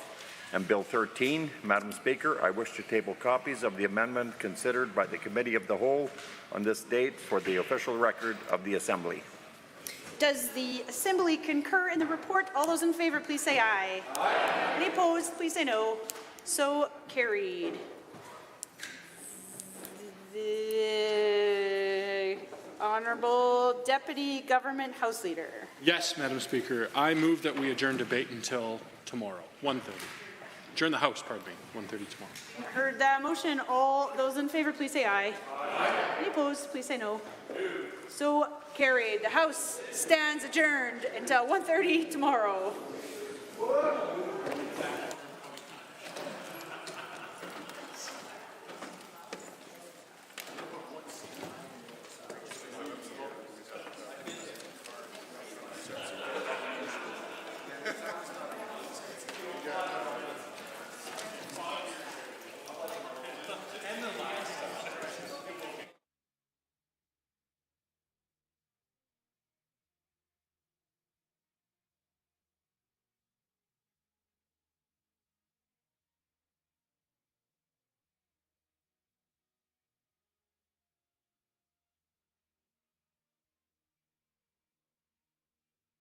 and Bill 13. Madam Speaker, I wish to table copies of the amendment considered by the Committee of the Whole on this date for the official record of the Assembly. Does the Assembly concur in the report? All those in favour, please say aye. Aye. Any opposed, please say no. So carried. The Honorable Deputy Government House Leader. Yes, Madam Speaker. I move that we adjourn debate until tomorrow, 1:30. Adjourn the House, pardon me, 1:30 tomorrow. Heard that motion. All those in favor, please say aye. Aye. Any opposed, please say no. So carried. The House stands adjourned until 1:30 tomorrow.